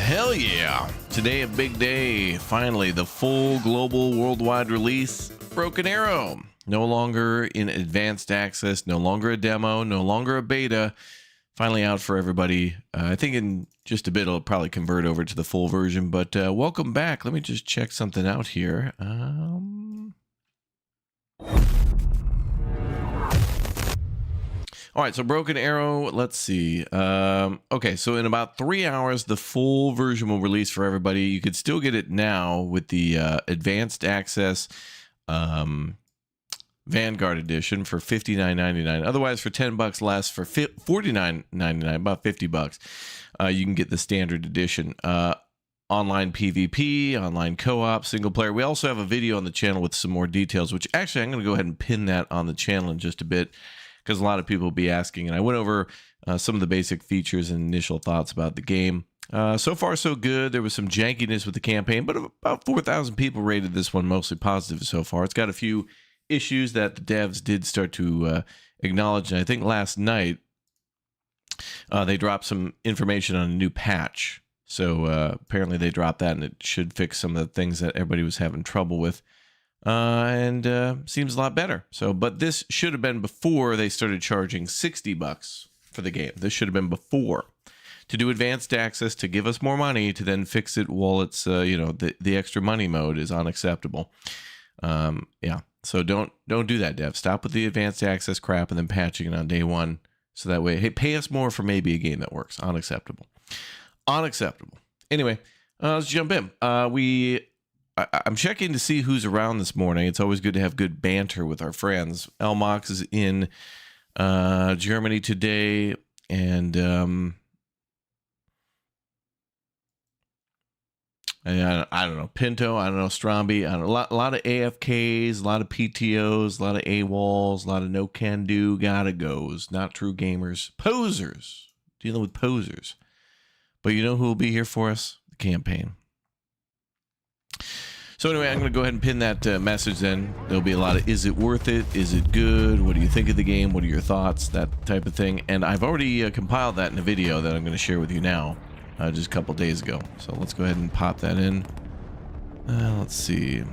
Hell yeah. Today a big day. Finally, the full global worldwide release, Broken Arrow. No longer in advanced access, no longer a demo, no longer a beta. Finally out for everybody. I think in just a bit it'll probably convert over to the full version, but welcome back. Let me just check something out here. All right, so Broken Arrow, let's see. Okay, so in about 3 hours, the full version will release for everybody. You could still get it now with the advanced access Vanguard edition for $59.99. Otherwise, for $10 less, for $49.99, about $50, you can get the standard edition. Online PvP, online co-op, single player. We also have a video on the channel with some more details, which actually I'm going to go ahead and pin that on the channel in just a bit, because a lot of people will be asking, and I went over some of the basic features and initial thoughts about the game. So far, so good. There was some jankiness with the campaign, but about 4,000 people rated this one mostly positive so far. It's got a few issues that the devs did start to acknowledge, and I think last night they dropped some information on a new patch. So apparently they dropped that, and it should fix some of the things that everybody was having trouble with. And seems a lot better. So, but this should have been before they started charging $60 for the game. This should have been before, to do advanced access, to give us more money, to then fix it while it's the extra money mode is unacceptable. Yeah, so don't do that, dev. Stop with the advanced access crap and then patching it on day one, so that way, hey, pay us more for maybe a game that works. Unacceptable. Anyway, let's jump in. I'm checking to see who's around this morning. It's always good to have good banter with our friends. Elmox is in Germany today, and I don't know, Pinto, I don't know, Stromby, I don't know, a lot of AFKs, a lot of PTOs, a lot of AWOLs, a lot of no can do, gotta goes, not true gamers, posers, dealing with posers. But you know who will be here for us? The campaign. So anyway, I'm going to go ahead and pin that message then. There'll be a lot of, is it worth it? Is it good? What do you think of the game? What are your thoughts? That type of thing. And I've already compiled that in a video that I'm going to share with you now, just a couple days ago. So let's go ahead and pop that in. Let's see.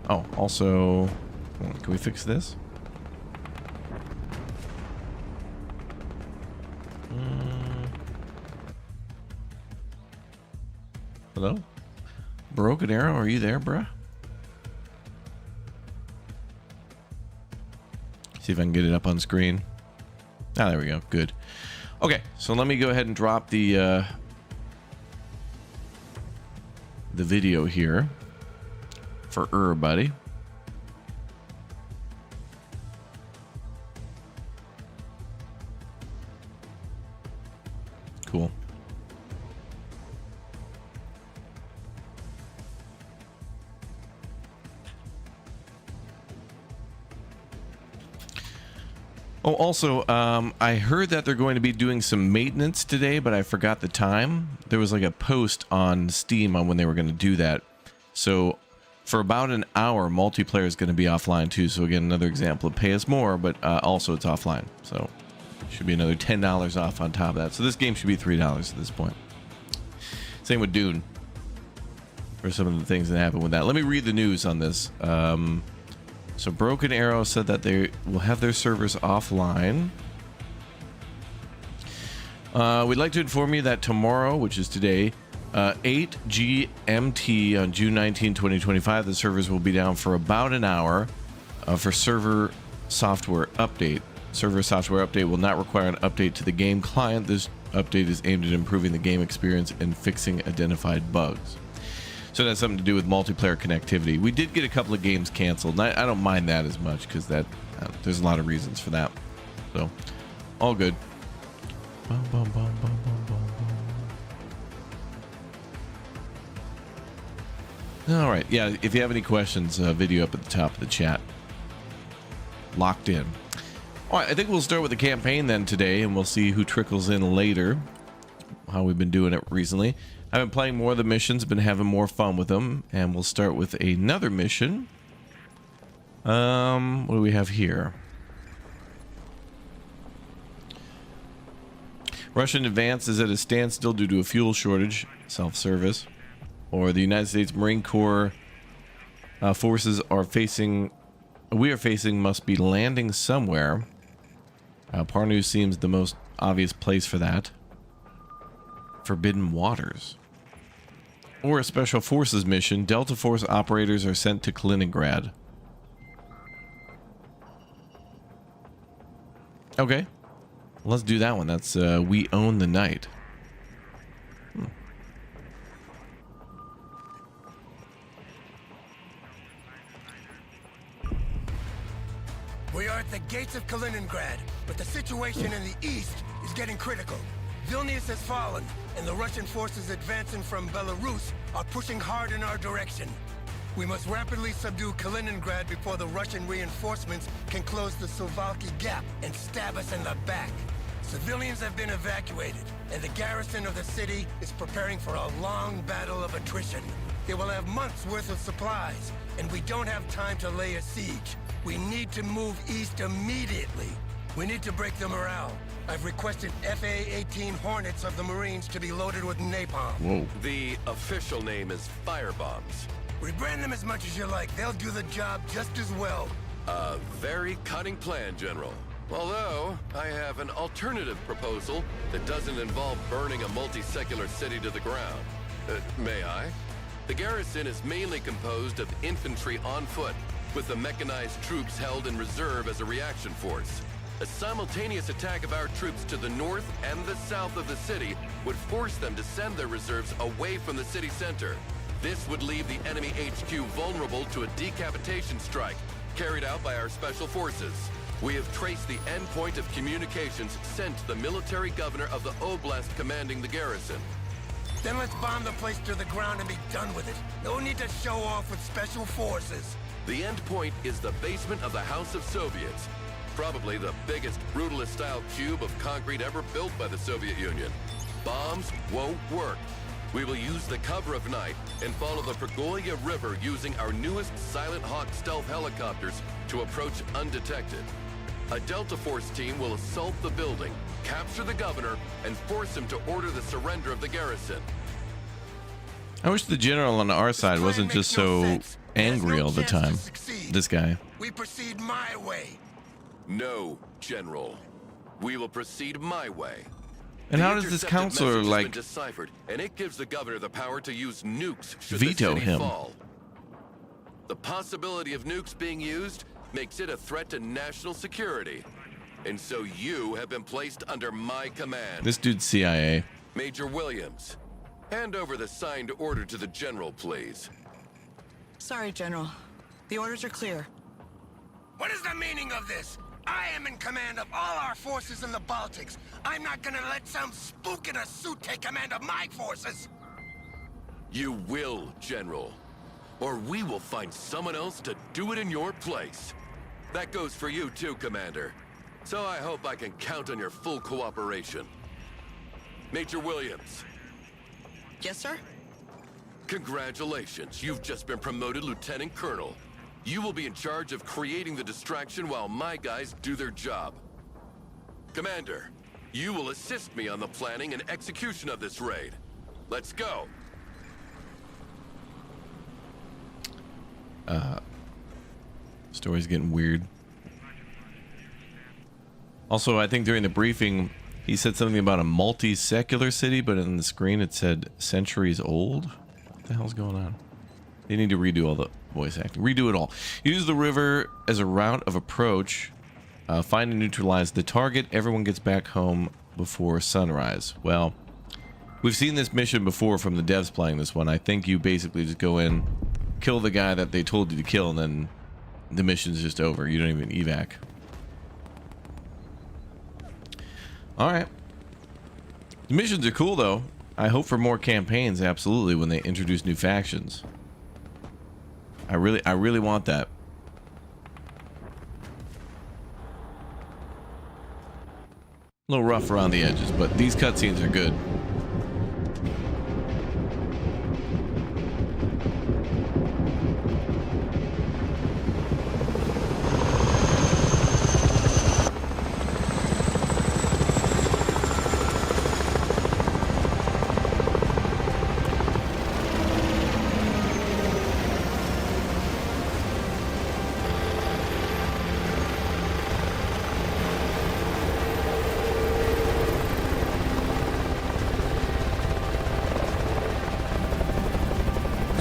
Oh, also, can we fix this? Hello? Broken Arrow, are you there, bruh? See if I can get it up on screen. Ah, there we go. Good. Okay, so let me go ahead and drop the video here for everybody. Cool. Oh, also, I heard that they're going to be doing some maintenance today, but I forgot the time. There was like a post on Steam on when they were going to do that. So for about an hour, multiplayer is going to be offline too. So again, another example of pay us more, but also it's offline. So should be another $10 off on top of that. So this game should be $3 at this point. Same with Dune. For some of the things that happen with that. Let me read the news on this. So Broken Arrow said that they will have their servers offline. We'd like to inform you that tomorrow, which is today, 8 GMT on June 19, 2025, the servers will be down for about an hour for server software update. Server software update will not require an update to the game client. This update is aimed at improving the game experience and fixing identified bugs. So that's something to do with multiplayer connectivity. We did get a couple of games canceled, and I don't mind that as much, because that there's a lot of reasons for that. So, all good. Bum, bum, bum, bum, bum, bum, bum. All right, yeah, if you have any questions, video up at the top of the chat. Locked in. All right, I think we'll start with the campaign then today, and we'll see who trickles in later, how we've been doing it recently. I've been playing more of the missions, been having more fun with them, and we'll start with another mission. What do we have here? Russian advance is at a standstill due to a fuel shortage, self-service. Or the United States Marine Corps forces are facing, must be landing somewhere. Parnu seems the most obvious place for that. Forbidden waters. Or a special forces mission. Delta Force operators are sent to Kaliningrad. Okay. Let's do that one. That's We Own the Night. We are at the gates of Kaliningrad, but the situation in the east is getting critical. Vilnius has fallen, and the Russian forces advancing from Belarus are pushing hard in our direction. We must rapidly subdue Kaliningrad before the Russian reinforcements can close the Suwalki Gap and stab us in the back. Civilians have been evacuated, and the garrison of the city is preparing for a long battle of attrition. They will have months' worth of supplies, and we don't have time to lay a siege. We need to move east immediately. We need to break the morale. I've requested FA-18 Hornets of the Marines to be loaded with napalm. Whoa. The official name is firebombs. Rebrand them as much as you like. They'll do the job just as well. A very cunning plan, General. Although, I have an alternative proposal that doesn't involve burning a multi-secular city to the ground. May I? The garrison is mainly composed of infantry on foot, with the mechanized troops held in reserve as a reaction force. A simultaneous attack of our troops to the north and the south of the city would force them to send their reserves away from the city center. This would leave the enemy HQ vulnerable to a decapitation strike carried out by our special forces. We have traced the endpoint of communications sent to the military governor of the oblast commanding the garrison. Then let's bomb the place to the ground and be done with it. No need to show off with special forces. The endpoint is the basement of the House of Soviets. Probably the biggest brutalist-style cube of concrete ever built by the Soviet Union. Bombs won't work. We will use the cover of night and follow the Pergolia River using our newest Silent Hawk stealth helicopters to approach undetected. A Delta Force team will assault the building, capture the governor, and force him to order the surrender of the garrison. I wish the general on our side wasn't just so angry all the time. This guy. We proceed my way. No, General. We will proceed my way. And how does this counselor, like, deciphered, and it gives the governor the power to use nukes should veto the city him? Fall. The possibility of nukes being used makes it a threat to national security. And so you have been placed under my command. This dude's CIA. Major Williams, hand over the signed order to the General, please. Sorry, General. The orders are clear. What is the meaning of this? I am in command of all our forces in the Baltics. I'm not gonna let some spook in a suit take command of my forces. You will, General. Or we will find someone else to do it in your place. That goes for you too, Commander. So I hope I can count on your full cooperation. Major Williams. Yes, sir? Congratulations, you've just been promoted Lieutenant Colonel. You will be in charge of creating the distraction while my guys do their job. Commander, you will assist me on the planning and execution of this raid. Let's go. Story's getting weird. Also, I think during the briefing, he said something about a multi-secular city, but in the screen it said centuries old. What the hell's going on? They need to redo all the voice acting. Redo it all. Use the river as a route of approach. Find and neutralize the target. Everyone gets back home before sunrise. Well, we've seen this mission before from the devs playing this one. I think you basically just go in, kill the guy that they told you to kill, and then the mission's just over. You don't even evac. Alright. The missions are cool, though. I hope for more campaigns, absolutely, when they introduce new factions. I really want that. A little rough around the edges, but these cutscenes are good.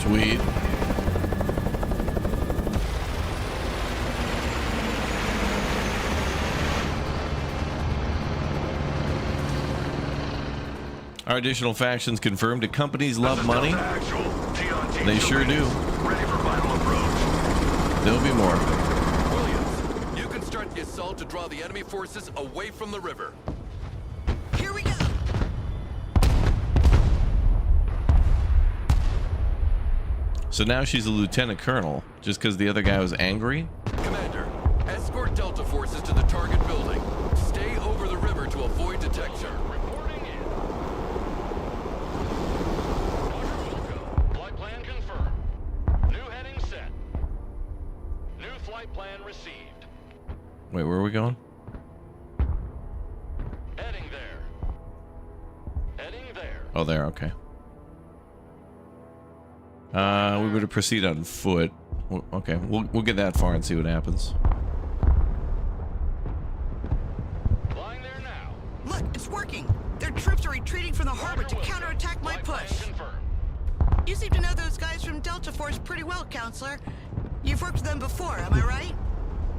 Sweet. Our additional factions confirmed that companies love money. They sure do. Ready for final approach. There'll be more. Williams, you can start the assault to draw the enemy forces away from the river. Here we go. So now she's a lieutenant colonel, just because the other guy was angry? Commander, escort Delta forces to the target building. Stay over the river to avoid detection. Reporting in. Roger, Wilco. Flight plan confirmed. New heading set. New flight plan received. Wait, where are we going? Heading there. Heading there. Oh, there, okay. We better proceed on foot. Okay, we'll get that far and see what happens. Flying there now. Look, it's working. Their troops are retreating from the harbor to counterattack my Flight plan push. confirmed. You seem to know those guys from Delta Force pretty well, Counselor. You've worked with them before, am I right?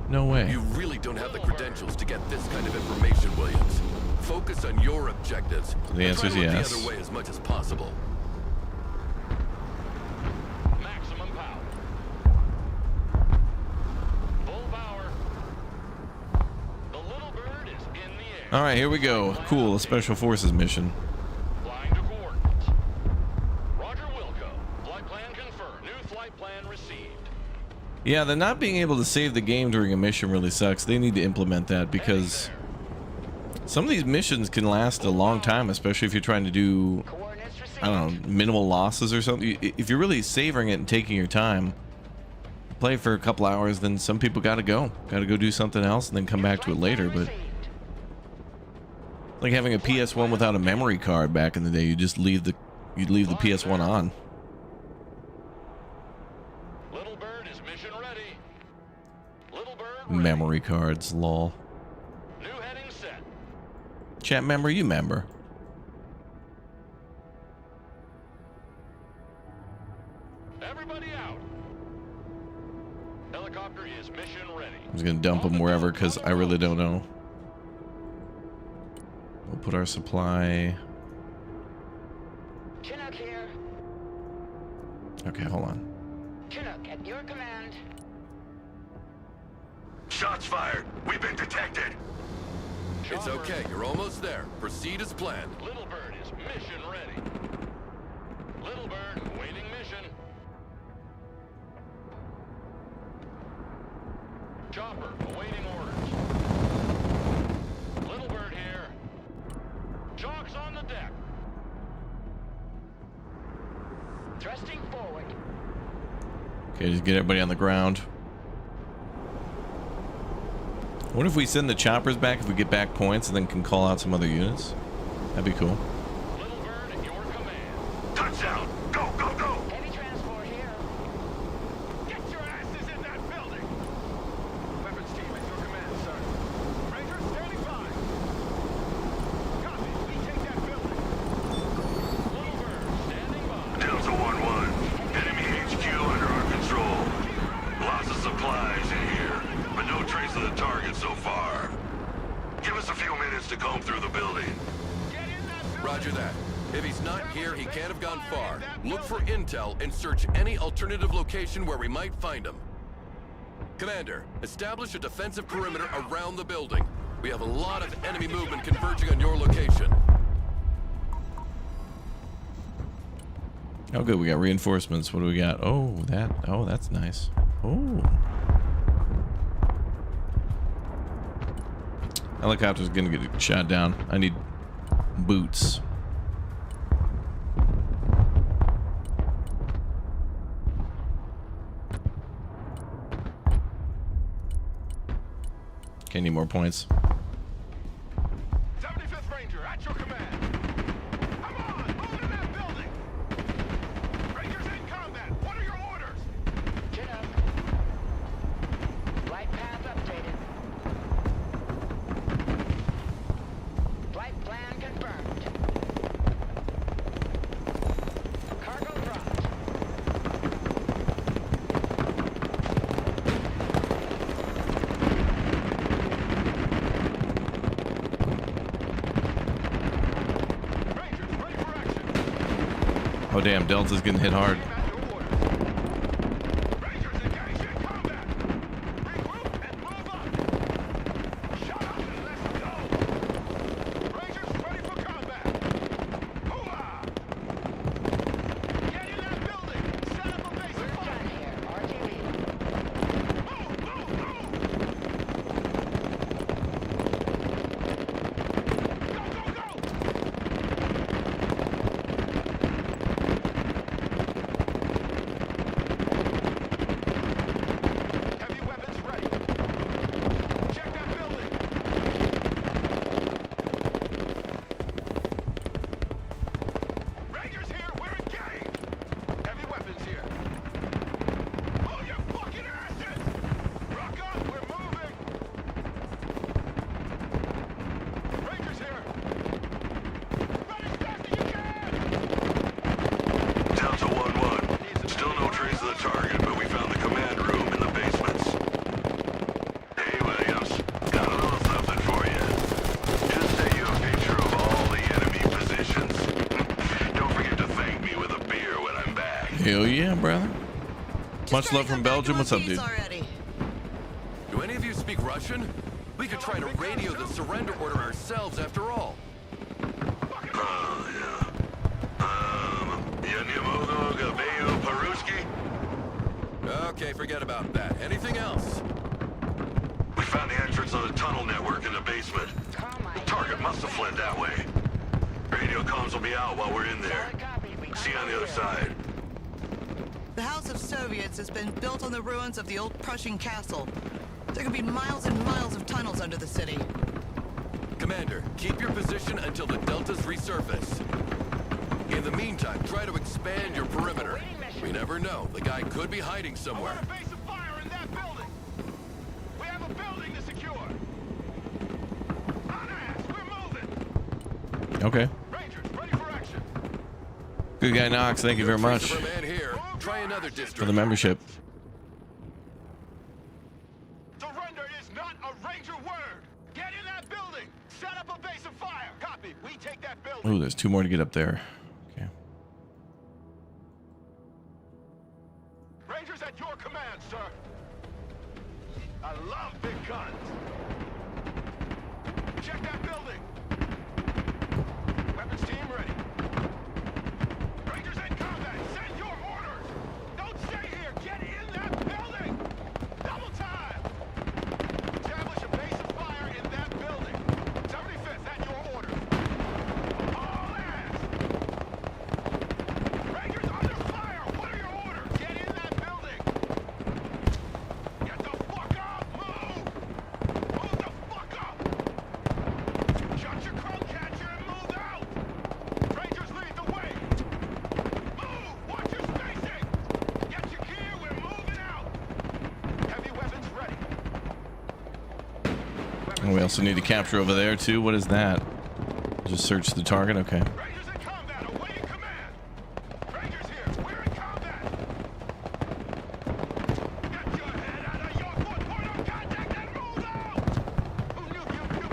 No way. You really don't have the credentials to get this kind of information, Williams. Focus on your objectives. The answer is Try to look yes. the other way as much as possible. Maximum power. Full power. The little bird is in the air. All right, here we go. Cool, a special forces mission. Flying to coordinates. Roger, Wilco. Flight plan confirmed. New flight plan received. Yeah, the not being able to save the game during a mission really sucks. They need to implement that because some of these missions can last a long time, especially if you're trying to do, I don't know, minimal losses or something. If you're really savoring it and taking your time, play for a couple hours, then some people gotta go do something else and then come back to it later. But like having a PS1 without a memory card back in the day, you'd leave the PS1 on. Little bird is mission ready. Little bird ready. Memory cards, lol. New heading set. Chat member, you member. Everybody out. Helicopter is mission ready. I'm just gonna dump them wherever because I really don't know. We'll put our supply. Chinook here. Okay, hold on. Chinook, at your command. Shots fired. We've been detected. It's okay. You're almost there. Proceed as planned. Little bird is mission ready. Little bird awaiting mission. Chopper awaiting orders. Little bird here. Chalk's on the deck. Thrusting forward. Okay, just get everybody on the ground. What if we send the choppers back if we get back points and then can call out some other units? That'd be cool. Little bird at your command. Touchdown. Go, go, go. Heavy transport here. Get your asses in that building. Weapons team at your command, sir. Ranger standing by. Copy. We take that building. Little bird standing by. Delta 1-1. Enemy HQ under our control. Lots of supplies in here, but no trace of the target so far. Give us a few minutes to comb through the building. Get in that building. Roger that. If he's not here, he can't have gone far. Look for intel and search any alternative location where we might find him. Commander, establish a defensive perimeter around the building. We have a lot of enemy movement converging on your location. Oh, good. We got reinforcements. What do we got? Oh, that's nice. Oh. Helicopter's gonna get shot down. I need boots. Okay, need more points. 75th Ranger at your command. Come on, move to that building. Rangers in combat. What are your orders? Chinook. Flight path updated. Flight plan confirmed. Cargo dropped. Oh damn, Delta's getting hit hard. At your orders. Rangers engaged in combat. Regroup and move up. Shut up and let's go. Rangers ready for combat. Hoo-ah! Get in that building. Set up a base of We're fire. done here. RTV. Move, move, move. Go, go, go. Heavy weapons ready. Check that building. Rangers here, we're engaged. Heavy weapons here. Oh, you fucking asses! Rock up, we're moving. Rangers here. Run as fast as you can. Delta 1-1. Still no trace of the target, but we found the command room in the basements. Hey, Williams. Got a little something for you. Just send you a picture of all the enemy positions. Don't forget to thank me with a beer when I'm back. Hell yeah, brother. Much Just love ready from to come back Belgium. in What's up, one dude? piece already. Do any of you speak Russian? We could try to radio the surrender order ourselves after all. Oh, yeah. Я не могу говорю по-русски. Okay, forget about that. Anything else? We found the entrance of the tunnel network in the basement. The target must have fled that way. Radio comms will be out while we're in there. See you on the other side. The House of Soviets has been built on the ruins of the old Prussian castle. There can be miles and miles of tunnels under the city. Commander, keep your position until the Deltas resurface. In the meantime, try to expand your perimeter. We never know. The guy could be hiding I somewhere. want a base of fire in that building. We have a building to secure. On ass, we're moving. Okay. Rangers, ready for action. Good guy, Knox. Thank you very much Trace of our man here. Try another for district. the membership. Surrender is not a Ranger word. Get in that building. Set up a base of fire. Copy. We take that building. Ooh, there's 2 more to get up there. Okay. Rangers at your command, sir. I love big guns. Check that building. Weapons team ready. Rangers in combat. Send your orders. Don't stay here. Get in that building. Double time. Establish a base of fire in that building. 75th at your orders. All ass. Rangers under fire. What are your orders? Get in that building. Get the fuck up. Move. Move the fuck up. Shut your crow catcher and move out. Rangers lead the way. Move. Watch your spacing. Get your gear. We're moving out. Heavy weapons ready. And we also need to capture over there too. What is that? Just search the target. Okay. Rangers in combat, awaiting command. Rangers here, we're in combat. Get your head out of your foot, point of contact, and move out. Who knew you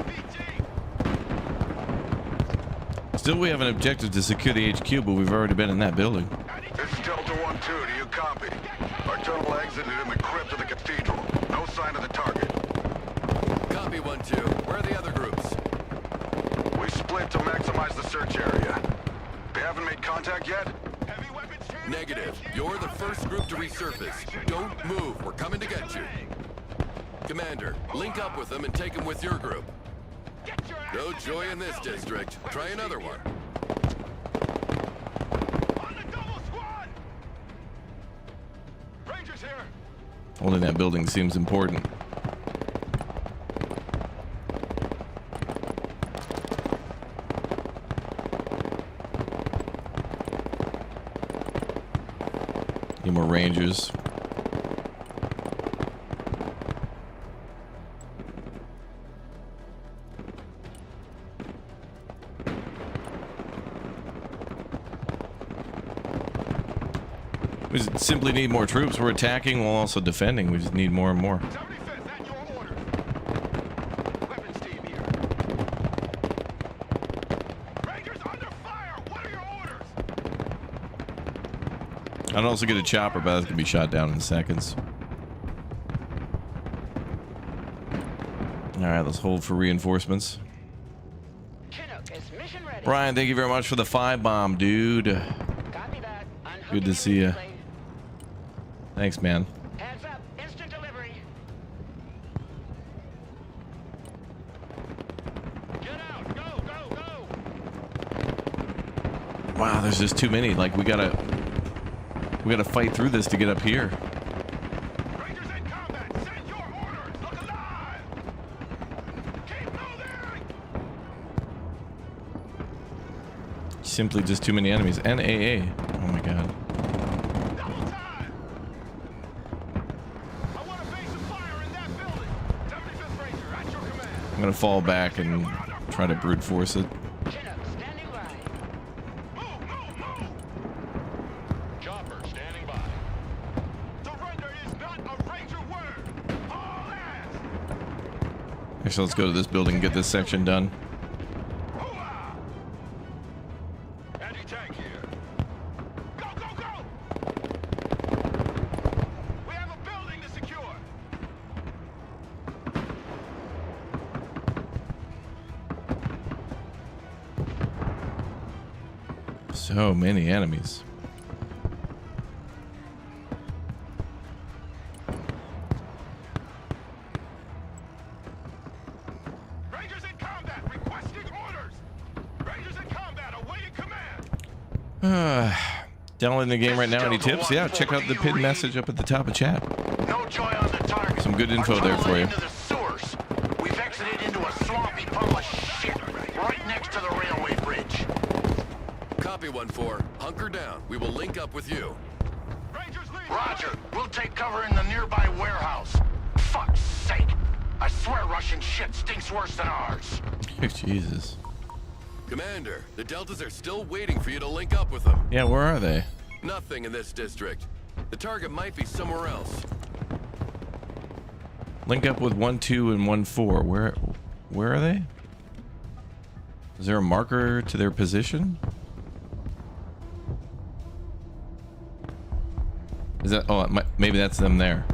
PT? Still, we have an objective to secure the HQ, but we've already been in that building. This is Delta 1-2. Do you copy? Our tunnel exited in the crypt of the cathedral. No sign of the target. Copy 1-2. Where are the other groups? We split to maximize the search area. They haven't made contact yet? Heavy weapons team. Negative. You're the first group to resurface. Don't move. We're coming to get you. Commander, link up with them and take them with your group. Get your ass No into joy that in this building. district. Try another one. On the double squad. Rangers here. Holding that building seems important. Need more Rangers. We just simply need more troops. We're attacking while also defending. We just need more and more. 75th at your orders. Weapons team here. Rangers under fire. What are your orders? I'd also get a chopper, but that's gonna be shot down in seconds. All right, let's hold for reinforcements. Chinook is mission ready. Brian, thank you very much for the 5 bomb, dude. Copy that. Unhooking Good to see ya. immediately. Thanks, man. Heads up. Instant delivery. Get out. Go, go, go. Wow, there's just too many. Like we gotta fight through this to get up here. Rangers in combat. Send your orders. Look alive. Keep moving. Simply just too many enemies. And AA. Oh my god. Double time. I want a base of fire in that building. 75th Ranger, at your command. I'm gonna fall back and try to brute force it. Chinook standing by. Move, move, move. Chopper standing by. Surrender is not a Ranger word. All ass. Actually, let's go to this building and get this section done. Hoo-ah! Anti-tank here. Go, go, go! We have a building to secure. So many enemies. Rangers in combat, requesting orders. Rangers in combat, awaiting command. Downloading the game right now. Any tips? Yeah, check out the pinned message up at the top of chat. No joy on the target. Some good info We're there for you. tunneling into the sewers. We've exited into a swampy puddle of shit right next to the railway bridge. Copy 1-4. Hunker down. We will link up with you. Rangers lead. Roger. We'll take cover in the nearby warehouse. Fuck's sake. I swear Russian shit stinks worse than ours. Jesus. Commander, the Deltas are still waiting for you to link up with them. Yeah, where are they? Nothing in this district. The target might be somewhere else. Link up with 1-2 and 1-4. Where are they? Is there a marker to their position? Is that? Oh, maybe that's them there.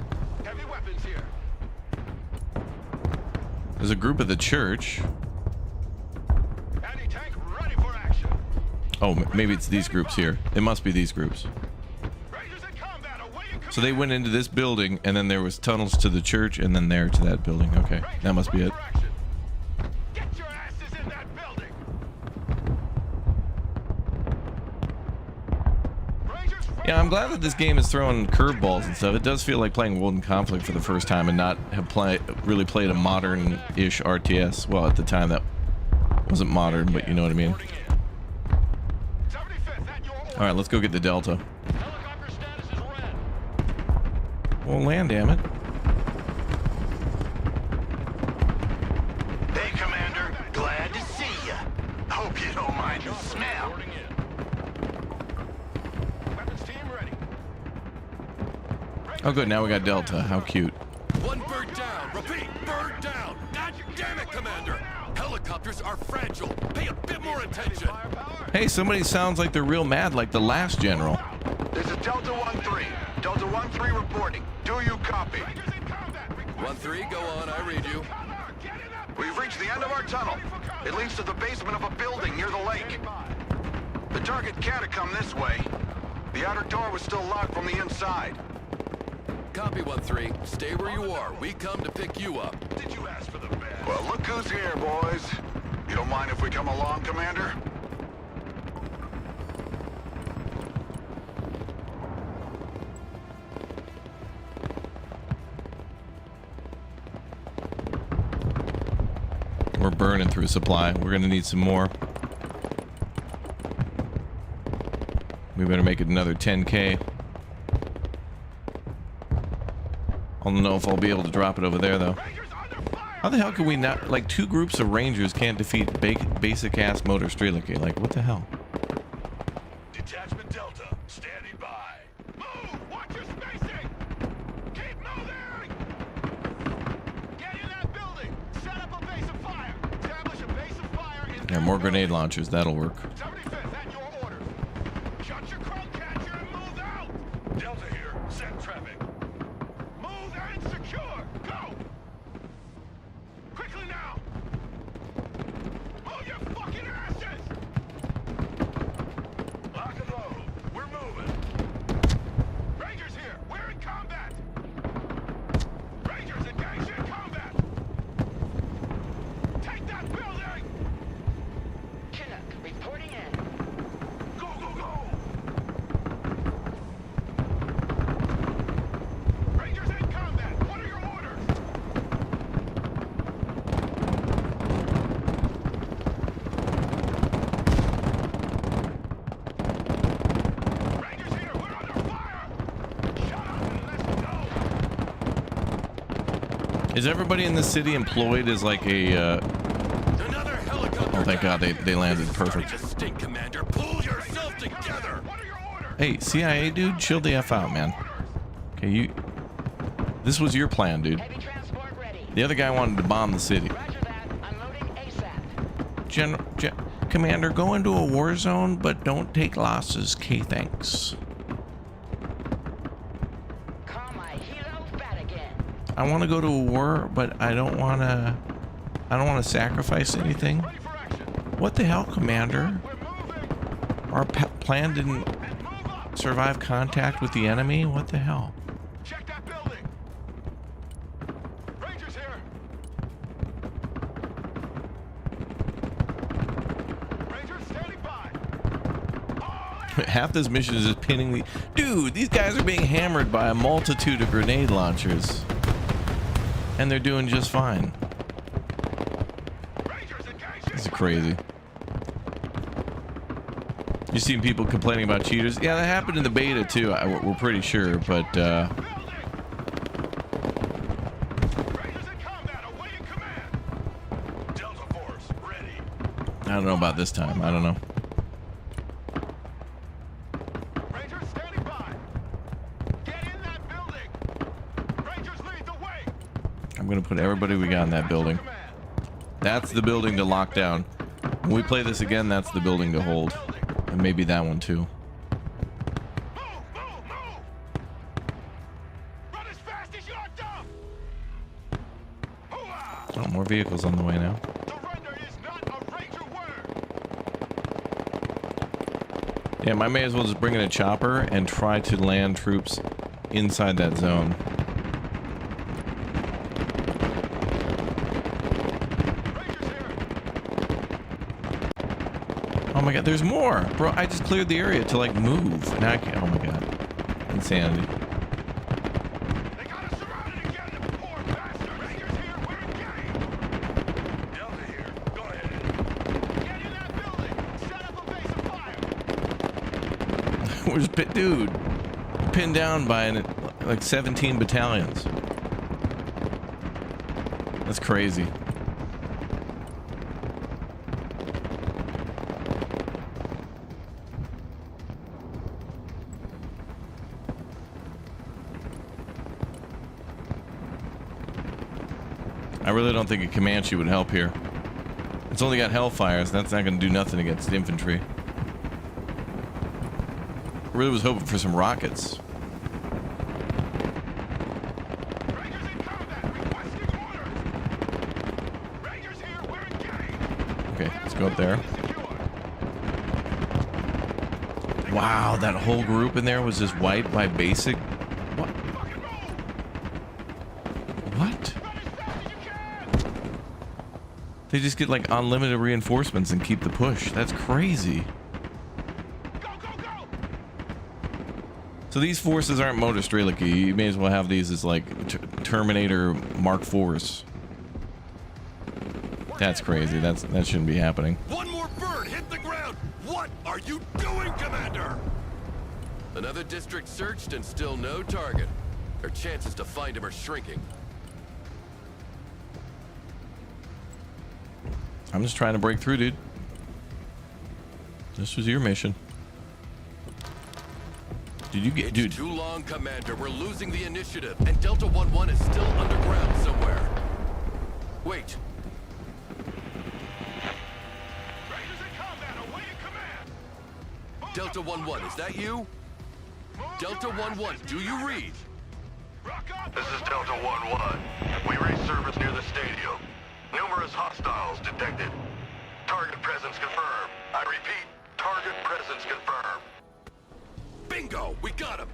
Heavy weapons here. There's a group at the church. Anti-tank ready for action. Oh, maybe it's these groups here. It must be these groups. Rangers in combat, awaiting command. So they went into this building, and then there was tunnels to the church, and then there to that building. Okay, Rangers that must be ready it. for action. Get your asses in that building. Rangers Yeah, I'm glad that this game is throwing curveballs and stuff. It does feel like playing World in Conflict for the first time and not have really played a modern-ish RTS. Well, at the time that wasn't modern, but you know what I mean. 75th at your order. All right, let's go get the Delta. Helicopter status is red. Well, land, damn it. Hey, Commander. Glad to see ya. Hope you don't mind the smell. Boarding in. Weapons team ready. Oh, good. Now we got Delta. How cute. One bird down. Repeat, bird down. God damn it, Commander. Helicopters are fragile. Pay a bit more attention. Hey, somebody sounds like they're real mad, like the last general. This is Delta 1-3. Delta 1-3 reporting. Do you copy? Rangers in combat. 1-3, go on. I read you. Cover. Get in that We've reached the end of our tunnel. It leads to the basement of a building near the lake. The target can't have come this way. The outer door was still locked from the inside. Copy 1-3. Stay where you are. We come to pick you up. Did you ask for the best? Well, look who's here, boys. You don't mind if we come along, Commander? We're burning through supply. We're gonna need some more. We better make it another 10K. I don't know if I'll be able to drop it over there, though. Rangers under fire. How the hell can we not... Like, 2 groups of Rangers can't defeat basic-ass motor Strelicky. Like, what the hell? Detachment Delta, standing by. Move! Watch your spacing! Keep moving! Get in that building! Set up a base of fire! Establish a base of fire in Yeah, more grenade launchers. That'll work. 75th at your orders. Shut your crowd catcher and move out! Is everybody in the city employed as like a? Another helicopter. Oh, thank God they landed This is starting perfect. to stink, Commander. Pull yourself together. Hey, CIA dude, chill the F out, man. Okay, you. This was your plan, dude. Heavy transport ready. The other guy wanted to bomb the city. Roger that. Unloading ASAP. Commander, go into a war zone, but don't take losses. Okay, thanks. Call my hero fat again. I want to go to a war, but I don't want to. I don't want to sacrifice anything. What the hell, Commander? Our plan didn't survive contact with the enemy? What the hell? Check that building. Rangers here. Rangers standing by. Half this mission is just pinning the... Dude, these guys are being hammered by a multitude of grenade launchers. And they're doing just fine. Rangers engaged. This is crazy. You seen people complaining about cheaters? Yeah, that happened in the beta too. We're pretty sure, but Rangers in combat, awaiting command. Delta Force ready. I don't know about this time. I don't know. Rangers standing by. Get in that building. Rangers lead the way. I'm gonna put everybody we got in that building. That's the building to lock down. When we play this again, that's the building to hold. And maybe that one too. Move, move, move. Run as fast as you're dumb. Hooah! Oh, more vehicles on the way now. Surrender is not a Ranger word. Yeah, I may as well just bring in a chopper and try to land troops inside that zone. Rangers here. Oh my god, there's more! Bro, I just cleared the area to like move. Now I can't. Oh my god. Insanity. They got us surrounded again, the poor bastards. Rangers here, we're engaged. Delta here, go ahead. Get in that building. Set up a base of fire. We're just dude, pinned down by like 17 battalions. That's crazy. I really don't think a Comanche would help here. It's only got Hellfires. That's not going to do nothing against infantry. I really was hoping for some rockets. Rangers in combat, requesting orders. Rangers here, we're engaged. Okay, let's go up there. Secure. Wow, that whole group in there was just wiped by basic. What? Fucking move. What? Run as fast as you can. They just get like unlimited reinforcements and keep the push. That's crazy. Go, go, go. So these forces aren't motor Strelicky. You may as well have these as like Terminator Mark IVs. That's crazy. That shouldn't be happening. One more bird hit the ground. What are you doing, Commander? Another district searched and still no target. Our chances to find him are shrinking. I'm just trying to break through, dude. This was your mission. Did you get, dude? Too long, Commander. We're losing the initiative, and Delta 1-1 is still underground somewhere. Wait. Rangers in combat, awaiting command. Move Delta up, 1-1, is that you? move Delta your 1-1, asses. do you read? Rock up. This is Delta 1-1. We raised service near the stadium. Numerous hostiles detected. Target presence confirmed. I repeat, target presence confirmed. Bingo! We got him!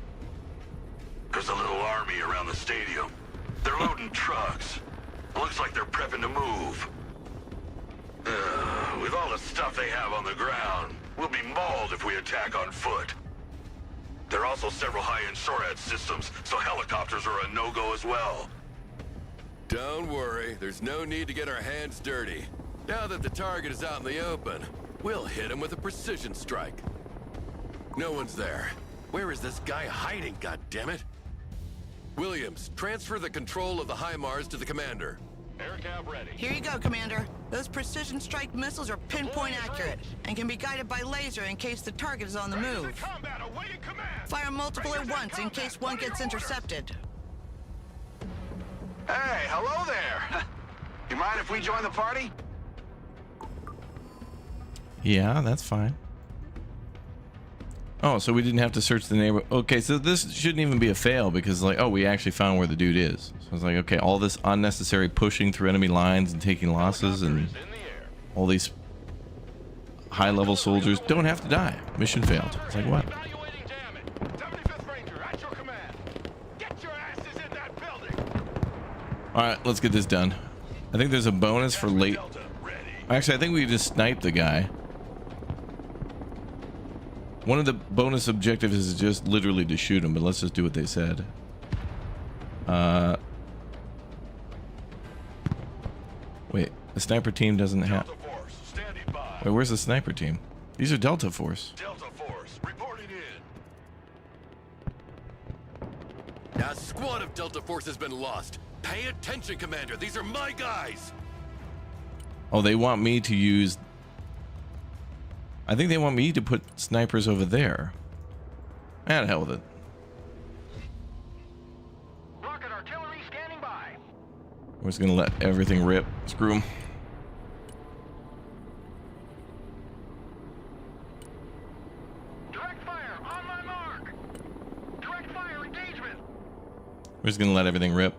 There's a little army around the stadium. They're loading trucks. Looks like they're prepping to move. With all the stuff they have on the ground, we'll be mauled if we attack on foot. There are also several high-end SORAD systems, so helicopters are a no-go as well. Don't worry, there's no need to get our hands dirty. Now that the target is out in the open, we'll hit him with a precision strike. No one's there. Where is this guy hiding, goddammit? Williams, transfer the control of the HIMARS to the commander. Aircab ready. Here you go, Commander. Those precision strike missiles are pinpoint accurate and can be guided by laser in case the target is on the Ready for move. combat, awaiting command. Fire multiple at once in case one gets intercepted. Hey, hello there. You mind if we join the party? Yeah, that's fine. Oh, so we didn't have to search the neighborhood. Okay, so this shouldn't even be a fail because, like, oh, we actually found where the dude is. So it's like, okay, all this unnecessary pushing through enemy lines and taking losses and In the air. all these high-level soldiers don't have to die. Mission failed. It's like, what? Evaluating damage. 75th Ranger, at your command. Get your asses in that building. All right, let's get this done. I think there's a bonus for late. Delta, ready. Actually, I think we just sniped the guy. One of the bonus objectives is just literally to shoot him, but let's just do what they said. Wait, the sniper team doesn't have... Delta Force, standing by. Wait, where's the sniper team? These are Delta Force. Delta Force, reporting in. A squad of Delta Force has been lost. Pay attention, Commander. These are my guys. Oh, they want me to use... I think they want me to put snipers over there. Ah, the hell with it. Rocket artillery standing by. We're just gonna let everything rip. Screw them. Direct fire, on my mark. Direct fire, engagement. We're just gonna let everything rip.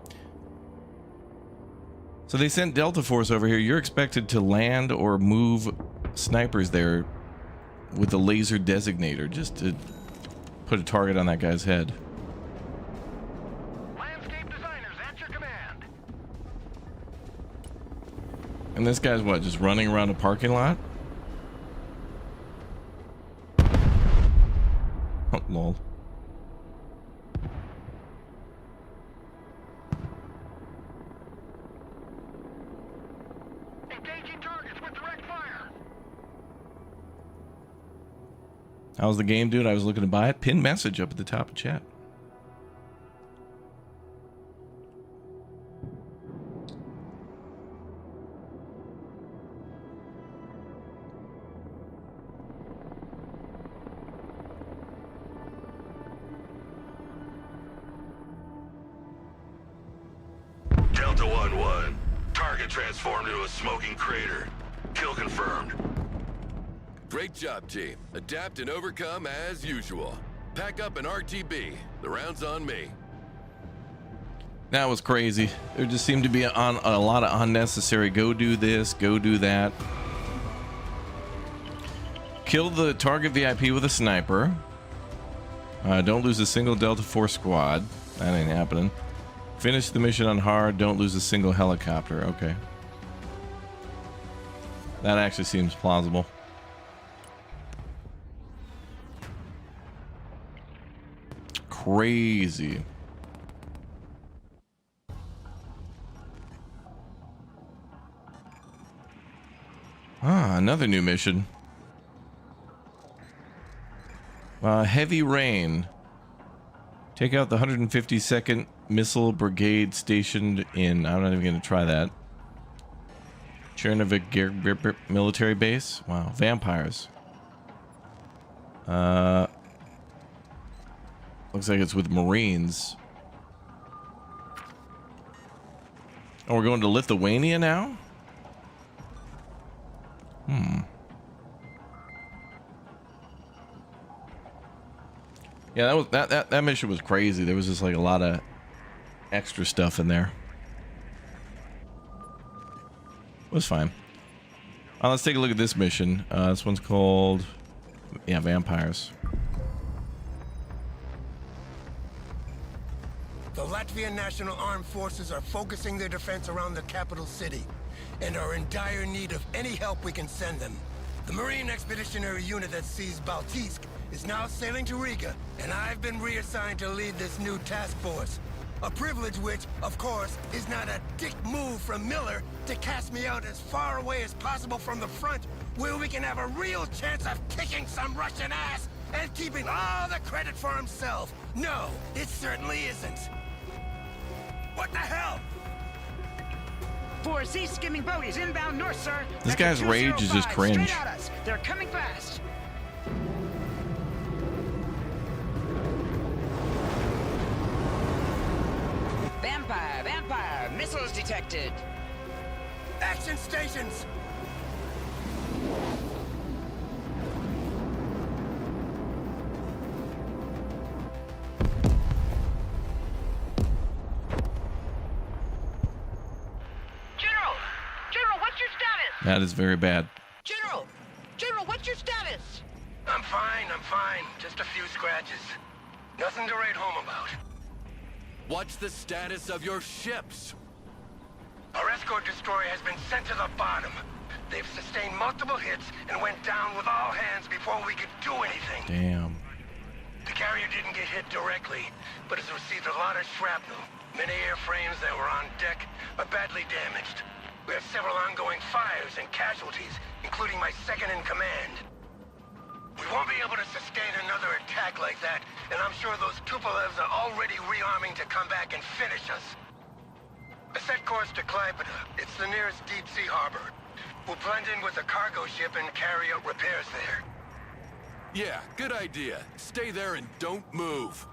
So they sent Delta Force over here. You're expected to land or move snipers there with the laser designator just to put a target on that guy's head. Landscape designers, at your command. And this guy's what, just running around a parking lot? Oh, lol. Engaging targets with direct fire. How's the game, dude? I was looking to buy it. Pin message up at the top of chat. Delta 1-1. Target transformed into a smoking crater. Kill confirmed. Great job, team. Adapt and overcome as usual. Pack up an RTB. The round's on me. That was crazy. There just seemed to be a lot of unnecessary go do this, go do that. Kill the target VIP with a sniper. Don't lose a single Delta Force squad. That ain't happening. Finish the mission on hard. Don't lose a single helicopter. Okay. That actually seems plausible. Crazy. Another new mission. Heavy rain. Take out the 152nd Missile Brigade stationed in... I'm not even going to try that. Chernivik military base. Wow. Vampires. Looks like it's with Marines. Oh, we're going to Lithuania now? Yeah, that mission was crazy. There was just like a lot of extra stuff in there. It was fine. Let's take a look at this mission. This one's called... Yeah, Vampires. The Latvian National Armed Forces are focusing their defense around the capital city and are in dire need of any help we can send them. The Marine Expeditionary Unit that seized Baltisk is now sailing to Riga, and I've been reassigned to lead this new task force. A privilege which, of course, is not a dick move from Miller to cast me out as far away as possible from the front, where we can have a real chance of kicking some Russian ass and keeping all the credit for himself. No, it certainly isn't. What the hell? 4Z skimming boat is inbound north, sir. This guy's rage is just 205, cringe. Straight at us. They're coming fast. Vampire, missiles detected. Action stations! General, what's your status? That is very bad. General, what's your status? I'm fine. Just a few scratches. Nothing to write home about. What's the status of your ships? Our escort destroyer has been sent to the bottom. They've sustained multiple hits and went down with all hands before we could do anything. Damn. The carrier didn't get hit directly, but has received a lot of shrapnel. Many airframes that were on deck are badly damaged. We have several ongoing fires and casualties, including my second in command. We won't be able to sustain another attack like that, and I'm sure those Tupolevs are already rearming to come back and finish us. I set course to Klaipeda. It's the nearest deep-sea harbor. We'll blend in with the cargo ship and carry out repairs there. Yeah, good idea. Stay there and don't move.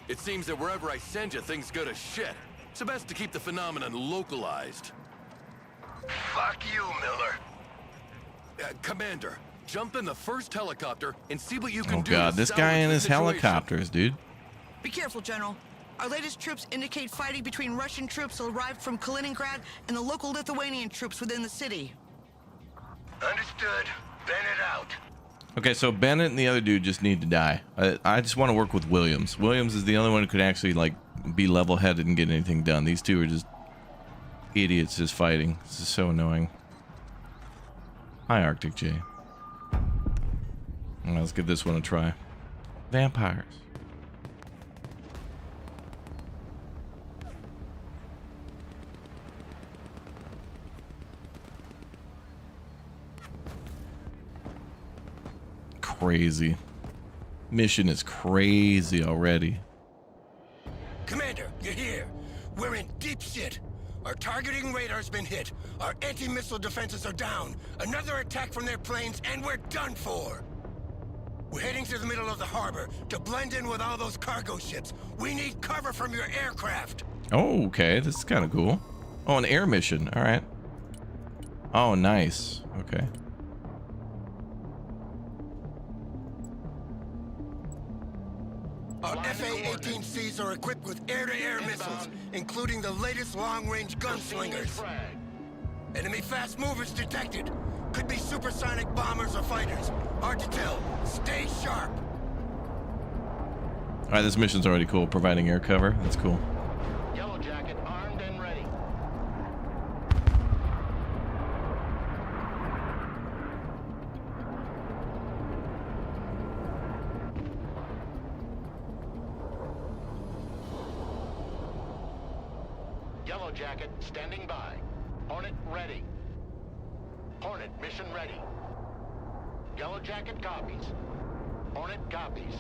It seems that wherever I send you, things go to shit. So best to keep the phenomenon localized. Fuck you, Miller. Commander, jump in the first helicopter and see what you can Oh do. god, to this guy salvage in the his situation. helicopters, dude. Be careful, General. Our latest troops indicate fighting between Russian troops arrived from Kaliningrad and the local Lithuanian troops within the city. Understood. Bennett out. Okay, so Bennett and the other dude just need to die. I just want to work with Williams. Williams is the only one who could actually, like, be level-headed and get anything done. These two are just idiots just fighting. This is so annoying. Hi, Arctic J. Well, let's give this one a try. Vampires. Crazy. Mission is crazy already. Commander, you're here. We're in deep shit. Our targeting radar's been hit. Our anti-missile defenses are down. Another attack from their planes, and we're done for. We're heading to the middle of the harbor to blend in with all those cargo ships. We need cover from your aircraft. Oh, okay. This is kind of cool. Oh, an air mission. All right. Oh, nice. Okay. Our FA-18Cs are equipped with air-to-air missiles, including the latest long-range gunslingers. Enemy fast movers detected. Could be supersonic bombers or fighters. Hard to tell. Stay sharp. All right, this mission's already cool. Providing air cover. That's cool. Yellow Jacket armed and ready. Yellow Jacket standing by. Hornet ready. Hornet mission ready. Yellow Jacket copies. Hornet copies.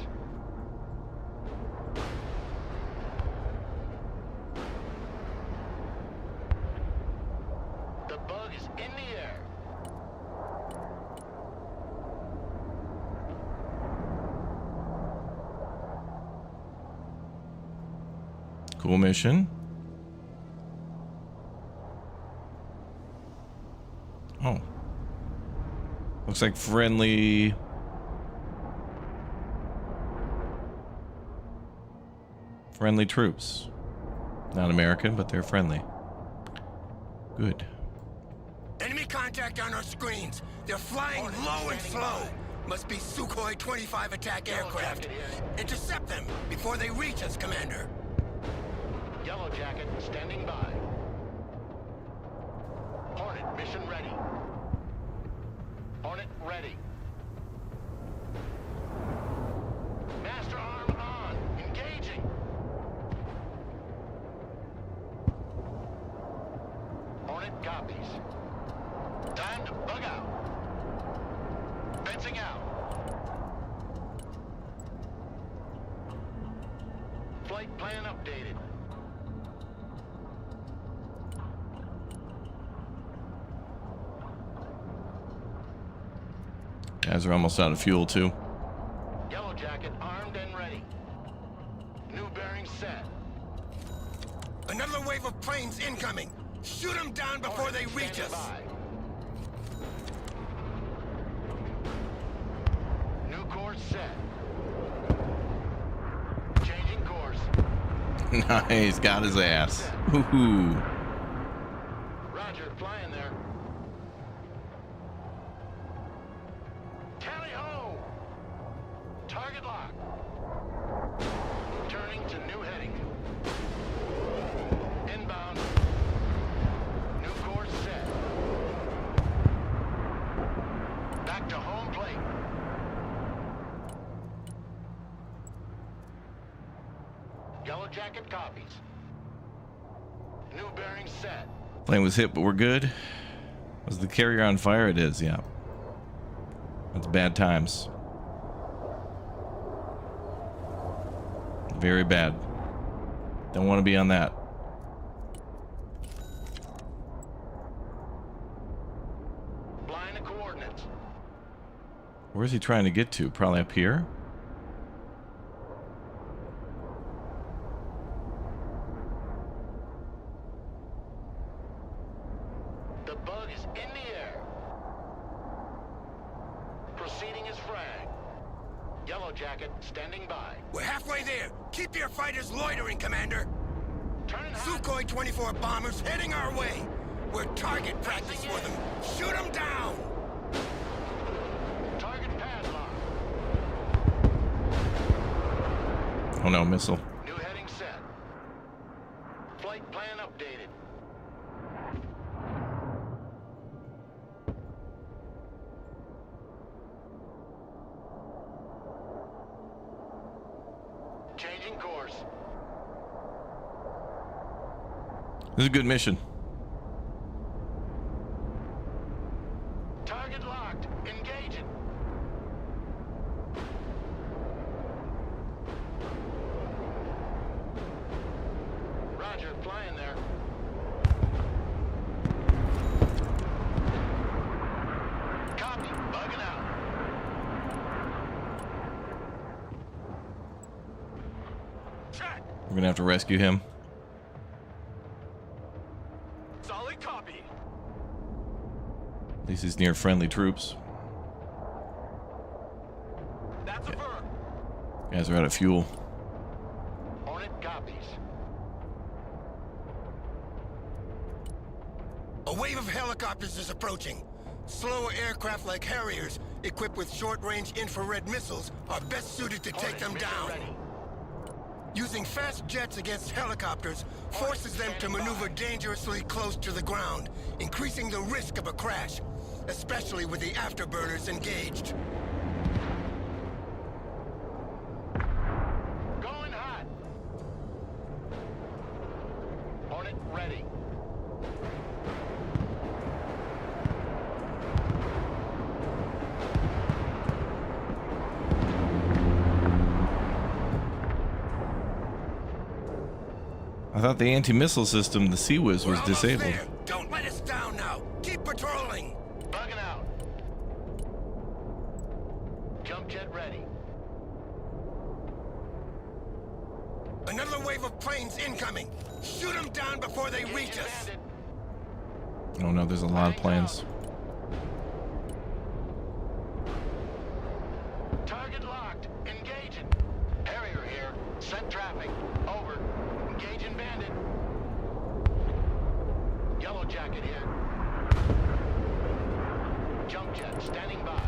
The bug is in the air. Cool mission. Oh. Looks like friendly. Friendly troops. Not American, but they're friendly. Good. Enemy contact on our screens. They're flying low and slow. Must be Sukhoi 25 attack aircraft. Intercept them before they reach us, Commander. Yellow Jacket standing by. Hornet mission ready. Hornet ready. Master arm on. Engaging. Hornet copies. Time to bug out. Fencing out. Flight plan updated. Guys are almost out of fuel too. Yellow Jacket armed and ready. New bearings set. Another wave of planes incoming. Shoot them down before they reach us. New course set. Changing course. Nice, got his ass. Woohoo. Roger, flying there. Tally ho! Target lock. Turning to new heading. Inbound. New course set. Back to home plate. Yellow Jacket copies. New bearings set. Plane was hit, but we're good. Was the carrier on fire? It is, yeah. That's bad times. Very bad. Don't want to be on that. Line of coordinates. Where's he trying to get to? Probably up here? The bug is in the air. Proceeding as frag. Yellow Jacket standing by. We're halfway there. Keep your fighters loitering, Commander. Turning hot. Sukhoi 24 bombers heading our way. We're target practice for them. Shoot them down. Target padlock. Oh no, missile. New heading set. Flight plan updated. Changing course. This is a good mission. Target locked. Engaging. Roger, flying there. Copy. Bugging out. Check. We're gonna have to rescue him. Solid copy. At least he's near friendly troops. That's a verb. Guys are out of fuel. Hornet copies. A wave of helicopters is approaching. Slower aircraft like Harriers, equipped with short-range infrared missiles, are best suited to take them down. Ready. Using fast jets against helicopters forces them to maneuver dangerously close to the ground, increasing the risk of a crash, especially with the afterburners engaged. Going hot. Hornet ready. I thought the anti-missile system, the Sea Whiz, We're was almost disabled. there. Don't let us down now. Keep patrolling. Bugging out. Jump jet ready. Another wave of planes incoming. Shoot them down before they reach us. Bandit. Oh no, there's a lot of planes. Target locked. Engaging. Harrier here. Set traffic. Over. Engaging bandit. Yellow Jacket here. Jump jet standing by.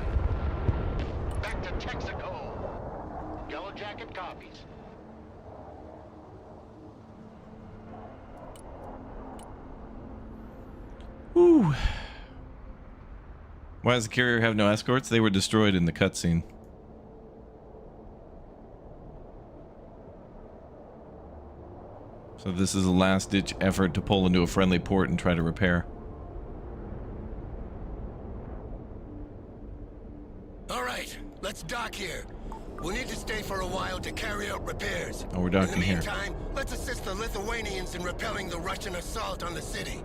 Back to Texaco. Yellow Jacket copies. Woo. Why does the carrier have no escorts? They were destroyed in the cutscene. So this is a last-ditch effort to pull into a friendly port and try to repair. All right, let's dock here. We'll need to stay for a while to carry out repairs. Oh, we're docking in the here. meantime, let's assist the Lithuanians in repelling the Russian assault on the city.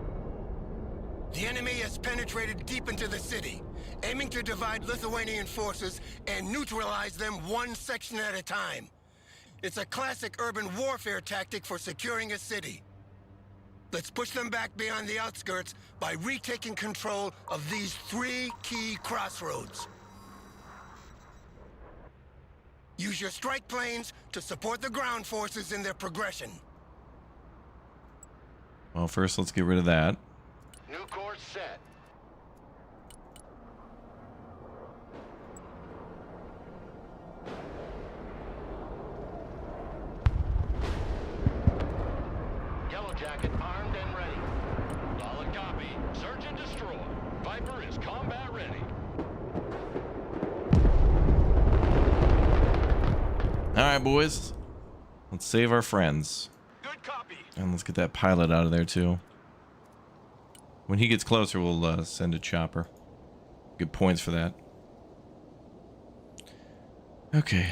The enemy has penetrated deep into the city. aiming to divide Lithuanian forces and neutralize them one section at a time. It's a classic urban warfare tactic for securing a city. Let's push them back beyond the outskirts by retaking control of these 3 key crossroads. Use your strike planes to support the ground forces in their progression. Well, first let's get rid of that. New course set. Yellow Jacket armed and ready. Solid copy. Search and destroy. Viper is combat ready. All right, boys. Let's save our friends. Good copy. And let's get that pilot out of there, too. When he gets closer, we'll send a chopper. Good points for that. Okay.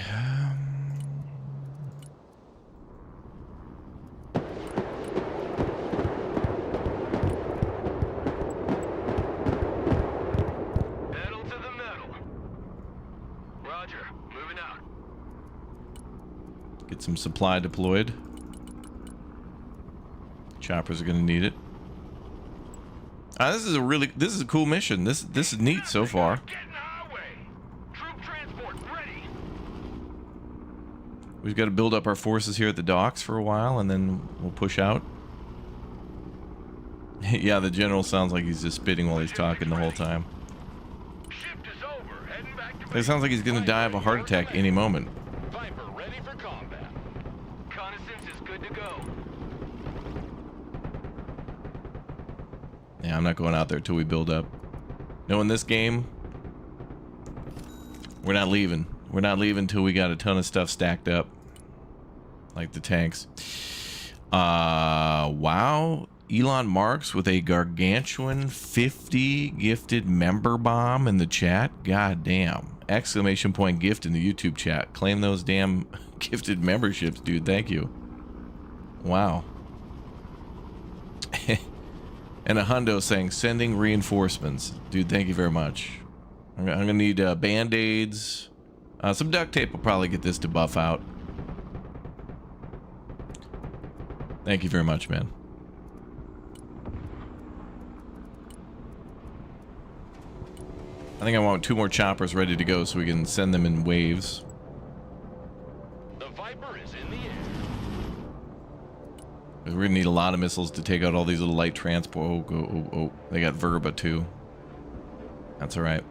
Pedal to the metal. Roger. Moving out. Get some supply deployed. Choppers are gonna need it. This is a cool mission. This is neat so far. Get in the highway. Troop transport ready. We've got to build up our forces here at the docks for a while, and then we'll push out. Yeah, the general sounds like he's just spitting while he's talking the whole time. Shift is over. Heading back to It sounds like he's gonna die of a heart attack any moment. Viper ready for combat. Reconnaissance is good to go. Yeah, I'm not going out there till we build up. No, in this game, we're not leaving. We're not leaving till we got a ton of stuff stacked up. Like the tanks. Wow. Elon Marks with a gargantuan 50 gifted member bomb in the chat. God damn. Exclamation point gift in the YouTube chat. Claim those damn gifted memberships, dude. Thank you. Wow. And a hundo saying sending reinforcements. Dude, thank you very much. I'm gonna need band-aids. Some duct tape will probably get this to buff out. Thank you very much, man. I think I want 2 more choppers ready to go so we can send them in waves. The Viper is in the air. We're gonna need a lot of missiles to take out all these little light transport. Oh, they got Verba too. That's all right.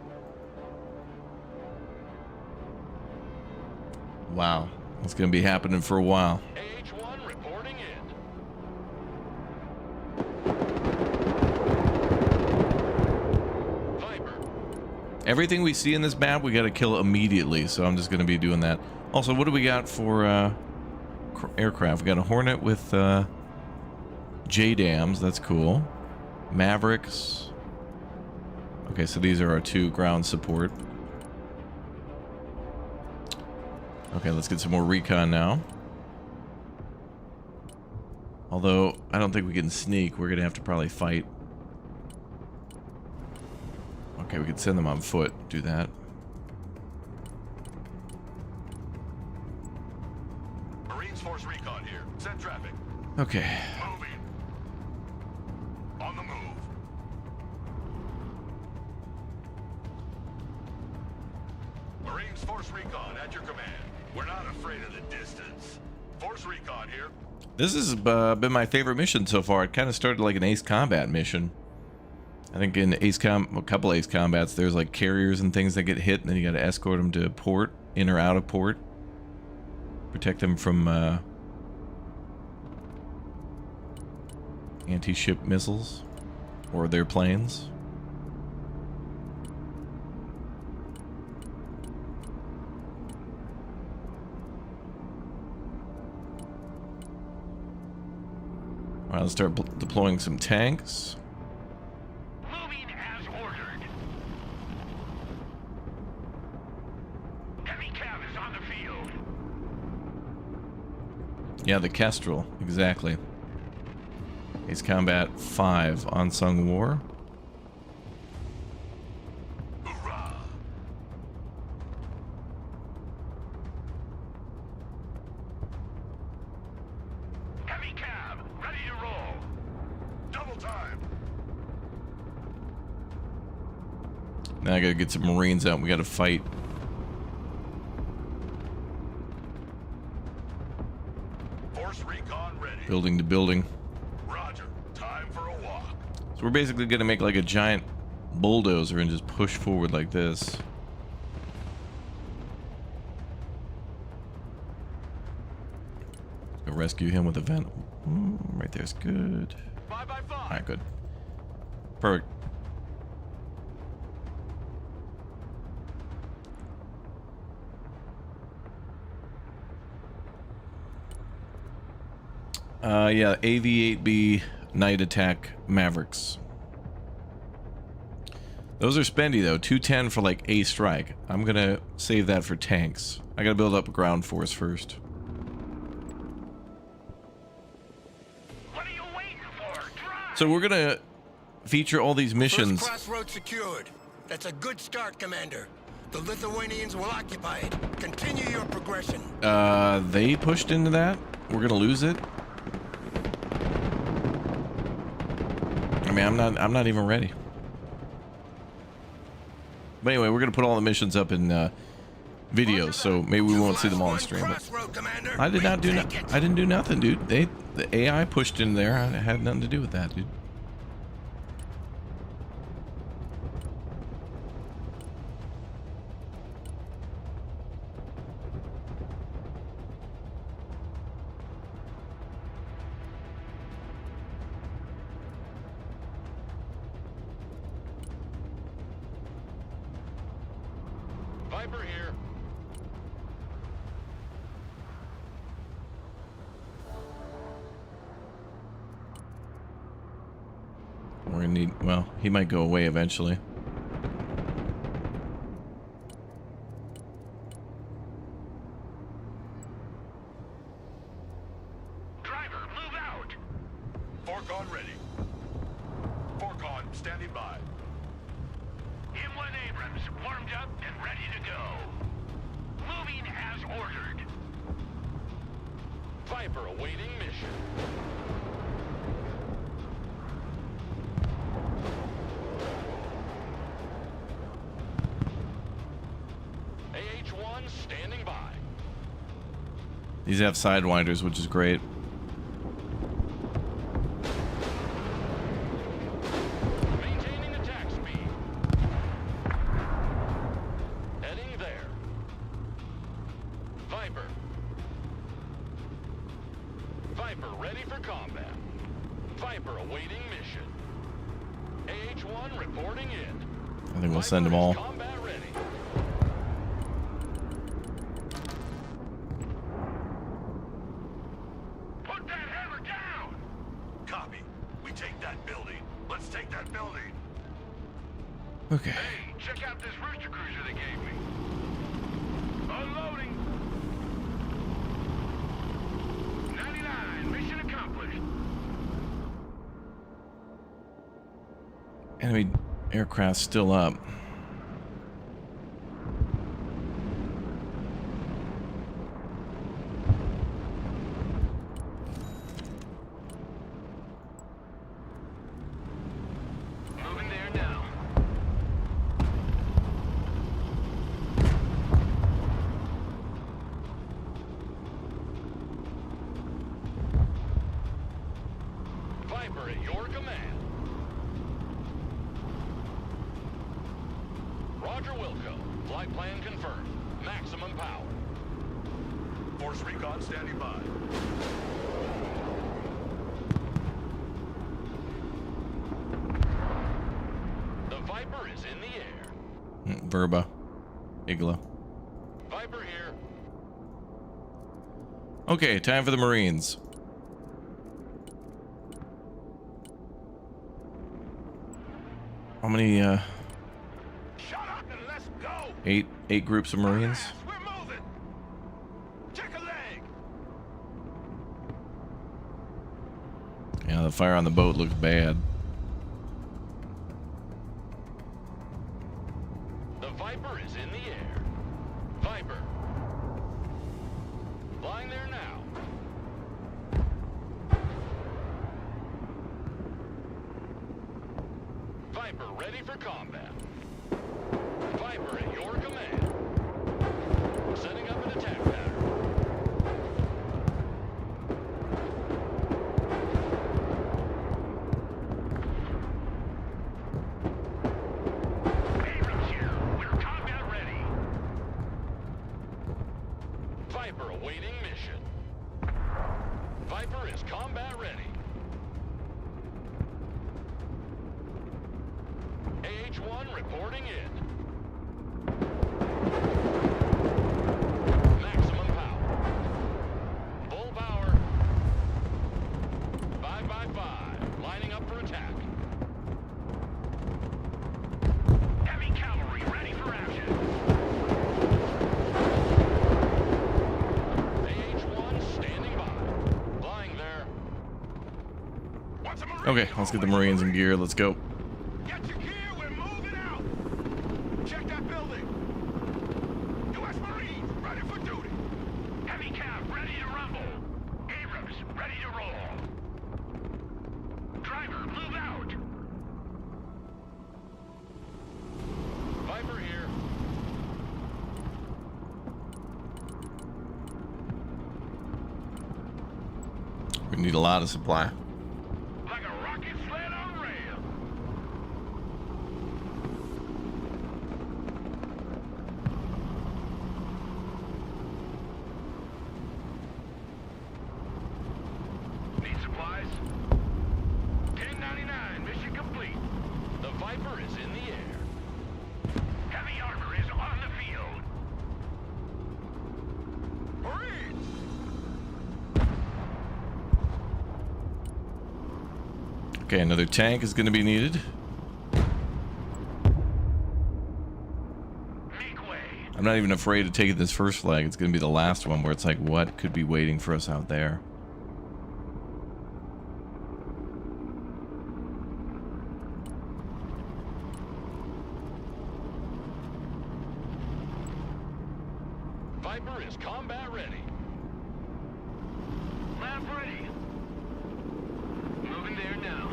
Wow, it's gonna be happening for a while. AH-1 reporting in. Viper. Everything we see in this map, we gotta kill immediately. So I'm just gonna be doing that. Also, what do we got for aircraft? We got a Hornet with JDAMs. That's cool. Mavericks. Okay, so these are our 2 ground support. Okay, let's get some more recon now. Although, I don't think we can sneak. We're gonna have to probably fight. Okay, we could send them on foot. Do that. Marines Force Recon here. Send traffic. Okay. Moving. On the move. Marines Force Recon at your command. We're not afraid of the distance. Force Recon here. This has been my favorite mission so far. It kind of started like an Ace Combat mission. I think in a couple Ace Combats, there's like carriers and things that get hit, and then you got to escort them to port, in or out of port. Protect them from anti-ship missiles or their planes. All right, let's start deploying some tanks. Moving as ordered. Heavy cav is on the field. Yeah, the Kestrel, exactly. Ace Combat 5, Unsung War. Hoorah! Now I gotta get some Marines out. We gotta fight. Force recon ready. Building to building. Roger. Time for a walk. So we're basically gonna make like a giant bulldozer and just push forward like this. Go rescue him with a vent. Right there's good. 5x5. Alright, good. Perfect. Yeah, AV-8B Night Attack Mavericks. Those are spendy though, 210 for like a strike. I'm gonna save that for tanks. I gotta build up a ground force first. What are you waiting for? Drive! So we're gonna feature all these missions. First crossroad secured. That's a good start, Commander. The Lithuanians will occupy it. Continue your progression. They pushed into that. We're gonna lose it. I mean, I'm not even ready. But anyway, we're gonna put all the missions up in videos, so maybe we won't see them all on stream. But I did not do I didn't do nothing, dude. The AI pushed in there. I had nothing to do with that, dude. Viper here. We're gonna need, well, he might go away eventually. Driver, move out! Fork on ready. Fork on, standing by. M1 Abrams, warmed up and ready to go. Moving as ordered. Viper awaiting mission. AH-1 standing by. These have sidewinders, which is great. Maintaining attack speed. Heading there. Viper. Viper ready for combat. Viper awaiting mission. AH-1 reporting in. I think we'll send them all. Combat ready. Put that hammer down! Copy. We take that building. Let's take that building. Okay. Hey, check out this rooster cruiser they gave me. Unloading. 99, mission accomplished. Enemy aircraft still up. Moving there now. Viper at your command. Roger Wilco. Flight plan confirmed. Maximum power. Force recon standing by. The Viper is in the air. Verba. Igla. Viper here. Okay, time for the Marines. How many, Shut up and let's go! eight groups of Marines? We're moving! Check a leg! Yeah, the fire on the boat looks bad. The Viper is in the air. Viper. Flying there now. Viper ready for combat. Viper at your command. Setting up an attack pattern. Abrams here. We're combat ready. Viper awaiting mission. Viper is combat ready. AH-1 reporting in. Maximum power. Full power. 5x5. Lining up for attack. Heavy cavalry ready for action. AH-1 standing by. Flying there. What's a Marine? Okay, let's get the Marines in gear. Let's go. Get your gear, we're moving out! Check that building! U.S. Marines, ready for duty! Heavy cav, ready to rumble! Abrams, ready to roll! Driver, move out! Viper here. We need a lot of supply. Like a rocket sled on rail! Need supplies? 1099, mission complete. The Viper is in the air. Heavy armor is on the field. Marines! Okay, another tank is going to be needed. Make way. I'm not even afraid of taking this first flag. It's going to be the last one where it's like, what could be waiting for us out there? Viper is combat ready. Lab ready. Moving there now.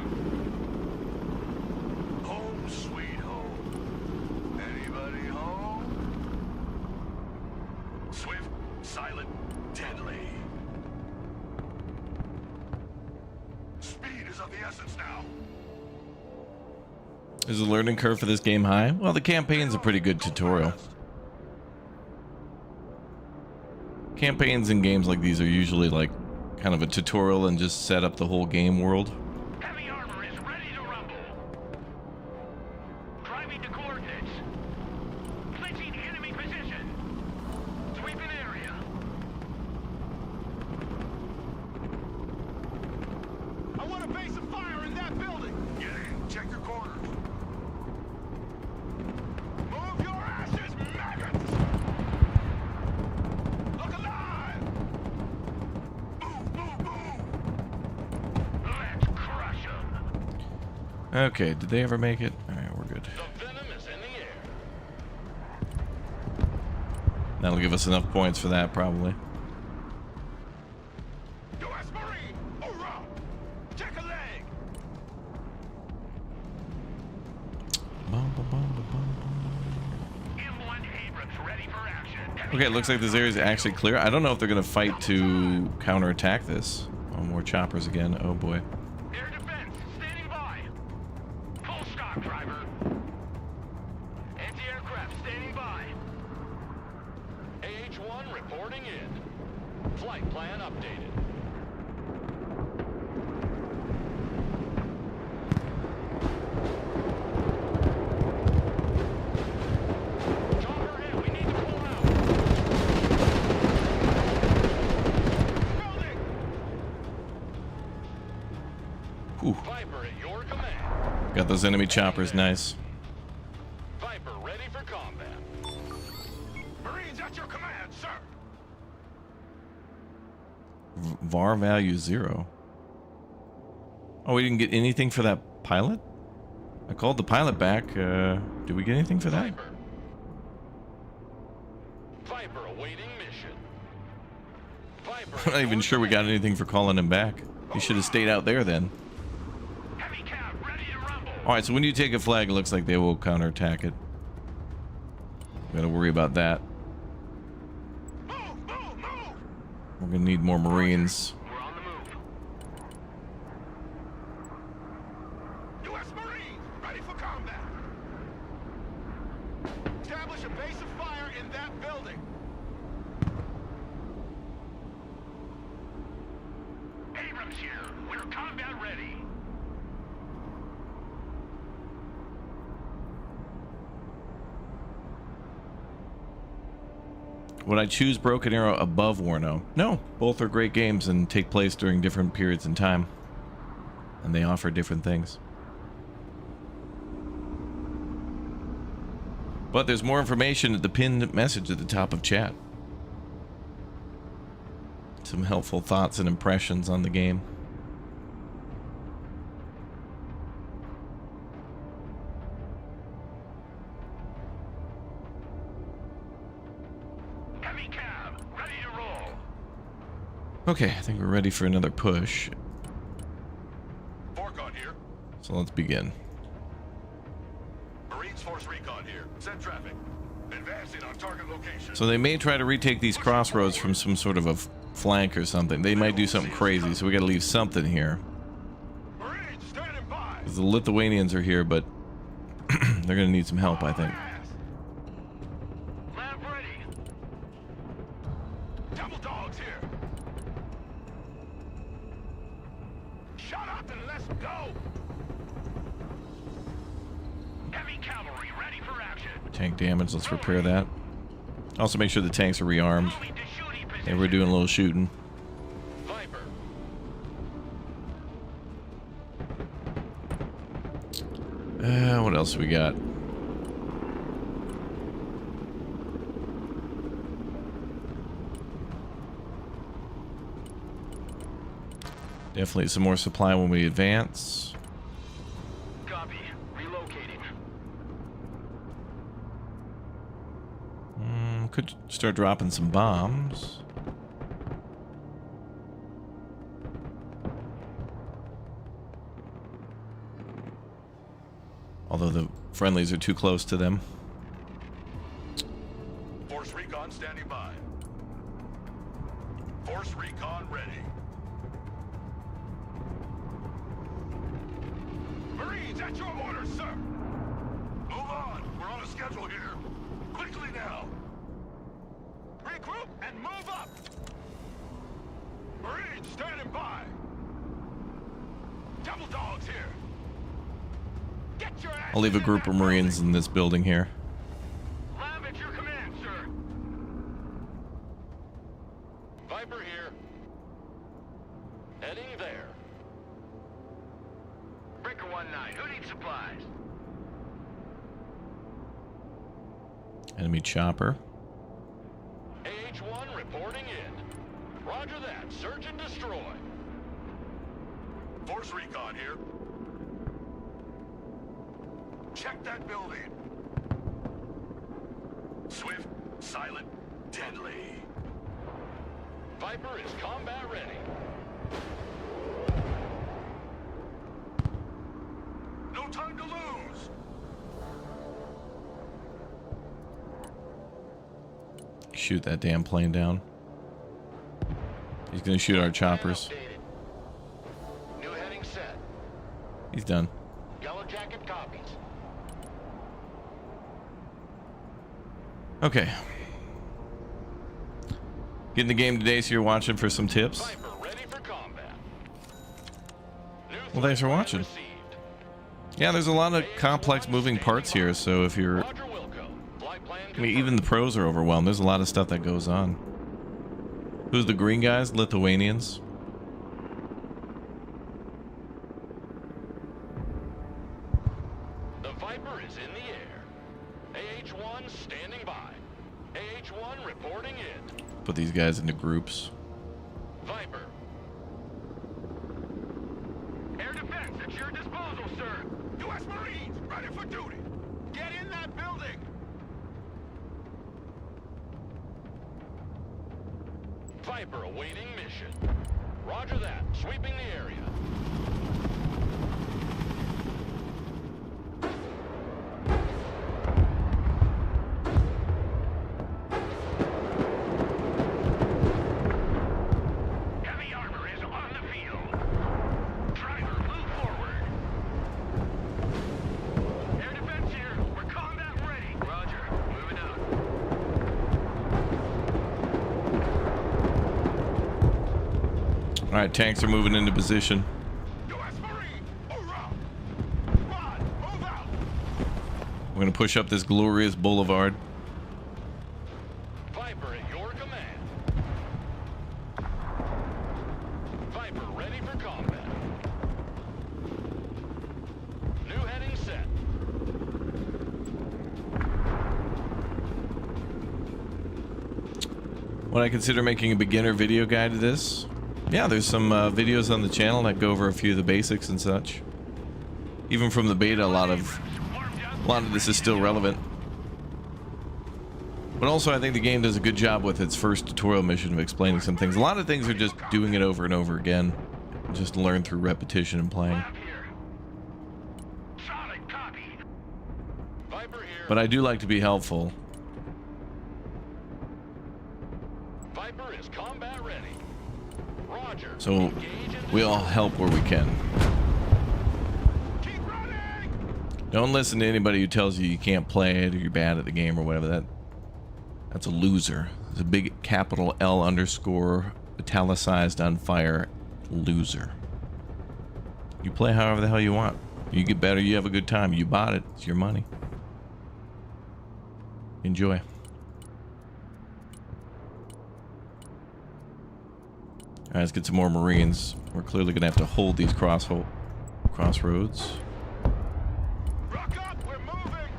Home sweet home. Anybody home? Swift, silent, deadly. Speed is of the essence now. Is the learning curve for this game high? Well, the campaign's a pretty good tutorial. Campaigns in games like these are usually like kind of a tutorial and just set up the whole game world. Heavy armor is ready to rumble. Driving to coordinates. Clinching enemy position. Sweeping area. I want a base of fire in that building. Get in. Check your corners. Move your asses, maggots! Look alive! Move, move, move! Let's crush them. Okay, did they ever make it? Alright, we're good. The Venom is in the air. That'll give us enough points for that, probably. U.S. Marine! Hoorah! Check a leg! Bum, bum, bum, bum, bum. M1 Abrams ready for action. Okay, it looks like this area is actually clear. I don't know if they're going to fight to counterattack this. Oh, more choppers again. Oh, boy. Air defense, standing by. Full stop, driver. Anti-aircraft standing by. AH-1 reporting in. Flight plan updated. Chopper in, we need to pull out. Building! Whew. Viper at your command. Got those enemy choppers. Nice. Viper ready for combat. Marines at your command, sir. VAR value 0. Oh, we didn't get anything for that pilot? I called the pilot back. Did we get anything for that? Viper. Viper awaiting mission. Viper. I'm not even sure we got anything for calling him back. He should have stayed out there then. Heavy cav ready to rumble. Alright, so when you take a flag, it looks like they will counterattack it. Gotta worry about that. Move, move, move! We're gonna need more Marines. We're on the move. U.S. Marines, ready for combat. Establish a base of fire in that building. Abrams here. We're combat ready. Would I choose Broken Arrow above Warno? No, both are great games and take place during different periods in time. And they offer different things. But there's more information at the pinned message at the top of chat. Some helpful thoughts and impressions on the game. Heavy cab, ready to roll. Okay, I think we're ready for another push. Fork on here. So let's begin. Marines Force Recon here. Send traffic. Advancing on target location. So they may try to retake these crossroads from some sort of a flank or something. They might do something crazy, so we gotta leave something here. Marines standing by. 'Cause the Lithuanians are here, but they're gonna need some help, I think. Lab ready. Double dogs here. Shut up and let's go. Heavy cavalry ready for action. Tank damage, let's repair that. Also make sure the tanks are rearmed. Moving to shooting They position. were doing a little shooting. Viper. What else we got? Definitely some more supply when we advance. Copy. Relocating. Could start dropping some bombs. Although the friendlies are too close to them. Force Recon standing by. Force Recon ready. Marines at your orders, sir. Move on. We're on a schedule here. Quickly now. Regroup and move up. Marines standing by. Double dogs here. Get your ass I'll leave a in group that of Marines building. in this building here. Lab at your command, sir. Viper here. Heading there. Breaker 1-9, who needs supplies? Enemy chopper. AH-1 reporting in. Roger that. Search and destroy. Force Recon here. Check that building. Swift, silent, deadly. Viper is combat ready. No time to lose. Shoot that damn plane down. He's gonna shoot our choppers. Updated. New heading set. He's done. Yellow Jacket copies. Okay. Get in the game today so you're watching for some tips. Viper ready for combat. New Well, thanks for threat watching. received. Yeah, there's a lot of complex moving parts here, so if you're... Roger Wilco. Flight plan I mean, even the pros are overwhelmed. There's a lot of stuff that goes on. Who's the green guys? Lithuanians. The Viper is in the air. AH-1 standing by. AH-1 reporting in. Put these guys into groups. Viper. Air defense at your disposal, sir. U.S. Marines, ready for duty. Get in that building. Viper awaiting mission. Roger that. Sweeping the area. right, tanks are moving into position. U.S. Marine, hoorah! Rod, move out! We're gonna push up this glorious boulevard. Viper at your command. Viper ready for combat. New heading set. Would I consider making a beginner video guide to this? Yeah, there's some videos on the channel that go over a few of the basics and such. Even from the beta, a lot of this is still relevant. But also, I think the game does a good job with its first tutorial mission of explaining some things. A lot of things are just doing it over and over again, just to learn through repetition and playing. Solid copy. Viper here. But I do like to be helpful. Viper is combat ready. Roger. So Engage and we all help where we can. Keep running! Don't listen to anybody who tells you you can't play it or you're bad at the game or whatever. That's a loser. It's a big capital L underscore italicized on fire loser. You play however the hell you want. You get better, you have a good time. You bought it. It's your money. Enjoy. Alright, let's get some more Marines. We're clearly gonna have to hold these crossroads. Rock up, we're moving!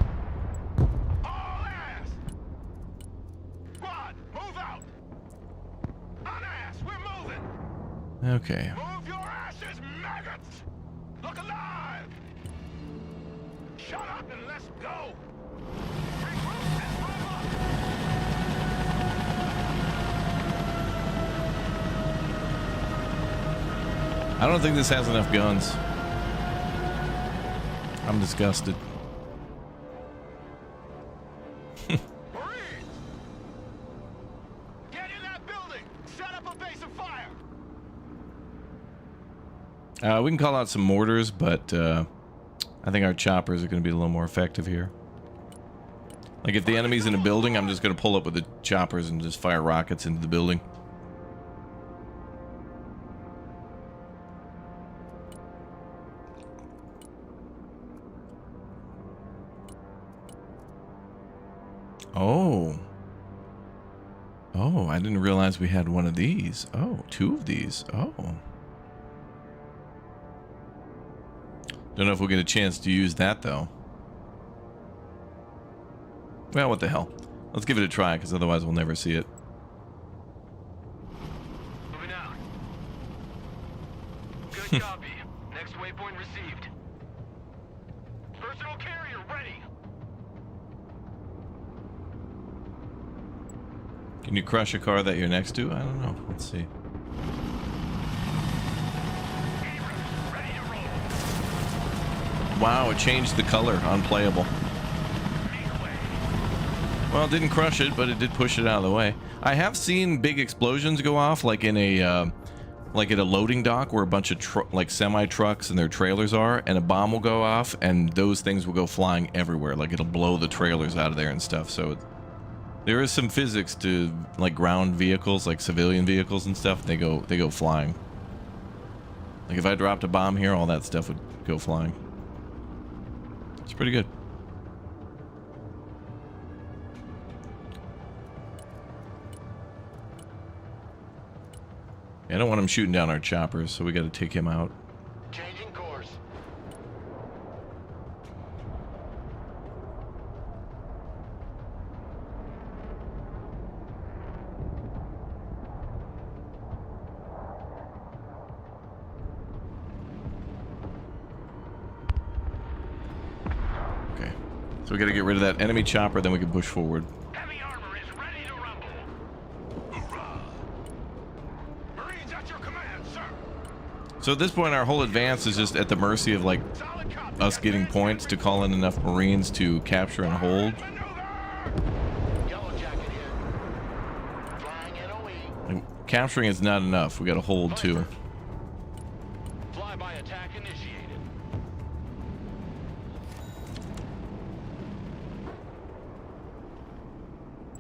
All ass! Rod, move out! On ass, we're moving! Okay. Move your asses, maggots! Look alive! Shut up and let's go! Regroup and move up! I don't think this has enough guns. I'm disgusted. Marines! Get in that building! Set up a base of fire! We can call out some mortars, but I think our choppers are going to be a little more effective here. Like if the enemy's in a building, I'm just going to pull up with the choppers and just fire rockets into the building. Oh. Oh, I didn't realize we had one of these. Oh, two of these. Oh. Don't know if we'll get a chance to use that, though. Well, what the hell. Let's give it a try, because otherwise we'll never see it. Moving out. Good copy. Next waypoint received. Personal carrier ready. Can you crush a car that you're next to? I don't know. Let's see. Ready to roll. Wow, it changed the color. Unplayable. Well, it didn't crush it, but it did push it out of the way. I have seen big explosions go off, like in a, like at a loading dock where a bunch of like semi trucks and their trailers are, and a bomb will go off, and those things will go flying everywhere. Like it'll blow the trailers out of there and stuff. So there is some physics to like ground vehicles, like civilian vehicles and stuff. They go flying. Like if I dropped a bomb here, all that stuff would go flying. It's pretty good. I don't want him shooting down our choppers, so we got to take him out. Changing course. Okay. So we got to get rid of that enemy chopper, then we can push forward. Heavy armor is ready to rumble. Hoorah! Marines at your command, sir. So at this point, our whole advance is just at the mercy of like Solid copy. us getting points to call in enough Marines to capture and hold. Maneuver! Yellow jacket here. Flying NOE. Like, capturing is not enough. We got to hold too. Flyby attack initiated.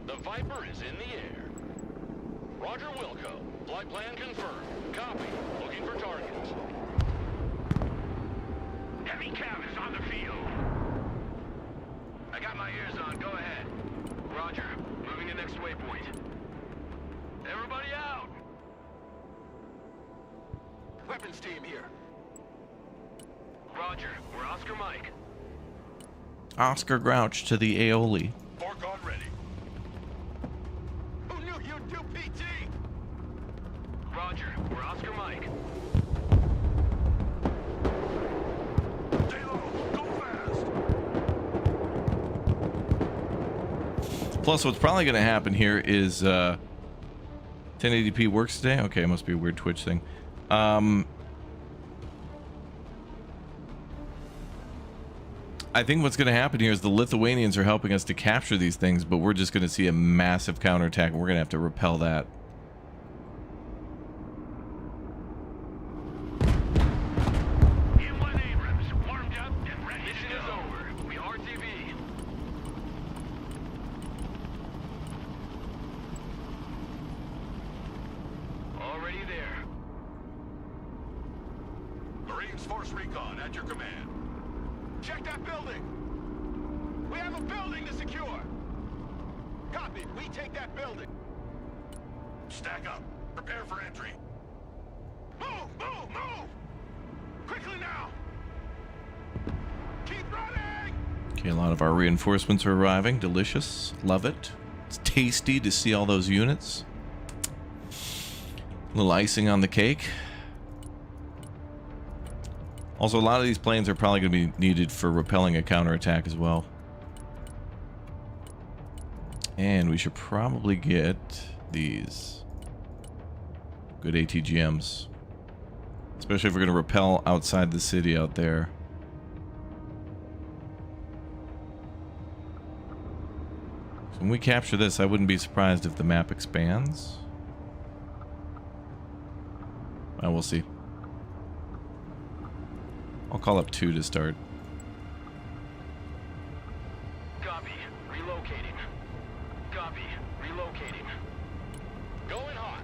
The Viper is in the air. Roger Wilco. Flight plan confirmed. Copy. Looking for targets. Heavy cav is on the field. I got my ears on. Go ahead. Roger. Moving to next waypoint. Everybody out! Weapons team here. Roger. We're Oscar Mike. Oscar Grouch to the aioli. Foregone ready. Who knew you'd do PT? Roger. We're Oscar Mike. Stay low. Go fast. Plus, what's probably going to happen here is 1080p works today. Okay, it must be a weird Twitch thing. I think what's going to happen here is the Lithuanians are helping us to capture these things, but we're just going to see a massive counterattack, and we're going to have to repel that. Inland Abrams, warmed up and ready Mission is over. We RTV. Already there. Marines Force Recon at your command. Check that building. We have a building to secure. Copy. We take that building. Stack up. Prepare for entry. Move! Move! Move! Quickly now! Keep running! Okay, a lot of our reinforcements are arriving. Delicious. Love it. It's tasty to see all those units. A little icing on the cake. Also, a lot of these planes are probably going to be needed for repelling a counterattack as well. And we should probably get these. Good ATGMs. Especially if we're going to repel outside the city out there. So when we capture this, I wouldn't be surprised if the map expands. Well, we'll see. I'll call up 2 to start. Copy. Relocating. Copy. Relocating. Going hot.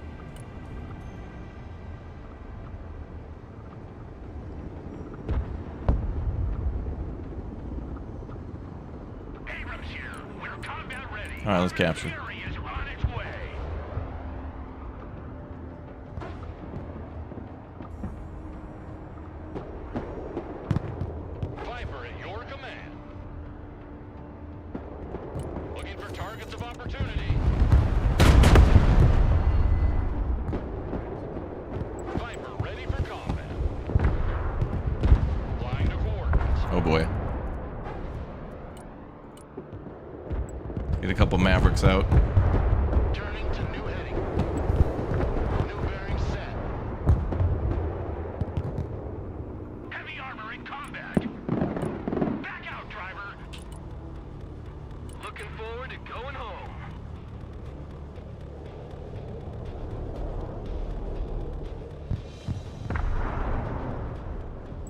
Abrams here. We're combat ready. All right, let's capture. Fury is on its way. Viper at your command. Looking for targets of opportunity. Viper ready for combat. Flying to coordinates. Oh boy. Get a couple Mavericks out. Turning to new heading. New bearing set. Heavy armor in combat. Back out, driver. Looking forward to going home.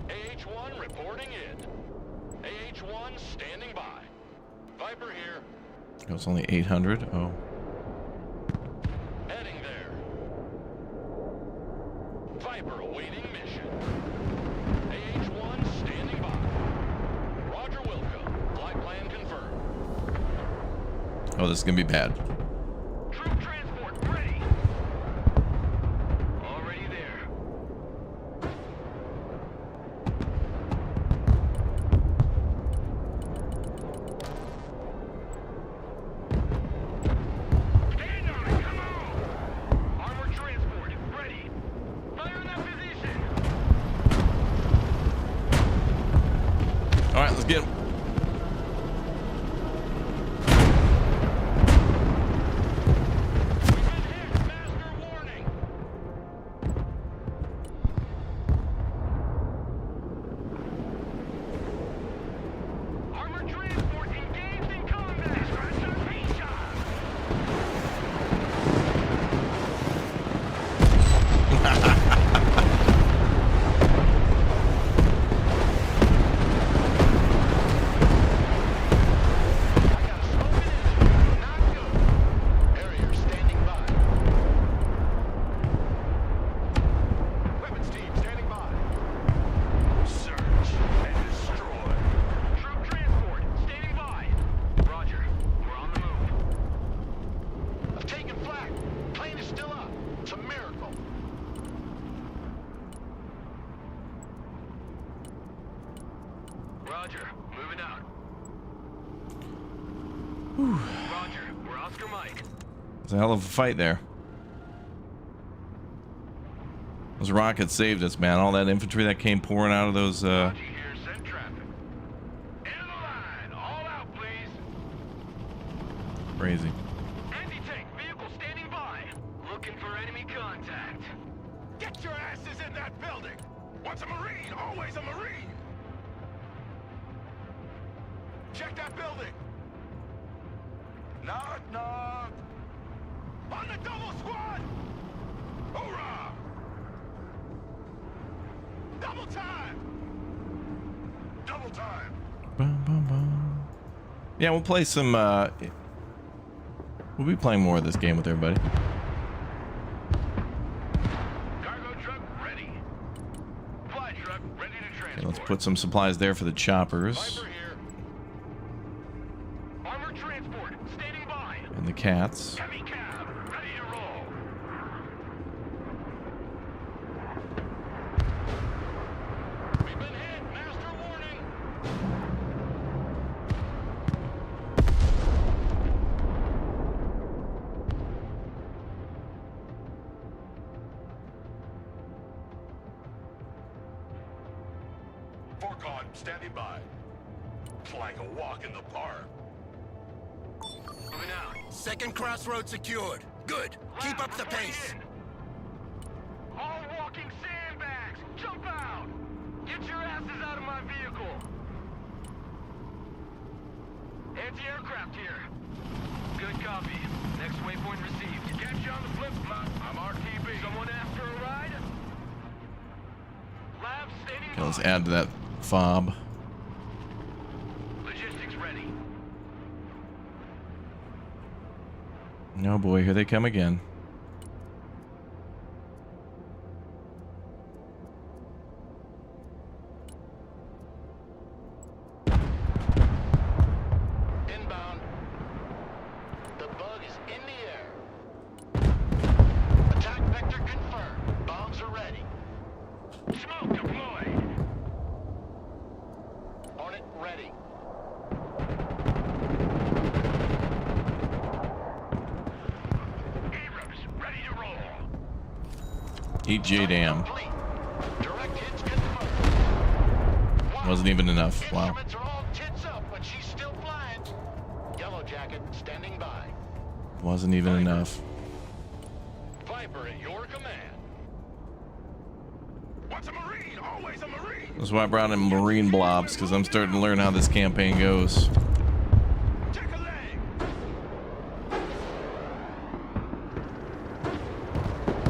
AH-1 reporting in. AH-1 standing by. Viper here. Oh, it's only 800. Oh. Heading there. Viper awaiting mission. AH-1 standing by. Roger Wilco. Flight plan confirmed. Oh, this is gonna be bad. Troop transport ready. Already there. Stand on it, come on. Armored transport ready. Fire in that position. All right, let's get him. We've been hit. Master warning. Armored transport engaged in combat. Distraction. Roger. Moving out. Roger. We're Oscar Mike. It's a hell of a fight there. Those rockets saved us, man. All that infantry that came pouring out of those. Roger here. Send traffic. End of the line. All out, please. Crazy. Anti-tank vehicle standing by. Looking for enemy contact. Get your asses in that building. Once a Marine, always a Marine. Check that building. Knock, knock. On the double squad. Hoorah! Double time. Double time. Bum, bum, bum. Yeah, we'll play some. We'll be playing more of this game with everybody. Cargo truck ready. Fly truck ready to transport. Okay, let's put some supplies there for the choppers Viper here. Armor transport standing by. and the cats. Heavy cab ready to roll. We've been hit. Master warning. Forcon, standing by. It's like a walk in the park. Moving out. Second crossroad secured. Good. Keep up the pace. All walking sandbags. Jump out. Get your asses out of my vehicle. Anti-aircraft here. Good copy. Next waypoint received. Catch you on the flip flop. I'm RTB. Someone after a ride? Lab standing Okay, let's by. add to that fob. Logistics ready. Oh boy, here they come again. Inbound. The bug is in the air. Attack vector confirmed. Bombs are ready. Smoke deployed. Hornet ready. Abrams ready to roll. Eat J-Dam. Complete. Direct hits confirmed. Wasn't even enough. Wow. Instruments are all tits up, but she's still flying. Yellow jacket standing by. Wasn't even enough. Viper at your command. Once a Marine, always a Marine. That's why I brought in Marine blobs, because I'm starting to learn how this campaign goes. Check a leg.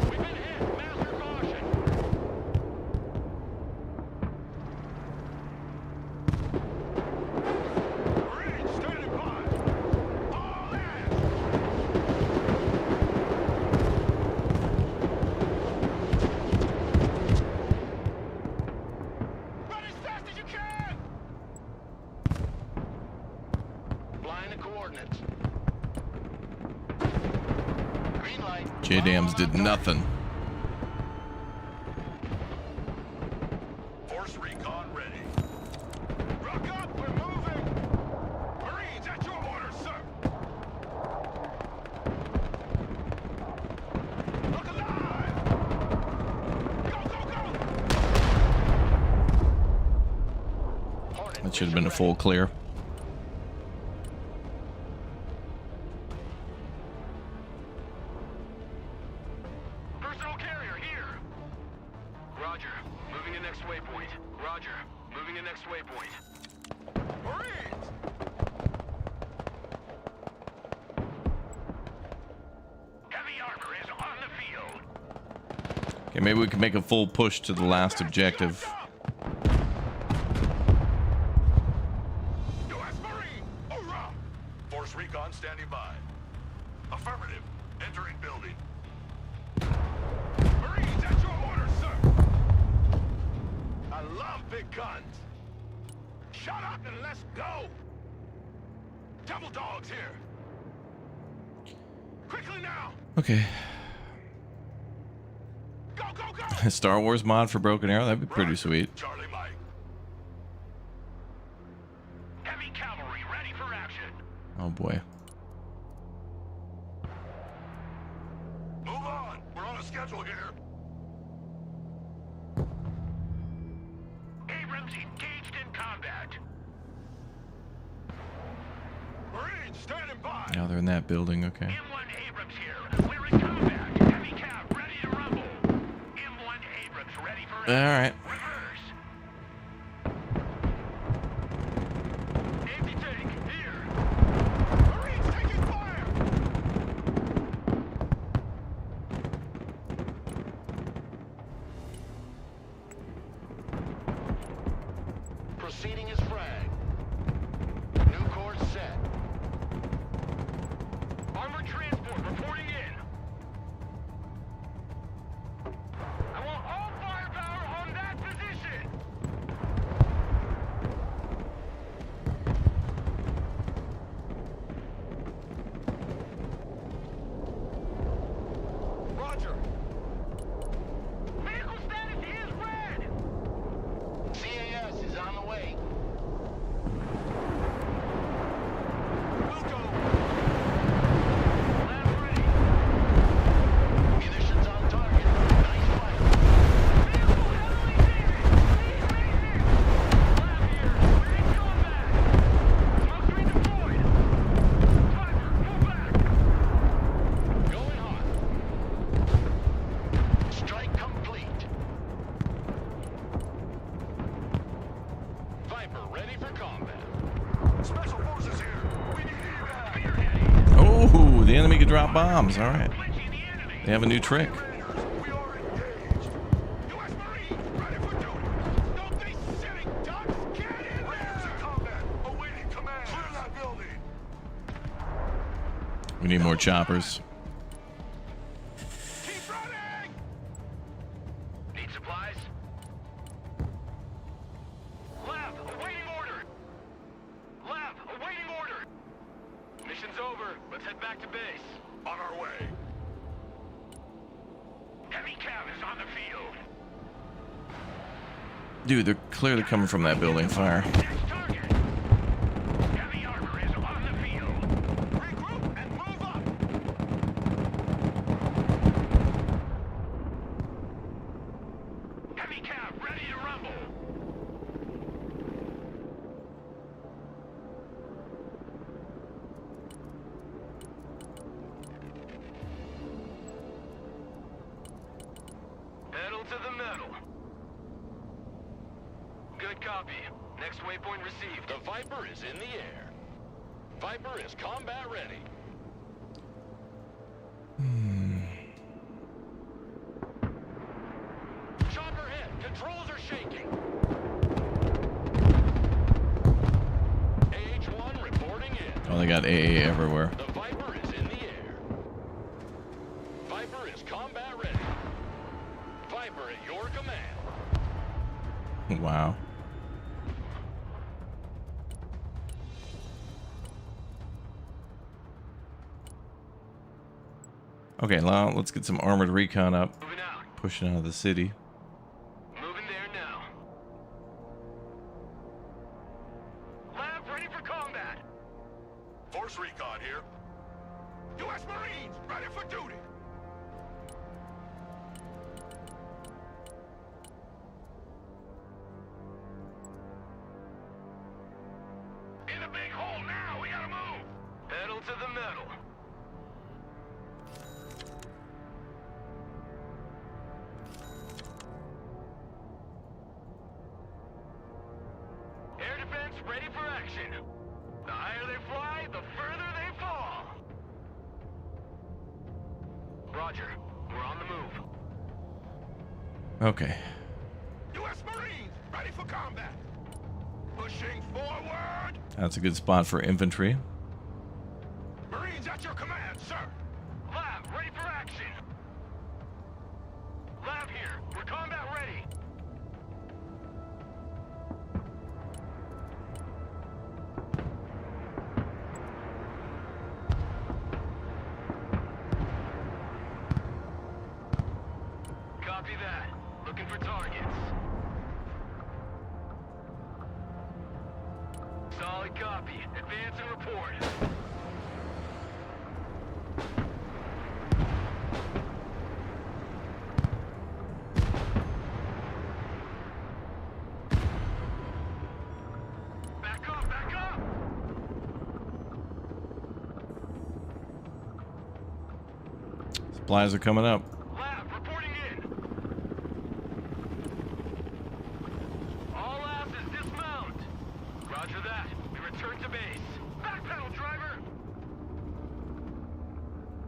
We've been hit. Master caution. Marine standing by. All hands. Run as fast as you can. Blind the coordinates. Green light. J-Dams did nothing. Force recon ready. Rock up, we're moving. Marines at your orders, sir. Look alive. Go, go, go. Hornet That should have been a full clear. Personal carrier here. Roger. Moving to next waypoint. Roger. Moving to next waypoint. Marines! Heavy armor is on the field. Okay, maybe we can make a full push to the last objective. U.S. Marine! Hoorah! Force recon standing by. Affirmative. Entering building. Marines at your orders, sir. I love big guns. Shut up and let's go. Double dogs here. Quickly now. Okay. Go, go, go. Star Wars mod for Broken Arrow? That'd be pretty sweet. Charlie Mike. boy. Move on. We're on a schedule here. Abrams engaged in combat. Marines standing by. Now they're in that building. Okay. M1 Abrams here. We're in combat. Heavy cap ready to rumble. M1 Abrams ready for All right. reverse. Empty tank here. Marines taking fire. Proceeding is frag. New course set. Armored transport reporting in. I want all firepower on that position. Roger. Vehicle status is red. CAS is on the way. We'll go. Lab ready. Munitions on target. Nice fight. Vehicle heavily damaged. Please raise it. Lab here. We're in combat. Smoke screen deployed. Driver, move back. Going hot. Strike complete. Viper ready for combat. Special forces here. We need evac. Oh, the enemy could drop bombs. All right. Clinching the enemy. They have a new trick. We are engaged. U.S. Marine, ready for duty. Don't be sitting ducks. Get in there. In combat. Awaiting command. Clear that building. We need more choppers. Keep running. Need supplies? Lab, awaiting order. Lab, awaiting order. Mission's over. Let's head back to base. On our way. Heavy cav is on the field. Dude, they're clearly coming from that building. Fire. Next target. Heavy armor is on the field. Regroup and move up. Heavy cav ready to rumble. Pedal to the metal. Good copy. Next waypoint received. The Viper is in the air. Viper is combat ready. Chopper hit. Controls are shaking. AH-1 reporting in. Oh, they got AA everywhere. The Viper is in the air. Viper is combat ready. Viper at your command. Wow. Okay, now let's get some armored recon up. Moving out. Pushing out of the city. Moving there now. Lab ready for combat. Force recon here. U.S. Marines ready for duty. In a big hole now. We gotta move. Pedal to the metal. Air defense ready for action. The higher they fly, the further they fall. Roger. We're on the move. Okay. U.S. Marines ready for combat. Pushing forward. That's a good spot for infantry. Marines at your command, sir. Lab ready for action. Lab here. We're combat ready. Copy that. Looking for targets. Solid copy. Advance and report. Supplies are coming up. Lab, reporting in. All labs is dismount. Roger that. We return to base. Backpedal, driver.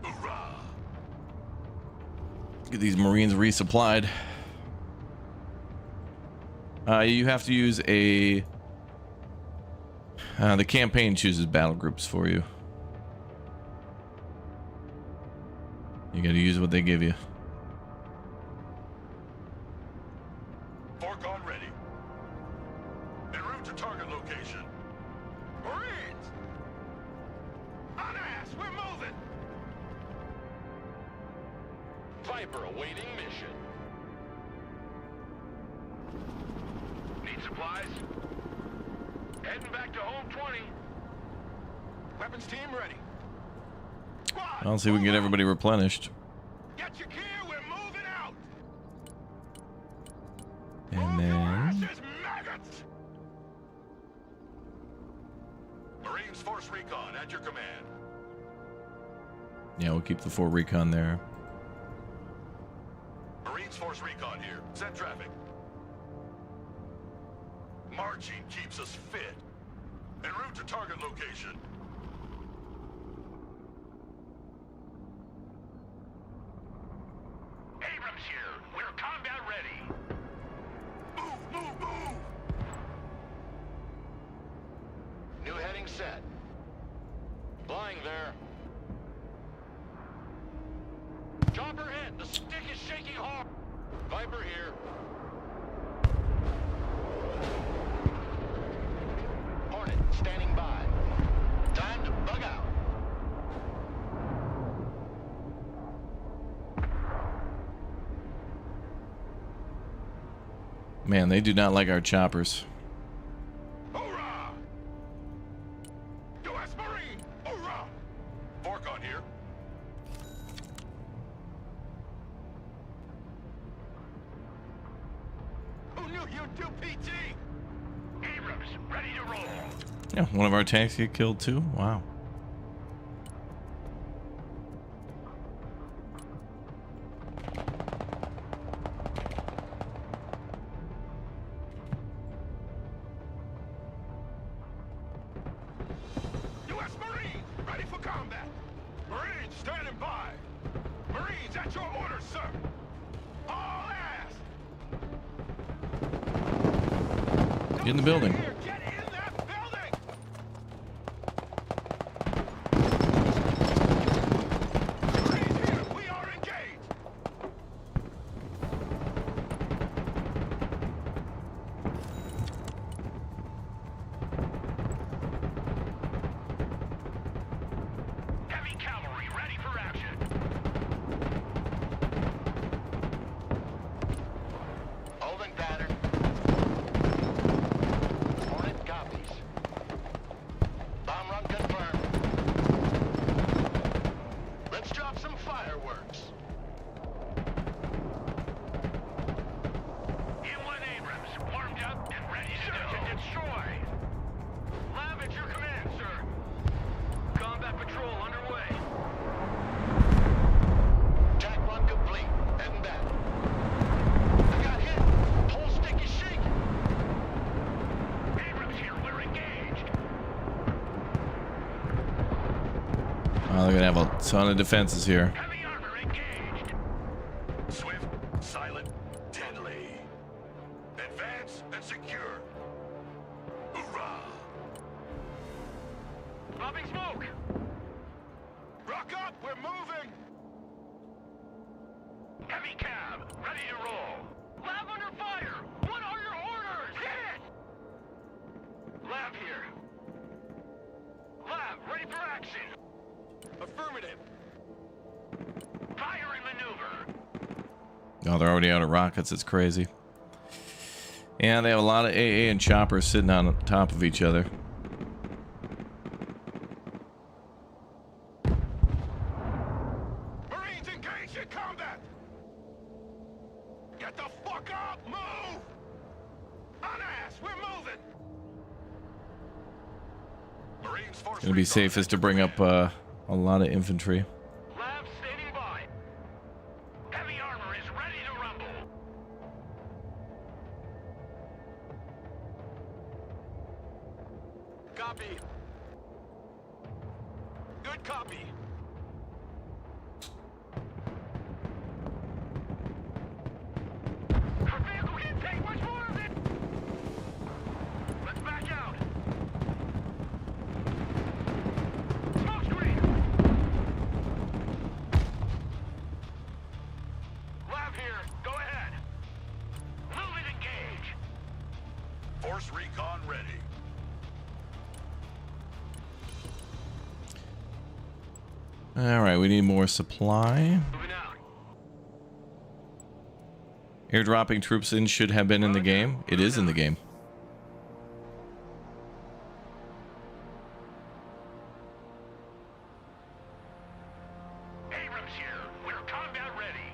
Hoorah! Get these Marines resupplied. You have to use a... the campaign chooses battle groups for you. You gotta use what they give you. Fork on ready. En route to target location. Marines! On ass, we're moving. Viper awaiting mission. Need supplies? Heading back to home 20. Weapons team ready. Squad, I'll see if we can get everybody replenished. get your gear, we're moving out. And Move your then... asses, maggots! Marines Force Recon at your command. Yeah, we'll keep the 4 recon there. Marines Force Recon here. Set traffic. Marching keeps us fit. En route to target location. Abrams here. We're combat ready. Move, move, move! New heading set. Flying there. Chopper hit. The stick is shaking hard. Viper here. Hornet standing by. Time to bug out. Man, they do not like our choppers. Hoorah! U.S. Marine! Hoorah! Fork on here. Who knew you'd do PT? Abrams, ready to roll. Yeah, one of our tanks get killed too. Wow. U.S. Marines, ready for combat. Marines, standing by. Marines, at your orders, sir. All ass. Get in the building. Here, get in that building. Marines here, we are engaged. Heavy cavalry ready for action. Holding pattern. Hornet copies. Bomb run confirmed. Let's drop some fireworks. Inland Abrams, warmed up and ready to destroy. Lab at your command, sir. Combat patrol underway. Jack run complete. Heading back. I got hit. Whole stick is shaking. Abrams here, we're engaged. Oh, they're gonna have a ton of defenses here. Heavy armor engaged. Swift, silent, deadly. Advance and secure. Hoorah! Popping smoke. Rock up, we're moving. Heavy cab, ready to roll. Lab under fire. What are your orders? Hit! Lab here. Lab, ready for action. Affirmative. Fire and maneuver. Oh, they're already out of rockets. It's crazy. And they have a lot of AA and choppers sitting on top of each other. Marines engaged in combat. Get the fuck up, move! On ass, we're moving. Marines Force Gonna be Recon safest to bring up a lot of infantry. Lab standing by. is ready to rumble. Copy. Good copy. Our vehicle can't take much more of it. Let's back out. Smoke screen. Lab here. Go ahead. Move and engage. Force recon ready. All right, we need more supply. Moving out. Airdropping troops in should have been in the game. It is in the game. Abrams here. We're combat ready.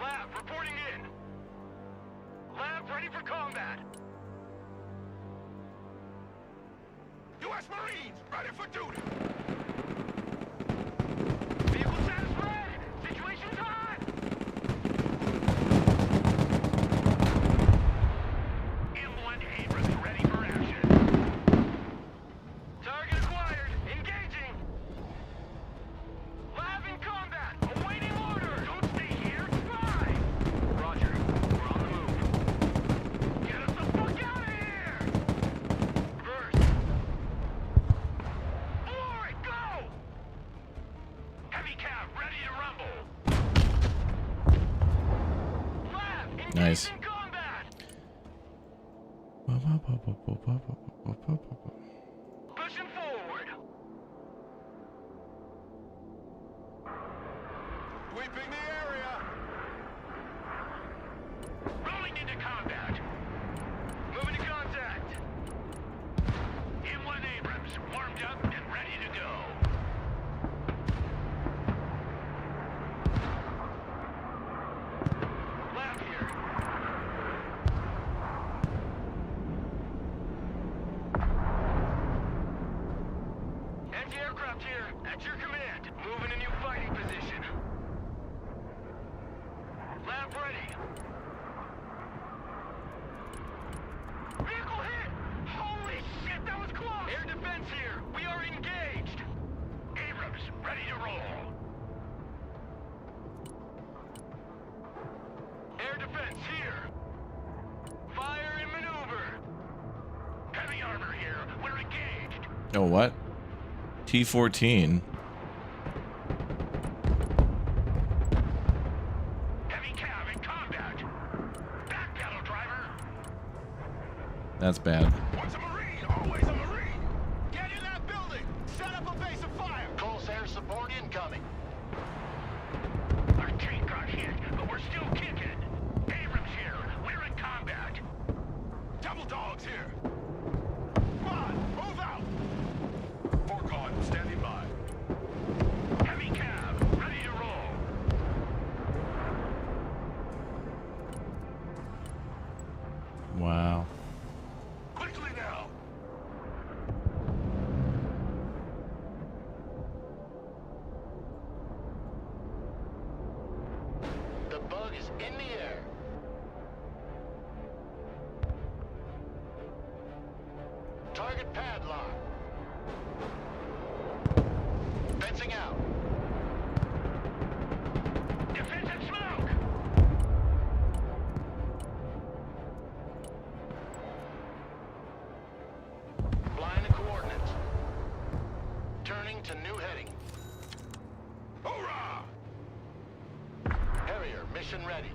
Lab reporting in. Lab ready for combat. U.S. Marines, ready for duty. Vehicle status red. Situation's hot. M1 Abrams ready for action. Target acquired. Engaging. Lab in combat. Awaiting order. Don't stay here. Fly. Roger. We're on the move. Get us the fuck out of here. First. For it. Go. Heavy cab ready to rumble. Lab engaged Nice. in combat. Pushing forward. Sweeping the area. Rolling into combat. Moving to contact. M1 Abrams warmed up and ready to go. Lab here. Anti-aircraft here. At your command. Moving a new fighting position. Lab ready. Vehicle hit! Holy shit, that was close! Air defense here. We are engaged. Abrams, ready to roll. Air defense here. Fire and maneuver. Heavy armor here. We're engaged. Oh, what? T-14. Heavy cab in combat. Back pedal, driver. That's bad. Once a Marine, always a Marine. Get in that building. Set up a base of fire. Close air support incoming. Our tank got hit, but we're still kicking. Abrams here. We're in combat. Double dogs here. Come on, move out. Forkon, standing by. Heavy cab, ready to roll. Wow. Quickly now. The bug is in the air. Target padlock. Fencing out. Defensive smoke. Blind the coordinates. Turning to new heading. Hoorah! Harrier, mission ready.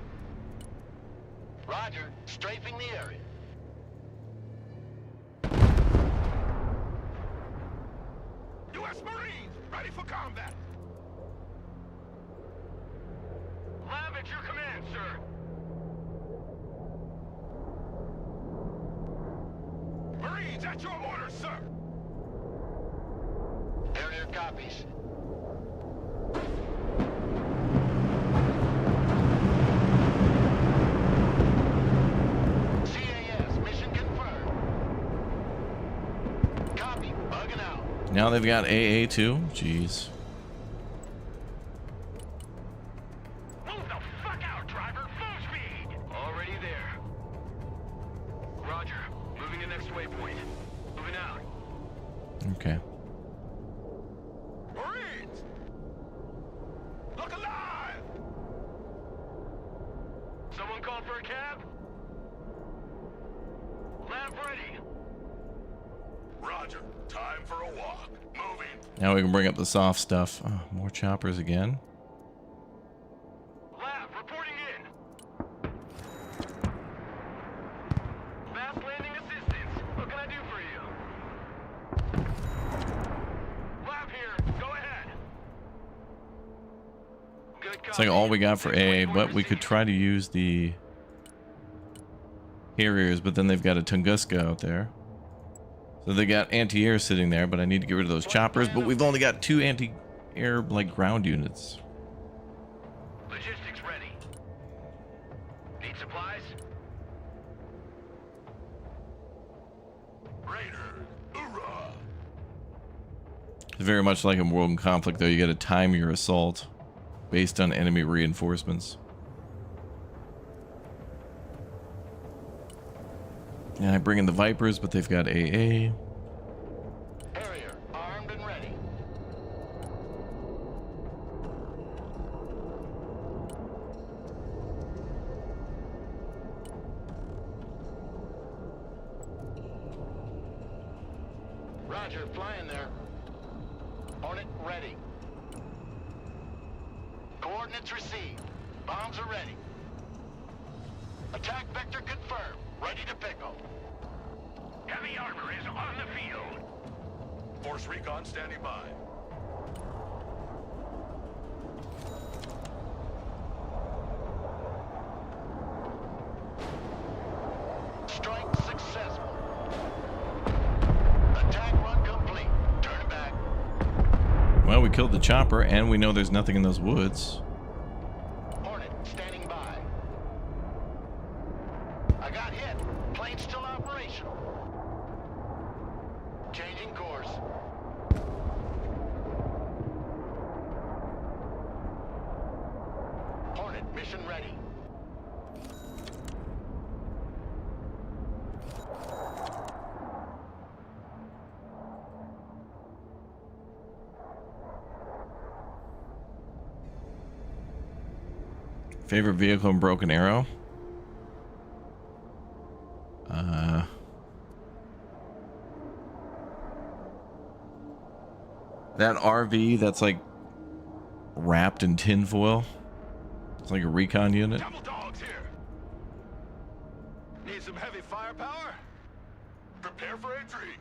Roger, strafing the area. U.S. Marines, ready for combat. Lab at your command, sir. Marines, at your orders, sir. Harrier copies. CAS, mission confirmed. Copy, bugging out. Now they've got AA too? Jeez. Look alive! Someone call for a cab? Lab ready. Roger. Time for a walk. Moving. Now we can bring up the soft stuff. Oh, more choppers again. Lab reporting in. Fast landing assistance. What can I do for you? Lab here. Go ahead. Good It's like all we got for A, but we could try to use the Harriers, but then they've got a Tunguska out there. So they got anti-air sitting there, but I need to get rid of those choppers, but we've only got 2 anti-air, like, ground units. Logistics ready. Need supplies? Raiders. Hoorah! It's very much like in World in Conflict, though. You got to time your assault based on enemy reinforcements. And I bring in the Vipers, but they've got AA. Harrier, armed and ready. Roger, flying there. Hornet ready. Coordinates received. Bombs are ready. Attack vector confirmed. Ready to pickle. Heavy armor is on the field. Force recon standing by. Strike successful. Attack run complete. Turn it back. Well, we killed the chopper, and we know there's nothing in those woods. Hornet standing by. I got hit. Plane still operational. Changing course. Hornet mission ready. Favorite vehicle in Broken Arrow? That RV that's like wrapped in tinfoil. It's like a recon unit. Double dogs here. Need some heavy firepower? Prepare for entry.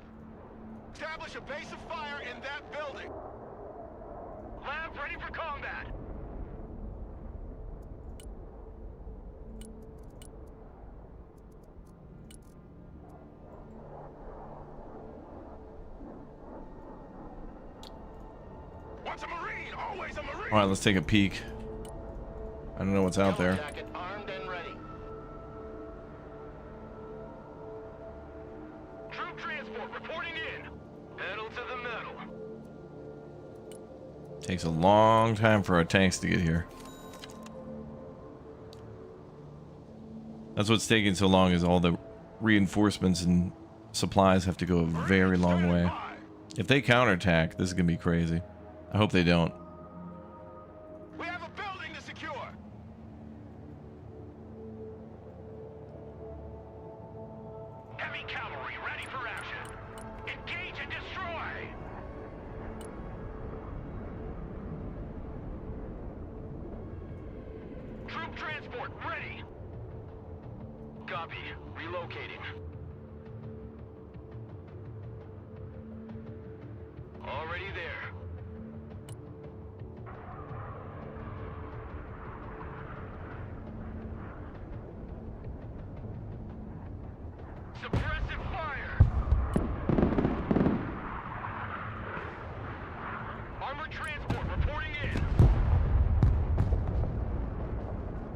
Establish a base of fire in that building. Lab ready for combat. Once a Marine, always a Marine. All right, let's take a peek. I don't know what's out there. Jacket armed and ready. Troop transport reporting in. Pedal to the metal. Takes a long time for our tanks to get here. That's what's taking so long, is all the reinforcements and supplies have to go a very long way. If they counterattack, this is gonna be crazy. I hope they don't. We have a building to secure. Heavy cavalry ready for action. Engage and destroy. Troop transport ready. Copy. Relocating. Already there. Suppressive fire! Armored transport reporting in.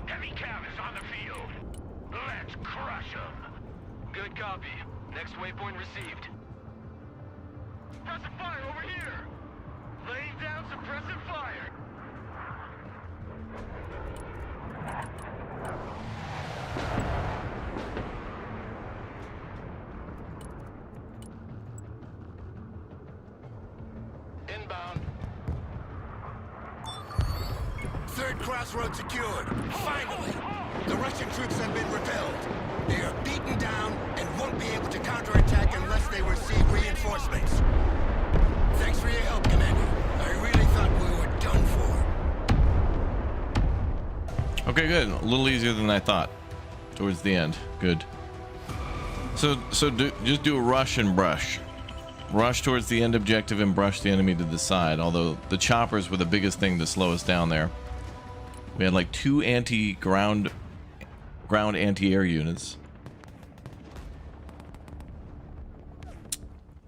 Heavy cav is on the field. Let's crush them. Good copy. Next waypoint received. Suppressive fire over here. Laying down suppressive fire. Inbound. Third crossroad secured. Finally! The Russian troops have been repelled. They are beaten down and won't be able to counterattack unless they receive reinforcements. Thanks for your help, Commander. I really thought we were done for. Okay, good. A little easier than I thought. Towards the end. Good. So just do a rush and brush. Rush towards the end objective and brush the enemy to the side. Although the choppers were the biggest thing to slow us down there. We had like 2 ground anti-air units.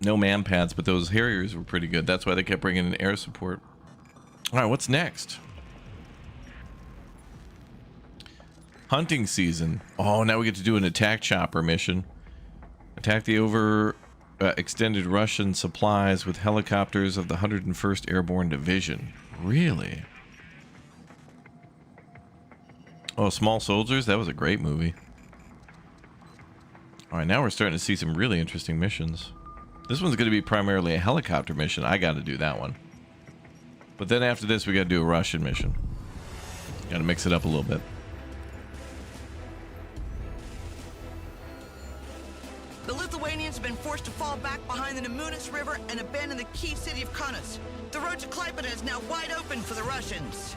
No man pads, but those Harriers were pretty good. That's why they kept bringing in air support. All right, what's next? Hunting season. Oh, now we get to do an attack chopper mission. Attack the extended Russian supplies with helicopters of the 101st Airborne Division. Really? Oh, Small Soldiers? That was a great movie. Alright, now we're starting to see some really interesting missions. This one's going to be primarily a helicopter mission. I got to do that one. But then after this, we got to do a Russian mission. Got to mix it up a little bit. The Lithuanians have been forced to fall back behind the Nemunas River and abandon the key city of Kaunas. The road to Klaipeda is now wide open for the Russians.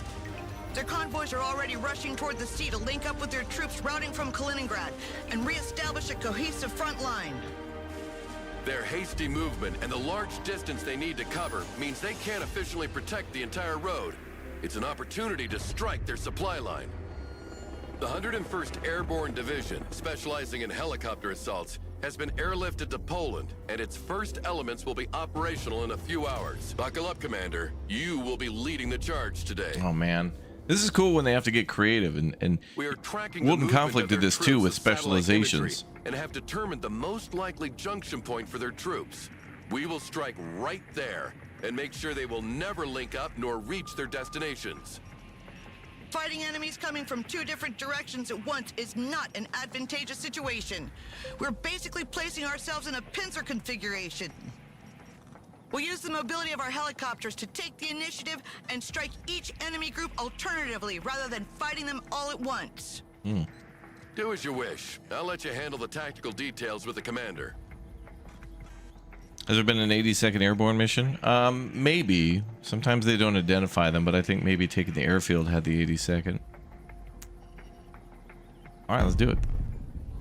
Their convoys are already rushing toward the sea to link up with their troops routing from Kaliningrad and re-establish a cohesive front line. Their hasty movement and the large distance they need to cover means they can't efficiently protect the entire road. It's an opportunity to strike their supply line. The 101st Airborne Division, specializing in helicopter assaults, has been airlifted to Poland, and its first elements will be operational in a few hours. Buckle up, Commander. You will be leading the charge today. Oh, man. This is cool when they have to get creative, and we are tracking Woolton Conflict did this too with specializations. And have determined the most likely junction point for their troops. We will strike right there and make sure they will never link up nor reach their destinations. Fighting enemies coming from 2 different directions at once is not an advantageous situation. We're basically placing ourselves in a pincer configuration. We'll use the mobility of our helicopters to take the initiative and strike each enemy group alternatively rather than fighting them all at once. Do as you wish. I'll let you handle the tactical details with the commander. Has there been an 82nd Airborne mission? Maybe. Sometimes they don't identify them, but I think maybe taking the airfield had the 82nd. Alright, let's do it.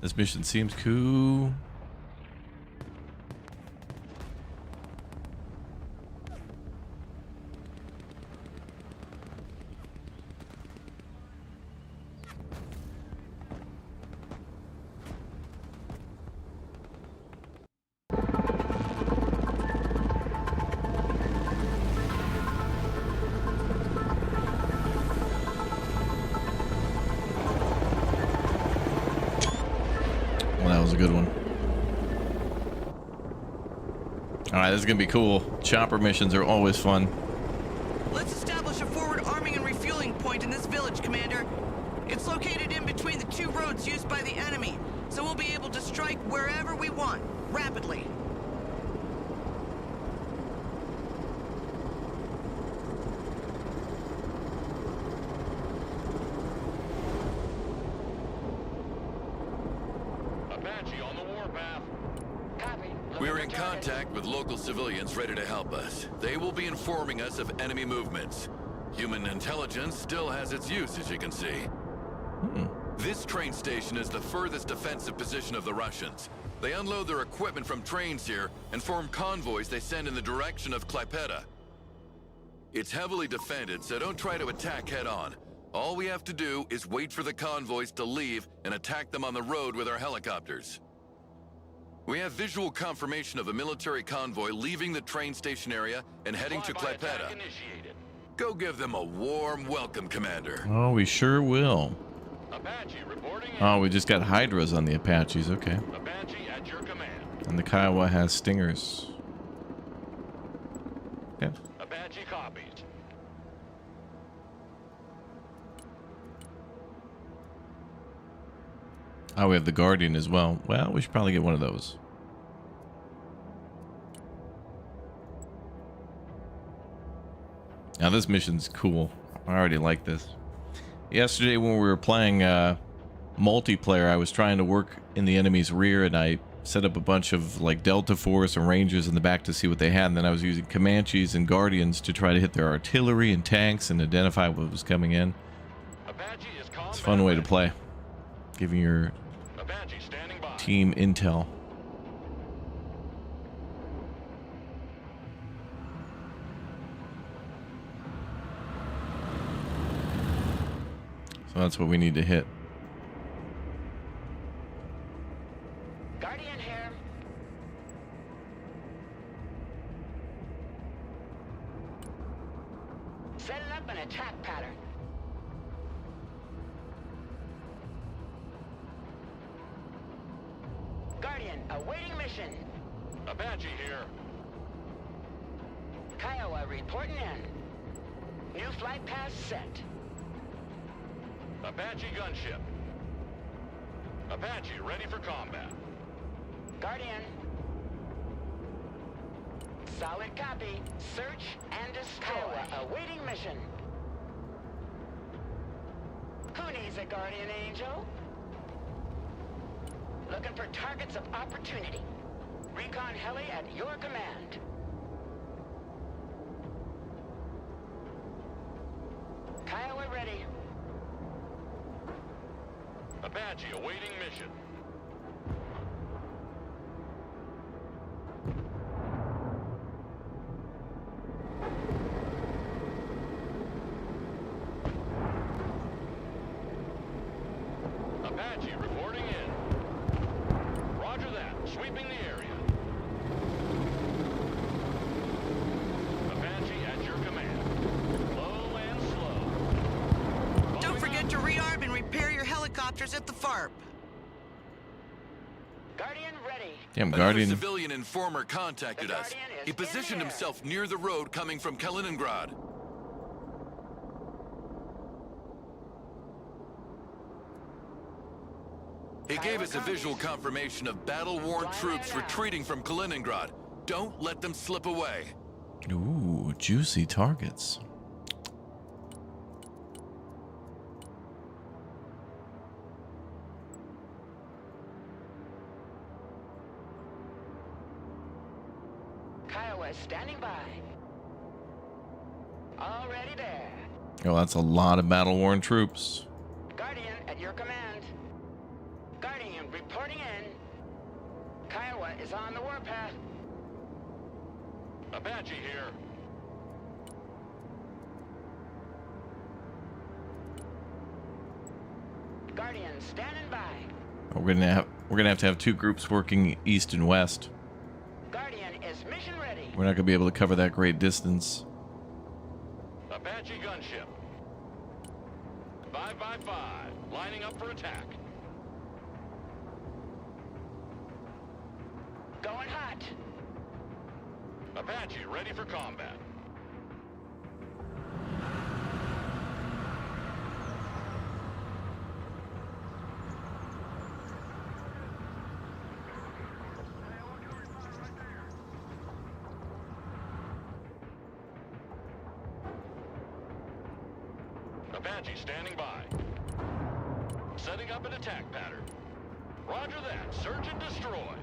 This mission seems cool. A good one. All right, this is gonna be cool. Chopper missions are always fun. Let's establish a forward arming and refueling point in this village, Commander. It's located in between the 2 roads used by the enemy, so we'll be able to strike wherever we want, rapidly. We're in contact with local civilians ready to help us. They will be informing us of enemy movements. Human intelligence still has its use, as you can see. This train station is the furthest defensive position of the Russians. They unload their equipment from trains here and form convoys they send in the direction of Klaipeda. It's heavily defended, so don't try to attack head-on. All we have to do is wait for the convoys to leave and attack them on the road with our helicopters. We have visual confirmation of a military convoy leaving the train station area and heading to Klaipeda. Go give them a warm welcome, Commander. Oh, we sure will. Apache reporting in. Oh, we just got Hydras on the Apaches. Okay. Apache at your command. And the Kiowa has Stingers. Okay. Apache copies. Oh, we have the Guardian as well. Well, we should probably get one of those. Now this mission's cool. I already like this. Yesterday when we were playing multiplayer, I was trying to work in the enemy's rear, and I set up a bunch of like Delta Force and Rangers in the back to see what they had, and then I was using Comanches and Guardians to try to hit their artillery and tanks and identify what was coming in. Apache is It's a fun way to play, giving your Apache standing by. team intel. So that's what we need to hit. Guardian here. Setting up an attack pattern. Guardian, awaiting mission. Apache here. Kiowa reporting in. New flight path set. Apache gunship. Apache ready for combat. Guardian. Solid copy. Search and destroy. Kiowa awaiting mission. Who needs a guardian angel? Looking for targets of opportunity. Recon heli at your command. Kiowa ready. Apache awaiting mission. Apache reporting in. Roger that. Sweeping the area. Apache at your command. Low and slow. Don't forget to rearm and repair your helicopters at the FARP. Guardian ready. Damn, Another Guardian. civilian informer contacted The us. Guardian is He in positioned the air. himself near the road coming from Kaliningrad. He gave us a visual confirmation of battle-worn troops retreating from Kaliningrad. Don't let them slip away. Ooh, juicy targets. Kiowa standing by. Already there. Oh, that's a lot of battle-worn troops. Guardian at your command. Guardian reporting in. Kiowa is on the warpath. Apache here. Guardian standing by. We're gonna have to have two groups working east and west. Guardian is mission ready. We're not gonna be able to cover that great distance. Apache gunship. 5x5. Lining up for attack. Going hot. Apache ready for combat. Apache standing by. Setting up an attack pattern. Roger that. Search and destroy.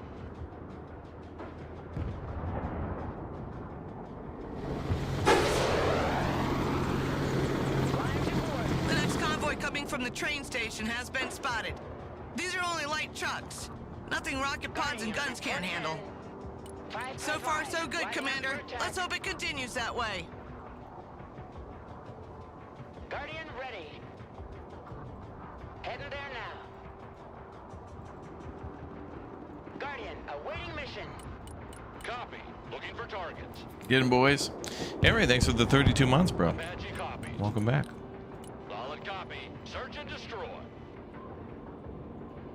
The next convoy coming from the train station has been spotted. These are only light trucks. Nothing rocket pods and guns can't handle. So far, so good, Commander. Let's hope it continues that way. Guardian ready. Heading there now. Guardian awaiting mission. Copy. Looking for targets. Get 'em, boys. Henry, thanks for the 32 months, bro. Apache copy. Welcome back. Solid copy. Search and destroy.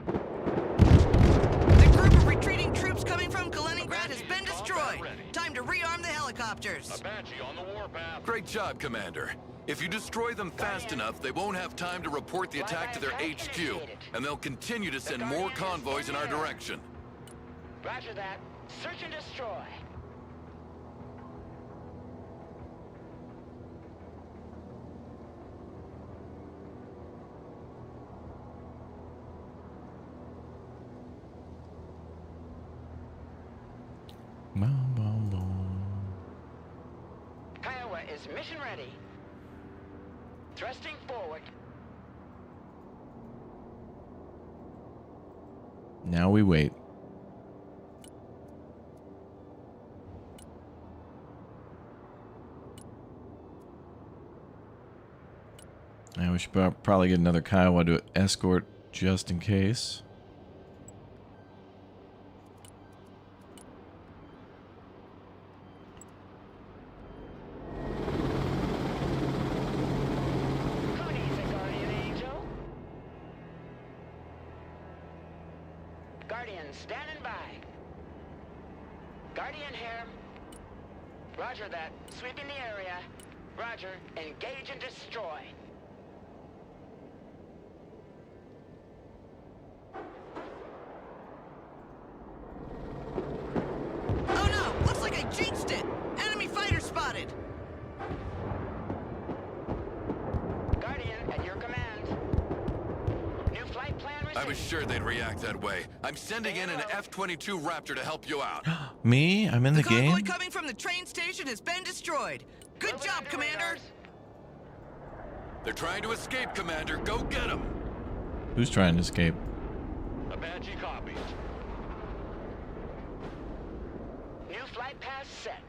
The group of retreating troops coming from Kaliningrad has been destroyed. Time to rearm the helicopters. Apache on the warpath. Great job, Commander. If you destroy them fast enough, they won't have time to report the attack to their HQ, and they'll continue to send more convoys in our direction. Roger that. Search and destroy. Guardians, mission ready. Thrusting forward. Now we wait. And we should probably get another Kiowa to escort just in case. Cooney's a guardian angel. Guardian standing by. Guardian here. Roger that. Sweeping the area. Roger. Engage and destroy. Oh no! Looks like I jinxed it! Enemy fighter spotted! Guardian, at your command. New flight plan received. I was sure they'd react that way. I'm sending in an F-22 Raptor to help you out. Me? I'm in the Convoy game? coming from the train station has been destroyed. Good Moving job, under Commander! radars. They're trying to escape, Commander. Go get them. Who's trying to escape? Apache copies. New flight path set.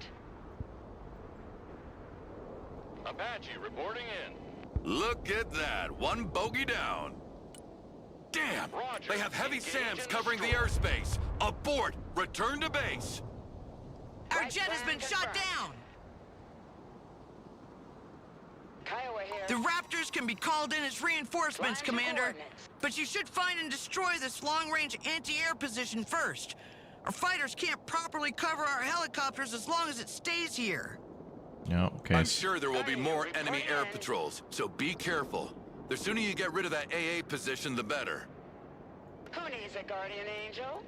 Apache reporting in. Look at that. One bogey down. Damn. Roger. They have heavy Engage SAMs and covering the destroy. airspace. Abort. Return to base. Our Right jet has plan been shot confirmed. down! Kiowa here. The Raptors can be called in as reinforcements, Flying to Commander. coordinates. But you should find and destroy this long-range anti-air position first. Our fighters can't properly cover our helicopters as long as it stays here. No, okay. I'm sure there will be more enemy air patrols, so be careful. The sooner you get rid of that AA position, the better. Who needs a guardian angel?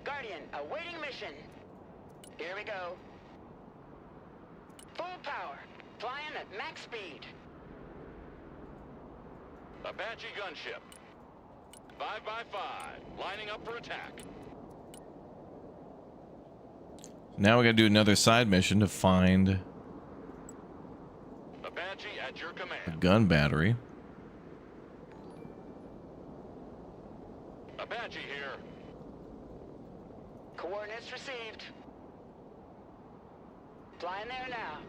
Guardian, awaiting mission. Here we go. Full power. Flying at max speed. Apache gunship. 5x5. Lining up for attack. Now we gotta do another side mission to find Apache at your a command. gun battery. Apache here. Coordinates received. Flying there now.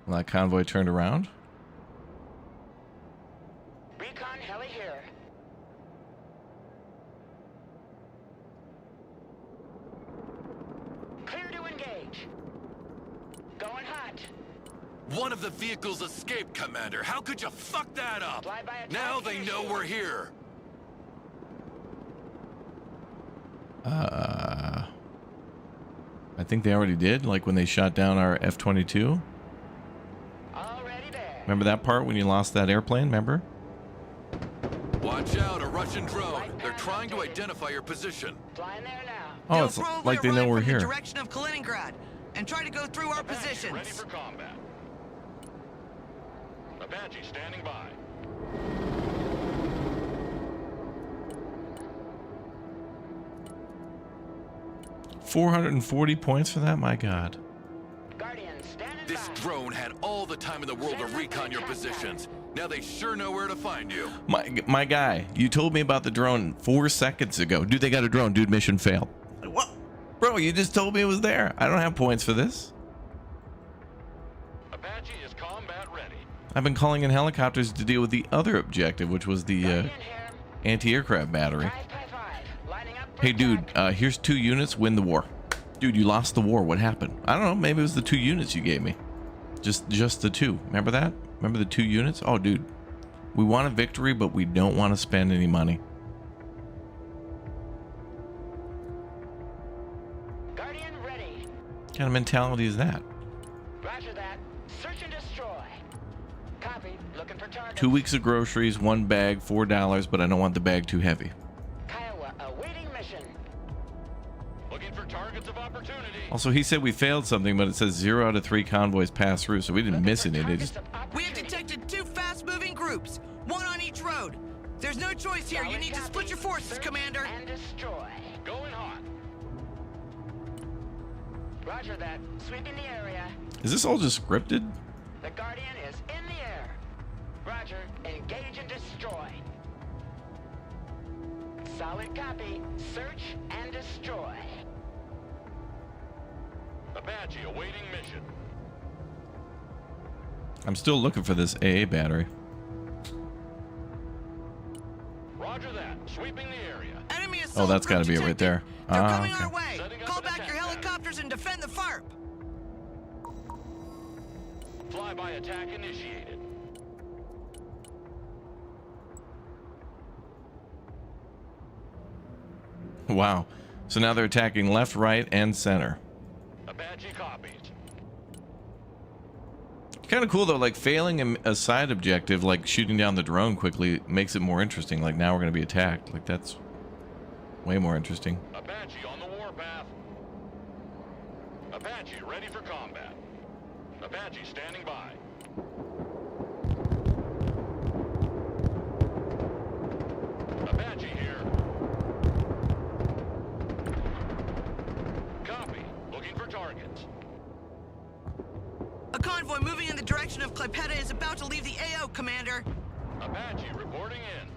Well, that convoy turned around. Recon heli here. Clear to engage. Going hot. One of the vehicles escaped, Commander. How could you fuck that up? Fly-by attack Now they know initiated. we're here. I think they already did, like when they shot down our F-22. Already there. Remember that part when you lost that airplane, remember? Watch out, a Russian drone. They're trying to identify your position. Flying there now. Oh, They'll it's probably like they know arrive we're from here. the direction of Kaliningrad and try to go through our Apache positions. ready for combat. Apache standing by. $440 points for that? My God. Guardian standing This by. drone had all the time in the world to recon your positions. Now they sure know where to find you. My guy, you told me about the drone 4 seconds ago. Dude, they got a drone. Dude, mission failed. What? Bro, you just told me it was there. I don't have points for this. Apache is combat ready. I've been calling in helicopters to deal with the other objective, which was the Guardian here. anti-aircraft battery. 5x5. Lining up. for Hey, dude, attack. here's 2 units. Win the war. Dude, you lost the war. What happened? I don't know. Maybe it was the 2 units you gave me. Just the 2. Remember that? Remember the 2 units? Oh, dude. We want a victory, but we don't want to spend any money. Guardian ready. What kind of mentality is that? Roger that. Search and destroy. Copy. Looking for targets. 2 weeks of groceries, 1 bag, $4, but I don't want the bag too heavy. Kiowa awaiting mission. Looking for targets of opportunity. Also, he said we failed something, but it says 0 out of 3 convoys passed through, so we didn't miss any. They just... We have detected 2 fast-moving groups, 1 on each road. There's no choice here. You need to split your forces, Search Commander. And destroy. Going hot. Roger that. Sweeping the area. Is this all just scripted? The Guardian is in the air. Roger. Engage and destroy. Solid copy. Search and destroy. Apache awaiting mission. I'm still looking for this AA battery. Roger that. Sweeping the area. Enemy Oh, assault that's got to group be it right detected. there. They're Ah, coming okay. our way. Setting up Call an back attack your pattern. helicopters and defend the FARP. Flyby attack initiated. Wow. So now they're attacking left, right, and center. Apache copies. Kind of cool though, like failing a side objective, like shooting down the drone quickly, makes it more interesting. Like now we're going to be attacked. Like that's way more interesting. Apache on the warpath. Apache ready for combat. Apache standing by. Apache here. Copy. Looking for targets. A convoy moving in the direction of Klaipeda is about to leave the AO, Commander. Apache reporting in.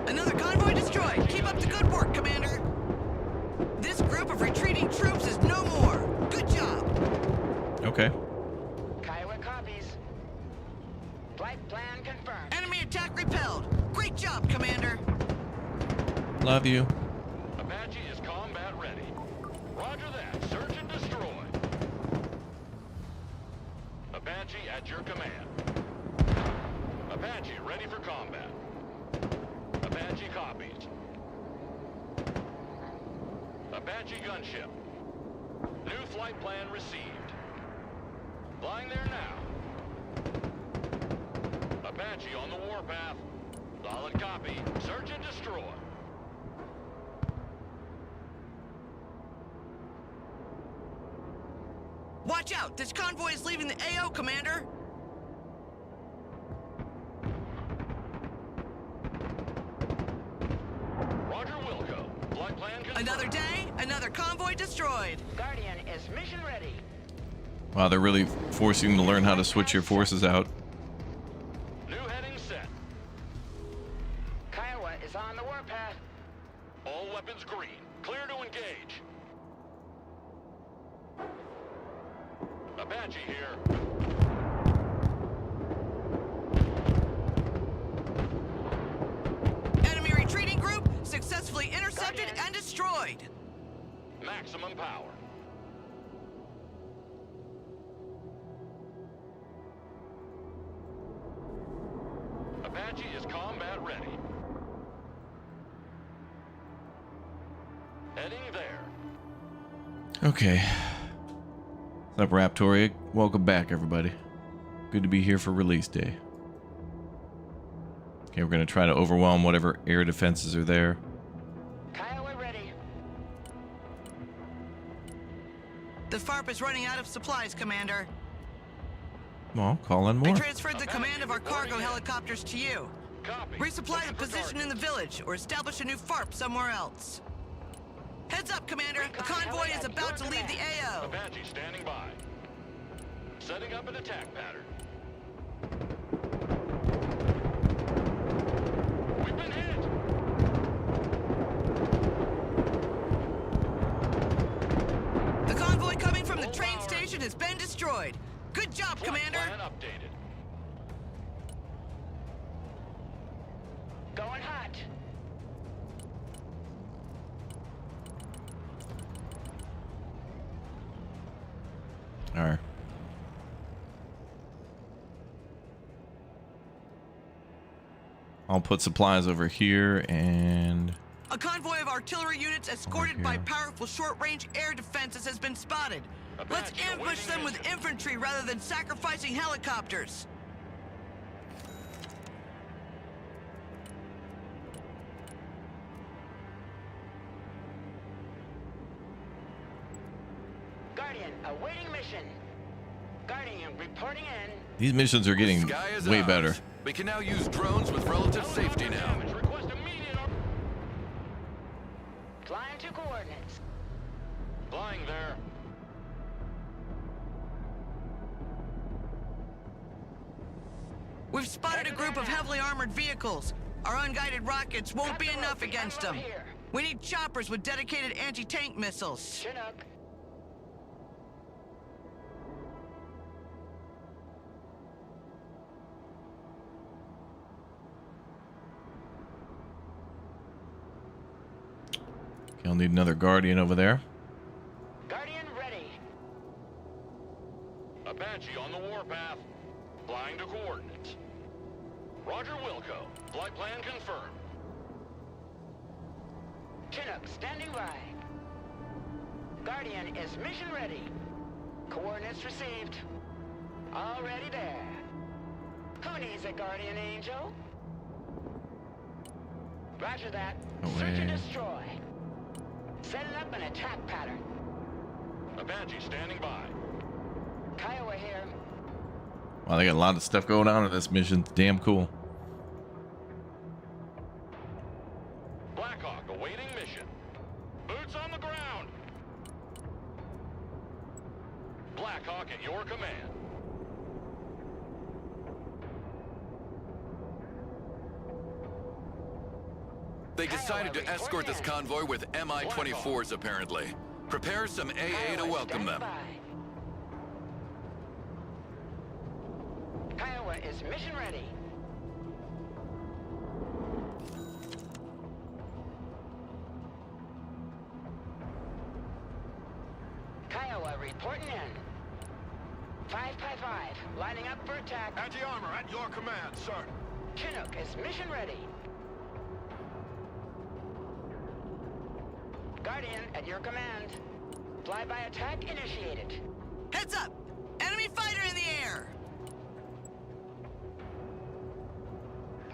Another convoy destroyed. Keep up the good work, Commander. This group of retreating troops is no more. Good job. Okay. Kiowa copies. Flight plan confirmed. Enemy attack repelled. Great job, Commander. Love you. Apache is combat ready. Roger that. Search and destroy. Apache at your command. Apache ready for combat. Apache copies. Apache gunship. New flight plan received. Flying there now. Apache on the warpath. Solid copy. Search and destroy. Watch out. This convoy is leaving the AO, Commander. Roger Wilco. Flight plan confirmed. Another day, another convoy destroyed. Guardian is mission ready. Wow, they're really forcing you to learn how to switch your forces out. New heading set. Kiowa is on the warpath. All weapons green. Clear to engage. Apache here. Enemy retreating group successfully intercepted and destroyed. Maximum power. Apache is combat ready. Heading there. Okay. What's up, Raptoria? Welcome back, everybody. Good to be here for release day. Okay, we're going to try to overwhelm whatever air defenses are there. Kiowa ready. The FARP is running out of supplies, Commander. Well, call in I more. transferred the command of our cargo helicopters to you. Copy. Resupply the Looking for position in the village or establish a new FARP somewhere else. Heads up, Commander. The convoy is about to leave the AO. Apache standing by. Setting up an attack pattern. We've been hit. The convoy coming from the train station has been destroyed. Good job, Flight Commander. plan updated. Going hot. All right. I'll put supplies over here and A convoy of artillery units escorted by here. powerful short-range air defenses has been spotted. Let's Apache ambush awaiting them with engine. infantry rather than sacrificing helicopters. Guardian awaiting mission. Guardian reporting in. these missions are getting Sky is way ours. better. We can now use drones with relative safety now. Damage. Request immediate. Flying to coordinates. Flying there. We've spotted a group of heavily armored vehicles. Our unguided rockets won't be enough against them. We need choppers with dedicated anti-tank missiles. Chinook. Okay, I'll need another Guardian over there. Guardian ready. Apache on the warpath. Flying to coordinates. Roger Wilco. Flight plan confirmed. Chinook standing by. Guardian is mission ready. Coordinates received. Already there. Who needs a Guardian Angel? Roger that. Search and destroy. Setting up an attack pattern. Apache standing by. Kiowa here. Wow, they got a lot of stuff going on in this mission. Damn cool. Blackhawk awaiting mission. Boots on the ground. Blackhawk at your command. They decided to escort this convoy with Mi-24s, apparently. Prepare some AA to welcome them. Kiowa is mission ready. Kiowa reporting in. 555, lining up for attack. Anti-armor at your command, sir. Chinook is mission ready. Guardian at your command. Flyby attack initiated. Heads up! Enemy fighter in the air!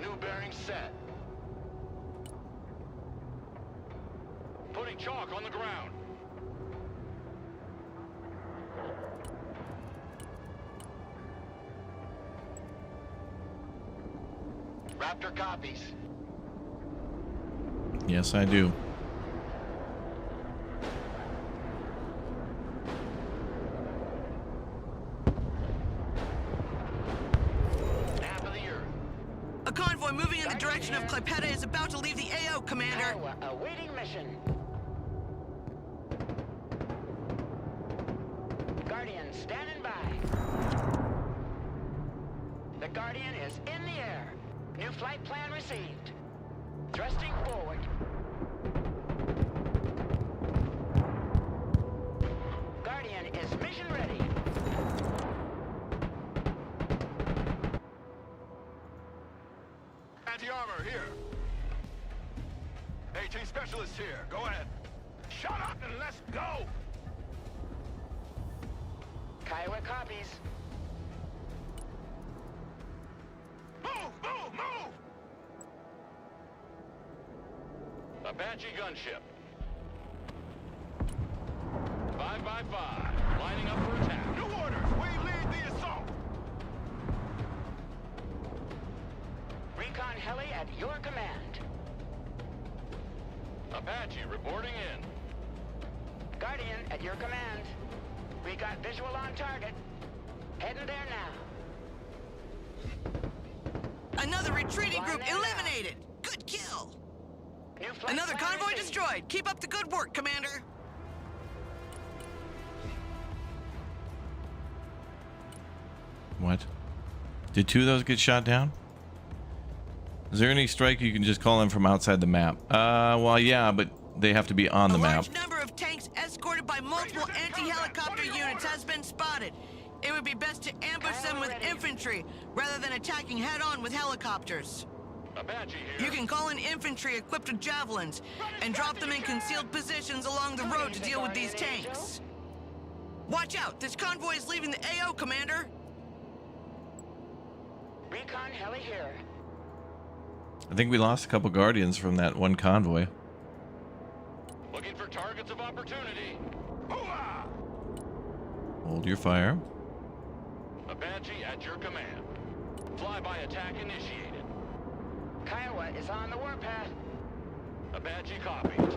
New bearing set. Putting chalk on the ground. Raptor copies. Yes, I do. Half of the earth. A convoy moving in the direction of Klaipeda is about to leave the AO, Commander. Kiowa awaiting mission. Guardian standing by. The Guardian is in the air. New flight plan received. Thrusting forward. Guardian is mission ready. Anti-armor here. AT specialist here. Go ahead. Shut up and let's go! Kiowa copies. Move! Move! Move! Apache gunship. 5x5. Lining up for attack. New orders! We lead the assault! Recon heli at your command. Apache reporting in. Guardian at your command. We got visual on target. Heading there now. Another retreating group eliminated. Good kill. New flight Another plan convoy received. destroyed. Keep up the good work, Commander. What? Did two of those get shot down? Is there any strike you can just call in from outside the map? Well, yeah, but they have to be on the A map. large number of tanks escorted by multiple anti-helicopter units has been spotted. It would be best to ambush them with infantry rather than attacking head-on with helicopters. Apache here. You can call in infantry equipped with javelins and drop them in concealed positions along the road to deal with these tanks. Watch out! This convoy is leaving the AO, Commander! Recon heli here. I think we lost a couple Guardians from that one convoy. Looking for targets of opportunity. Hooah! Hold your fire. Apache at your command. Flyby attack initiated. Kiowa is on the warpath. Apache copies.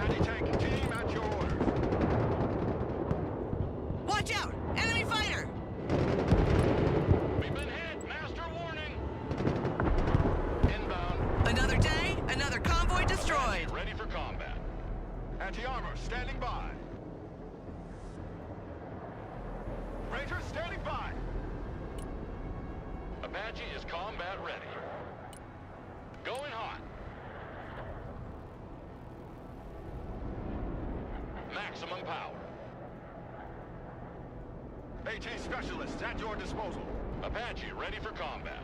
Anti-tank team at your orders. Watch out! Enemy fighter! We've been hit. Master warning. Inbound. Another day, another convoy destroyed. Ready for combat. Anti-armor standing by. Rangers standing by. Apache is combat ready. Going hot. Maximum power. AT specialists at your disposal. Apache ready for combat.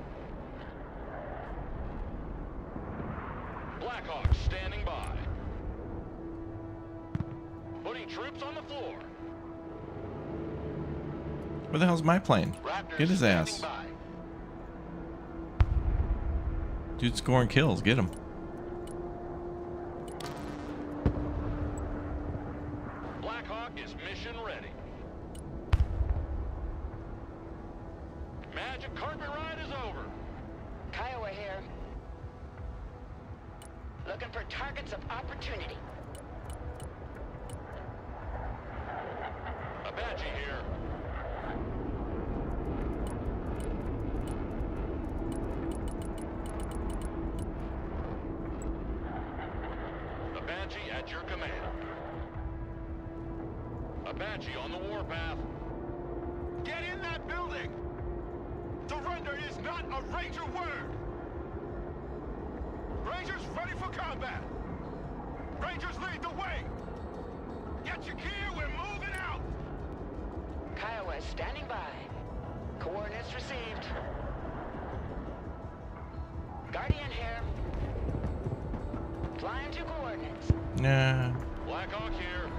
Blackhawk standing by. Putting troops on the floor. Where the hell's my plane? Raptors Get his standing ass. by. Dude's scoring kills. Get him. Blackhawk is mission ready. Magic carpet ride is over. Kiowa here. Looking for targets of opportunity. Apache here. Apache at your command. Apache on the warpath. Get in that building! Surrender is not a Ranger word! Rangers ready for combat! Rangers lead the way! Get your gear, we're moving out! Kiowa is standing by. Coordinates received. Guardian here. Flying to coordinates. Nah. Blackhawk here.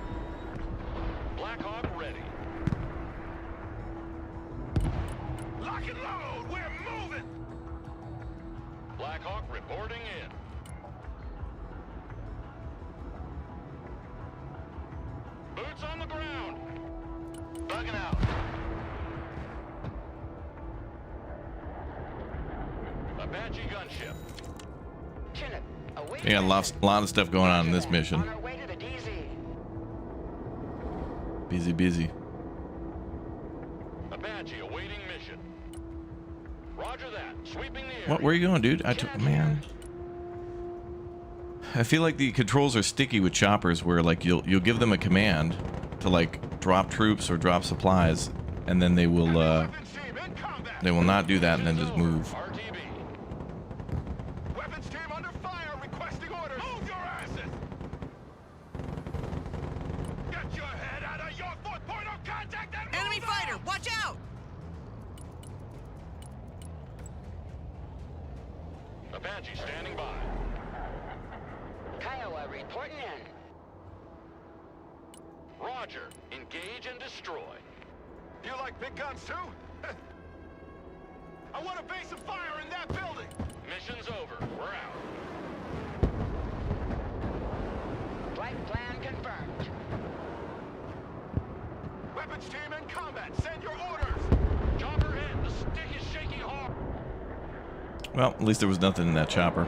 Blackhawk ready. Lock and load, we're moving! Blackhawk reporting in. Boots on the ground. Bugging out. Apache gunship. Chinook, away. Yeah, lot of stuff going on in this mission. On our way to the DZ. Busy. Apache awaiting mission. Roger that. Sweeping the area. Where are you going, dude? Man. I feel like the controls are sticky with choppers, where like you'll give them a command to like drop troops or drop supplies, and then they will Weapons team in combat! not do that and then just move. RTB. Weapons team under fire, requesting orders! Move your asses! Get your head out of your foot point of contact and Enemy move fighter! out! Watch out! Apache standing by. Kiowa reporting in. Roger. Engage and destroy. You like big guns too? I want a base of fire in that building! Mission's over. We're out. Flight plan confirmed. Weapons team in combat, send your orders! Chopper hit. The stick is shaking hard. Well, at least there was nothing in that chopper.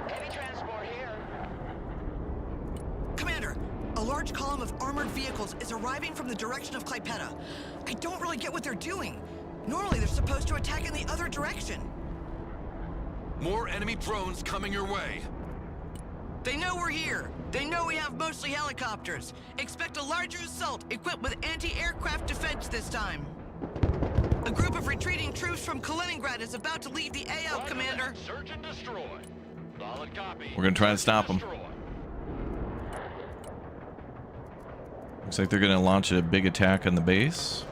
Heavy transport here. Commander, a large column of armored vehicles is arriving from the direction of Klaipeda. I don't really get what they're doing. Normally they're supposed to attack in the other direction. More enemy drones coming your way. They know we're here. They know we have mostly helicopters. Expect a larger assault equipped with anti-aircraft defense this time. A group of retreating troops from Kaliningrad is about to leave the AO, Roger Commander. that. Search and destroy. Solid copy. We're gonna try to stop 'em. Destroy. Looks like they're gonna launch a big attack on the base.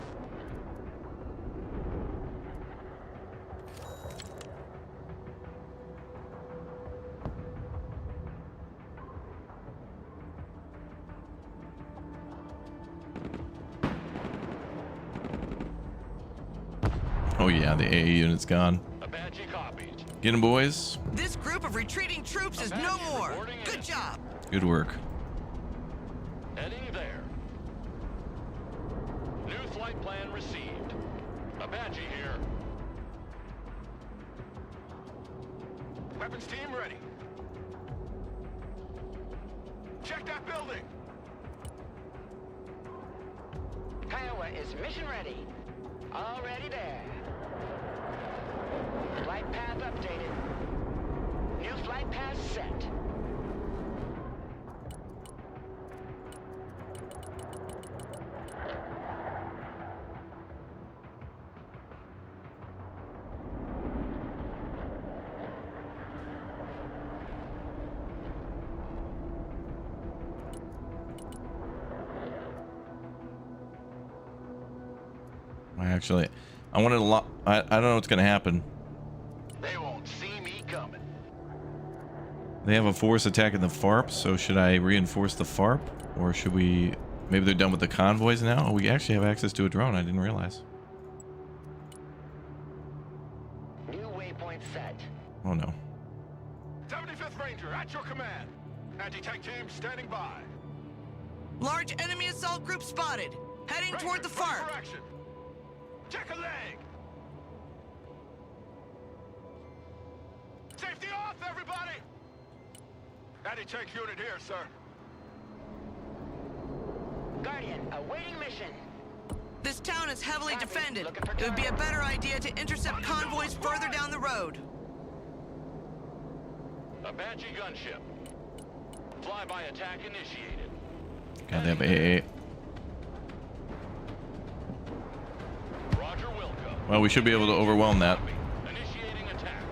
Oh yeah, the AA unit's gone. Apache copies. Get 'em, boys. This group of retreating troops is no Apache more. reporting in. Good job. Good work. Heading there. New flight plan received. Apache here. Weapons team ready. Check that building! Kiowa is mission ready. Already there. Flight path updated. New flight path set. Actually, I wanted a lot. I don't know what's going to happen. They won't see me coming. They have a force attacking the FARP, so should I reinforce the FARP? Or should we... Maybe they're done with the convoys now? Oh, we actually have access to a drone. I didn't realize. New waypoint set. Oh, no. 75th Ranger, at your command. Anti-tank team standing by. Large enemy assault group spotted. Heading toward the Ranger, ready FARP. for action. Check a leg. Safety off, everybody. Anti-tank unit here, sir. Guardian, awaiting mission. This town is heavily Copy. defended. Looking for It would be a target. better idea to intercept convoys further down the road. Apache gunship. Flyby attack initiated. God, they have AA. Roger Wilco. Well, we should be able to overwhelm that. Initiating attack.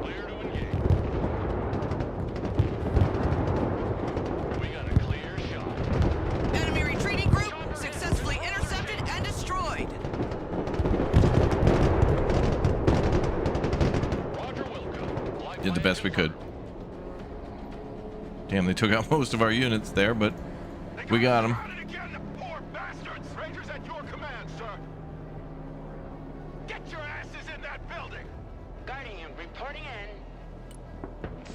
Clear to engage. We got a clear shot. Enemy retreating group successfully intercepted and destroyed. Roger Wilco. Flight Did the plan best we could. confirmed. Damn, they took out most of our units there, but They we got them. spotted again, the poor bastards. Rangers at your command, sir. Get your asses in that building. Guardian reporting in.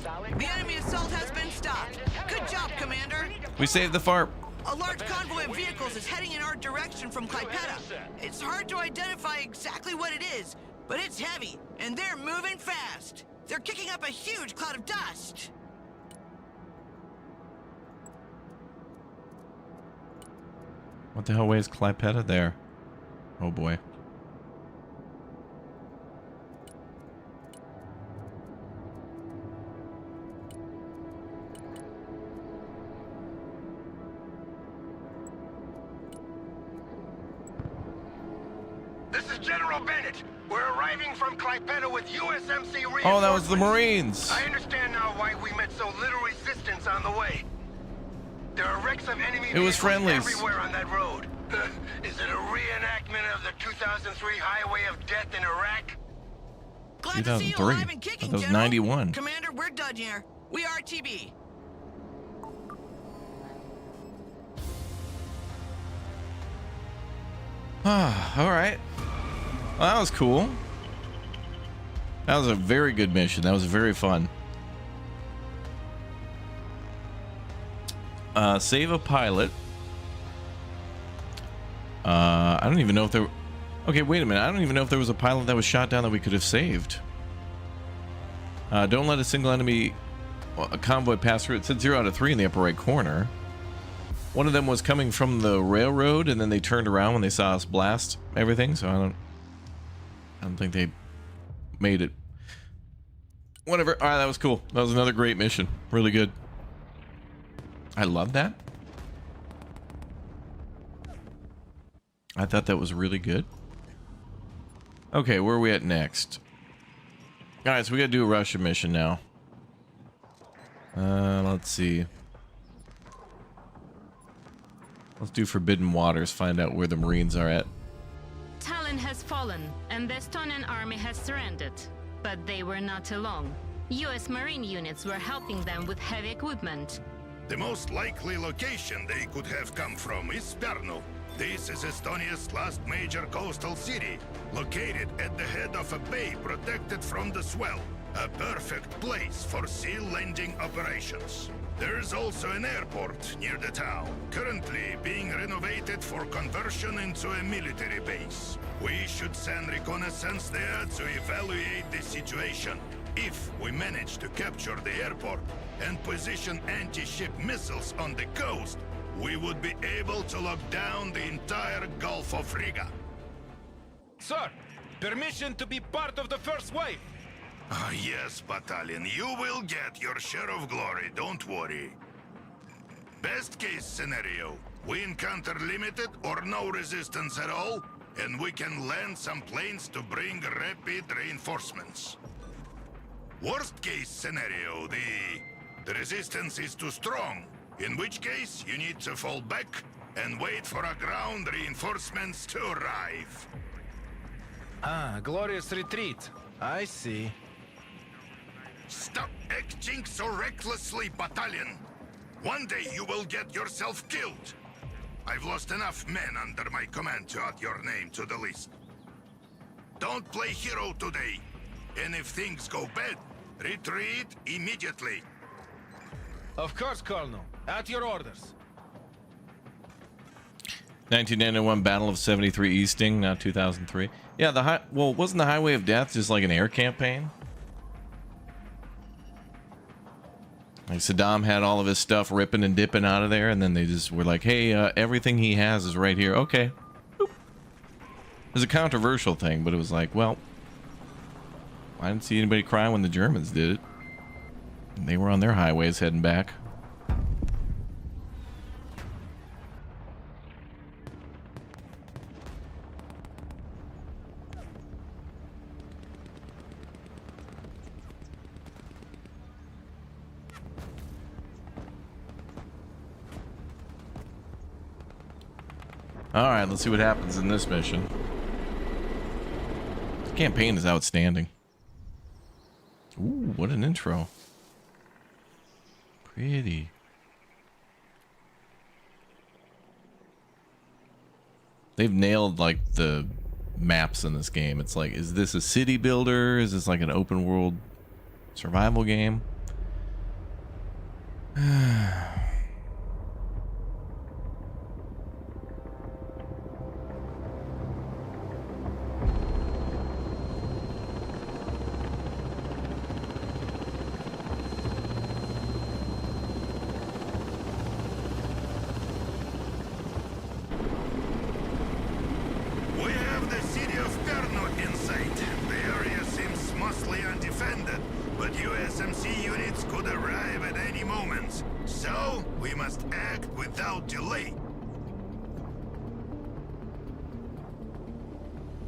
Solid. The enemy assault has been stopped. Good job, Commander. We saved the FARP. A large convoy of vehicles is heading in our direction from Klaipeda. It's hard to identify exactly what it is, but it's heavy, and they're moving fast. They're kicking up a huge cloud of dust. What the hell weighs Klaipeda there? Oh boy. This is General Bennett. We're arriving from Klaipeda with USMC reinforcements. Oh, that was the Marines. I understand now why we met so little resistance on the way. There are wrecks of enemy It was vehicles friendlies. everywhere on that road. Is it a reenactment of the 2003 Highway of Death in Iraq? Glad to see you 2003. alive and kicking, That was General. 91. Commander, we're done here. We are TB. All right. Well, that was cool. That was a very good mission. That was very fun. Save a pilot. I don't even know if there... Okay, wait a minute. I don't even know if there was a pilot that was shot down that we could have saved. Don't let a single enemy a convoy pass through. It said 0 out of 3 in the upper right corner. One of them was coming from the railroad, and then they turned around when they saw us blast everything. So I don't think they made it. Whatever. All right, that was cool. That was another great mission. Really good. I love that. I thought that was really good. Okay, where are we at next? Guys, we gotta do a Russia mission now. Let's see. Let's do Forbidden Waters, find out where the Marines are at. Tallinn has fallen, and the Estonian army has surrendered. But they were not alone. US Marine units were helping them with heavy equipment. The most likely location they could have come from is Pärnu. This is Estonia's last major coastal city, located at the head of a bay protected from the swell. A perfect place for sea landing operations. There's also an airport near the town, currently being renovated for conversion into a military base. We should send reconnaissance there to evaluate the situation. If we manage to capture the airport, and position anti-ship missiles on the coast, we would be able to lock down the entire Gulf of Riga. Sir, permission to be part of the first wave. Yes, Battalion, you will get your share of glory, don't worry. Best case scenario, we encounter limited or no resistance at all, and we can land some planes to bring rapid reinforcements. Worst case scenario, the resistance is too strong, in which case you need to fall back and wait for our ground reinforcements to arrive. Ah, glorious retreat. I see. Stop acting so recklessly, Battalion! One day you will get yourself killed. I've lost enough men under my command to add your name to the list. Don't play hero today, and if things go bad, retreat immediately. Of course, Colonel. At your orders. 1991 Battle of 73 Easting, not 2003. Yeah, wasn't the Highway of Death just like an air campaign? Like Saddam had all of his stuff ripping and dipping out of there, and then they just were like, hey, everything he has is right here. Okay. Boop. It was a controversial thing, but it was like, well, I didn't see anybody cry when the Germans did it. They were on their highways heading back. Alright, let's see what happens in this mission. The campaign is outstanding. Ooh, what an intro. Pretty. They've nailed like the maps in this game. It's like, is this a city builder? Is this like an open world survival game?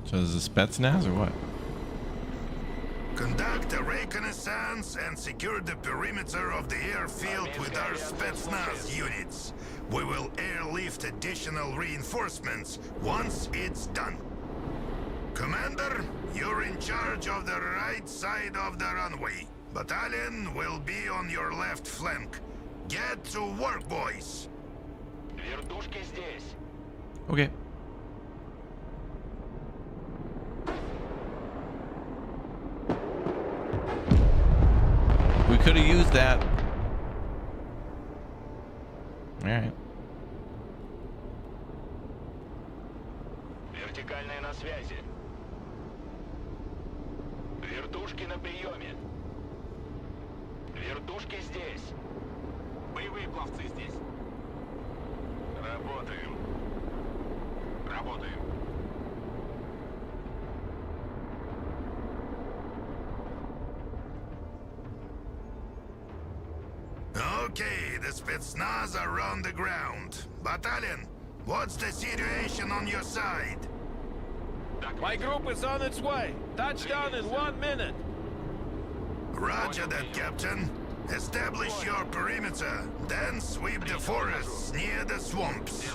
So is this Spetsnaz or what? Conduct a reconnaissance and secure the perimeter of the airfield with our Spetsnaz units. We will airlift additional reinforcements once it's done. Commander, you're in charge of the right side of the runway. Battalion will be on your left flank. Get to work, boys. Okay. We could have used that. All right. Вертикальная на связи. Вертушки на приеме. Вертушки здесь. Боевые пловцы здесь. Работаем. Работаем. Okay, the Spetsnaz are on the ground. Battalion, what's the situation on your side? My group is on its way. Touchdown in 1 minute. Roger that, Captain. Establish your perimeter, then sweep the forests near the swamps.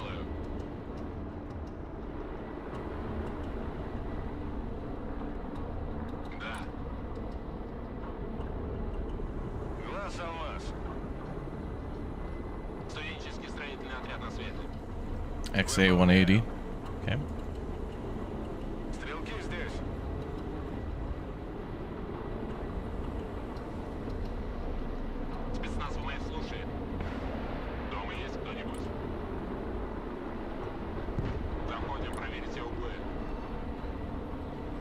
Глаз алмаз. Студенческий строительный отряд на свете. XA 180. Okay. Стрелки здесь. Спецназ ВМФ слушает. Дома есть кто-нибудь? Заходим проверить все углы.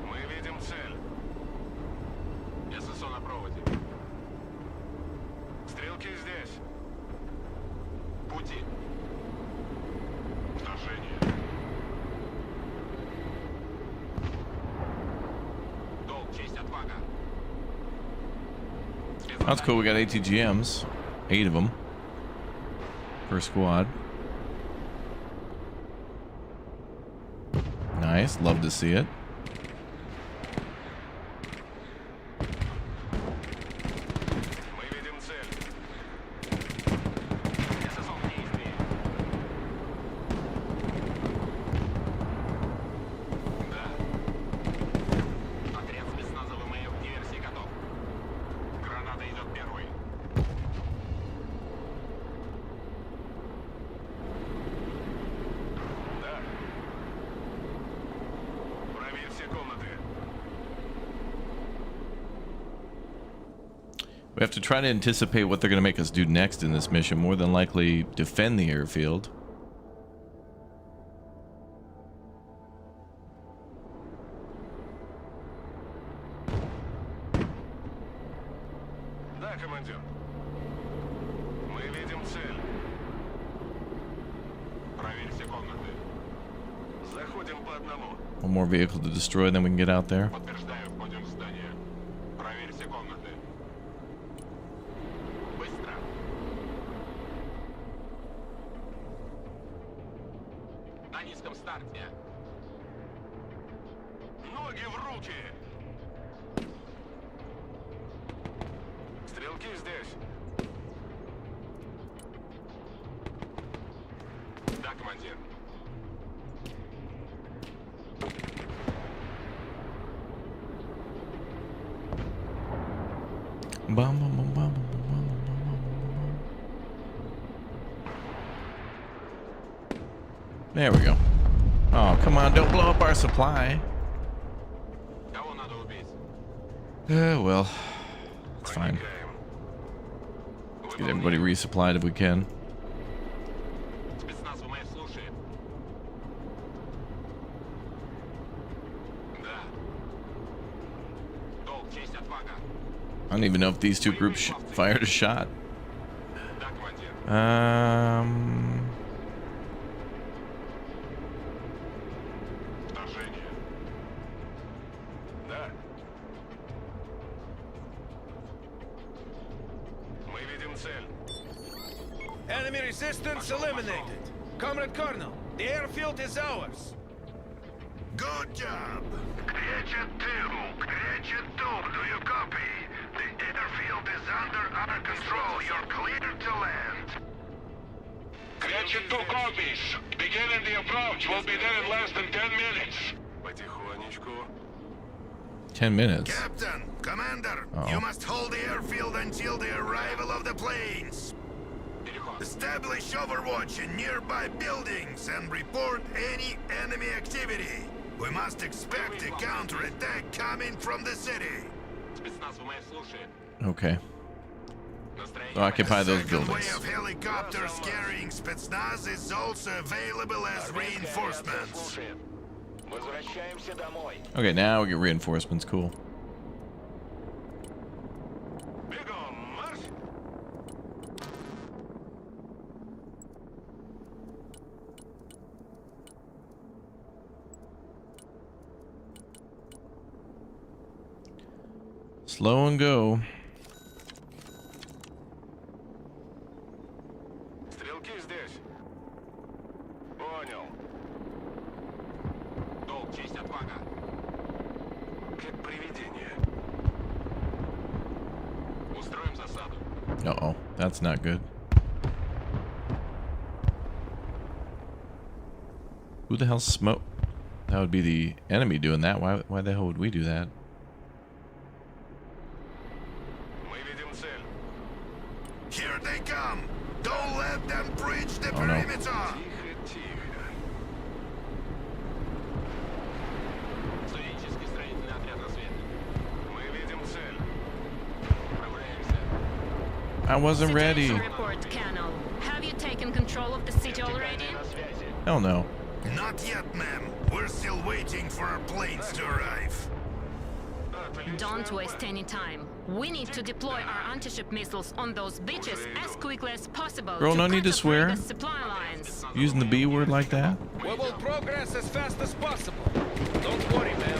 Мы видим цель. ССО на проводе. Стрелки пути. Вторжение. Долг, честь, отвага. That's cool. We got ATGMs, 8 of them per squad. Nice. Love to see it. Мы видим цель. ССО в действии. Да. Отряд спецназа ВМФ к диверсии готов. Граната идет первой. Да. Проверь все комнаты. We have to try to anticipate what they're going to make us do next in this mission. More than likely, defend the airfield. Да, командир. Мы видим цель. Проверь все комнаты. Заходим по одному. One more vehicle to destroy, then we can get out there. Подтверждаю, входим в здание. Проверь все комнаты. Быстро. На низком старте. Ноги в руки. Стрелки здесь. Да, командир. Bum, bum, bum, bum, bum, bum, bum, bum. There we go. Oh, come on, don't blow up our supply. Кого надо убить? Well, it's fine. Let's get everybody resupplied if we can. Спецназ ВМФ слушает. Да. Долг, честь, отвага. I don't even know if these two groups fired a shot. Да, командир. Вторжение. Да. Мы видим цель. Enemy resistance eliminated. Comrade Colonel, the airfield is ours. Good job. Agent 2, Agent 2, do you copy? The airfield is under our control. You're cleared to land. Agent 2 copies. Beginning the approach. We'll be there in less than 10 minutes. Потихонечку. 10 minutes. Captain, Commander, Uh-oh. you must hold the airfield until the arrival of the planes. Переход. Establish overwatch in nearby buildings and report any enemy activity. We must expect a counterattack coming from the city. Спецназ ВМФ слушает. Okay. Настроение. So occupy A those second buildings. wave of helicopters carrying Spetsnaz is also available as reinforcements. Слушает. Возвращаемся домой. Okay, now we get reinforcements. Cool. Бегом, марш! Slow and go. Стрелки здесь. Понял. Долг, честь, отвага. Как привидение. Устроим засаду. Uh-oh, that's not good. Who the hell smoke? That would be the enemy doing that. Why the hell would we do that? Мы видим цель. Here they come. Don't let them breach the Oh, no. perimeter. Тихо, тихо. Студенческий строительный отряд разведки. Мы видим цель. Прогуляемся. I wasn't ready. Situation report, Colonel. Have you taken control of the city already? На связи. Hell no. Not yet, ma'am. We're still waiting for our planes to arrive. Don't waste any time. We need to deploy our anti-ship missiles on those bitches as quickly as possible. Girl, no need to cut off swear. Riga's supply lines. Using the B word like that? We will progress as fast as possible. Don't worry, man.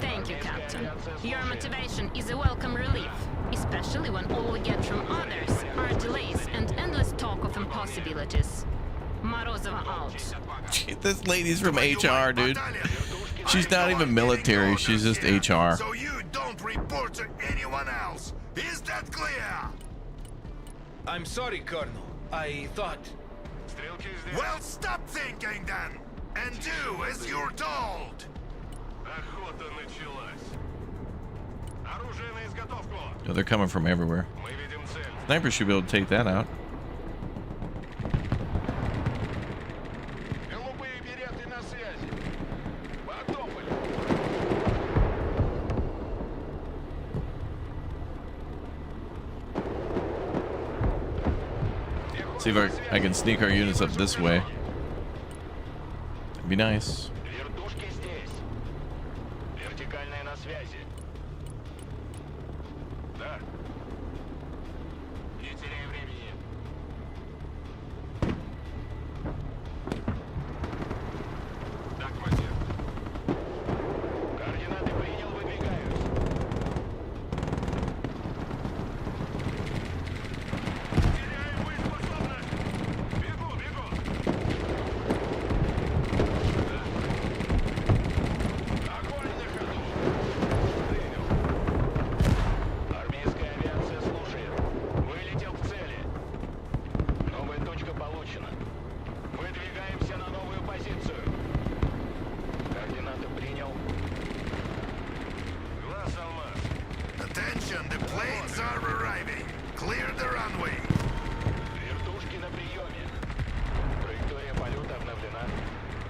Thank you, Captain. Your motivation is a welcome relief, especially when all we get from others are delays and endless talk of impossibilities. Morozova out. This lady's from HR, dude. She's not even military. She's just HR. So you don't report to anyone else. Is that clear? I'm sorry, Colonel. I thought... Well, stop thinking then, and do as you're told. Oh, they're coming from everywhere. Sniper should be able to take that out. See if I can sneak our units up this way. That'd be nice. Вертушки здесь. Вертикальная на связи. Да. Не теряй времени. Да, командир. Координаты принял, выдвигаюсь. Теряем боеспособность. Бегу, бегу. Огонь на ходу. Принял. Армейская авиация слушает. Вылетел к цели. Новая точка получена. Выдвигаемся на новую позицию. Координаты принял. Глаз алмаз. Attention, the planes are arriving. Clear the runway. Вертушки на приеме. Траектория полета обновлена.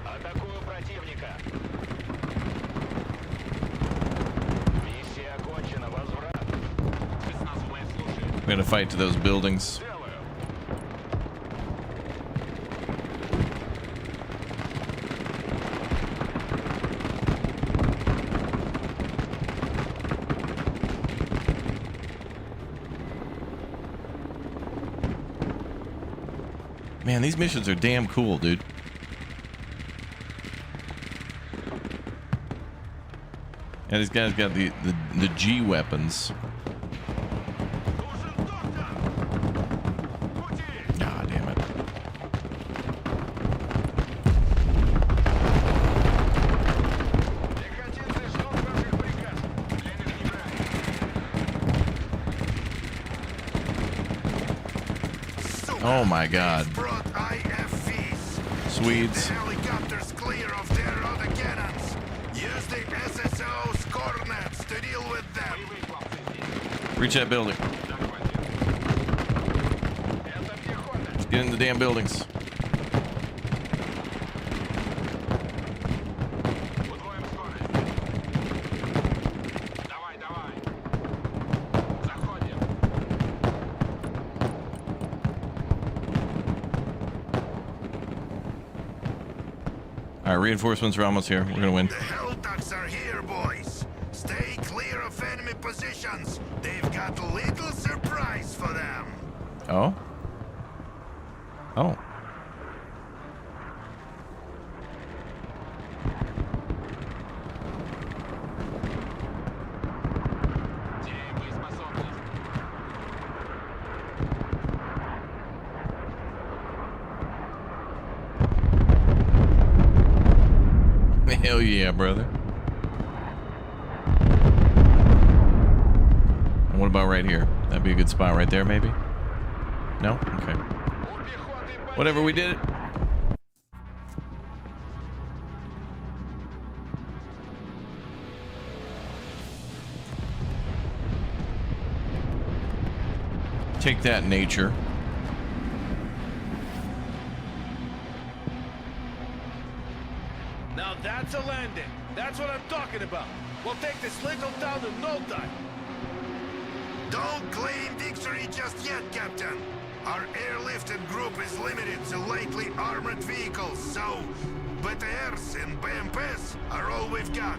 Атакую противника. Миссия окончена. Возврат. Спецназовая слушает. We're gonna fight to those buildings. Делаю. Man, these missions are damn cool, dude. Yeah, these guys got the G weapons. Нужен доктор. Пути. Ah, damn it. Пехотинцы ждут ваших приказов. Время не Oh my God. Brought IFVs. Swedes. The helicopters clear of their other cannons. Use the SSO's coordinates to deal with them. Reach that building. Это пехота. Get in the damn buildings. Удвоим скорость. Давай, давай. Заходим. All right, reinforcements are almost here. We're gonna win. The Hellducks are here, boys. Stay clear of enemy positions. They've got a little surprise for them. Oh. Oh. Теряем боеспособность. Hell yeah, brother. And what about right here? That'd be a good spot right there, maybe? No? Okay. У пехоты Whatever, we did it. Take that, nature. Now that's a landing. That's what I'm talking about. We'll take this little town in no time. Don't claim victory just yet, Captain. Our airlifted group is limited to lightly armored vehicles, so BTRs and BMPs are all we've got.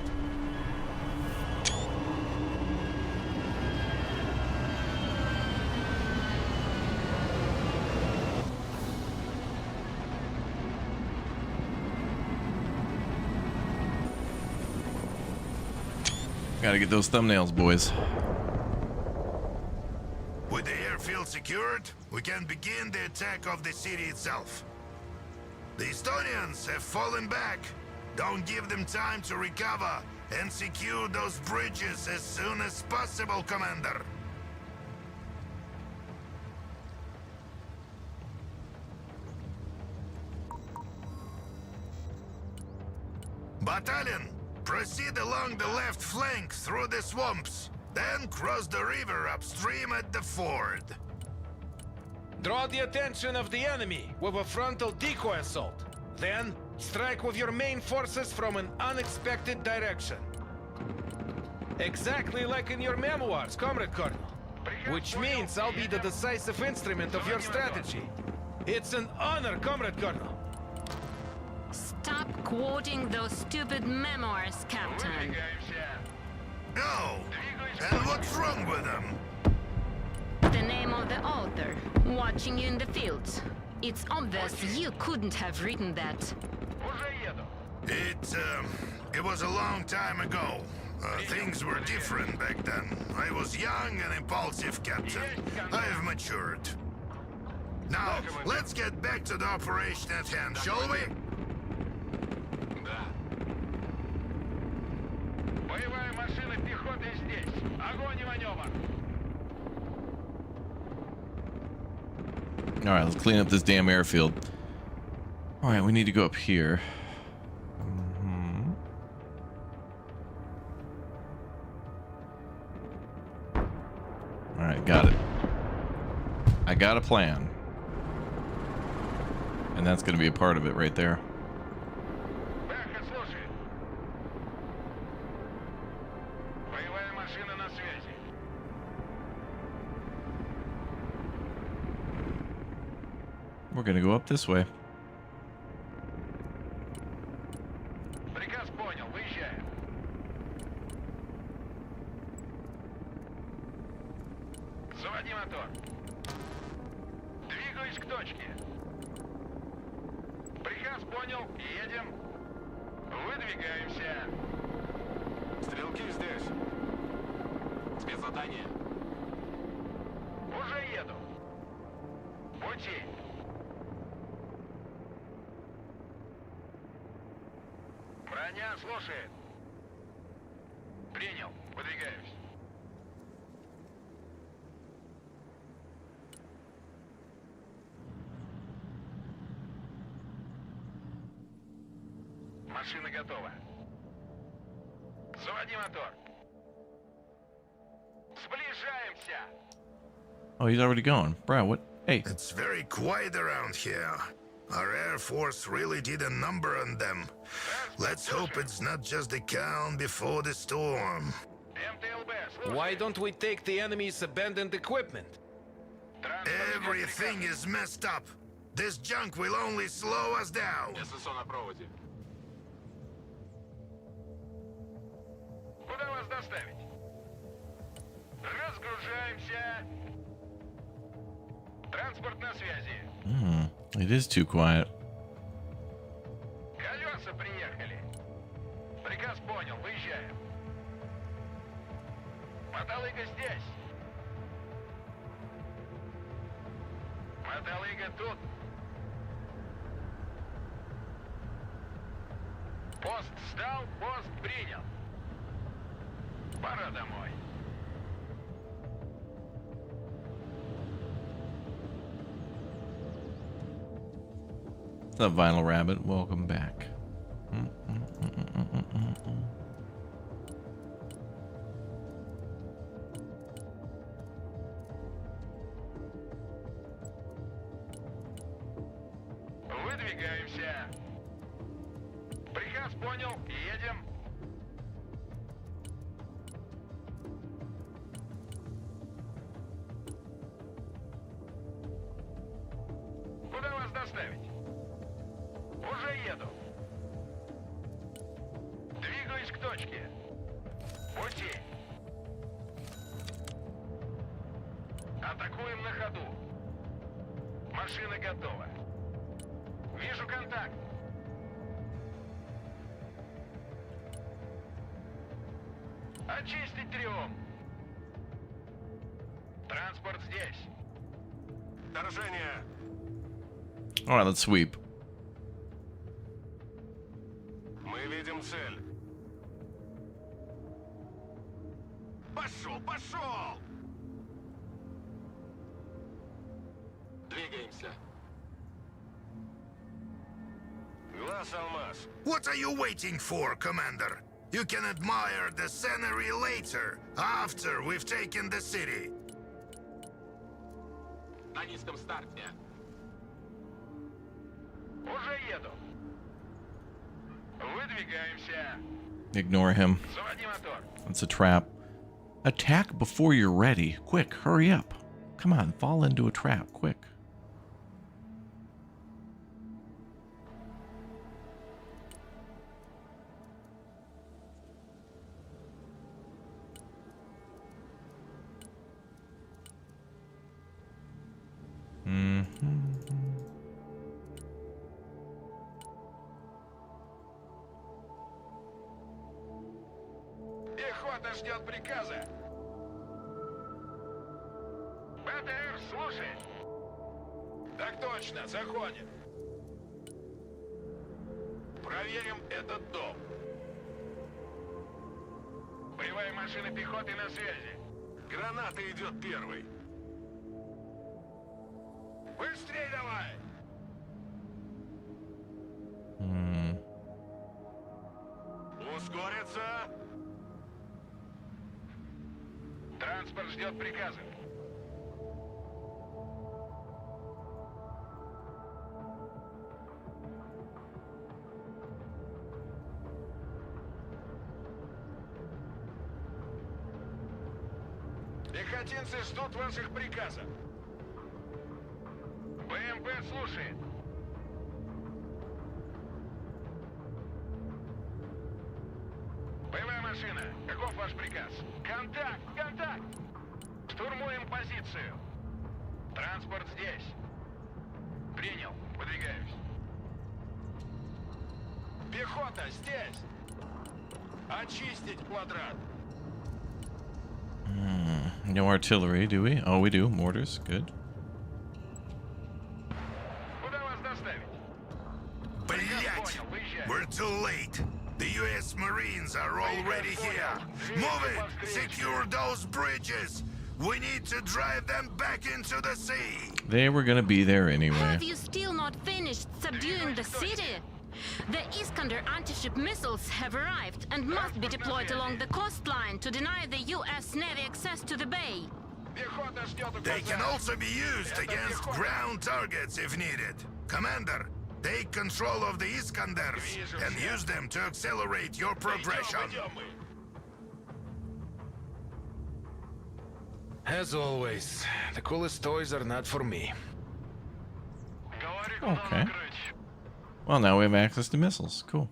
Gotta get those thumbnails, boys. With the airfield secured, we can begin the attack of the city itself. The Estonians have fallen back. Don't give them time to recover and secure those bridges as soon as possible, Commander. Battalion, proceed along the left flank through the swamps, then cross the river upstream at the ford. Draw the attention of the enemy with a frontal decoy assault. Then, strike with your main forces from an unexpected direction. Exactly like in your memoirs, Comrade Colonel. Which means I'll be the decisive instrument of your strategy. It's an honor, Comrade Colonel. Stop quoting those stupid memoirs, Captain. No! And what's wrong with them? The name of the author, watching you in the fields. It's obvious you couldn't have written that. It was a long time ago. Things were different back then. I was young and impulsive, Captain. I have matured. Now, let's get back to the operation at hand, shall we? Боевая машина пехоты здесь. Огонь и маневр. All right, let's clean up this damn airfield. All right, we need to go up here. All right, got it. I got a plan. And that's going to be a part of it right there. Бэха слушает. Боевая машина на связи. We're going to go up this way. Приказ понял, выезжаем. Заводи мотор. Двигаюсь к точке. Приказ понял, едем. Выдвигаемся. Стрелки здесь. Спецзадание. Уже еду. Пути. Броня слушает. Принял. Выдвигаюсь. Машина готова. Заводи мотор. Сближаемся. Oh, he's already gone. Bro, what? Hey. It's very quiet around here. Our Air Force really did a number on them. Let's hope it's not just the calm before the storm. МТЛБ, Why don't we take the enemy's abandoned equipment? Everything is messed up. This junk will only slow us down. ССО на проводе. Куда вас доставить? Разгружаемся. Транспорт на связи. It is too quiet. Колеса приехали. Приказ понял, выезжаем. Мотолыга здесь. Мотолыга тут. Пост сдал, пост принял. Пора домой. What's up, Vinyl Rabbit? Welcome back. Выдвигаемся. Приказ понял, едем. Куда вас доставить? Уже еду. Двигаюсь к точке. Пути. Атакуем на ходу. Машина готова. Вижу контакт. Очистить трюм. Транспорт здесь. Вторжение! All right, let's sweep. Мы видим цель. Пошел, пошел! Двигаемся. Глаз алмаз. What are you waiting for, Commander? You can admire the scenery later, after we've taken the city. На низком старте. Уже еду. Выдвигаемся. Ignore him. Заводи мотор. It's a trap. Attack before you're ready. Quick, hurry up. Come on, fall into a trap, quick. Пехота ждет приказа. БТР, слушай. Так точно, заходим. Проверим этот дом. Боевая машина пехоты на связи. Граната идет первой. Быстрей давай! Ускориться! Транспорт ждет приказа. Пехотинцы ждут ваших приказов. БМП слушает. Боевая машина, каков ваш приказ? Контакт! Контакт! Штурмуем позицию. Транспорт здесь. Принял. Выдвигаюсь. Пехота здесь. Очистить квадрат. No artillery, do we? Oh, we do. Mortars. Good. Куда вас доставить? Блять! We're too late. The U.S. Marines are already here. Move it! Secure those bridges! We need to drive them back into the sea! They were gonna be there anyway. Have you still not finished subduing the city? The Iskander anti-ship missiles have arrived and must be deployed along the coastline to deny the U.S. Navy access to the bay. Пехота ждет указаний. They can also be used against ground targets if needed. Commander, take control of the Iskanders and use them to accelerate your progression. Идем мы. As always, the coolest toys are not for me. Говори, куда Okay. накрыть. Well, now we have access to missiles. Cool.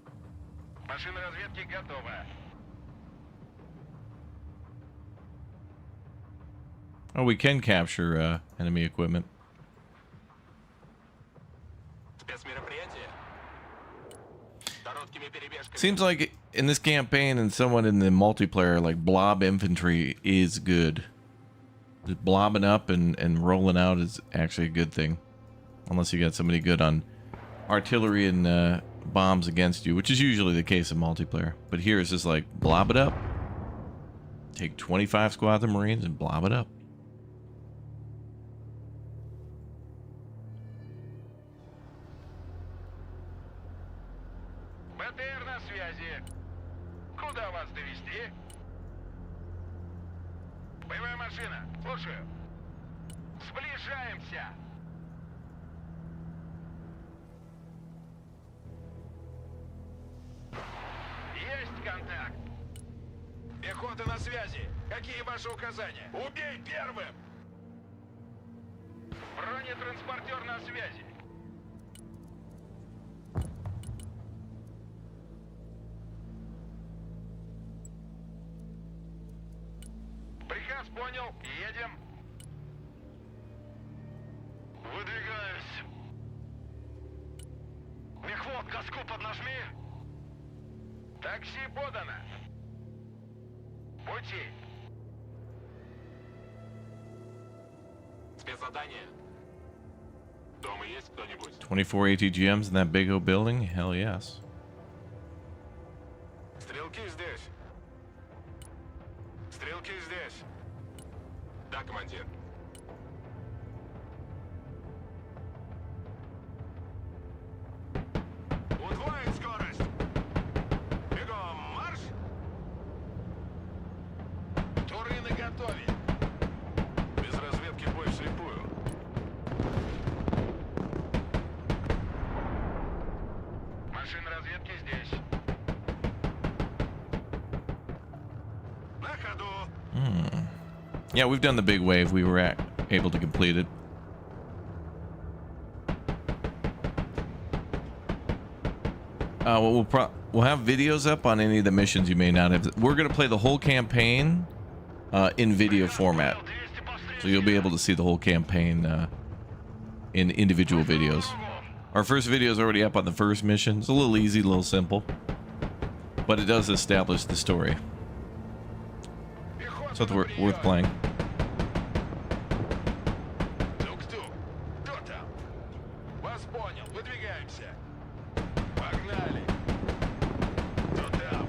Машина разведки готова. Oh, we can capture enemy equipment. Спецмероприятие. Короткими перебежками. Seems like in this campaign and somewhat in the multiplayer, like blob infantry is good. Just blobbing up and rolling out is actually a good thing. Unless you got somebody good on artillery and bombs against you, which is usually the case in multiplayer. But here it's just like blob it up. Take 25 squads of Marines and blob it up. БТР на связи. Куда вас довести? Боевая машина, слушаю. Сближаемся. Есть контакт. Пехота на связи. Какие ваши указания? Убей первым. Бронетранспортер на связи. Приказ понял. Едем. Выдвигаюсь. Мехвод, газку поднажми. Такси подано. Пути. Спецзадание. Дома есть кто-нибудь? 24 ATGMs in that big old building? Hell yes. Стрелки здесь. Стрелки здесь. Да, командир. Удвоить скорость. Бегом, марш! Туры наготове. Без разведки бой вслепую. Машина разведки здесь. На ходу. Yeah, we've done the big wave. We were able to complete it. We'll have videos up on any of the missions you may not have. We're gonna play the whole campaign in video format, so you'll be able to see the whole campaign in individual videos. Our first video is already up on the first mission. It's a little easy, a little simple, but it does establish the story, so it's worth playing. Тук-тук. Кто там? Вас понял. Выдвигаемся. Погнали. Кто там?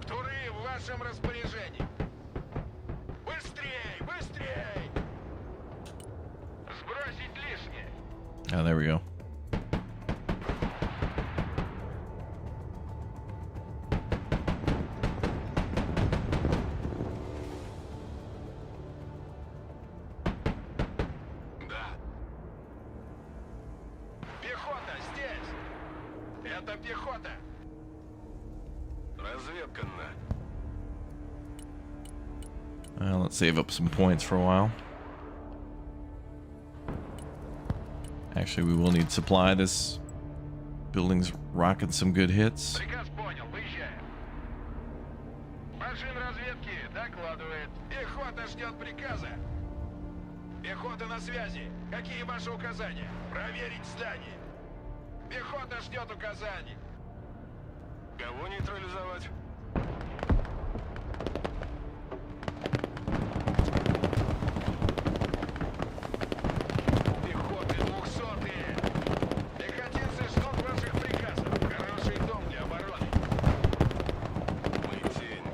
Туры в вашем распоряжении. Быстрей, быстрей! Сбросить лишнее. Oh, there we go. Да. Пехота здесь. Это пехота. Разведка на. Let's save up some points for a while. Actually, we will need supply. This building's rocking some good hits. Приказ понял, выезжаем. Машина разведки докладывает. Пехота ждет приказа. Пехота на связи. Какие ваши указания? Проверить здание. Пехота ждет указаний. Кого нейтрализовать? Пехоты 200-е. Пехотинцы ждут ваших приказов. Хороший дом для обороны. Мы тень.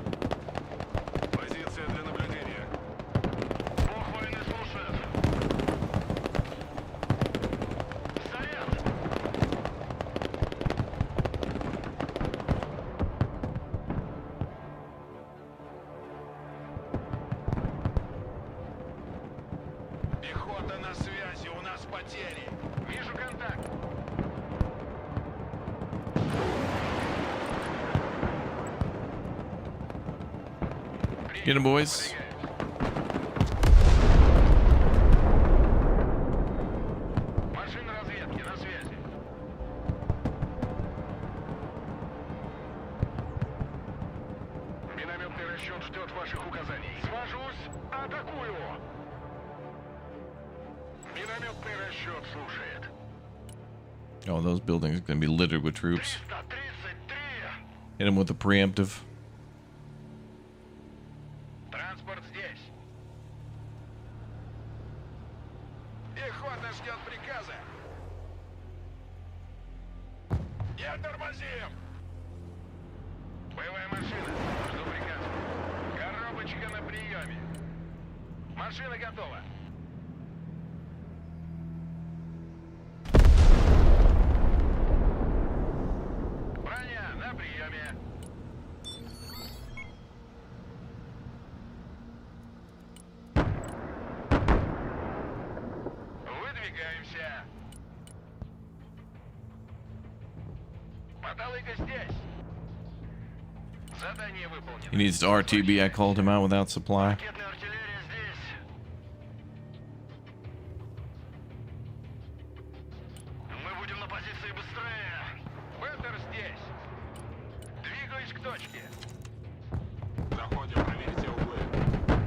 Позиция для наблюдения. Бог войны слушает. Заряд! Пехота на связи, у нас потери. Вижу контакт. Get him, boys. Машина разведки на связи. Минометный расчет ждет ваших указаний. Свожусь, атакую! Минометный расчет слушает. Oh, those buildings are going to be littered with troops. 333! Hit them with a preemptive. Транспорт здесь. Пехота ждет приказа. Не тормозим! Боевая машина. Жду приказа. Коробочка на приеме. Машина готова. Броня на приеме. Выдвигаемся. Мотолыга здесь. Задание выполнено. He needs to RTB. I called him out without supply. Ракетная артиллерия здесь. Мы будем на позиции быстрее. Беттер здесь. Двигаюсь к точке. Заходим, проверьте углы.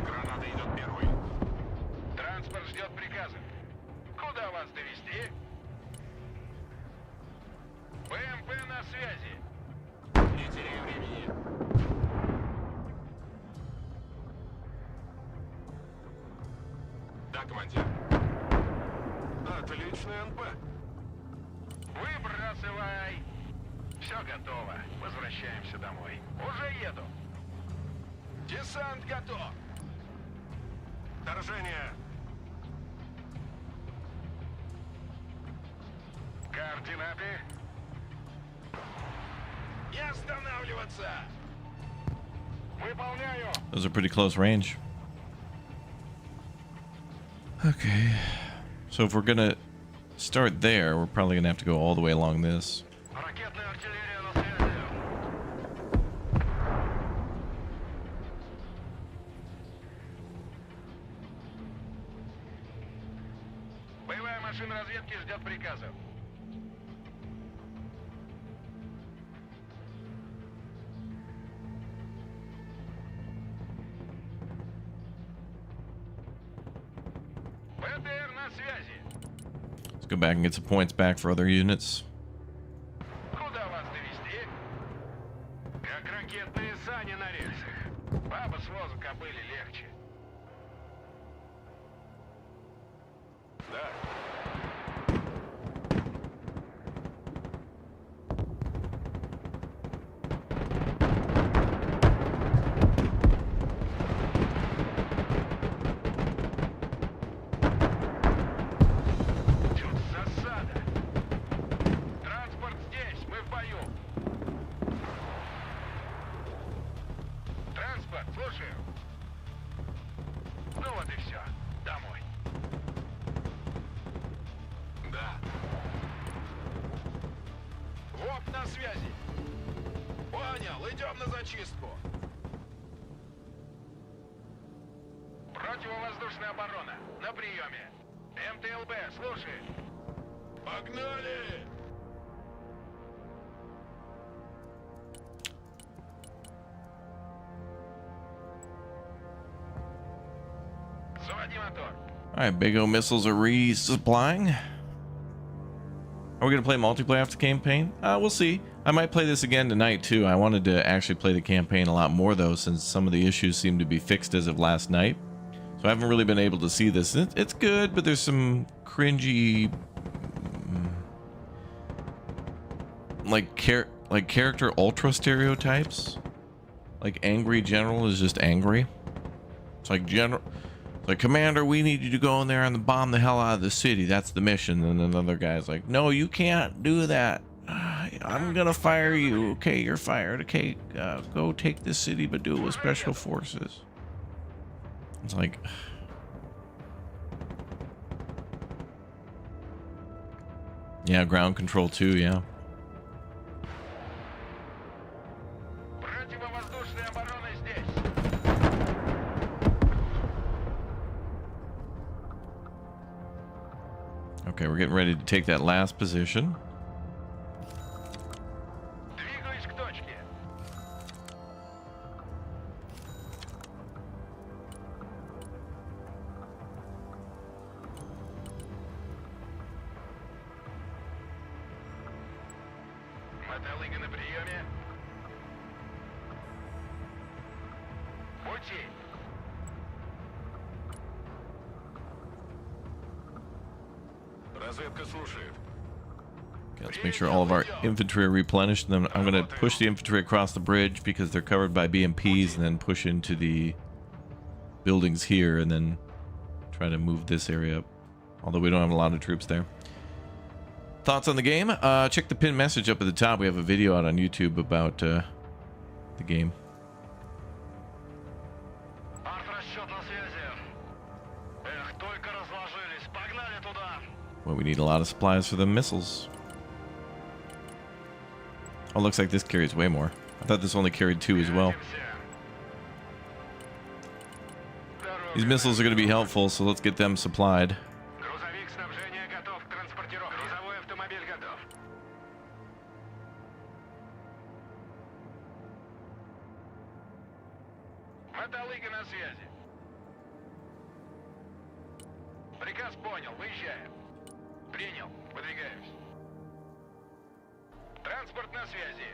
Граната идет первой. Транспорт ждет приказа. Куда вас довести? БМП на связи. Не теряй времени. Отличный НП. Выбрасывай! Все готово. Возвращаемся домой. Уже еду. Десант готов. Вторжение. Координаты. Не останавливаться! Выполняю! Those are pretty close range. Okay. So if we're gonna start there, we're probably gonna have to go all the way along this. Ракетная артиллерия на связи. Боевая машина разведки ждет приказов. БТР на связи. Let's go back and get some points back for other units. Куда вас довезти? Как ракетные сани на рельсах. Баба с возу кобыли легче. Да. Чё-то засада. Транспорт здесь, мы в бою. Транспорт, слушаю. Ну вот и все. Домой. Да. ВОП на связи. Понял, идем на зачистку. Противовоздушная оборона. На приеме. МТЛБ, слушай. Погнали! Заводи мотор. All right, Big O missiles are resupplying. Are we gonna play multiplayer after campaign? We'll see. I might play this again tonight too. I wanted to actually play the campaign a lot more though, since some of the issues seem to be fixed as of last night. So I haven't really been able to see this. It's good, but there's some cringy, like character ultra stereotypes. Like angry general is just angry. It's like commander, we need you to go in there and bomb the hell out of the city. That's the mission. And another guy's like, no, you can't do that. I'm gonna fire you. Okay, you're fired. Okay, go take this city, but do it with special forces. It's like, yeah, ground control too. Yeah. Противовоздушная оборона здесь. Okay, we're getting ready to take that last position. Двигаюсь к точке. Мотолыга на приеме. Пути. Разведка слушает. Okay, let's make sure all of our infantry are replenished. And then I'm going to push the infantry across the bridge because they're covered by BMPs, and then push into the buildings here, and then try to move this area up. Although we don't have a lot of troops there. Thoughts on the game? Check the pinned message up at the top. We have a video out on YouTube about the game. Арт-расчет на связи. Эх, только разложились. Погнали туда. Well, we need a lot of supplies for the missiles. Oh, looks like this carries way more. I thought this only carried 2 as well. These missiles are going to be helpful, so let's get them supplied. Грузовик снабжения готов к транспортировке. Грузовой автомобиль готов. Мотолыга на связи. Приказ понял, выезжаем. Принял, выдвигаюсь. Транспорт на связи.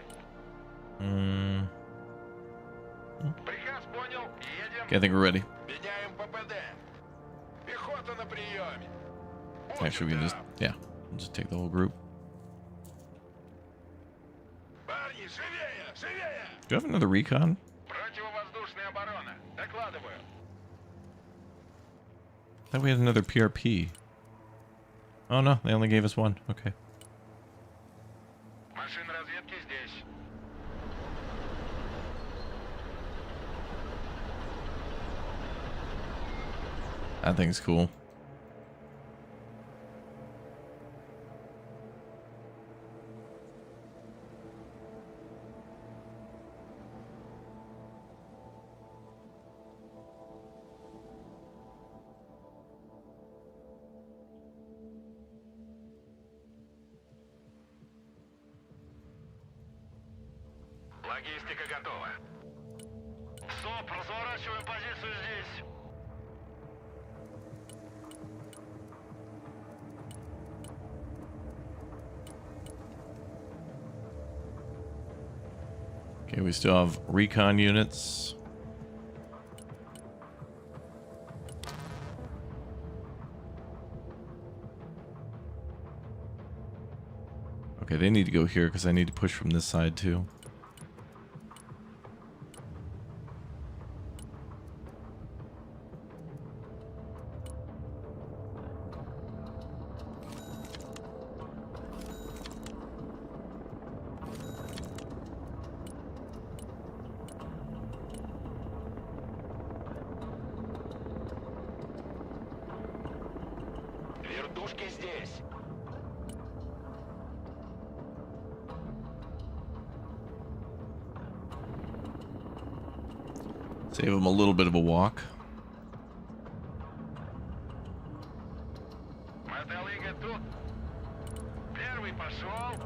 Приказ понял, едем. Okay, I think we're ready. Меняем ППД. Пехота на приеме. Actually, we can just, yeah, we'll just take the whole group. Парни, живее! Живее! Do you have another recon? Противовоздушная оборона. Докладываю. I thought we had another PRP. Oh no, they only gave us one. Okay. Машины разведки здесь. That thing's cool. Логистика готова. СОП, разворачиваем позицию здесь. Okay, we still have recon units. Okay, they need to go here because I need to push from this side too. Вертушки здесь. Save them a little bit of a walk. Мотолыга тут. Первый пошел.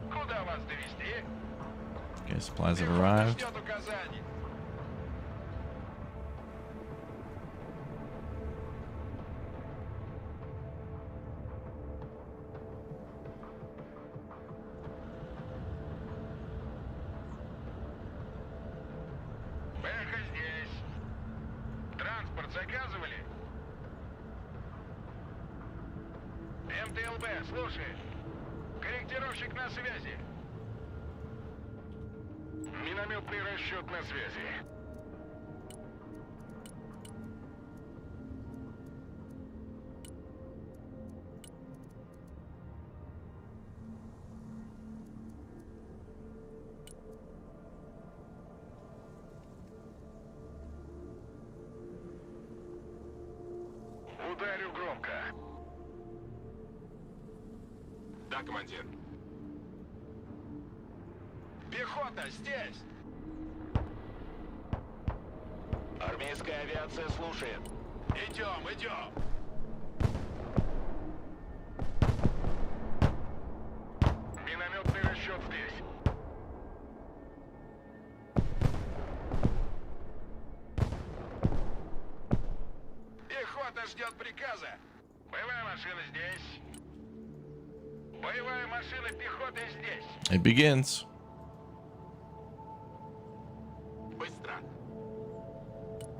Куда вас довести? Okay, supplies have arrived. Ждет указаний. Бэха здесь. Транспорт заказывали? МТЛБ, слушай. Корректировщик на связи. Минометный расчет на связи. Ударю громко. Да, командир. Пехота здесь! Армейская авиация слушает. Идем, идем! Минометный расчет здесь. Пехота ждет приказа. Боевая машина здесь. Боевая машина пехоты здесь. It begins. Быстро.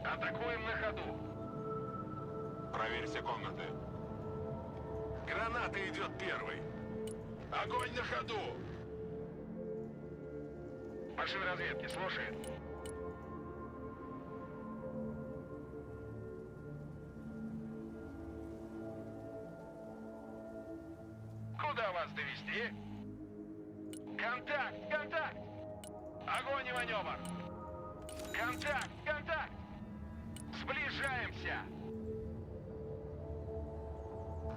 Атакуем на ходу. Проверь все комнаты. Граната идет первой. Огонь на ходу. Машина разведки слушает. Куда вас довести? Контакт! Контакт! Огонь и маневр! Контакт! Контакт! Сближаемся!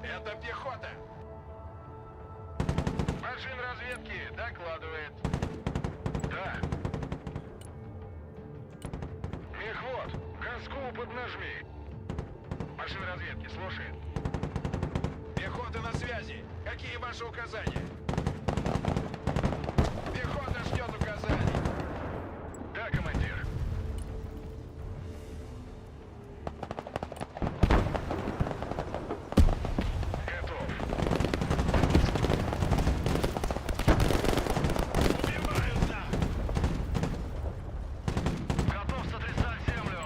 Это пехота! Машин разведки докладывает. Да. Мехвод, газку поднажми. Машин разведки слушает. Пехота на связи. Какие ваши указания? Пехота ждет указаний. Да, командир. Готов. Убиваются! Готов сотрясать землю.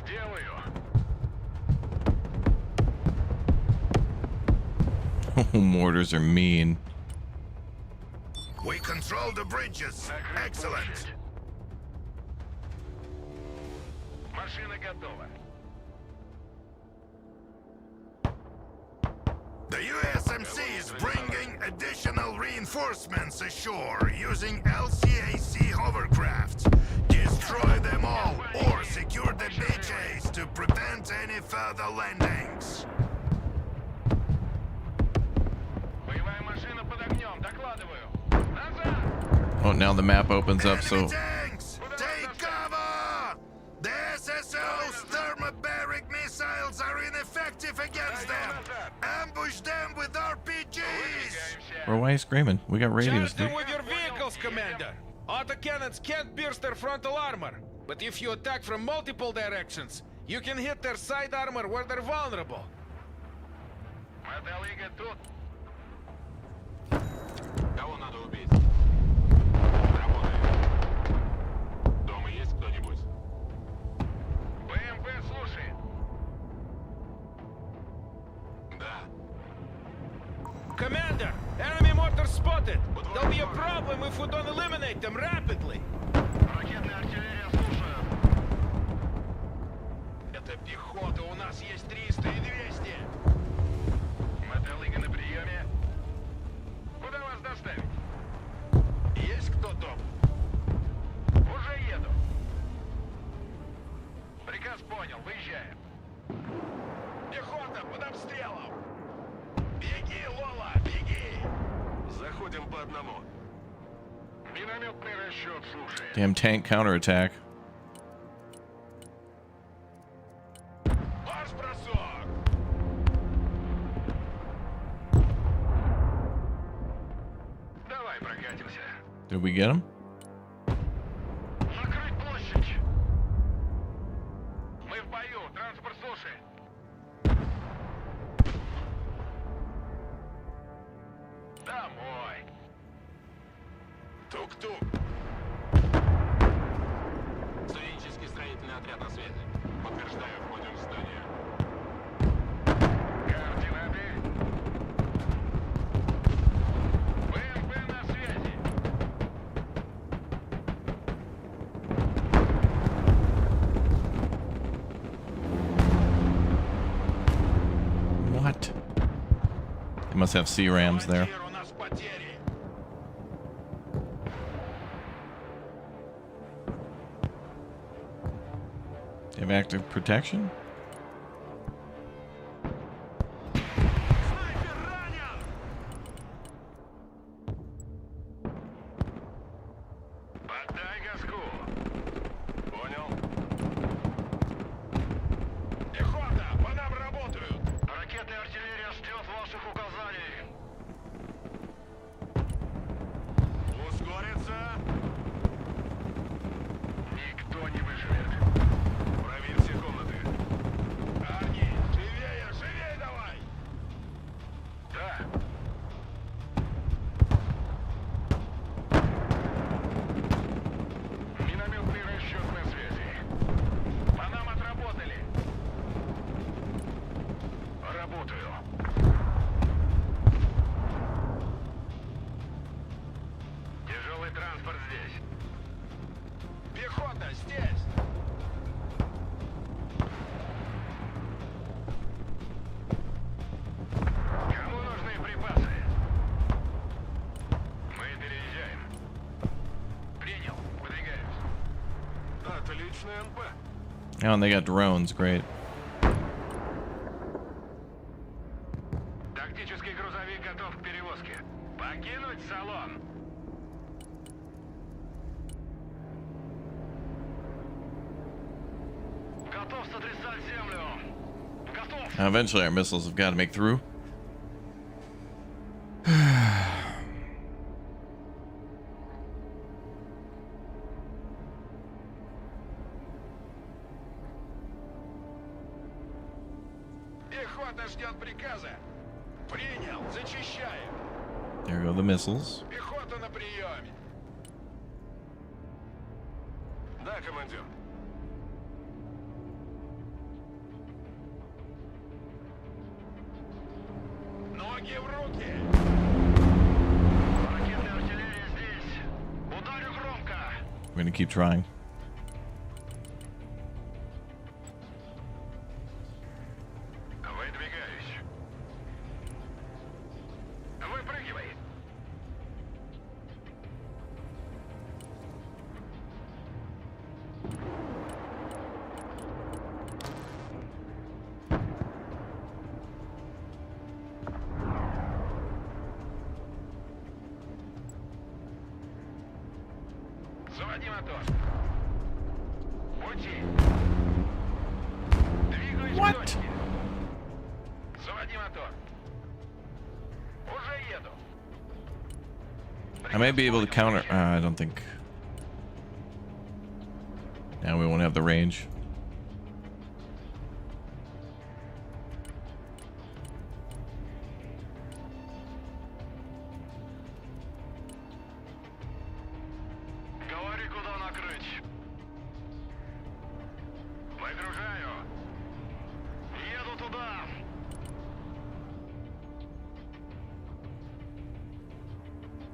Сделаю. Mortars are mean. We control the bridges. Excellent. Машина готова. The USMC is bringing additional reinforcements ashore using LCAC hovercrafts. Destroy them all or secure the beaches to prevent any further landings. Боевая машина под огнем. Докладываю. Назад! Oh, now the map opens up, so Enemy tanks! Take cover! The SSO's thermobaric missiles are ineffective against them! Ambush them with RPGs! bro, why are you screaming? We got radios, Charge them dude. with your vehicles, Commander. Autocannons can't pierce their frontal armor, but if you attack from multiple directions, you can hit their side armor where they're vulnerable. Мотолыга тут. Кого надо убить? Работает. Дома есть кто-нибудь? БМП слушает. Да. Commander, enemy mortars spotted. There'll be a problem if we don't eliminate them rapidly. Ракетная артиллерия слушаю. Это пехота, у нас есть 300 и 200. Мотолыга на приеме. Куда вас доставить? Есть кто дома? Уже еду. Приказ понял, выезжаем. Пехота под обстрелом. Беги, Лола, беги. Заходим по одному. Минометный расчет слушает. Damn tank counterattack. Марш-бросок. Давай прокатимся. Did we get him? Закрыть площадь. Мы в бою. Транспорт слушает. Домой. Тук-тук. Студенческий строительный отряд на связи. Подтверждаю, входим в здание. Координаты. БМП на связи. What? They must have C-rams there. Командир, у нас потери. They have active protection? Снайпер ранен! Поддай газку. Понял. Пехота, по нам работают. Ракетная артиллерия ждет ваших указаний. Ускориться. Никто не выживет. Проверь все комнаты. Парни, живее, живее давай. Да. Минометный расчет на связи. По нам отработали. Работаю. Тяжелый транспорт здесь. Пехота, здесь. Кому нужны припасы? Мы переезжаем. Принял. Выдвигаемся. Отличный НП. Oh, and they got drones. Great. Тактический грузовик готов к перевозке. Покинуть салон. Готов сотрясать землю. Готов. Now, eventually, our missiles have got to make through. Пехота ждет приказа. Принял, зачищаем. There go the missiles. Пехота на приеме. Да, командир. Ноги Ноги в руки! Ракетная артиллерия здесь. Ударю громко. We're gonna keep trying. Выдвигаюсь. Выпрыгивай. Заводи мотор. Пути. Двигаюсь к точке. Заводи мотор. Уже еду. I may be able to counter. I don't think. Now we won't have the range. Говори, куда накрыть. Выгружаю. Еду туда.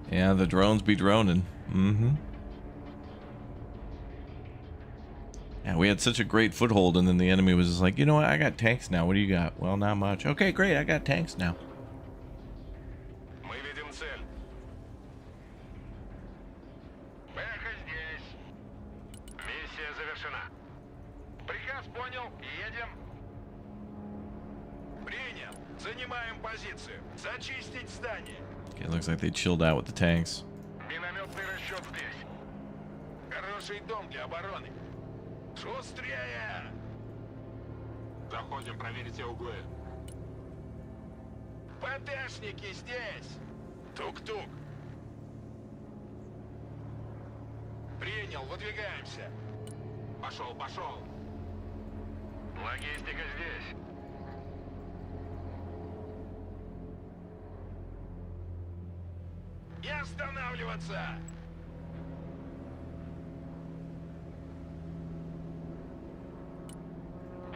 Yeah, the drones be droning. Mm-hmm. Yeah, we had such a great foothold, and then the enemy was just like, you know what? I got tanks now. What do you got? Well, not much. Okay, great. I got tanks now. Мы видим цель. Эхо здесь. Миссия завершена. Приказ понял. Едем. Принял. Занимаем позицию. Зачистить здание. Okay, looks like they chilled out with the tanks. Минометный расчет здесь. Хороший дом для обороны. Шустрее! Заходим, проверить все углы. ПТшники здесь. Тук-тук. Принял, выдвигаемся. Пошел, пошел. Логистика здесь. Не останавливаться!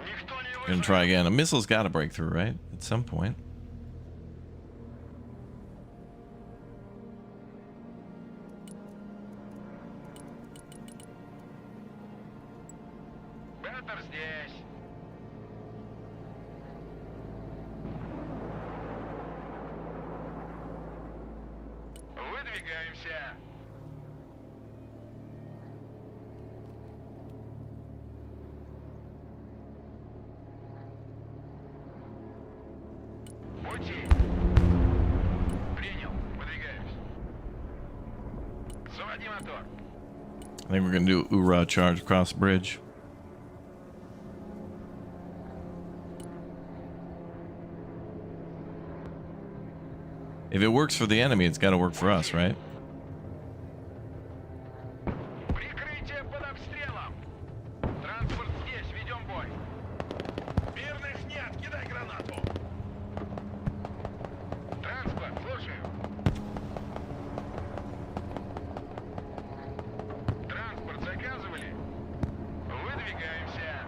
Никто не Gonna try again. A missile's got to break through, right? At some point. Беттер здесь. Выдвигаемся. Пути. Принял. Выдвигаюсь. Заводи мотор. I think we're gonna do a URA charge across the bridge. If it works for the enemy, it's got to work for us, right? Прикрытие под обстрелом. Транспорт здесь. Ведем бой. Мирных нет. Кидай гранату. Транспорт, слушаю. Транспорт заказывали? Выдвигаемся.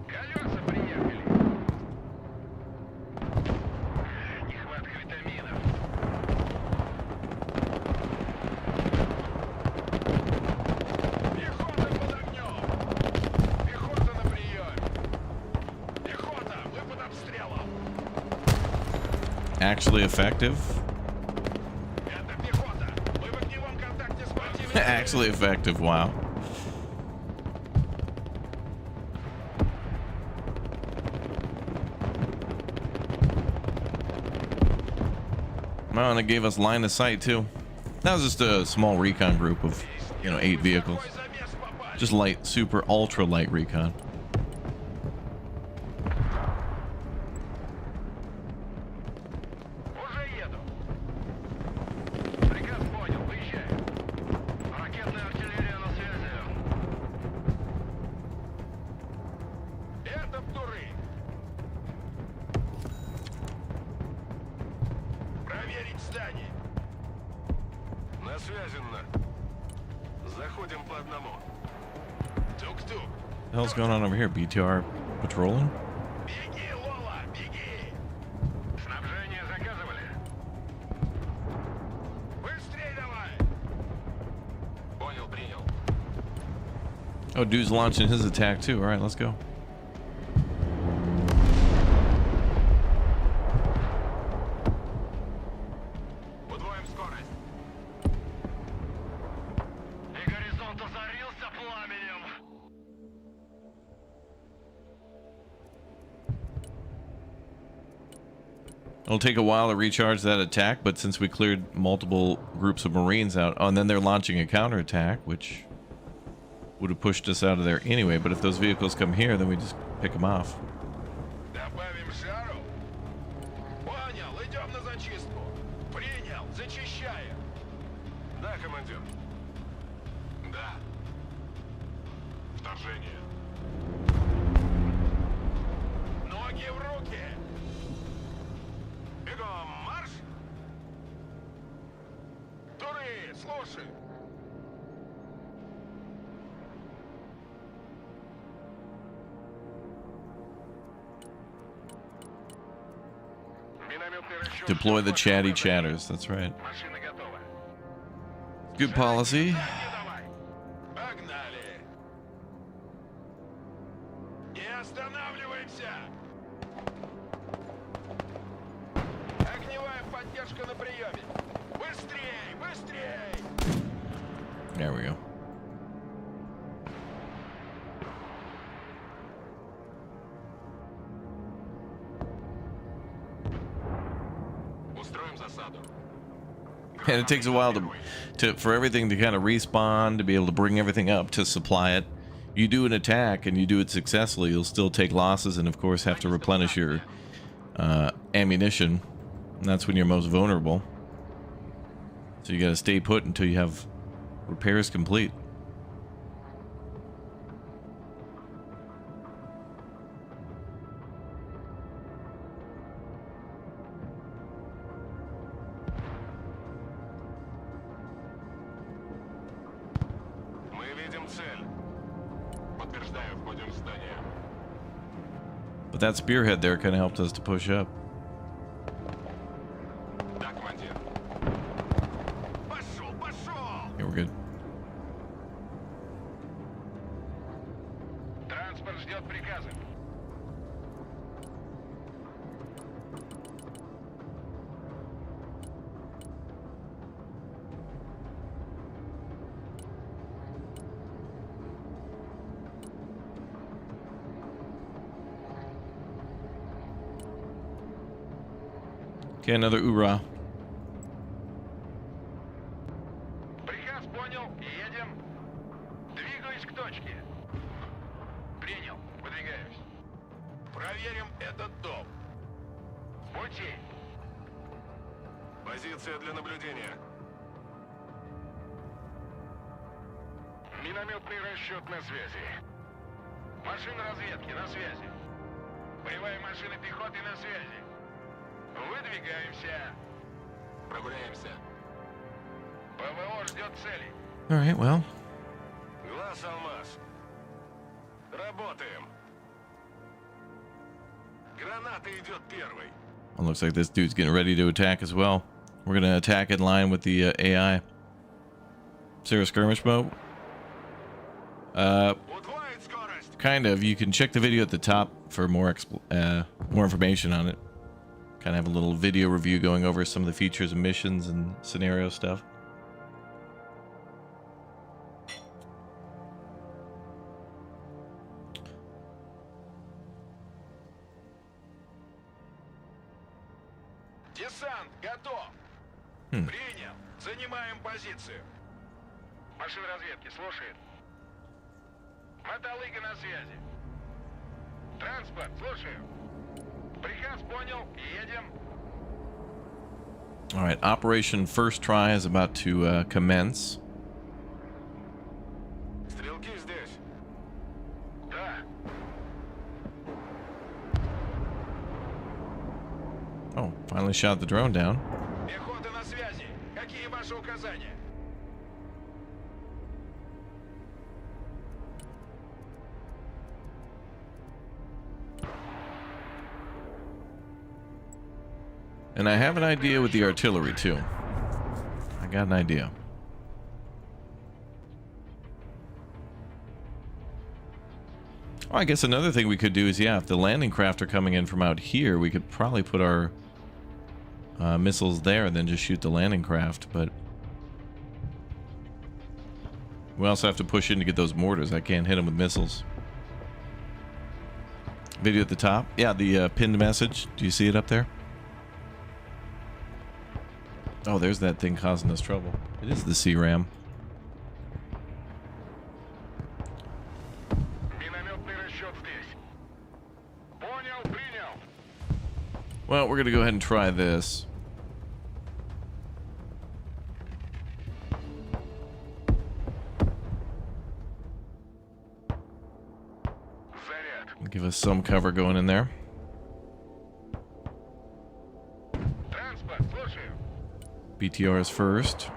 Колеса приехали. Нехватка витаминов. Пехота под огнем. Пехота на приеме. Пехота, вы под обстрелом. Actually effective. Это пехота. Мы в огневом контакте с противником. Actually effective. Wow. Well, and it gave us line of sight too. That was just a small recon group of, 8 vehicles. Какой замес попали? Just light, super, ultra light recon. Уже еду. Приказ понял. Выезжай. Ракетная артиллерия на связи. Это птуры. Проверить здание. На связи, заходим по одному. Тук-тук. What the hell's going on over here? BTR patrolling? Беги, Лола, беги. Oh, dude's launching his attack too. All right, let's go. Удвоим скорость. И горизонт озарился пламенем. It'll take a while to recharge that attack, but since we cleared multiple groups of Marines out, oh, and then they're launching a counterattack, which would have pushed us out of there anyway. But if those vehicles come here, then we just pick them off. Добавим жару. Понял, идем на зачистку. Принял, зачищаем. Да, командир. Да. Вторжение. Ноги в руки. Бегом, марш! Туры, слушай! Минометный расчет. Deploy the chatty chatters. That's right. Машина готова. Good policy. Давай. Погнали. Не останавливаемся. Огневая поддержка на приеме. Быстрей, быстрей. There we go. Устроим засаду. And it takes a while for everything to kind of respawn, to be able to bring everything up, to supply it. You do an attack and you do it successfully, you'll still take losses and of course have to replenish your ammunition. And that's when you're most vulnerable. So you gotta stay put until you have repairs complete. Мы видим цель. Подтверждаю, входим в здание. But that spearhead there kind of helped us to push up. Да, командир. Пошел, пошел! Yeah, we're good. Транспорт ждет приказа. Okay, another oorah. Приказ понял, едем. Двигаюсь к точке. Принял, выдвигаемся. Проверим этот дом. В пути. Позиция для наблюдения. Минометный расчет на связи. Машина разведки на связи. Боевая машина пехоты на связи. Выдвигаемся. Прогуляемся. ПВО ждет цели. All right, well. Глаз алмаз. Работаем. Граната идет первой. Well, looks like this dude's getting ready to attack as well. We're gonna attack in line with the AI. Is there a skirmish mode? Удвоить скорость. Kind of. You can check the video at the top for more information on it. Kind of have a little video review going over some of the features and missions and scenario stuff. Десант готов. Принял. Занимаем позицию. Машина разведки слушает. Мотолыга на связи. Транспорт, слушаю. Приказ понял, едем. All right, Operation First Try is about to commence. Стрелки здесь. Да. Oh, finally shot the drone down. Пехота на связи. Какие ваши указания? And I have an idea with the artillery too. I got an idea. Oh, I guess another thing we could do is, yeah, if the landing craft are coming in from out here, we could probably put our missiles there and then just shoot the landing craft, but we also have to push in to get those mortars. I can't hit them with missiles. Video at the top. Yeah, the pinned message. Do you see it up there? Oh, there's that thing causing us trouble. It is the CRAM. Well, we're going to go ahead and try this. Give us some cover going in there. BTR is first.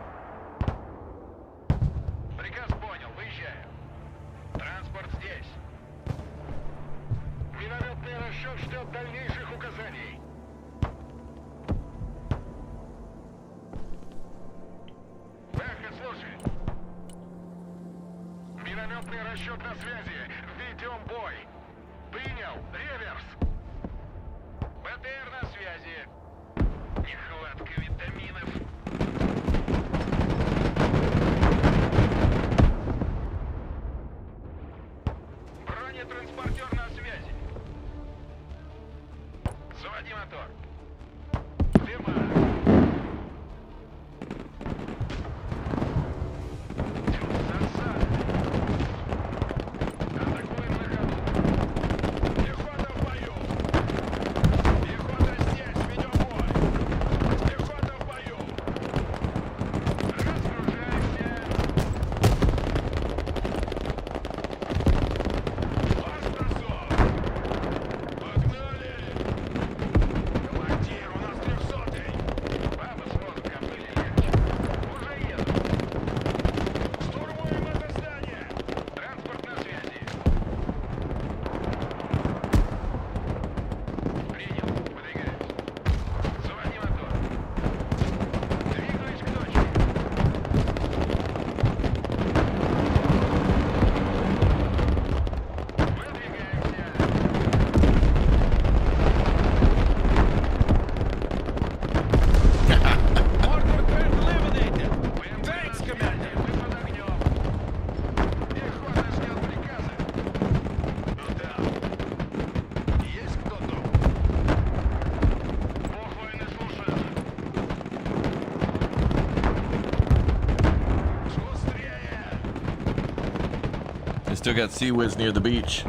Still got Sea Whiz near the beach.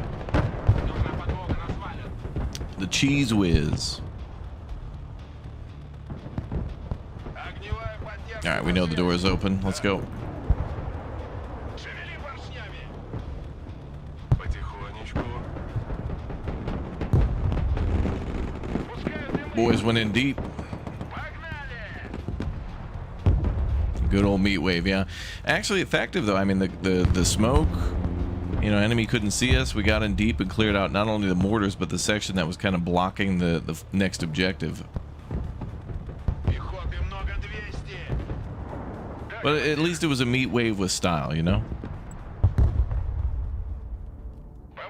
The Cheese Whiz. Alright, we know the door is open. Let's go. Boys went in deep. Good old meat wave, yeah. Actually effective though. I mean the smoke. You know, enemy couldn't see us. We got in deep and cleared out not only the mortars, but the section that was kind of blocking the next objective. But at least it was a meat wave with style, you know? I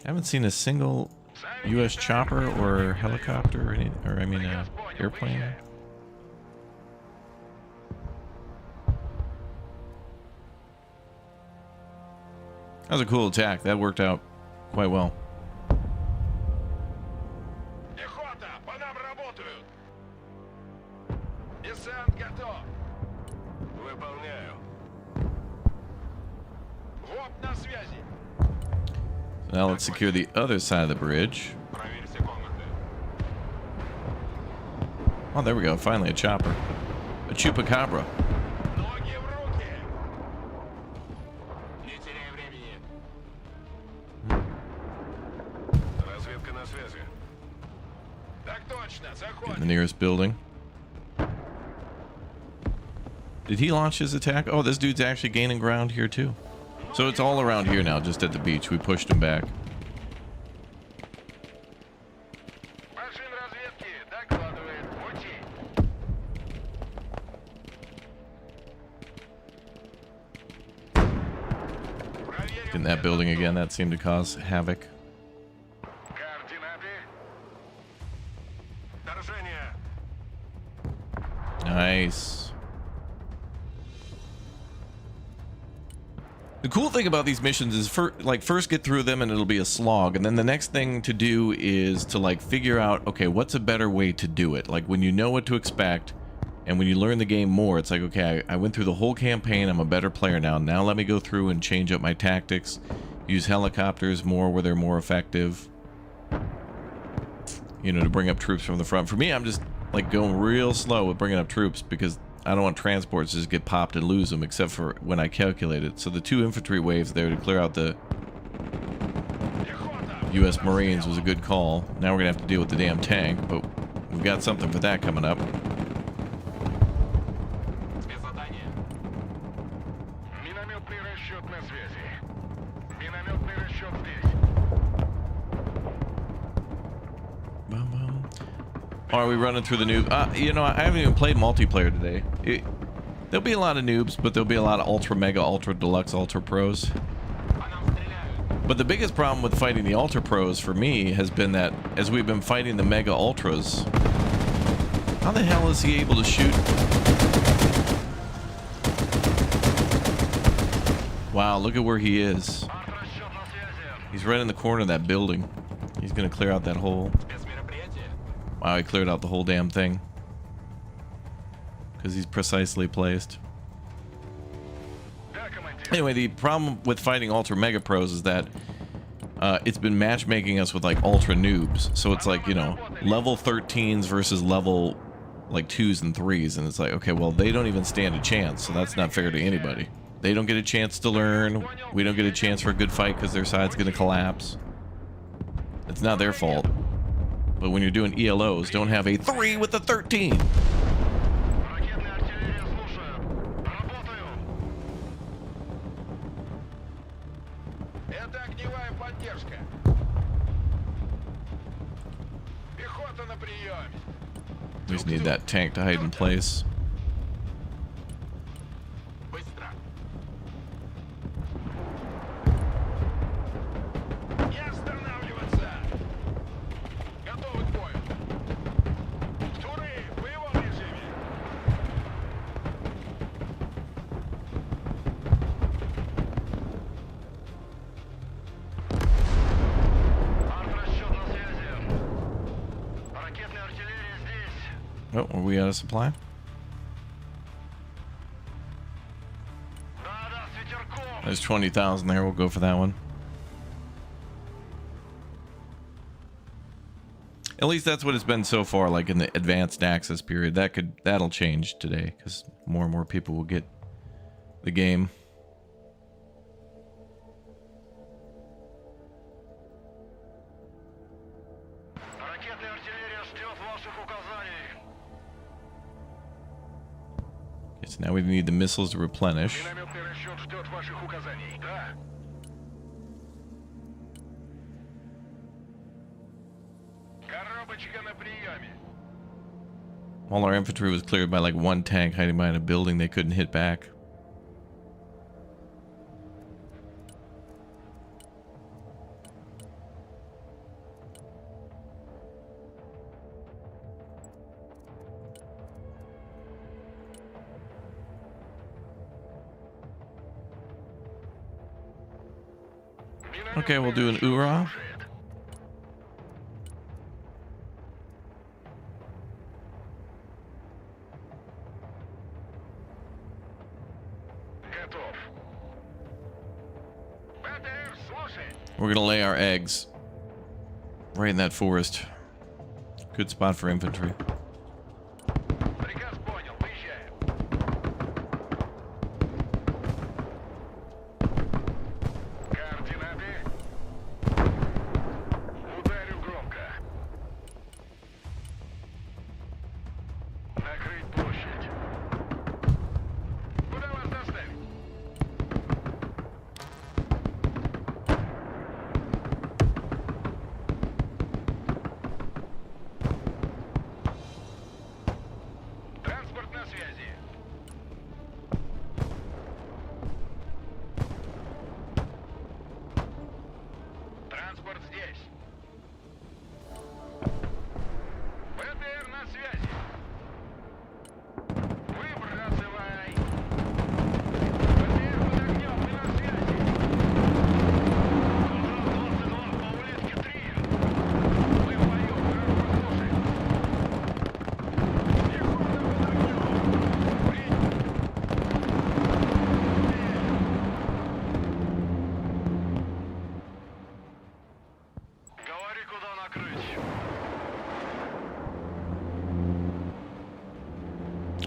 haven't seen a single U.S. chopper or helicopter or airplane. That was a cool attack. That worked out quite well. So now let's secure the other side of the bridge. Oh, there we go. Finally a chopper. A chupacabra. The nearest building. Did he launch his attack? Oh, this dude's actually gaining ground here too. So it's all around here now, just at the beach. We pushed him back. Hitting that building again, that seemed to cause havoc. Nice. The cool thing about these missions is first get through them and it'll be a slog, and then the next thing to do is to like figure out, okay, what's a better way to do it? Like when you know what to expect and when you learn the game more, it's like, okay, I went through the whole campaign, I'm a better player now. Now let me go through and change up my tactics, use helicopters more where they're more effective, you know, to bring up troops from the front. For me, I'm just like going real slow with bringing up troops because I don't want transports to just get popped and lose them, except for when I calculate it. So the 2 infantry waves there to clear out the U.S. Marines was a good call. Now we're gonna have to deal with the damn tank, but we've got something for that coming up. Are we running through the noob? You know, I haven't even played multiplayer today. There'll be a lot of noobs, but there'll be a lot of ultra mega, ultra deluxe, ultra pros. But the biggest problem with fighting the ultra pros for me has been that as we've been fighting the mega ultras, how the hell is he able to shoot? Wow, look at where he is. He's right in the corner of that building. He's gonna clear out that hole. Wow, he cleared out the whole damn thing. Because he's precisely placed. Anyway, the problem with fighting ultra mega pros is that it's been matchmaking us with like ultra noobs. So it's like, you know, level 13s versus level like 2s and 3s. And it's like, okay, well, they don't even stand a chance. So that's not fair to anybody. They don't get a chance to learn. We don't get a chance for a good fight because their side's going to collapse. It's not their fault. But when you're doing ELOs, don't have a 3 with a 13. We just need that tank to hide in place. Oh, are we out of supply? There's 20,000 there. We'll go for that one. At least that's what it's been so far, like in the advanced access period. That'll change today because more and more people will get the game. So now we need the missiles to replenish. All our infantry was cleared by like one tank hiding behind a building they couldn't hit back. Okay, we'll do an URA. We're gonna lay our eggs right in that forest. Good spot for infantry.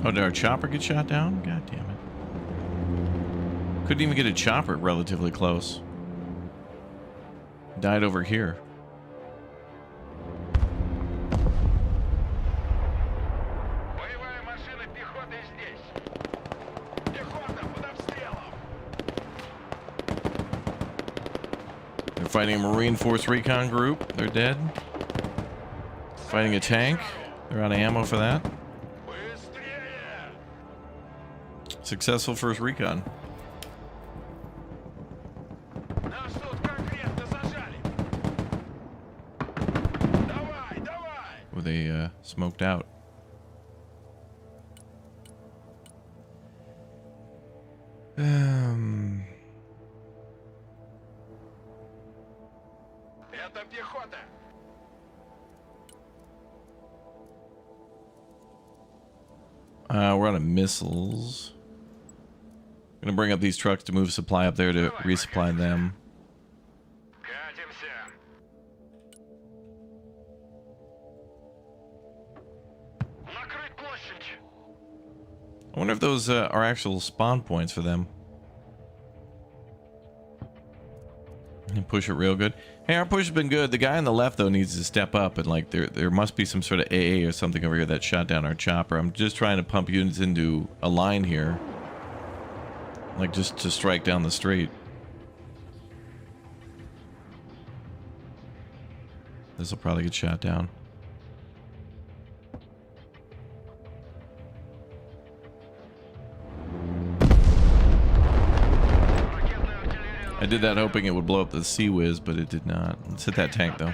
Oh, did our chopper get shot down? God damn it. Couldn't even get a chopper relatively close. Died over here. Боевая машина пехоты здесь. Пехота под обстрелом. They're fighting a Marine Force recon group. They're dead. Fighting a tank. They're out of ammo for that. Быстрее! Successful first recon. Нас тут конкретно зажали. Давай, давай! Were they smoked out? Это пехота. We're out of missiles. Gonna bring up these trucks to move supply up there to resupply them. Катимся. Накрыть площадь. I wonder if those are actual spawn points for them. And push it real good. Hey, our push has been good. The guy on the left though needs to step up, and like there must be some sort of AA or something over here that shot down our chopper. I'm just trying to pump units into a line here, like just to strike down the street. This will probably get shot down. I did that hoping it would blow up the Sea Whiz, but it did not. Let's hit that tank though.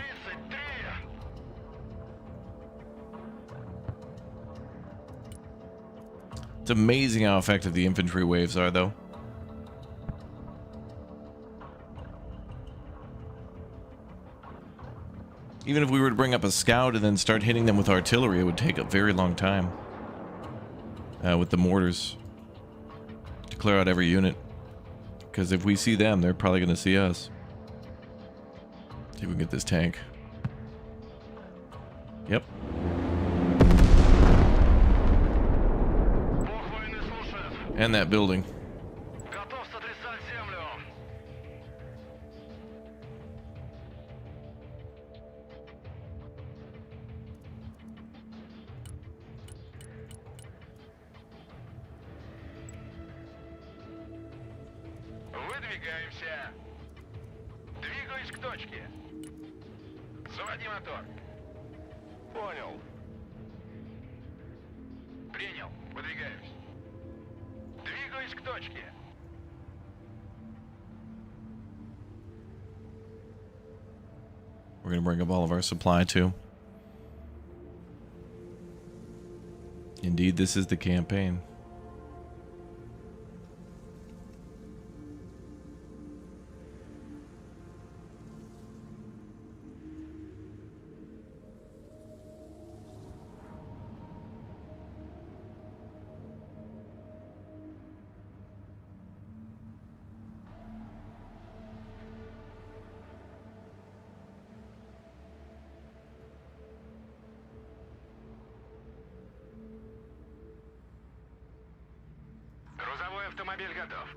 It's amazing how effective the infantry waves are though. Even if we were to bring up a scout and then start hitting them with artillery, it would take a very long time. With the mortars. To clear out every unit. Because if we see them, they're probably going to see us. See if we can get this tank. Yep. And that building. Готов сотрясать землю. Выдвигаемся. Двигаюсь к точке. Заводи мотор. Понял. Принял. Выдвигаюсь. Двигаюсь к точке. We're going to bring up all of our supply too. Indeed, this is the campaign. Грузовой автомобиль готов.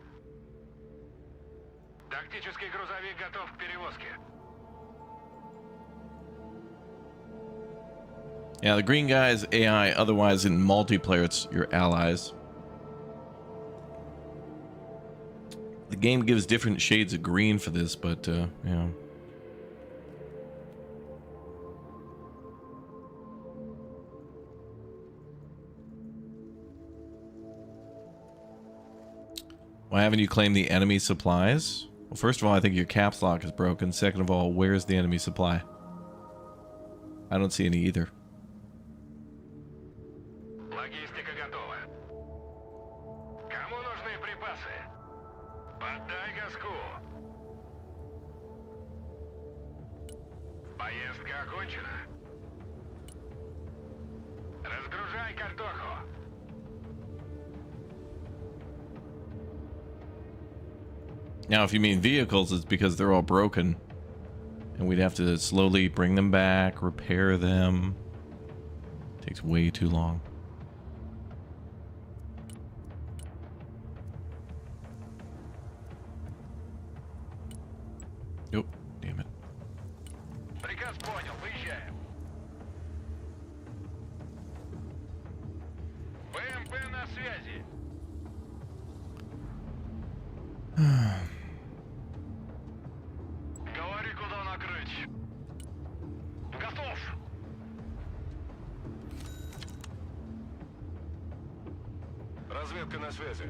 Тактический грузовик готов к перевозке. Yeah, the green guy is AI. Otherwise, in multiplayer, it's your allies. The game gives different shades of green for this, but, yeah. Why haven't you claimed the enemy supplies? Well, first of all, I think your caps lock is broken. Second of all, where's the enemy supply? I don't see any either. Логистика готова. Кому нужны припасы? Поддай газку. Поездка окончена. Разгружай картоху. Now, if you mean vehicles, it's because they're all broken. And we'd have to slowly bring them back, repair them. Takes way too long. связи. Говори, куда накрыть. Готов. Разведка на связи.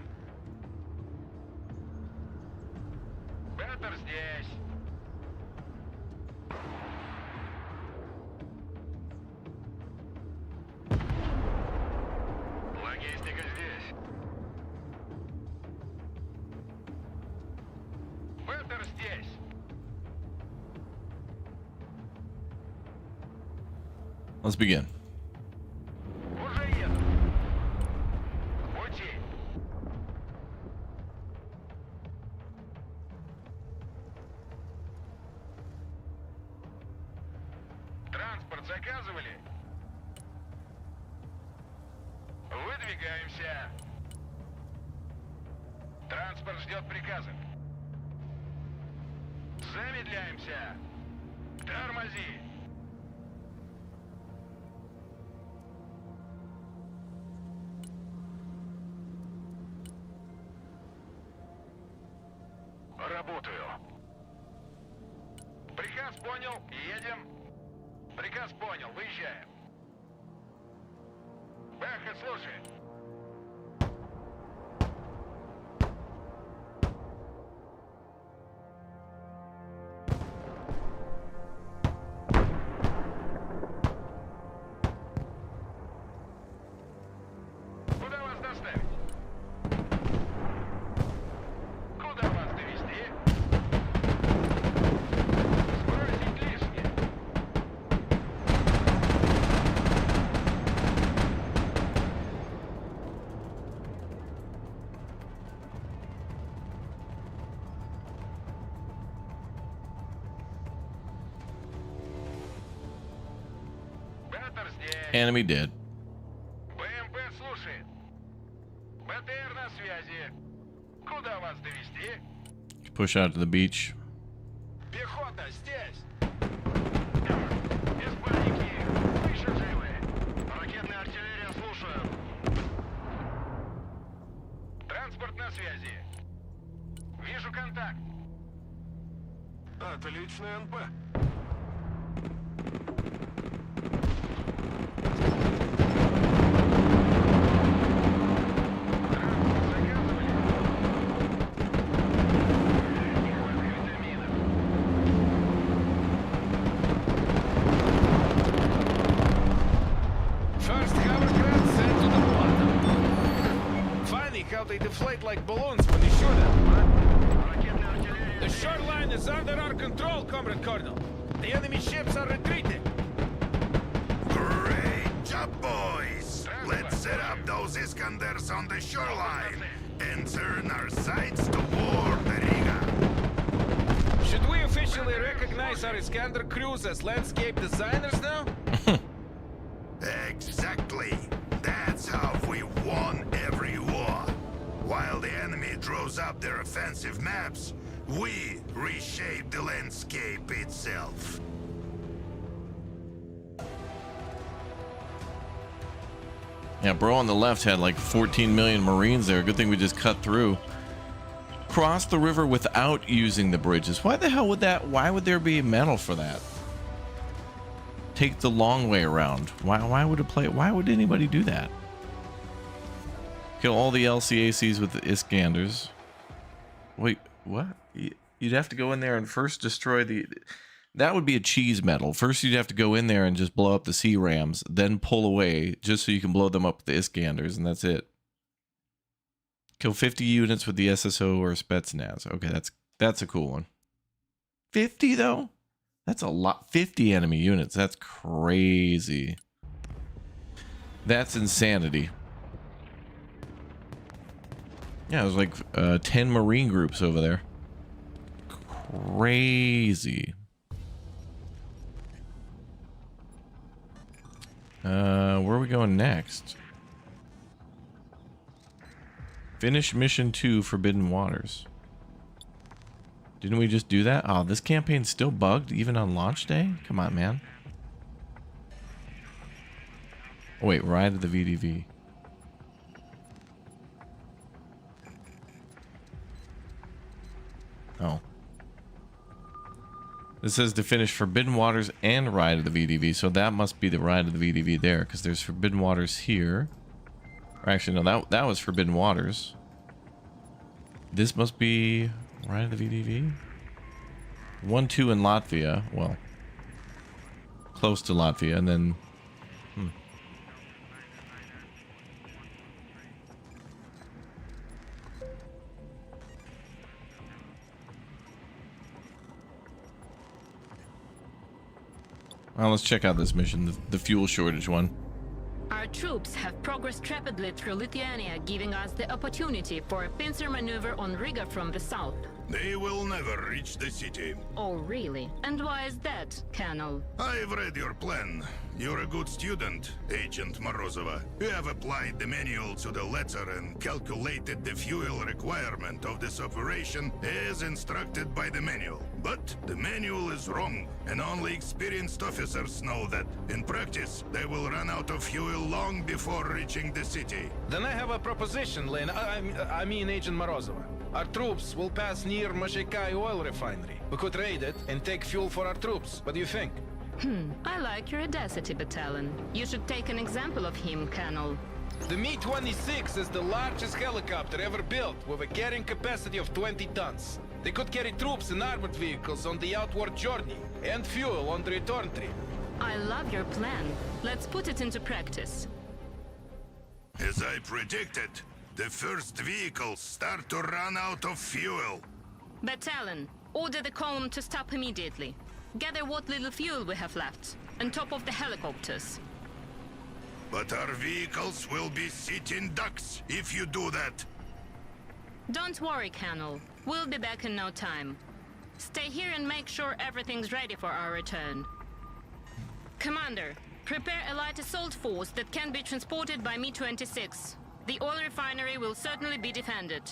Беттер здесь. Логистика здесь. Беттер здесь. Let's begin. Уже еду. В пути. Транспорт заказывали? Выдвигаемся. Транспорт ждет приказов. Замедляемся. Тормози. Работаю. Приказ понял. Едем. Приказ понял. Выезжаем. Бэха, слушай. Куда вас доставить? Куда вас довезти? Сбросить лишнее. Беттер здесь. Enemy dead. БМП слушает. БТР на связи. Куда вас довезти? Push out to the beach. Пехота здесь. Без паники. Вы еще живы. Ракетная артиллерия слушаю. Транспорт на связи. Вижу контакт. Отличный НП. Транспорт заказывали? Не хватает аминов. First hovercraft sent to the bottom. Funny how they deflate like balloons when you shoot them, huh? Ракетная артиллерия. The shoreline is under our control, Comrade Colonel. The enemy ships are retreating. Great job, boys! Let's set up those Iskanders on the shoreline and turn our sights toward the Riga. Should we officially recognize our Iskander crews as landscape designers now? Exactly. That's how we won every war. While the enemy draws up their offensive maps, we reshape the landscape itself. Yeah, bro on the left had like 14 million Marines there. Good thing we just cut through. Cross the river without using the bridges. Why the hell would that? Why would there be a medal for that? Take the long way around. Why would it play? Why would anybody do that? Kill all the LCACs with the Iskanders. Wait, what? You'd have to go in there and first destroy the... That would be a cheese medal. First, you'd have to go in there and just blow up the sea rams, then pull away just so you can blow them up with the Iskanders, and that's it. Kill 50 units with the SSO or Spetsnaz. Okay, that's a cool one. 50 though? That's a lot. 50 enemy units. That's crazy. That's insanity. Yeah, there's like 10 Marine groups over there. Crazy. Where are we going next? Finish mission 2, Forbidden Waters. Didn't we just do that? Oh, this campaign's still bugged even on launch day? Come on, man. Oh, wait, ride to the VDV. This says to finish Forbidden Waters and Ride of the VDV, so that must be the Ride of the VDV there, because there's Forbidden Waters here. Or actually, no, that was Forbidden Waters. This must be Ride of the VDV? 1-2 in Latvia. Well, close to Latvia, and then... Well, let's check out this mission, the fuel shortage one. Our troops have progressed rapidly through Lithuania, giving us the opportunity for a pincer maneuver on Riga from the south. They will never reach the city. Oh, really? And why is that, Colonel? I've read your plan. You're a good student, Agent Morozova. You have applied the manual to the letter and calculated the fuel requirement of this operation as instructed by the manual. But the manual is wrong, and only experienced officers know that. In practice, they will run out of fuel long before reaching the city. Then I have a proposition, Lane. I mean Agent Morozova. Our troops will pass near Mazhaikai oil refinery. We could raid it and take fuel for our troops. What do you think? I like your audacity, Battalion. You should take an example of him, Colonel. The Mi-26 is the largest helicopter ever built, with a carrying capacity of 20 tons. They could carry troops and armored vehicles on the outward journey, and fuel on the return trip. I love your plan. Let's put it into practice. As I predicted, the first vehicles start to run out of fuel. Battalion, order the column to stop immediately. Gather what little fuel we have left, on top of the helicopters. But our vehicles will be sitting ducks if you do that. Don't worry, Colonel. We'll be back in no time. Stay here and make sure everything's ready for our return. Commander, prepare a light assault force that can be transported by Mi-26. The oil refinery will certainly be defended.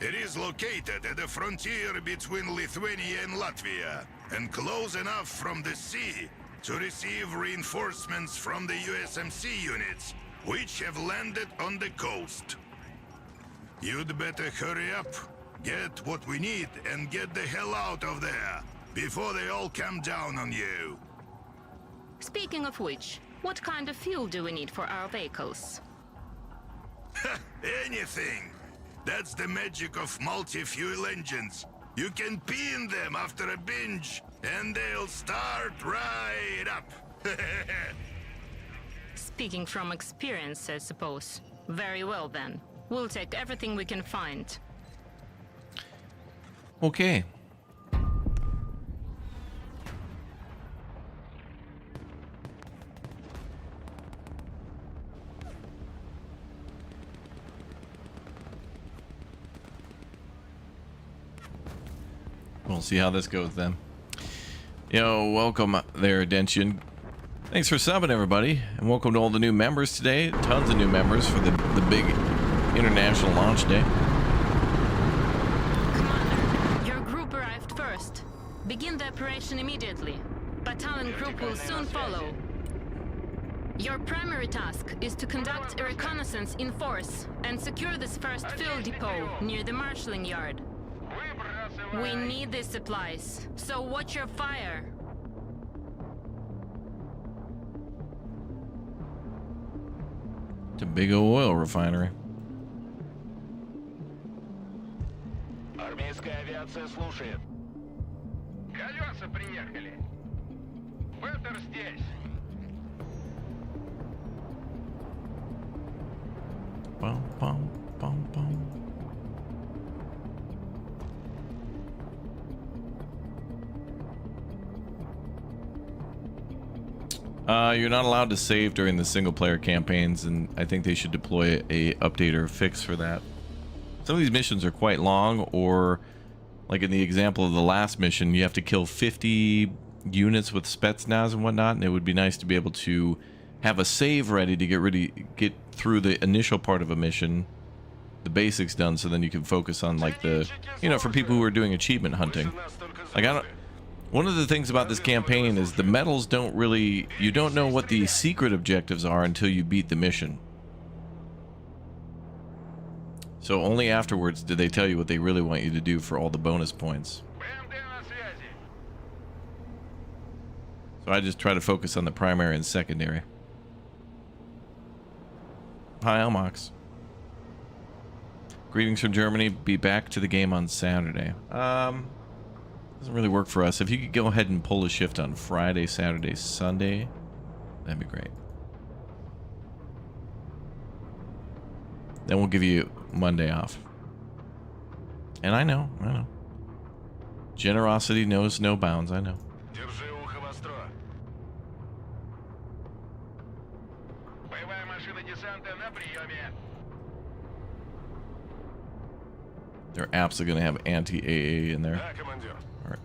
It is located at the frontier between Lithuania and Latvia, and close enough from the sea to receive reinforcements from the USMC units, which have landed on the coast. You'd better hurry up, get what we need, and get the hell out of there, before they all come down on you. Speaking of which, what kind of fuel do we need for our vehicles? Anything. That's the magic of multi-fuel engines. You can pin them after a binge, and they'll start right up. Speaking from experience, I suppose. Very well then. We'll take everything we can find. Okay. We'll see how this goes then. Yo, welcome there, Dentian. Thanks for subbing, everybody, and welcome to all the new members today. Tons of new members for the big international launch day. Commander, your group arrived first. Begin the operation immediately. Battalion group will soon follow. Your primary task is to conduct a reconnaissance in force and secure this first fuel depot near the marshalling yard. We need these supplies, so watch your fire. It's a big oil refinery. Армейская авиация слушает. Колеса приехали. Беттер здесь. Bum, bum, bum, bum. You're not allowed to save during the single-player campaigns, and I think they should deploy a update or fix for that. Some of these missions are quite long, or like in the example of the last mission, you have to kill 50 units with Spetsnaz and whatnot, and it would be nice to be able to have a save ready to get through the initial part of a mission, the basics done, so then you can focus on like the, you know, for people who are doing achievement hunting. Like one of the things about this campaign is the medals don't really, you don't know what the secret objectives are until you beat the mission. So only afterwards do they tell you what they really want you to do for all the bonus points. БМД на связи. So I just try to focus on the primary and secondary. Hi, Elmox. Greetings from Germany. Be back to the game on Saturday. Doesn't really work for us. If you could go ahead and pull a shift on Friday, Saturday, Sunday, that'd be great. Then we'll give you Monday off. And I know. Generosity knows no bounds, I know. Держи ухо востро. Боевая машина десанта на приеме. They're absolutely going to have anti-AA in there. Да, командир. All right.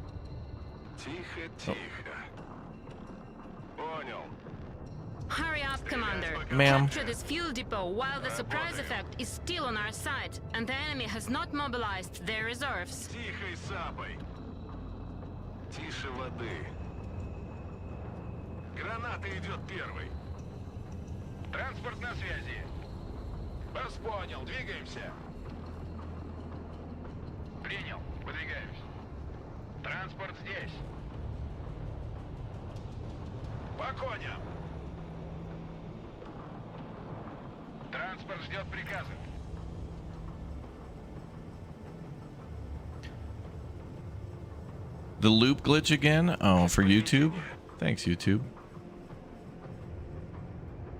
Тихо, тихо. Понял. Hurry up, Commander. Ma'am. Capture this fuel depot while the surprise effect is still on our side and the enemy has not mobilized their reserves. Тихой сапой. Тише воды. Граната идет первой. Транспорт на связи. Вас понял, двигаемся. Принял, выдвигаемся. Транспорт здесь. По коням. Транспорт ждет приказа. The loop glitch again? Oh, for YouTube? Thanks, YouTube.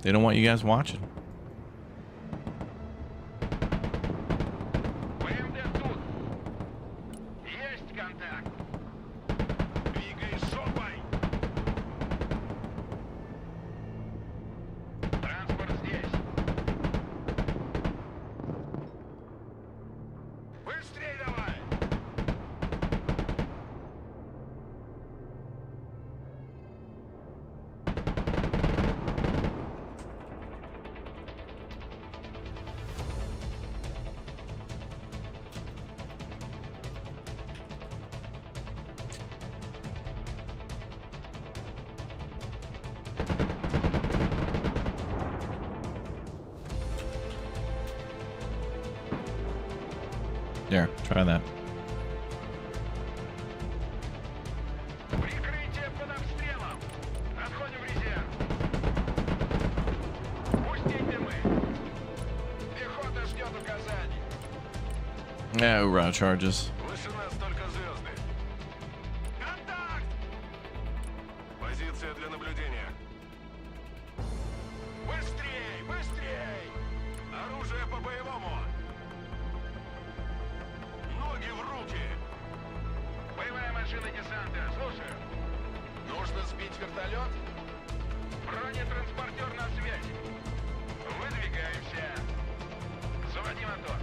They don't want you guys watching. ВМД тут. Есть контакт. Двигай сопой. Транспорт здесь. Быстрей давай. There, try that. Прикрытие под обстрелом. Отходим в резерв. Пустить дымы. Пехота ждет указаний. Yeah, hoorah charges. Выше нас только звезды. Контакт! Позиция для наблюдения. Быстрей, быстрей! Оружие по-боевому. Ноги в руки. Боевая машина десанта, слушаю. Нужно сбить вертолет? Бронетранспортер на связи. Выдвигаемся. Заводи мотор.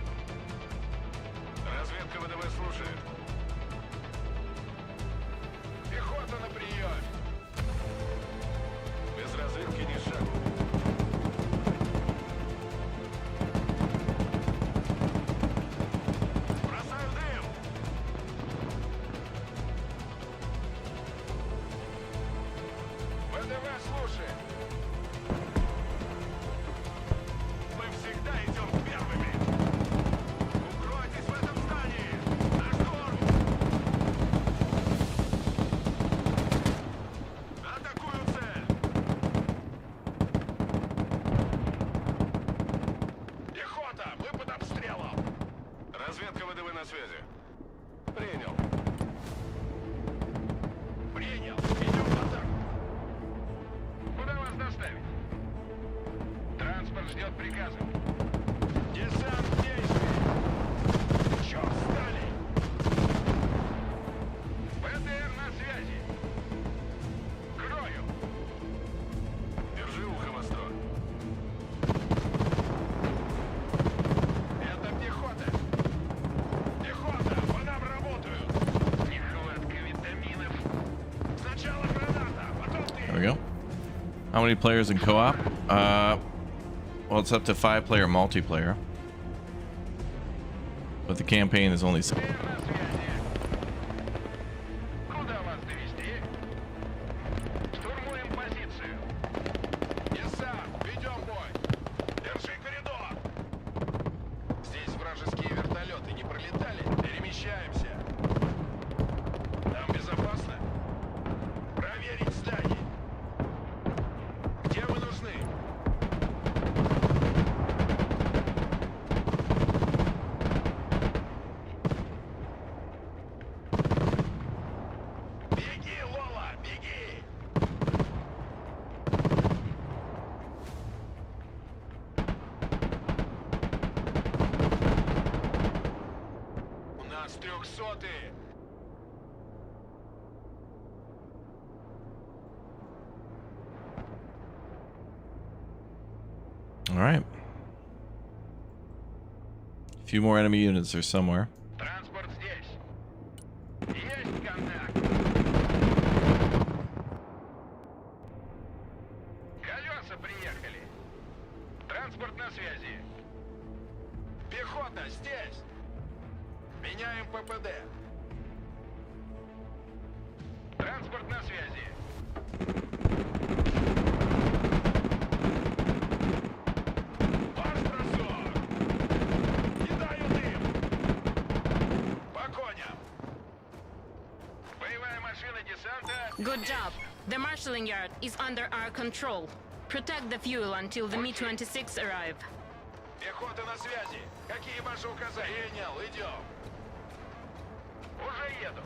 Разведка ВДВ слушает. Пехота на прием. Без разведки ни шагу. Бросаю дым. ВДВ слушает. Мы всегда идем первыми. Укройтесь в этом здании. На штурм. Атакую цель. Пехота, мы под обстрелом. Разведка ВДВ на связи. Принял. Принял. Идем в атаку. Куда вас доставить? Транспорт ждет приказа. Десант в действии. Чё встали? БТР на связи. Крою. Держи ухо востро. Это пехота. Пехота, по нам работают. Нехватка витаминов. Сначала граната, потом ты. There we go. How many players in co-op? Well, it's up to 5-player multiplayer. But the campaign is only... БТР на связи. Куда вас довести? Штурмуем позицию. Десант, ведем бой. Держи коридор. Здесь вражеские вертолеты не пролетали. Перемещаемся. Там безопасно? Проверить здание. красоты! All right. A few more enemy units are somewhere. Транспорт здесь. Есть контакт. Колеса приехали. Транспорт на связи. Пехота здесь. Меняем ППД. Транспорт на связи. Марш-бросок! Кидаю дым! По коням! Боевая машина десанта... Good job. The marshalling yard is under our control. Protect the fuel until the Mi-26 arrive. Пехота на связи. Какие ваши указания? Принял, идем. Уже еду.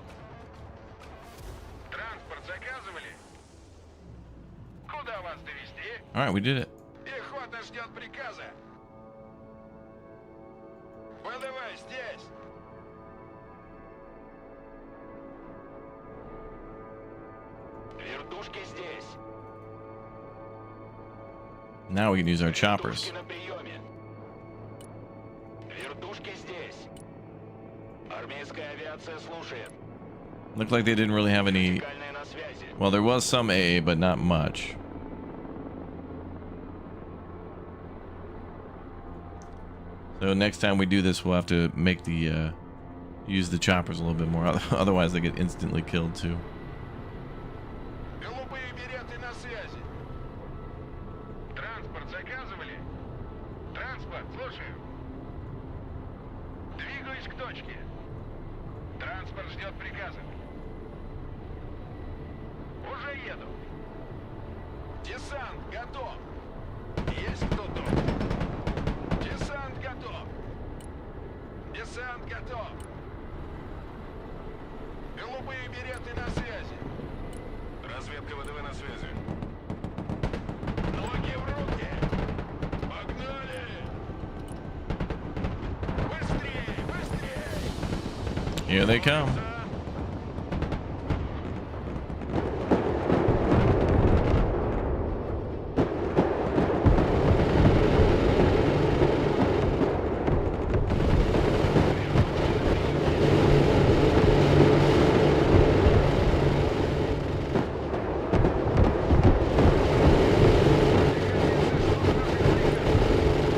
Транспорт заказывали? Куда вас довезти? All right, we did it. Пехота ждет приказа. ВДВ здесь. Вертушки здесь. Now we can use our choppers. Вертушки на приеме. Вертушки здесь. Армейская авиация слушает. Looked like they didn't really have any. Вертикальная на связи. Well, there was some AA, but not much. So next time we do this, we'll have to make the use the choppers a little bit more. Otherwise, they get instantly killed too. Голубые береты на связи. Транспорт заказывали? Транспорт, слушаю. Двигаюсь к точке. Транспорт ждет приказа. Уже еду. Десант готов. Есть кто тут? Десант готов. Десант готов. Голубые береты на связи. Разведка ВДВ на связи. Ноги в руки. Погнали. Быстрее, быстрее. Here they come.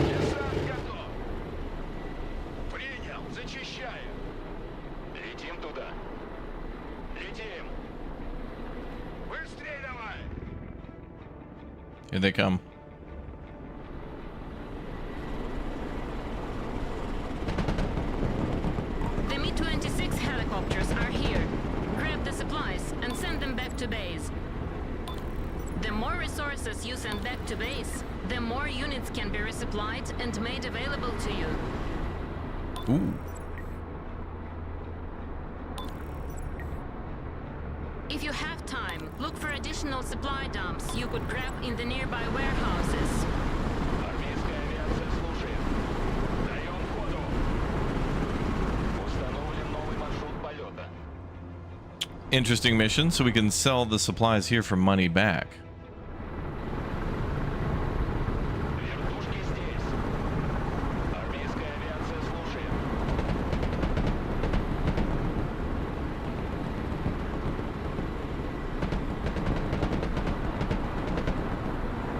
Десант готов. Принял, зачищаю. Летим туда. Летим. Быстрей давай. Here they come. The Mi-26 helicopters are here. Grab the supplies and send them back to base. The more resources you send back to base, the more units can be resupplied and made available to you. Ooh. If you have time, look for additional supply dumps you could grab in the nearby warehouses. Армейская авиация слушает. Даем ходу. Установлен новый маршрут полета. Interesting mission, so we can sell the supplies here for money back. Вертушки здесь. Армейская авиация слушает.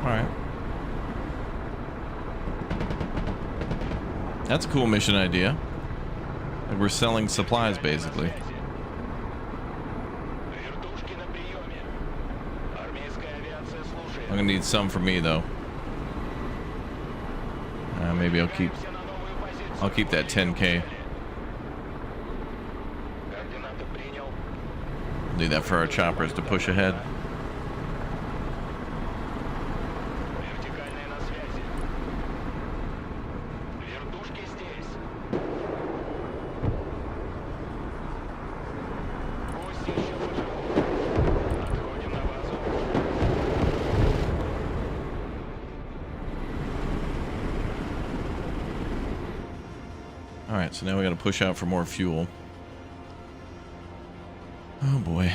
All right. That's a cool mission idea. Like we're selling supplies basically. Вертушки на приеме. Армейская авиация слушает. I'm gonna need some for me though. Maybe I'll keep Все на новую позицию. that 10K. Координаты принял. Do that for our choppers to push ahead. Вертикальная на связи. Вертушки здесь. Пусть еще поживут. Отходим на базу. All right, so now we got to push out for more fuel. Oh boy.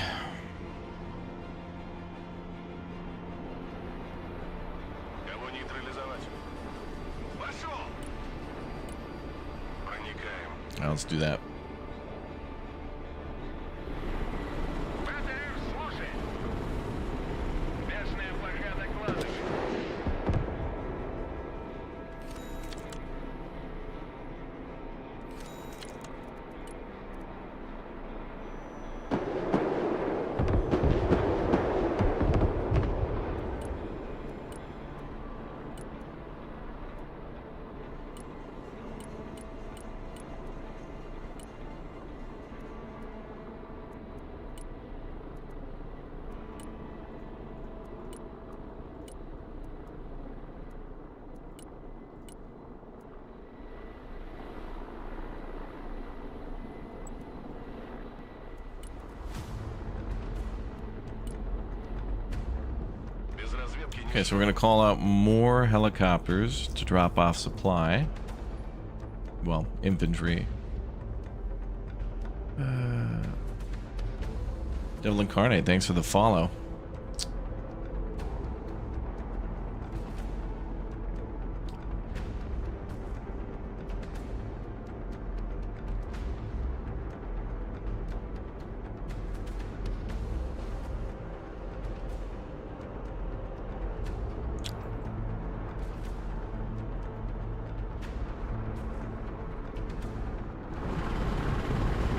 Кого нейтрализовать? Пошел! Проникаем. Now let's do that. ВТР, слушай. Бешеная плоха докладывает. Без разведки не... Okay, so we're going to call out more helicopters to drop off supply. Well, infantry. Devil Incarnate, thanks for the follow.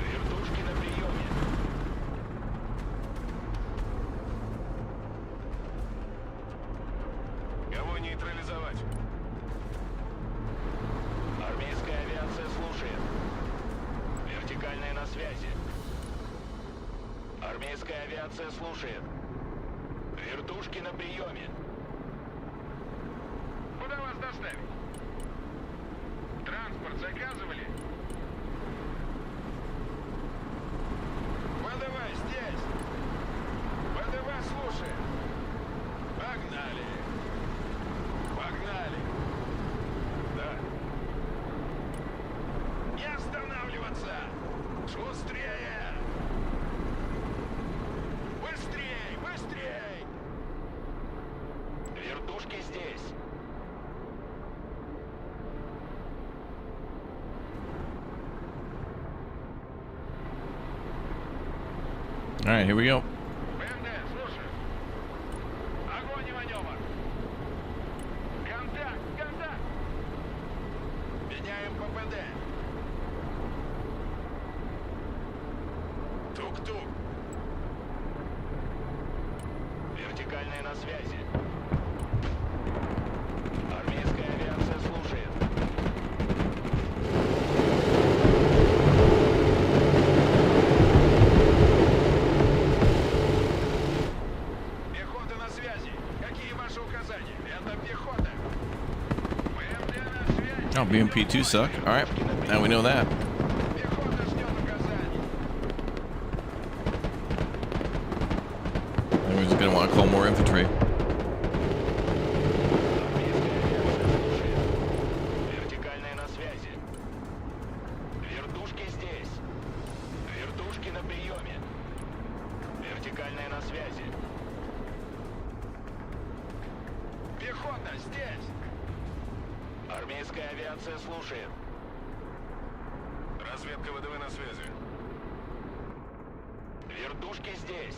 Вертушки на приеме. Кого нейтрализовать? Армейская авиация слушает. Вертикальная на связи. Армейская авиация слушает. Вертушки на приеме. Куда вас доставить? Транспорт заказывали? ВДВ здесь. ВДВ слушает. Погнали. Погнали. Да. Не останавливаться. Шустрее. Быстрей, быстрей. Вертушки здесь. All right, here we go. БМД, слушай. Огонь и маневр. Контакт, контакт. Меняем ППД. Тук-тук. Вертикальная на связи. Армейская авиация слушает. Пехота на связи. Какие ваши указания? Это пехота. БМД на связи. Oh, BMP2 suck. All right, now we know that. Пехота ждет указаний. We're just going to want to call more infantry. Вертикальная на связи. Вертушки здесь. Вертушки на приеме. Вертикальная на связи. Пехота здесь. Армейская авиация слушает. Разведка ВДВ на связи. Вертушки здесь.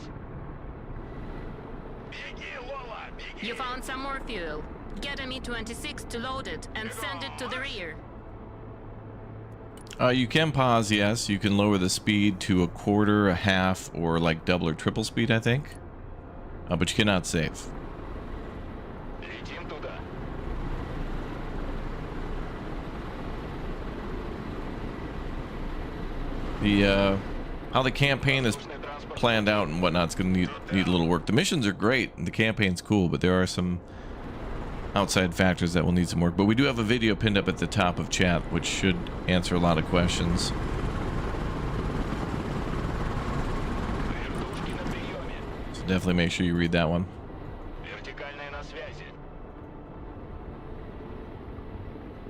Беги, Лола, беги. You found some more fuel. Get a Mi-26 to load it and send it to the rear. You can pause, yes. You can lower the speed to a quarter, a half, or like double or triple speed, I think. But you cannot save. Летим туда. The how the campaign is planned out and whatnot is going to need a little work. The missions are great and the campaign's cool, but there are some outside factors that will need some work. But we do have a video pinned up at the top of chat, which should answer a lot of questions. Вертушки на приеме. So definitely make sure you read that one. Вертикальная на связи.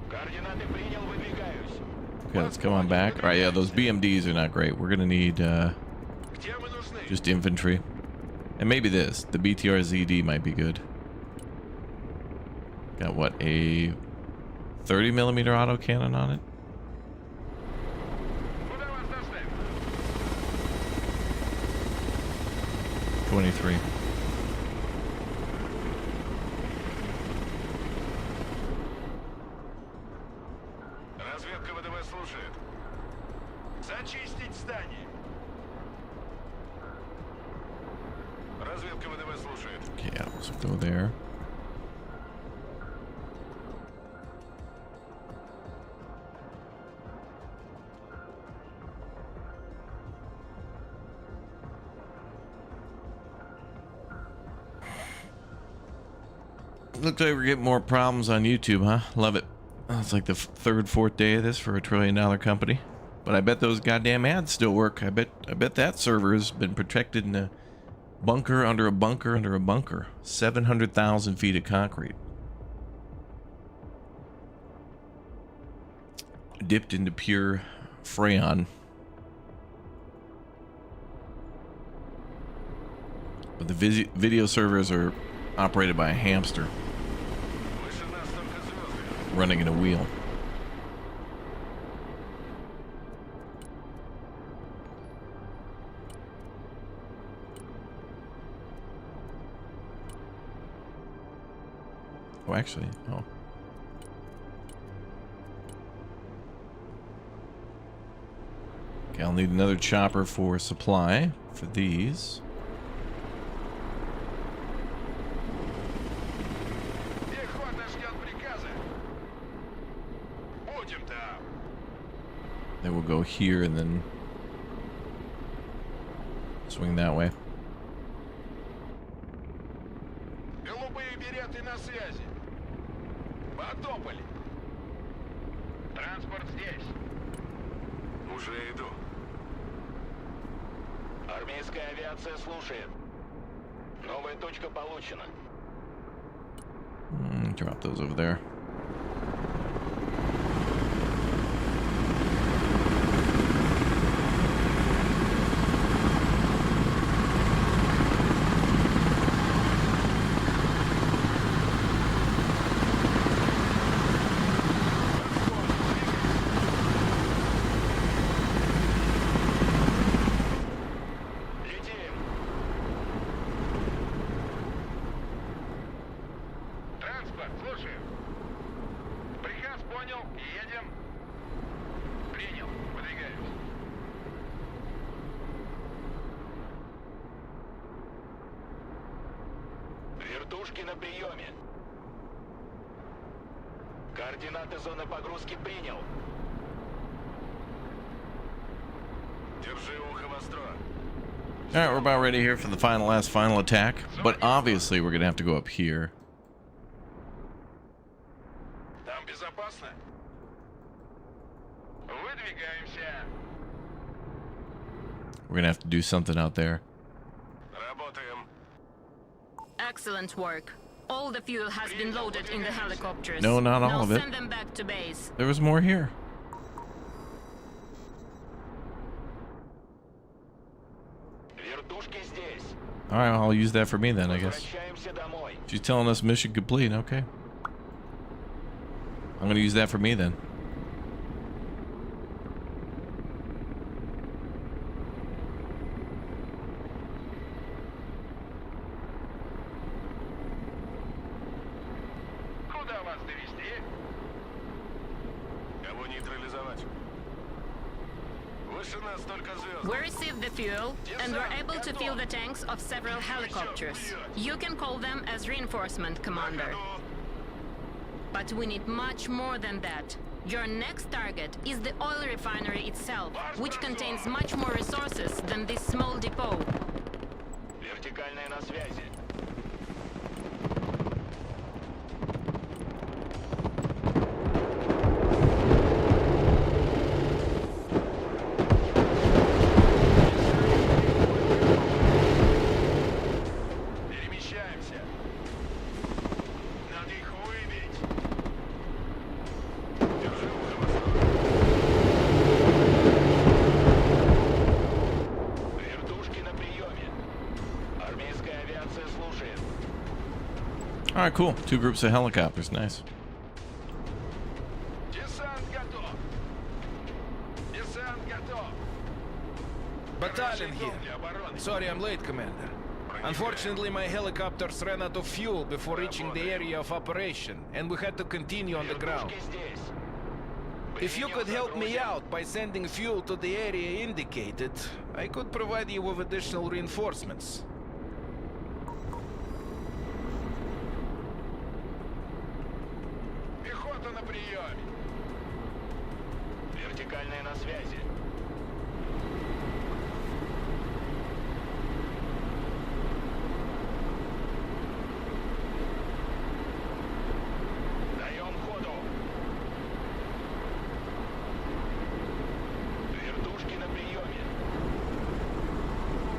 Координаты принял, выдвигаюсь. Okay, let's come on back. All right, yeah, those BMDs are not great. We're going to need Где мы нужны? Just infantry. And maybe this. The BTR-ZD might be good. Got what, a 30mm autocannon on it? Куда вас доставить? 23. Разведка ВДВ слушает. Зачистить здание. Разведка ВДВ слушает. Yeah, so go there. Looks like we're getting more problems on YouTube, huh? Love it. It's like the third, fourth day of this for $1 trillion company. But I bet those goddamn ads still work. I bet that server has been protected in a bunker under a bunker under a bunker. 700,000 feet of concrete. Dipped into pure freon. But the video servers are operated by a hamster running in a wheel. Oh, actually, oh. Okay, I'll need another chopper for supply for these. Then we'll go here and then swing that way. Голубые береты на связи. Потопали. Транспорт здесь. Уже иду. Армейская авиация слушает. Новая точка получена. Drop those over there. Вертушки на приеме. Координаты зоны погрузки принял. Держи ухо востро. Alright, we're about ready here for the final attack. But obviously we're gonna have to go up here. Там безопасно? Выдвигаемся. We're gonna have to do something out there. Работаем. Excellent work. All the fuel has been loaded in the helicopters. No, not all now of it. Send them back to base. There was more here. Вертушки здесь. Alright, I'll use that for me then, I guess. Возвращаемся домой. She's telling us mission complete, okay. I'm gonna use that for me then. Куда вас довести? Кого нейтрализовать? Выше нас только звезды. We received the fuel and were able to fill the tanks of several helicopters. You can call them as reinforcement, Commander. But we need much more than that. Your next target is the oil refinery itself, which contains much more resources than this small depot. Вертикальная на связи. Перемещаемся. Надо их выбить. Держи ухо востро. Вертушки на приеме. All right, cool. 2 groups of helicopters. Nice. Десант готов. Десант готов. Battalion here. Sorry I'm late, Commander. Unfortunately, my helicopters ran out of fuel before reaching the area of operation, and we had to continue on the ground. If you could help me out by sending fuel to the area indicated, I could provide you with additional reinforcements. Пехота на приеме. Вертикальная на связи. Даем ходу. Вертушки на приеме.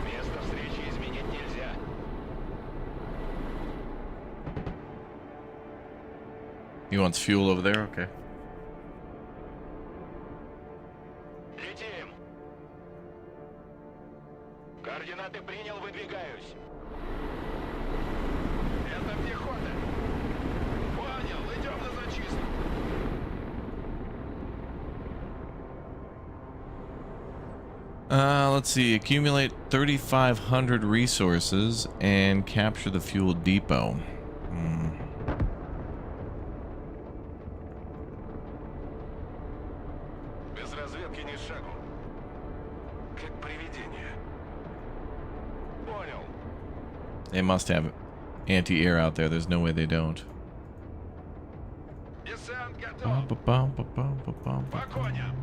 Место встречи изменить нельзя. He wants fuel over there? Okay. Летим. Координаты принял, выдвигаюсь. Это пехота. Понял, идем на зачистку. Let's see. Accumulate 3,500 resources and capture the fuel depot. Без разведки ни шагу. Как привидение. Понял. They must have anti-air out there. There's no way they don't. Десант готов. По коням.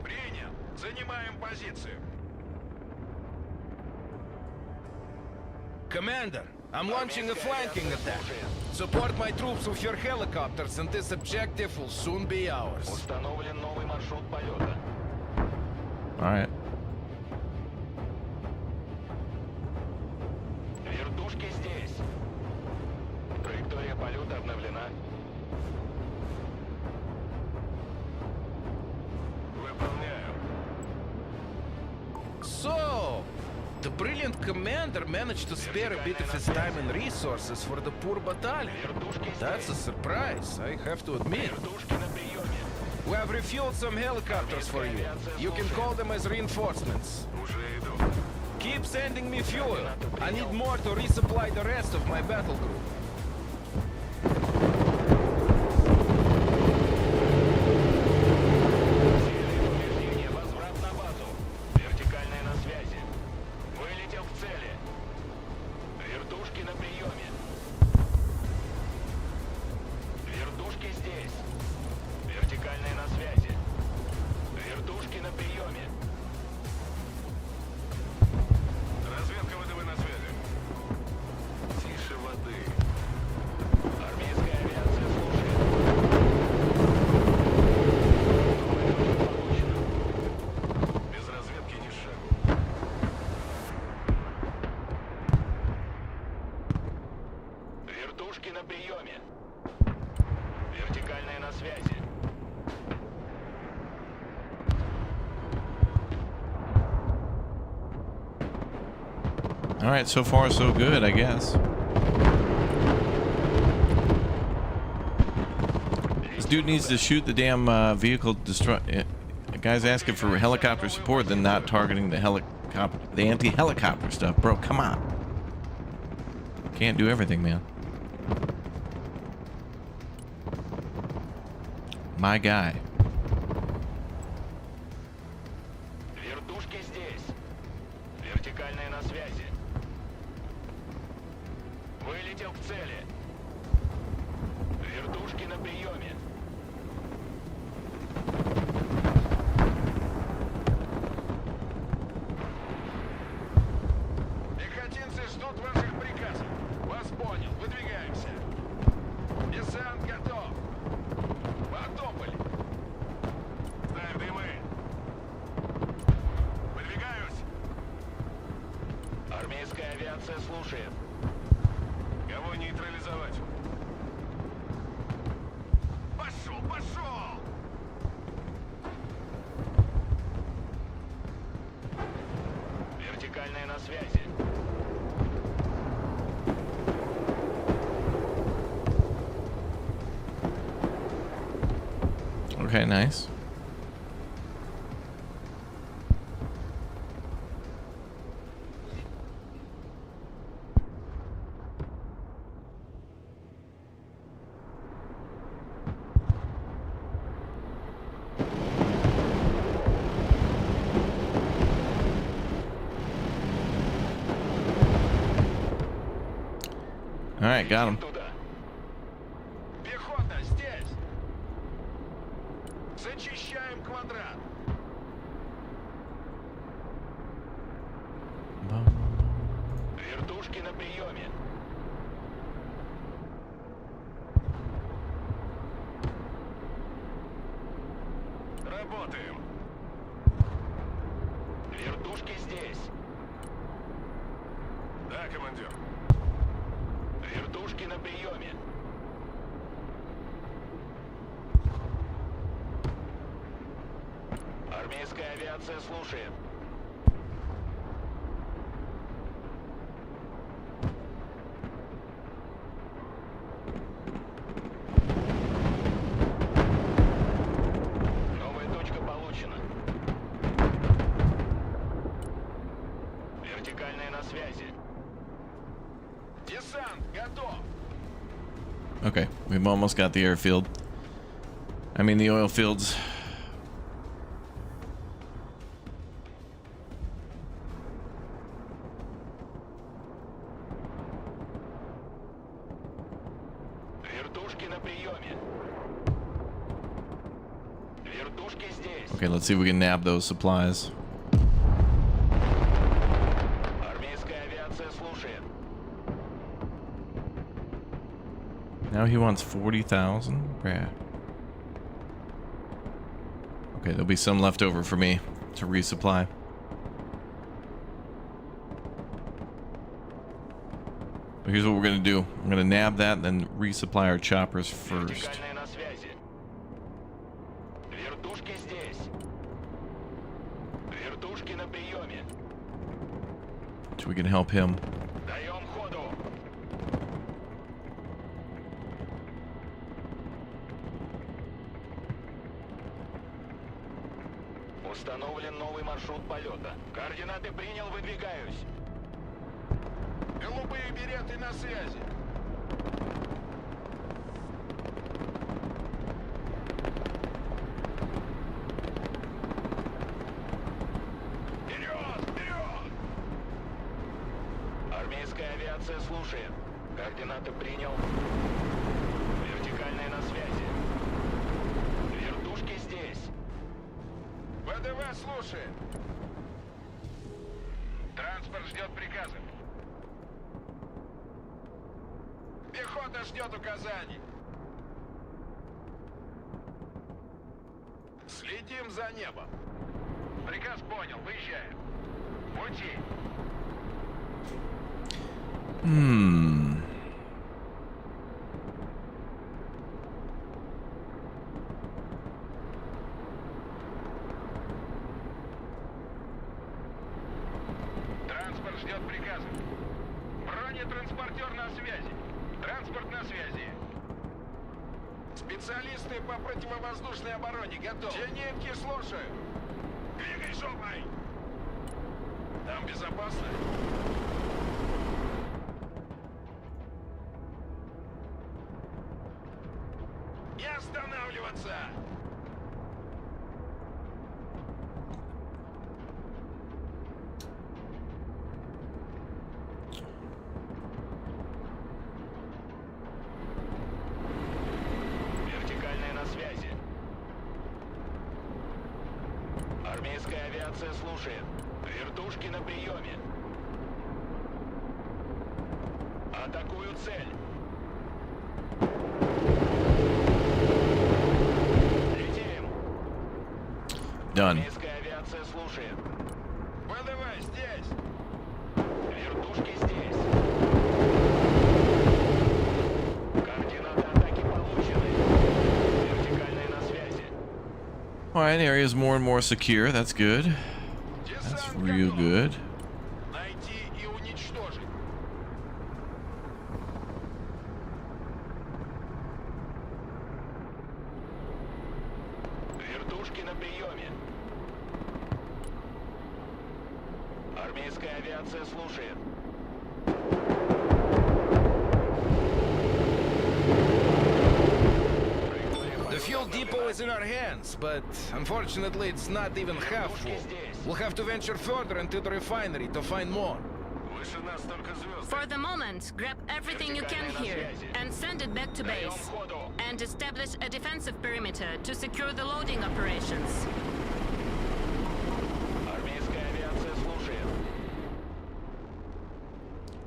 Принял. Занимаем позицию. Commander, I'm launching a flanking attack. Support my troops with your helicopters, and this objective will soon be ours. Установлен новый маршрут полета. All right. Вертушки здесь. Траектория полета обновлена. Выполняю. So, the brilliant commander managed to spare a bit of his time and resources for the poor battalion. That's a surprise, I have to admit. Вертушки на приеме. We have refueled some helicopters for you. You can call them as reinforcements. Уже иду. Keep sending me fuel. I need more to resupply the rest of my battle group. Повреждение. Возврат на базу. Вертикальная на связи. Вылетел к цели. Вертушки на приеме. Вертушки здесь. Вертикальная на связи. Вертушки на приеме. Разведка ВДВ на связи. Тише воды. Армейская авиация слушает. Получено. Без разведки ни шагу. Вертушки на приеме. Вертикальная на связи. All right, so far so good, I guess. This dude needs to shoot the damn vehicle destroy. The guy's asking for helicopter support, then not targeting the helicopter, the anti-helicopter stuff, bro. Come on, can't do everything, man. My guy. Вертушки здесь. Вертикальная на связи. Вылетел к цели. Вертушки на приеме. Пехотинцы ждут ваших приказов. Вас понял. Выдвигаемся. Десант готов. Потопали. Ставь дымы. Выдвигаюсь. Армейская авиация слушает. Кого нейтрализовать? Пошел, пошел! Вертикальная на связи. Okay, nice. All right, got him. Туда. Пехота здесь. Зачищаем квадрат. Вертушки на приеме. Работаем. Вертушки здесь. Да, командир. Вертушки на приеме. Армейская авиация слушает. Новая точка получена. Вертикальная на связи. Десант готов. Okay, we've almost got the airfield. I mean the oil fields. Вертушки на приеме. Вертушки здесь. Okay, let's see if we can nab those supplies. Армейская авиация слушает. Now he wants 40,000. Bruh. Okay, there'll be some left over for me to resupply. But here's what we're gonna do. I'm gonna nab that and then resupply our choppers first. Вертикальная на связи. Вертушки здесь. Вертушки на приеме. So we can help him. Даем ходу. Установлен новый маршрут полета. Координаты принял, выдвигаюсь. Голубые береты на связи. Вперед! Вперед! Армейская авиация слушает. Координаты принял. Вертикальная на связи. Вертушки здесь. ВДВ слушает. Транспорт ждет приказов. Пехота ждет указаний. Следим за небом. Приказ понял, выезжаем. Пути. Транспорт ждет приказов. Бронетранспортер на связи. Транспорт на связи. Специалисты по противовоздушной обороне готовы. Зенитки слушаю. Двигай жопой. Там безопасно? Не останавливаться! Вертикальная на связи. Армейская авиация слушает. Вертушки на приеме. Атакую цель. Летим. Done. Армейская авиация слушает. ВДВ здесь. Вертушки здесь. Координаты атаки получены. Вертикальная на связи. Alright, area is more and more secure. That's good. That's real good. Найти и уничтожить. Вертушки на приеме. Армейская авиация слушает. The fuel depot is in our hands, but unfortunately it's not even half full. We'll have to venture further into the refinery to find more. Выше нас только звезды. For the moment, grab everything you can here and send it back to base. And establish a defensive perimeter to secure the loading operations. Армейская авиация слушает.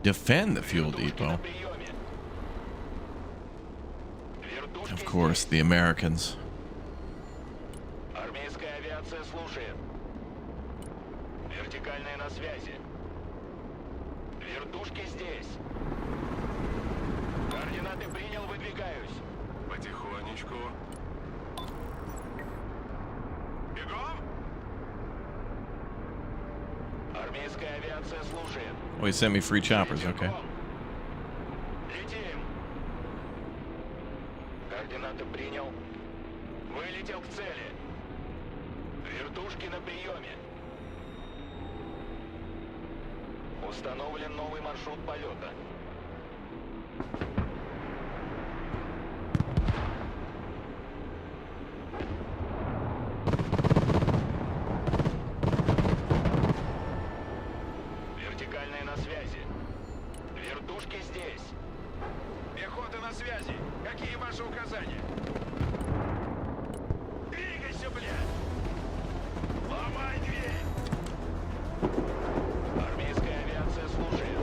Defend the fuel depot. Приеме. Вертушки Of course, the Americans. Армейская авиация слушает. Вертикальная на связи. Вертушки здесь. Координаты принял, выдвигаюсь. Потихонечку. Бегом! Армейская авиация слушает. Oh, he sent me free choppers. Okay. Бегом! Летим! Координаты принял. Вылетел к цели. Вертушки на приеме. Установлен новый маршрут полета. Вертикальная на связи. Вертушки здесь. Пехота на связи. Какие ваши указания? Двигайся, блядь! Ломай дверь! Армейская авиация слушает.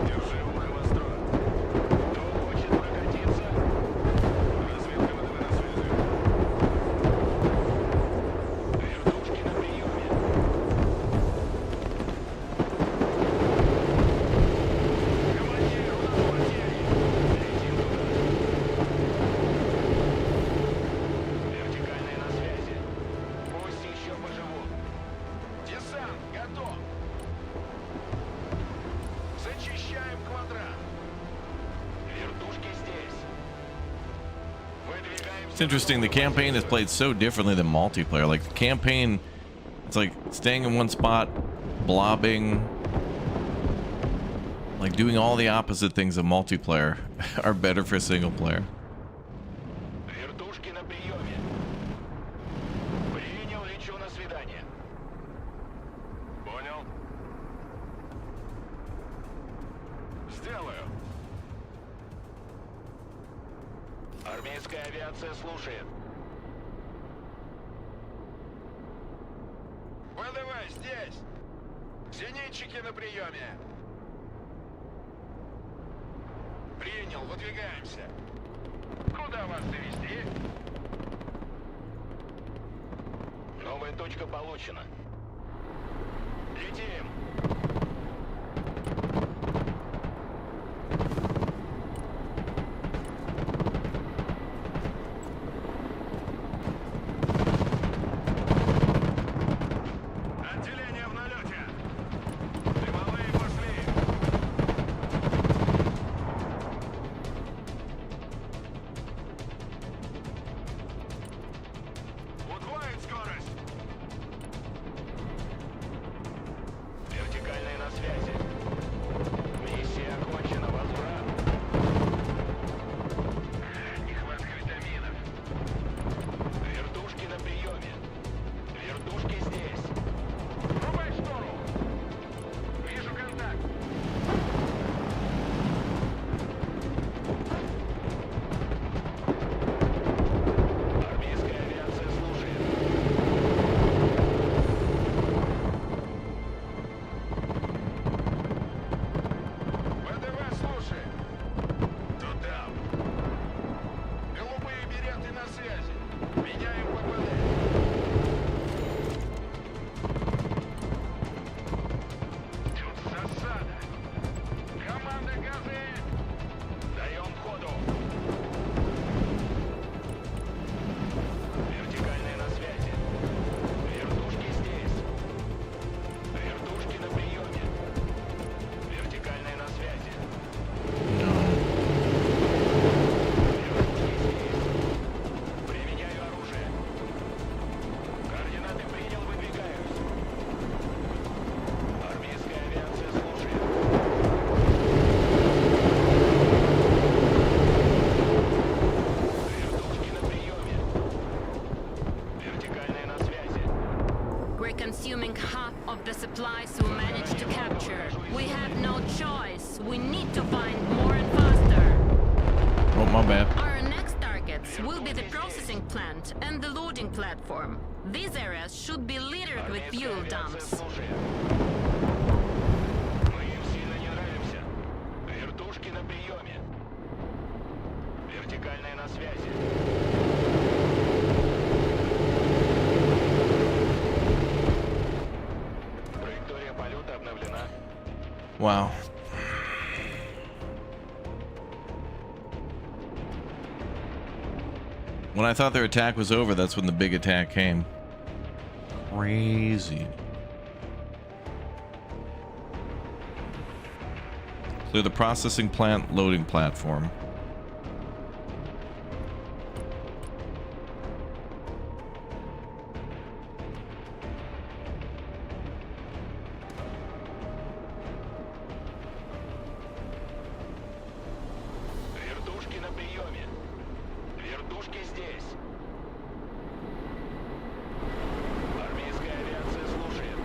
Держи ухо востро. Кто хочет прокатиться? Разведка ВДВ на связи. Вертушки на приеме. Командир, у нас потери. Летим туда. Вертикальная на связи. Пусть еще поживут. Десант готов. Зачищаем квадрат. Вертушки здесь. Выдвигаемся. It's interesting. The campaign is played so differently than multiplayer. Like the campaign, it's like staying in one spot, blobbing, like doing all the opposite things of multiplayer are better for single player. Вертушки на приеме. Принял, лечу на свидание. Понял? Сделаю. Армейская авиация слушает. ВДВ здесь. Зенитчики на приеме. Принял, выдвигаемся. Куда вас довести? Новая точка получена. Летим. Отделение в налете. Дымовые пошли. Удвоить скорость. Вертикальная на связи. Миссия окончена. Возврат. Нехватка витаминов. Вертушки на приеме. Вертушки здесь. Врубай штору. Вижу контакт. Армейская авиация слушает. ВДВ слушает. Туда. Голубые береты на связи. Меняем ППД. Тут засада. Команда газы. Даем ходу. Вертикальная на связи. Вертушки здесь. Вертушки на приеме. Вертикальная на связи. Вертушки здесь. Применяю оружие. bad. Our next targets will be the processing plant and the loading platform. These areas should be littered with fuel dumps. Мы им сильно не нравимся. Вертушки на приеме. Вертикальная на связи. Траектория полета обновлена. Wow. When I thought their attack was over, that's when the big attack came. Crazy. Clear the processing plant loading platform. Вертушки на приеме. Вертушки здесь. Армейская авиация слушает.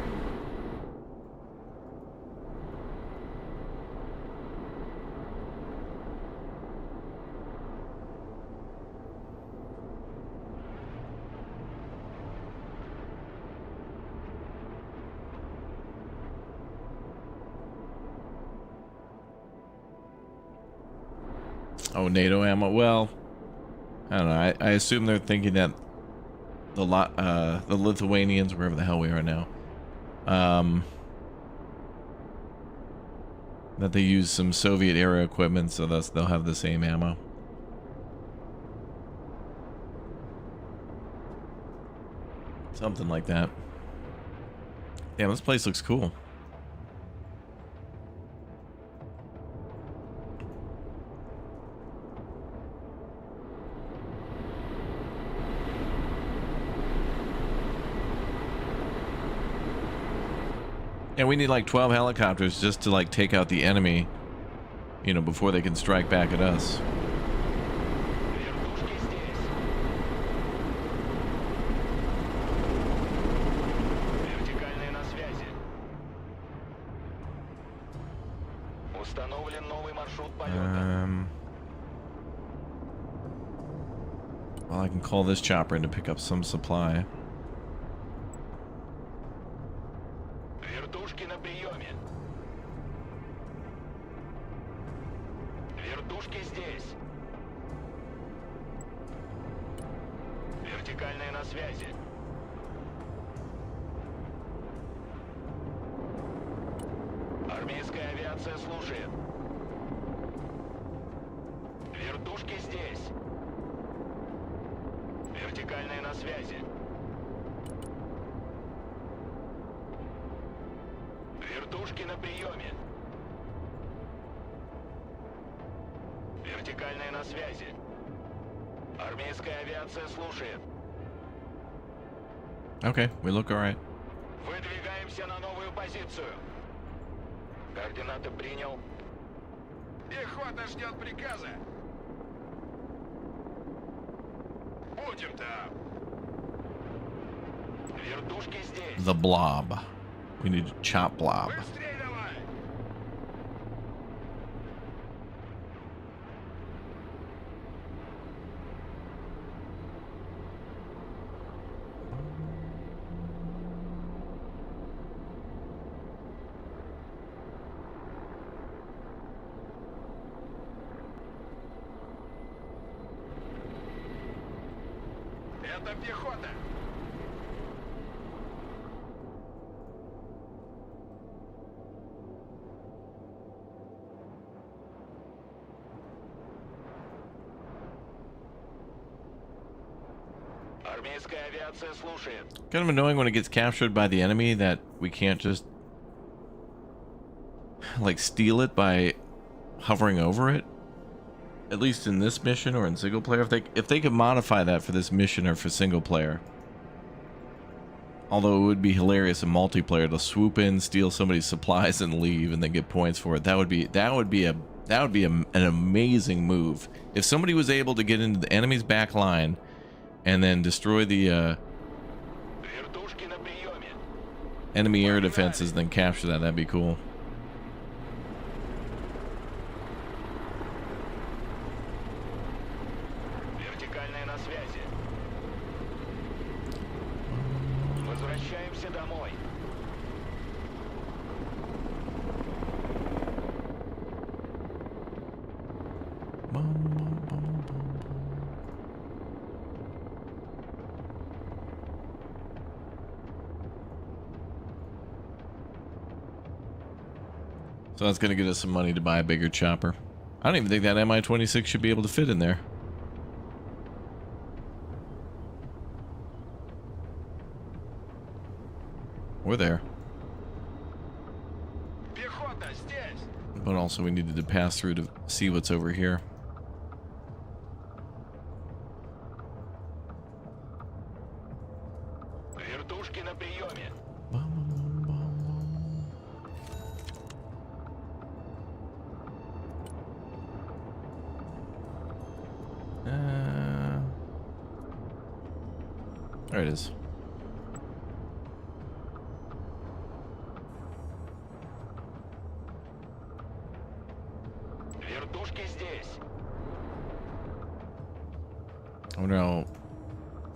Oh, NATO ammo. Well, I don't know. I assume they're thinking that the Lithuanians, wherever the hell we are now, that they use some Soviet era equipment, so thus they'll have the same ammo. Something like that. Damn, this place looks cool. And we need like 12 helicopters just to like take out the enemy, you know, before they can strike back at us. Вертушки здесь. Вертикальные на связи. Установлен новый маршрут полета. Well, I can call this chopper in to pick up some supply. Вертушки на приеме. Вертушки здесь. Вертикальная на связи. Армейская авиация слушает. Вертушки здесь. Вертикальная на связи. Вертушки на приеме. Вертикальная на связи. Армейская авиация слушает. Okay, we look alright. Выдвигаемся на новую позицию. Координаты принял. Пехота ждет приказа. Будем там. Вертушки здесь. The blob. We need to chop blob. Быстрей давай. Это пехота. Армейская авиация слушает. Kind of annoying when it gets captured by the enemy that we can't just like steal it by hovering over it. At least in this mission or in single player, if they could modify that for this mission or for single player. Although it would be hilarious in multiplayer to swoop in, steal somebody's supplies, and leave, and then get points for it. That would be an amazing move. If somebody was able to get into the enemy's back line and then destroy the enemy air defenses, and then capture that, that'd be cool. Вертикальная на связи. Возвращаемся домой. So that's going to get us some money to buy a bigger chopper. I don't even think that Mi-26 should be able to fit in there. We're there. Пехота здесь! But also we needed to pass through to see what's over here. Вертушки на приеме. There it is. Вертушки здесь. I wonder how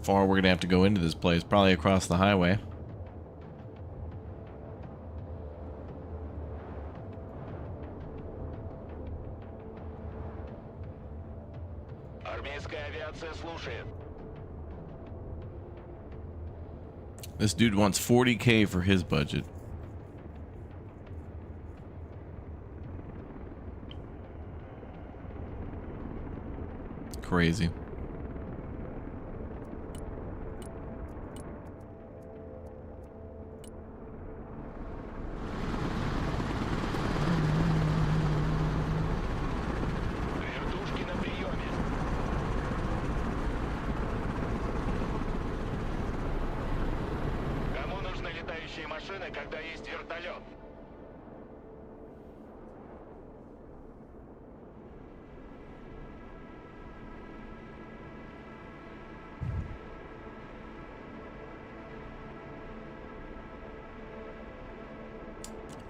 far we're gonna have to go into this place. Probably across the highway. Армейская авиация слушает. This dude wants 40K for his budget. Crazy. Вертушки на приеме. Кому нужны летающие машины, когда есть вертолет?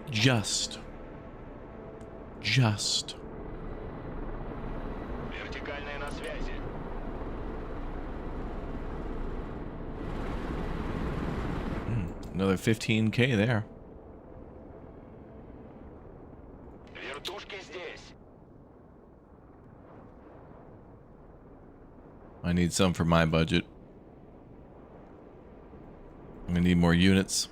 Just. Вертикальная на связи. Another 15K there. Вертушки здесь. I need some for my budget. I'm gonna need more units.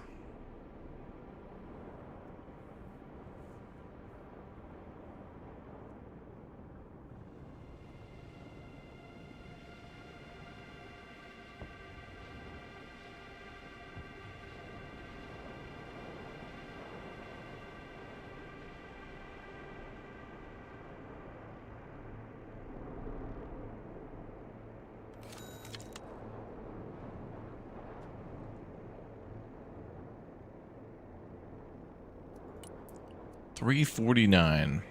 $349.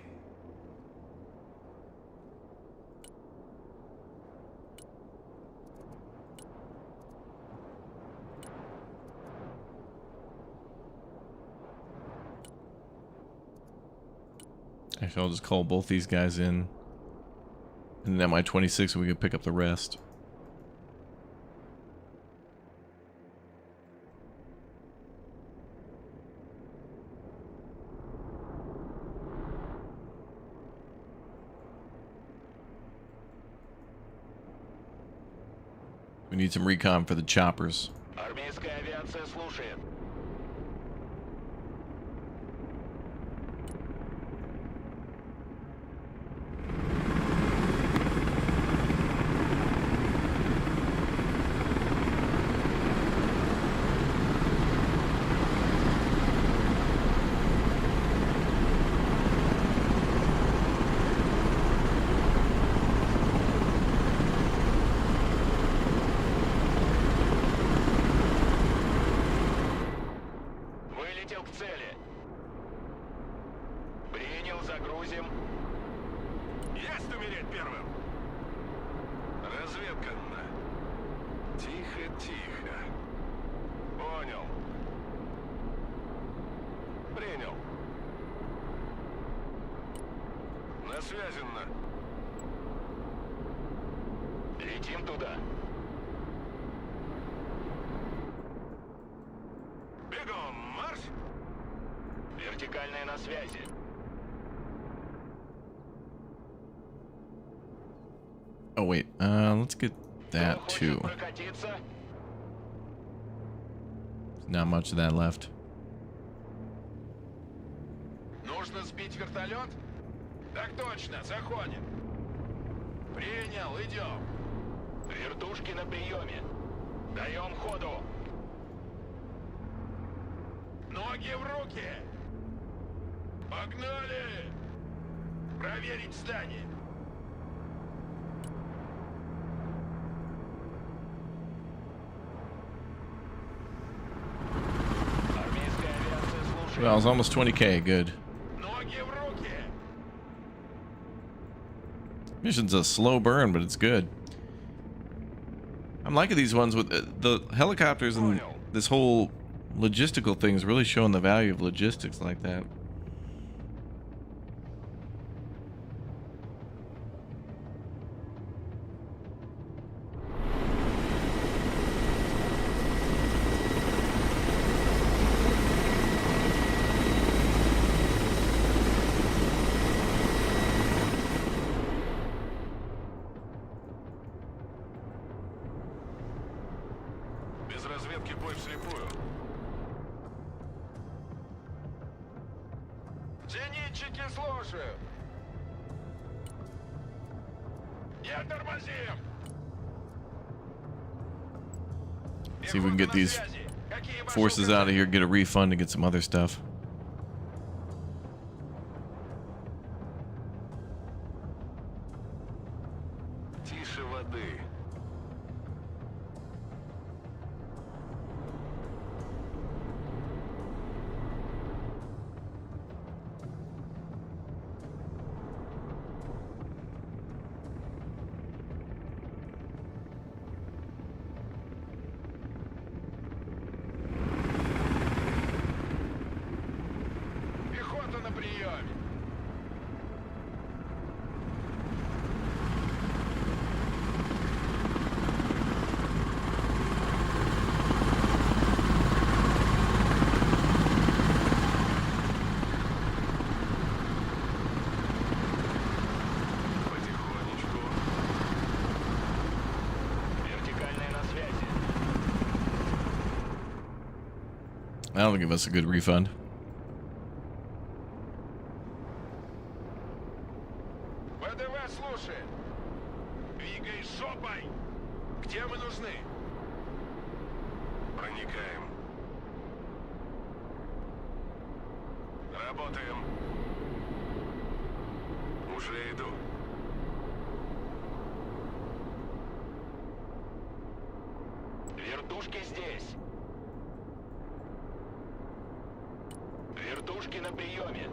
Actually, I'll just call both these guys in. And then Mi-26 and we can pick up the rest. We need some recon for the choppers. Армейская авиация слушает. Вылетел к цели. Принял, загрузим. Есть умереть первым! Разведка. Тихо. Понял. Принял. На связи. Летим туда. Бегом, марш! Вертикальная на связи. Oh wait, let's get that Кто хочет too. прокатиться? Not much of that left. Нужно сбить вертолет? Так точно, заходим. Принял, идем. Вертушки на приеме. Даем ходу. Ноги в руки. Погнали! Проверить здание. Армейская авиация слушает. Well, it's almost 20k. Good. Ноги в руки. Mission's a slow burn, but it's good. I'm liking these ones with the helicopters, and this whole logistical thing is really showing the value of logistics like that. Без разведки бой вслепую. Зенитчики слушают. Не тормозим. See if we can get these forces out of here, get a refund, and get some other stuff. Тише воды. Пехота на приеме. Потихонечку. Вертикальная на связи. That'll give us a good refund. ВДВ слушает. Двигай жопой. Где мы нужны? Проникаем. Работаем. Уже иду. Вертушки здесь. Вертушки на приеме.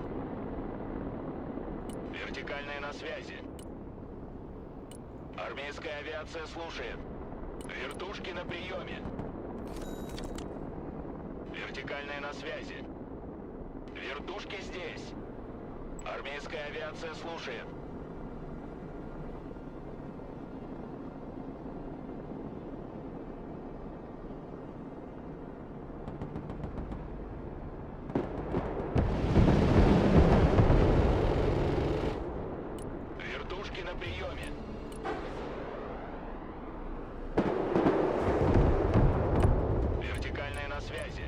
Вертикальная на связи. Армейская авиация слушает. Вертушки на приеме. Вертикальная на связи. Вертушки здесь. Армейская авиация слушает. Вертушки на приеме. Вертикальная на связи.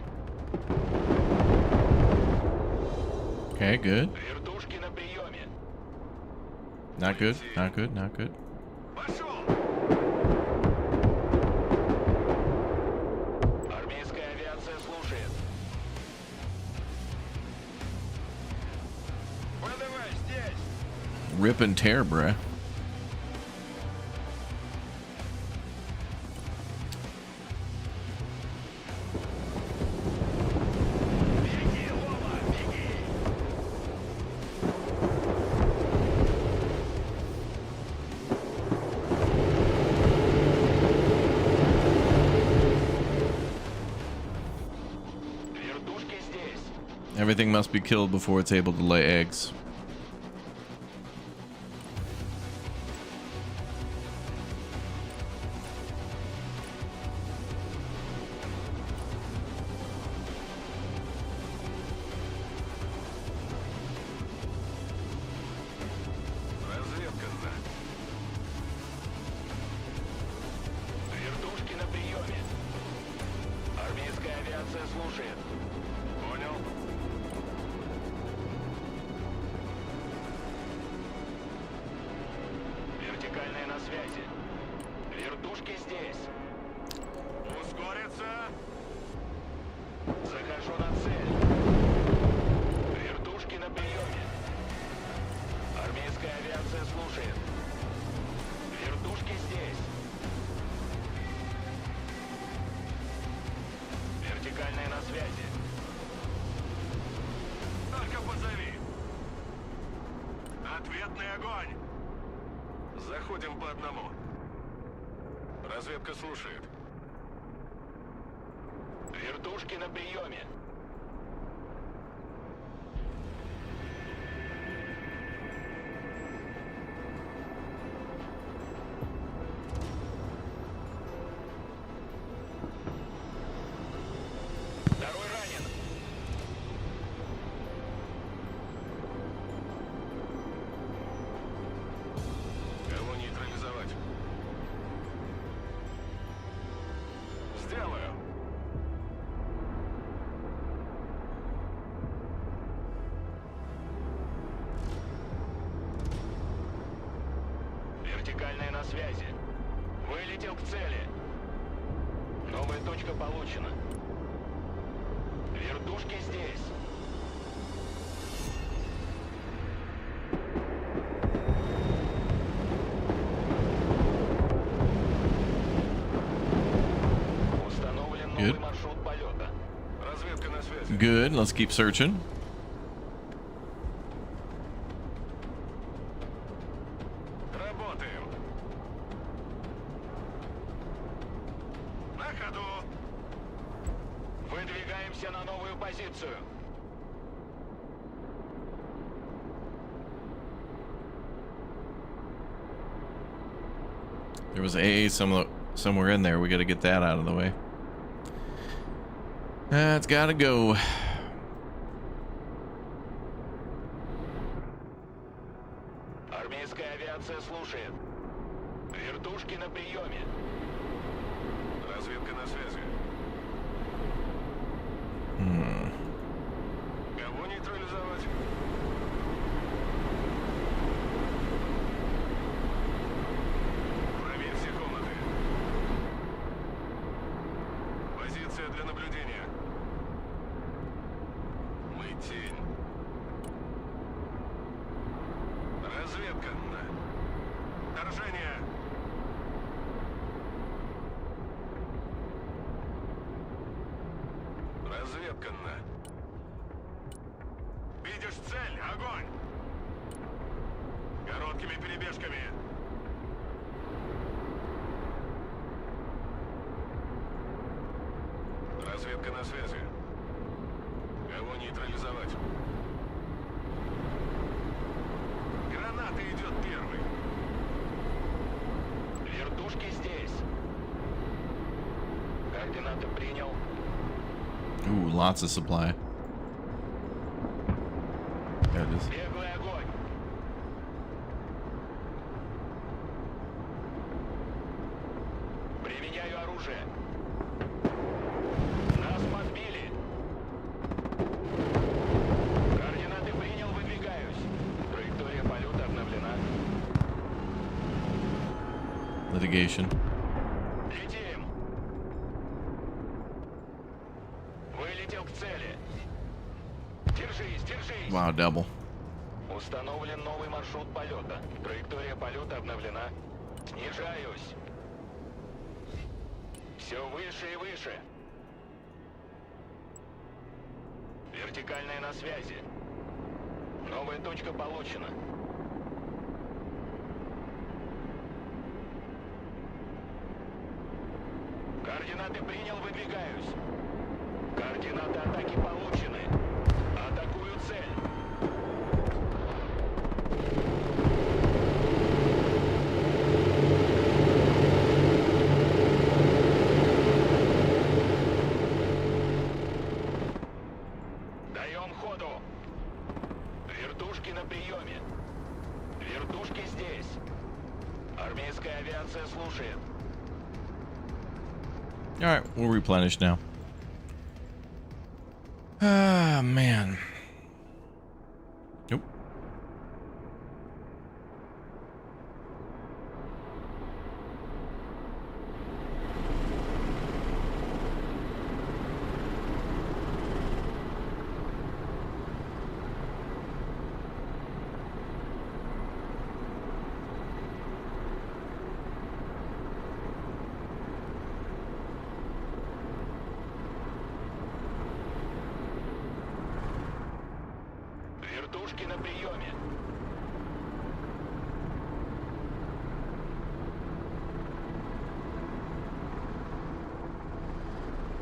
Okay, good. Вертушки на приеме. Not good. Not good. Not good. Пошел! Армейская авиация слушает. ВДВ здесь. Rip and tear, bruh. Беги, Лома, беги! Вертушки здесь. Everything must be killed before it's able to lay eggs. авиация слушает. Понял. Вертикальная на связи. Вертушки здесь. Ускориться. Захожу на цель. Вертушки на приеме. Армейская авиация слушает. Вертушки здесь. Вертикальная на связи. Только позови. Ответный огонь. Заходим по одному. Разведка слушает. Вертушки на приеме. Второй ранен. Кого нейтрализовать? Сделаю. Вертикальная на связи. Вылетел к цели. Новая точка получена. Вертушки здесь. Установлен новый Good. маршрут полета. Разведка на связи. Good. Let's keep searching. Работаем. На ходу. Выдвигаемся на новую позицию. There was AA somewhere in there. We got to get that out of the way. That's got to go. Армейская авиация слушает. Вертушки на приеме. Разведка на связи. Кого нейтрализовать? Проверь все комнаты. Позиция для наблюдения. Мы тень. Разведка. Вторжение. Разведка. Видишь цель? Огонь! Короткими перебежками. Разведка на связи. Кого нейтрализовать? Граната идет первый. Вертушки здесь. Координаты принял. Ooh, lots of supply. There it is. Беглый огонь. Применяю оружие. Нас подбили. Координаты принял, выдвигаюсь. Траектория полета обновлена. Litigation. Летим. Вылетел к цели. Держись, держись. Wow, double. Установлен новый маршрут полета. Траектория полета обновлена. Снижаюсь. Все выше и выше. Вертикальная на связи. Новая точка получена. Координаты принял, выдвигаюсь. Координаты атаки получены. Атакую цель. Даем ходу. Вертушки на приеме. Вертушки здесь. Армейская авиация слушает. All right, we'll replenish now. Ah, man. Nope. Вертушки на приеме.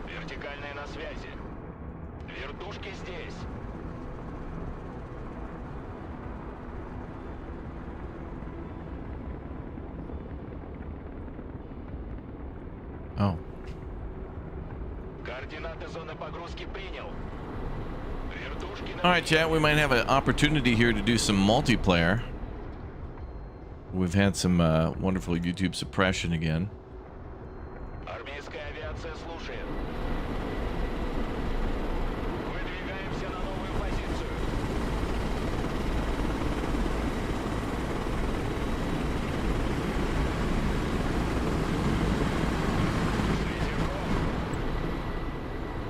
Вертикальная на связи. Вертушки здесь. Oh. Координаты зоны погрузки принял. Вертушки на All right, chat. We might have an opportunity here to do some multiplayer. We've had some wonderful YouTube suppression again. Армейская авиация слушает. Выдвигаемся на новую позицию.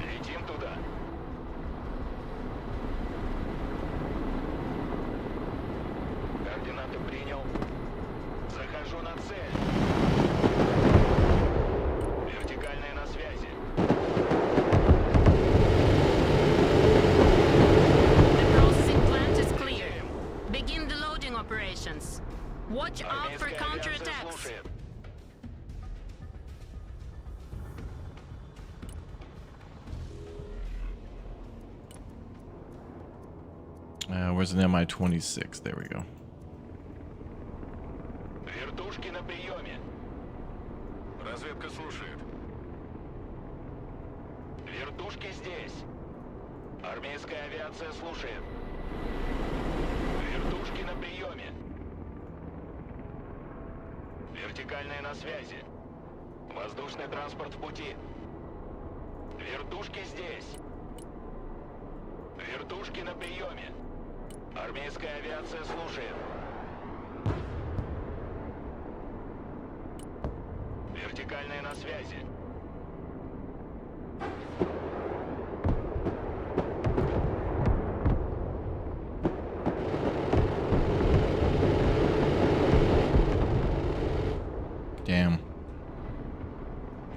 Летим туда. Координаты принял. Захожу на цель. Вертикальная на связи. The processing plant is clear. Begin the loading operations. Watch out for Армейская авиация counterattacks. слушает. Where's an Mi-26? There we go. Вертушки на приеме. Разведка слушает. Вертушки здесь. Армейская авиация слушает. Вертушки на приеме. Вертикальная на связи. Воздушный транспорт в пути. Вертушки здесь. Вертушки на приеме. Армейская авиация слушает. Вертикальная на связи. Damn.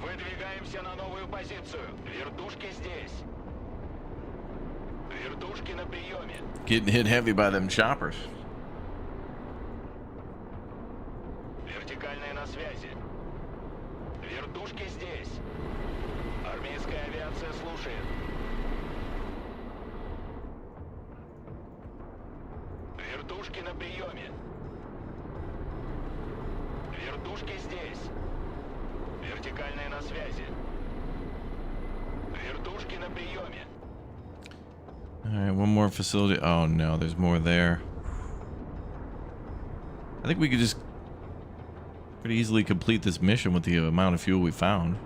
Выдвигаемся на новую позицию. Вертушки здесь. Вертушки на приеме. Getting hit heavy by them choppers. Вертикальная на связи. Вертушки здесь. Армейская авиация слушает. Вертушки на приеме. Вертушки здесь. Вертикальная на связи. Вертушки на приеме. All right, one more facility. Oh no, there's more there. I think we could just pretty easily complete this mission with the amount of fuel we found.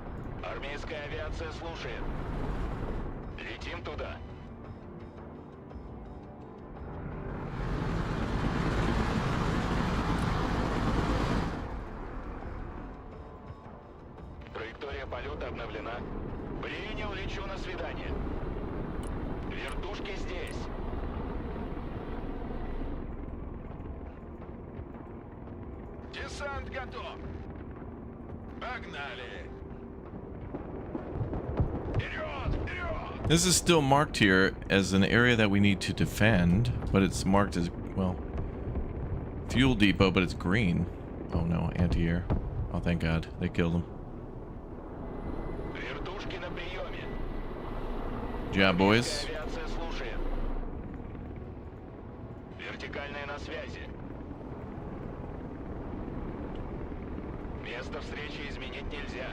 Армейская авиация слушает. Летим туда. Траектория полета обновлена. Принял, лечу на свидание. Вертушки здесь. Десант готов. Погнали. Вперед, вперед! This is still marked here as an area that we need to defend, but it's marked as, well, fuel depot, but it's green. Oh no, anti-air. Oh, thank God. They killed him. Вертушки на приеме. Good job, boys. Авиация слушает. Вертикальная на связи. Место встречи изменить нельзя.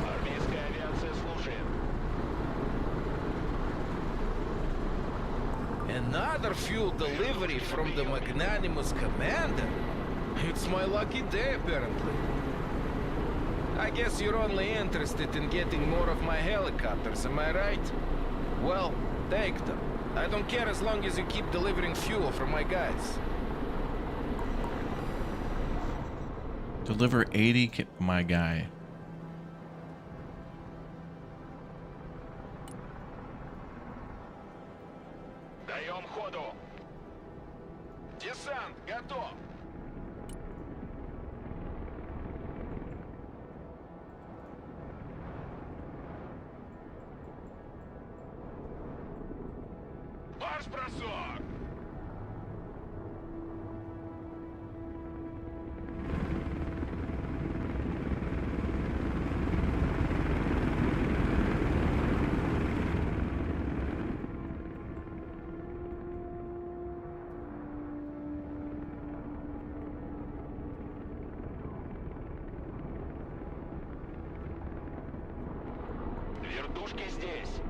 Армейская авиация слушает. Another fuel delivery from the magnanimous commander? It's my lucky day, apparently. I guess you're only interested in getting more of my helicopters, am I right? Well, take them. I don't care as long as you keep delivering fuel for my guys. Deliver 80 my guy. Даем ходу. Десант готов. Марш-бросок! Вертушки здесь.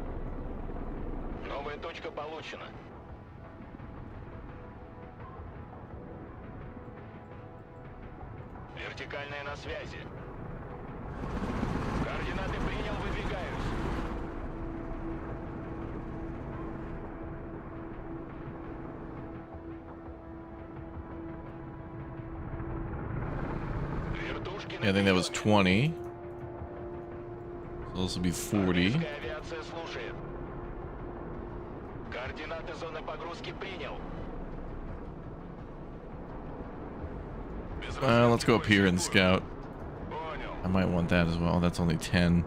Новая точка получена. Вертикальная на связи. Координаты принял, выдвигаюсь. Вертушки Yeah, I think that was 20. So this will be 40. Армейская авиация слушает. Координаты зоны погрузки принял. Let's go up here and scout. Понял. I might want that as well. That's only 10.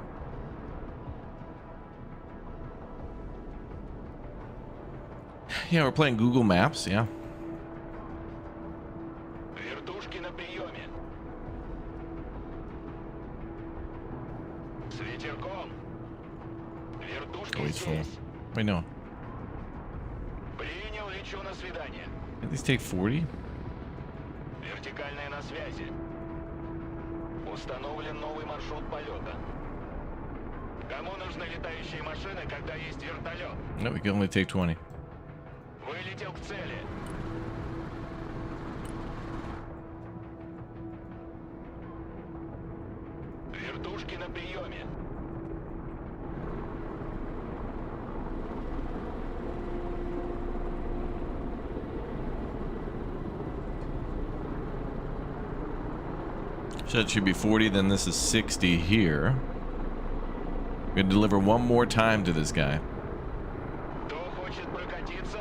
Yeah, we're playing Google Maps, yeah. Вертушки на приеме. С ветерком. Вертушки Oh, he's full. здесь. Wait, no. Принял, лечу на свидание. Did these take 40? Вертикальная на связи. Установлен новый маршрут полета. Кому нужны летающие машины, когда есть вертолет? No, we can only take 20. Вылетел к цели. Вертушки на приеме. So it should be 40, then this is 60 here. We're gonna deliver one more time to this guy. Кто хочет прокатиться?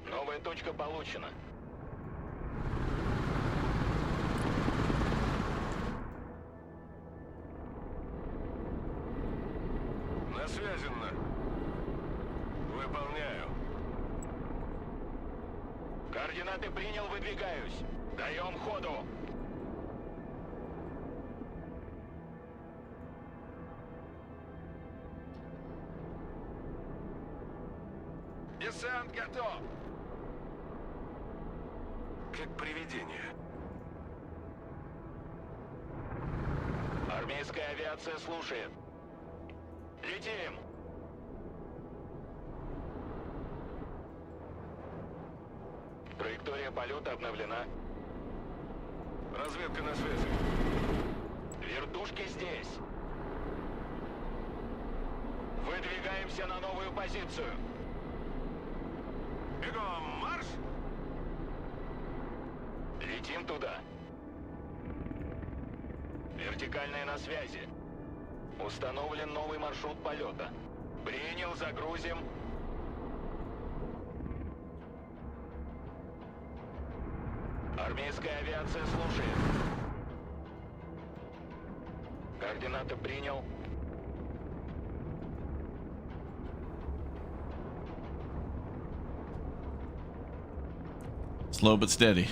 Новая точка получена. На связи, выполняю. Координаты принял, выдвигаюсь. Даем ходу. Десант готов. Как привидение. Армейская авиация слушает. Летим. Траектория полета обновлена. Разведка на связи. Вертушки здесь. Выдвигаемся на новую позицию. Бегом, марш! Летим туда. Вертикальная на связи. Установлен новый маршрут полета. Принял, загрузим. Армейская авиация слушает. Координаты принял. Slow but steady.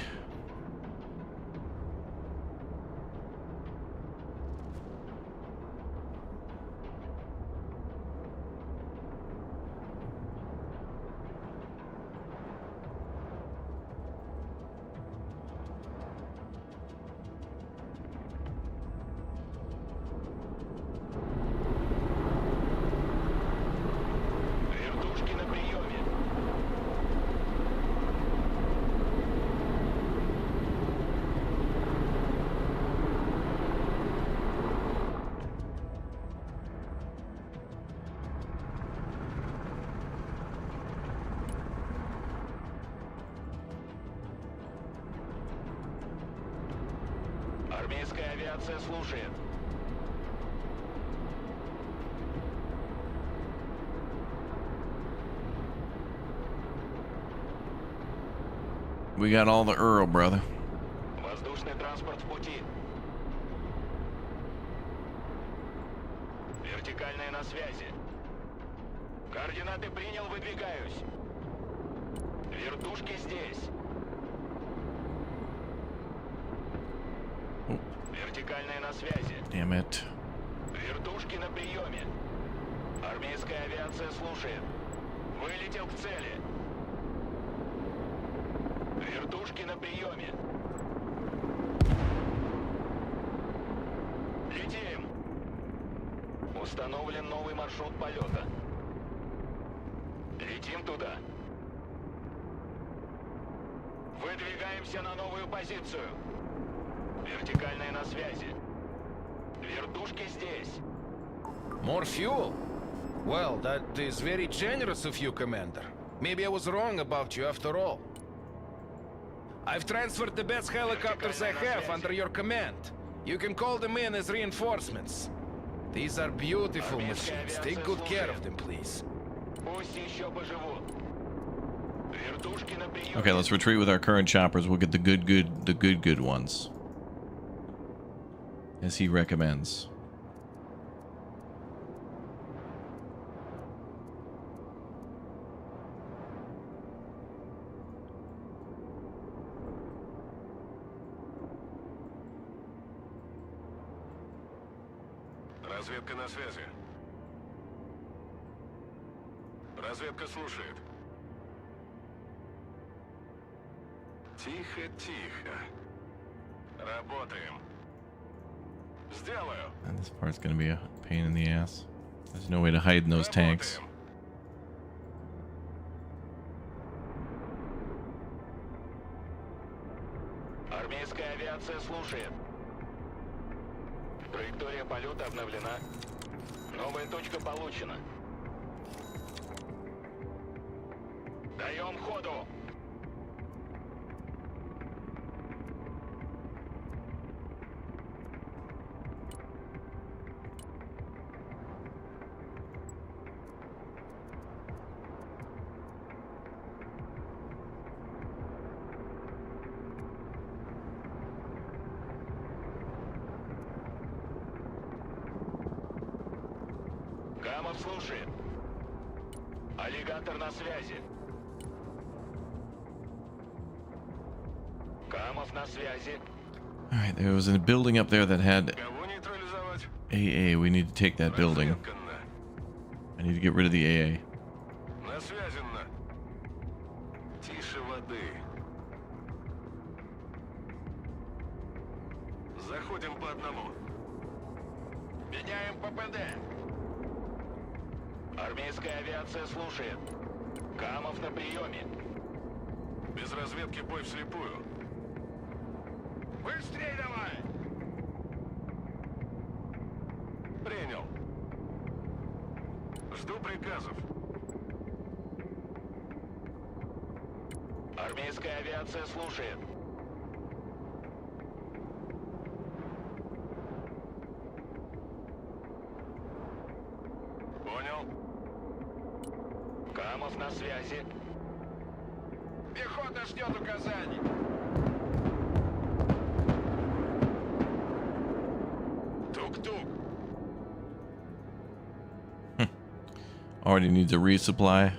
Армейская авиация слушает. We got all the Earl, brother. Воздушный транспорт в пути. Вертикальная на связи. Координаты принял, выдвигаюсь. Вертушки здесь. Вертикальная на связи. Damn it. Вертушки на приеме. Армейская авиация слушает. Вылетел к цели. Вертушки на приеме. Летим. Установлен новый маршрут полета. Летим туда. Выдвигаемся на новую позицию. Вертикальная на связи. Вертушки здесь. More fuel? Well, that is very generous of you, Commander. Maybe I was wrong about you after all. I've transferred the best helicopters I have under your command. You can call them in as reinforcements. These are beautiful machines. Take good care of them, please. Пусть еще поживут. Вертушки на приеме. Okay, let's retreat with our current choppers. We'll get the good ones, as he recommends. Разведка на связи. Разведка слушает. Тихо, тихо. Работаем. Сделаю. And this part's gonna be a pain in the ass. There's no way to hide in those tanks. Работаем. Армейская авиация слушает. Траектория полета обновлена. Новая точка получена. Даем ходу. Камов слушает. Аллигатор на связи. Камов на связи. All right, there was a building up there that had Кого нейтрализовать? AA. We need to take that building. Разведка на. I need to get rid of the AA. На связи на. Тише воды. Заходим по одному. Меняем ППД. Армейская авиация слушает. Камов на приеме. Без разведки бой вслепую. Быстрей давай! Принял. Жду приказов. Армейская авиация слушает. Понял. Камов на связи. Пехота ждет указаний. Тук-тук. Already needs a resupply.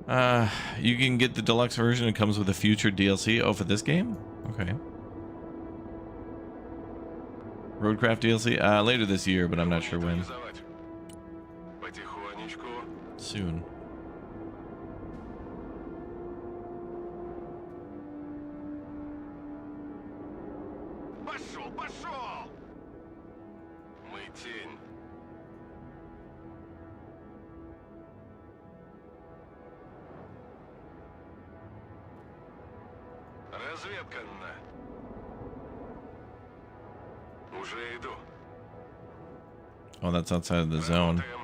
Oh my god. You can get the deluxe version. It comes with a future DLC. Oh, for this game? Okay. Roadcraft DLC? Later this year, but I'm not sure when. Нейтрализовать. Потихонечку. Soon. Пошел, пошел! Мы тень. Разведка на. Уже иду. Oh, that's outside of the zone. Работаем.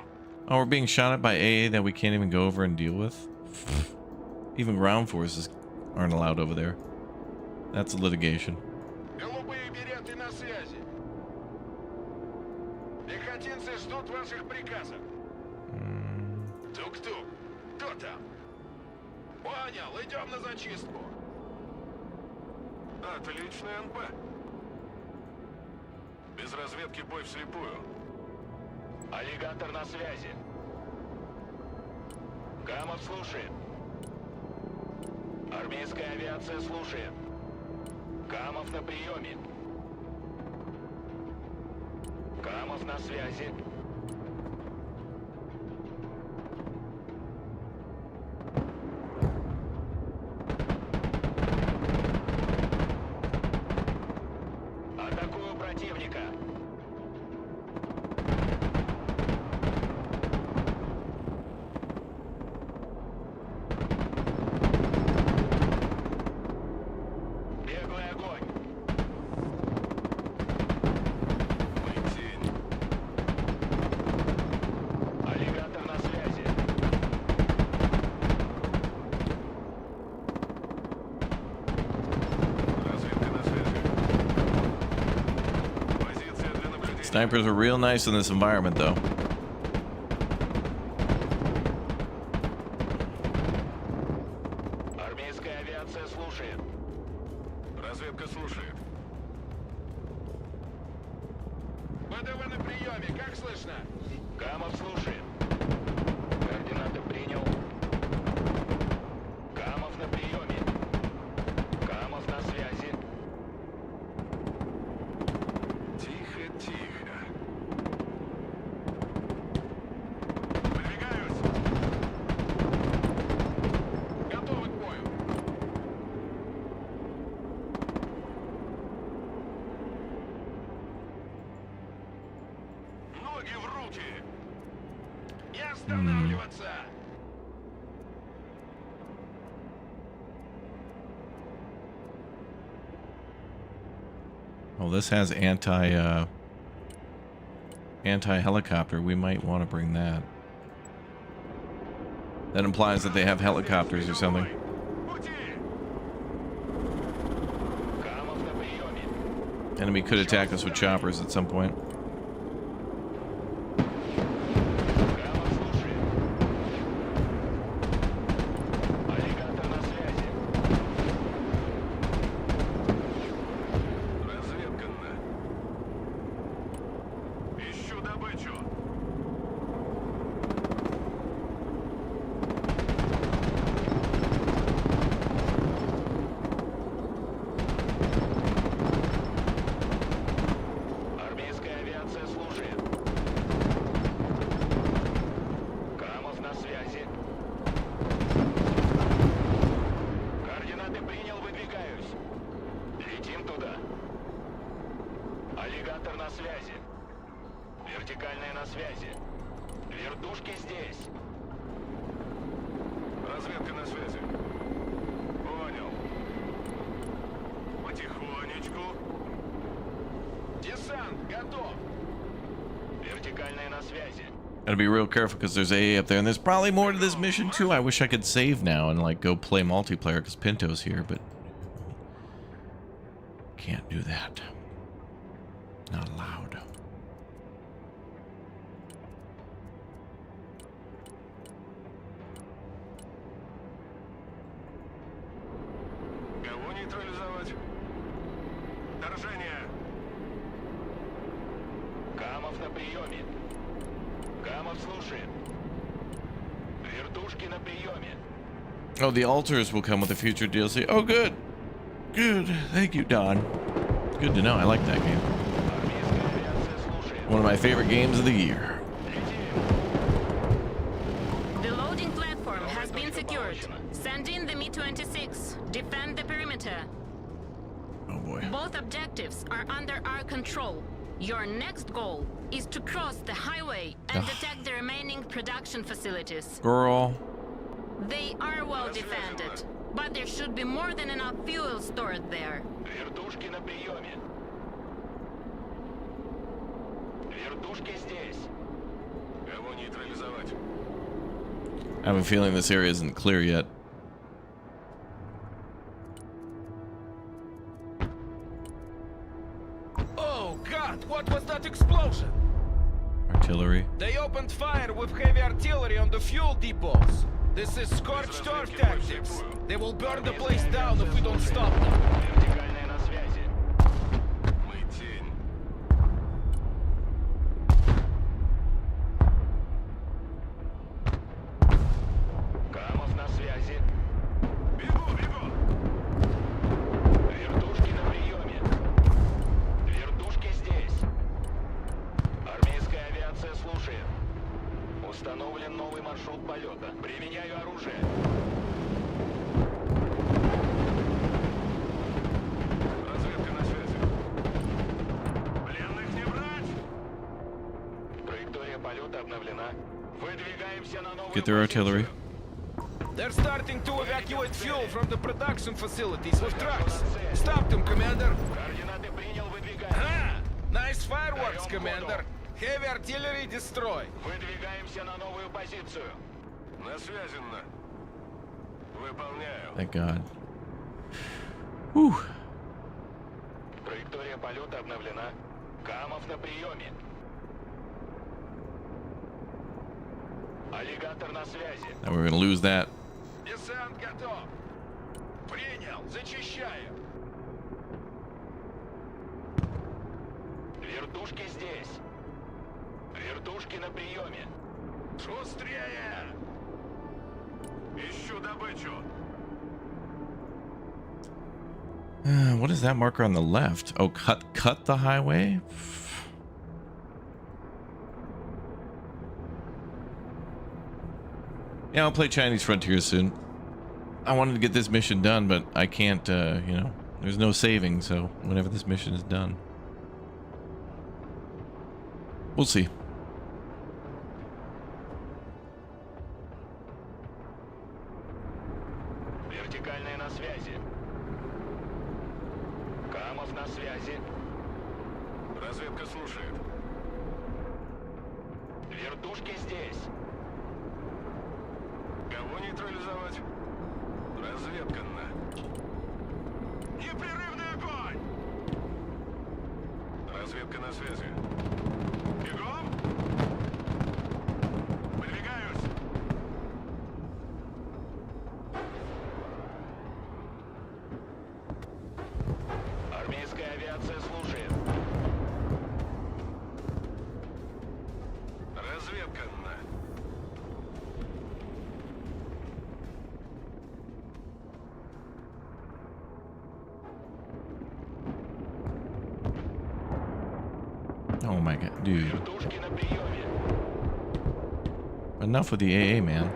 Oh, we're being shot at by AA that we can't even go over and deal with? Even ground forces aren't allowed over there. That's litigation. Голубые береты на связи. Пехотинцы ждут ваших приказов. Тук-тук. Кто там? Понял, идем на зачистку. Отличный НП. Без разведки бой вслепую. Аллигатор на связи. Камов слушает. Армейская авиация слушает. Камов на приеме. Камов на связи. Атакую противника. Беглый огонь. Аллигатор на связи. Разведка на связи. Позиция для наблюдения. Snipers are real nice in this environment, though. Армейская авиация слушает. Разведка слушает. ВДВ на приеме, как слышно? Камов слушает. Координаты принял. Камов на приеме. Камов на связи. Тихо, тихо. Выдвигаюсь. Готовы к бою. Ноги в руки. Не останавливаться. Well, this has anti-helicopter. We might want to bring that. That implies that they have helicopters or something. Пути. Камов на приеме. Enemy could attack us with choppers at some point. Камов слушает. Аллигатор на связи. Разведка на. Ищу добычу. Армейская авиация слушает. Камов на связи. Координаты принял, выдвигаюсь. Летим туда. Аллигатор на связи. Вертикальная на связи. Вертушки здесь. Разведка на связи. Понял. Потихонечку. Десант готов. Вертикальная на связи. Gotta be real careful because there's AA up there, and there's probably more to this mission too. I wish I could save now and like go play multiplayer because Pinto's here, but can't do that. Not allowed. Кого нейтрализовать? Вторжение. Камов на приеме. Камов слушает. Вертушки на приеме. Oh, the altars will come with the future DLC. Oh, good. Good. Thank you, Don. Good to know. I like that game. Армейская авиация слушает. One of my favorite games of the year. The loading platform has been secured. Send in the Mi-26. Defend the perimeter. Oh boy. Both objectives are under our control. Your next goal is to cross the highway and attack the remaining production facilities. Girl. They are well defended, but there should be more than enough fuel stored there. Вертушки на приеме. Вертушки здесь. Кого нейтрализовать? I have a feeling this area isn't clear yet. explosion. Artillery. They opened fire with heavy artillery on the fuel depots. This is scorched earth tactics. They will burn the place down if we don't stop them. Вертикальная на связи. Мы тень. Камов на связи. Бегу, бегу! Вертушки на приеме. Вертушки здесь. Армейская авиация слушает. Установлен новый маршрут полета. Применяю оружие. Разведка на связи. Пленных не брать! Траектория полета обновлена. Выдвигаемся на новую Get their artillery. They're starting to evacuate fuel from the production facilities with trucks. Stop them, Commander. Координаты принял, выдвигаемся. Ah, nice fireworks, Commander. Heavy artillery destroy. Выдвигаемся на новую позицию. На связи, на. Выполняю. Thank God. Whew. Траектория полета обновлена. Камов на приеме. Аллигатор на связи. Now we're gonna lose that. Десант готов. Принял. Зачищаю. Вертушки здесь. Вертушки на приеме. Шустрее! Ищу добычу. What is that marker on the left? Oh, cut the highway? Yeah, I'll play Chinese Frontiers soon. I wanted to get this mission done, but I can't, you know, there's no saving, so whenever this mission is done. We'll see. Вертикальная на связи. Камов на связи. Разведка слушает. Вертушки здесь. Кого нейтрализовать? Разведка на. Непрерывный огонь! Разведка на связи. Бегом! Выдвигаюсь! Армейская авиация слушает. Разведка на. Oh my God, dude. Вертушки на приеме. Enough with the AA, man.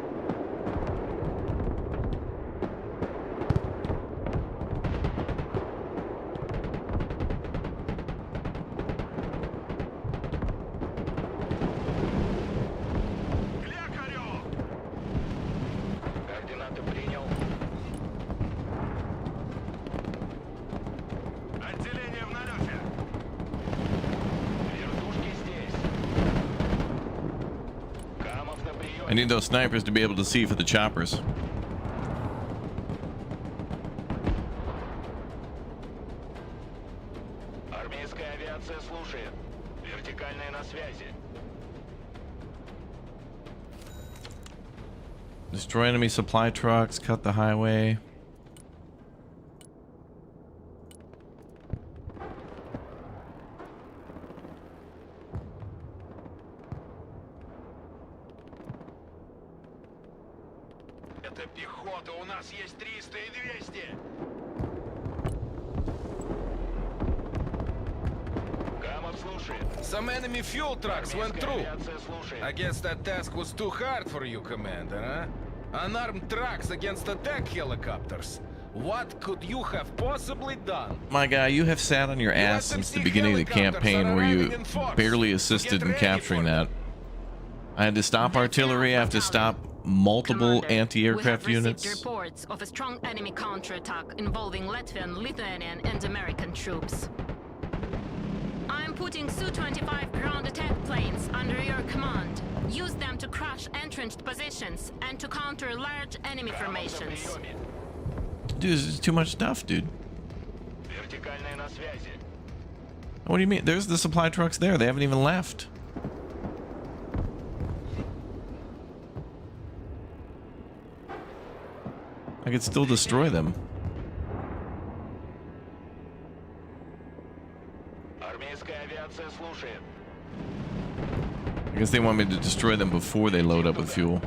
Лекарю! Координаты принял. Отделение в налете! Вертушки здесь. Камов на приеме. I need those snipers to be able to see for the choppers. Армейская авиация слушает. Вертикальная на связи. Destroy enemy supply trucks, cut the highway. Это пехота, у нас есть 300 и 200! Камов слушает. Some enemy fuel trucks went Армейская through. авиация слушает. I guess that task was too hard for you, Commander, huh? Unarmed trucks against attack helicopters. What could you have possibly done? My guy, you have sat on your ass since the beginning of the campaign where you barely assisted in capturing that. I had to stop artillery, I have to stop multiple Commander, anti-aircraft we have units. received reports of a strong enemy counterattack involving Latvian, Lithuanian, and American troops. I'm putting Su-25 ground attack planes under your command. Use them to crush entrenched positions and to counter large enemy formations. Dude, this is too much stuff, dude. Вертикальная на связи. What do you mean? There's the supply trucks there. They haven't even left. I could still destroy them. I guess they want me to destroy them before they load up with fuel.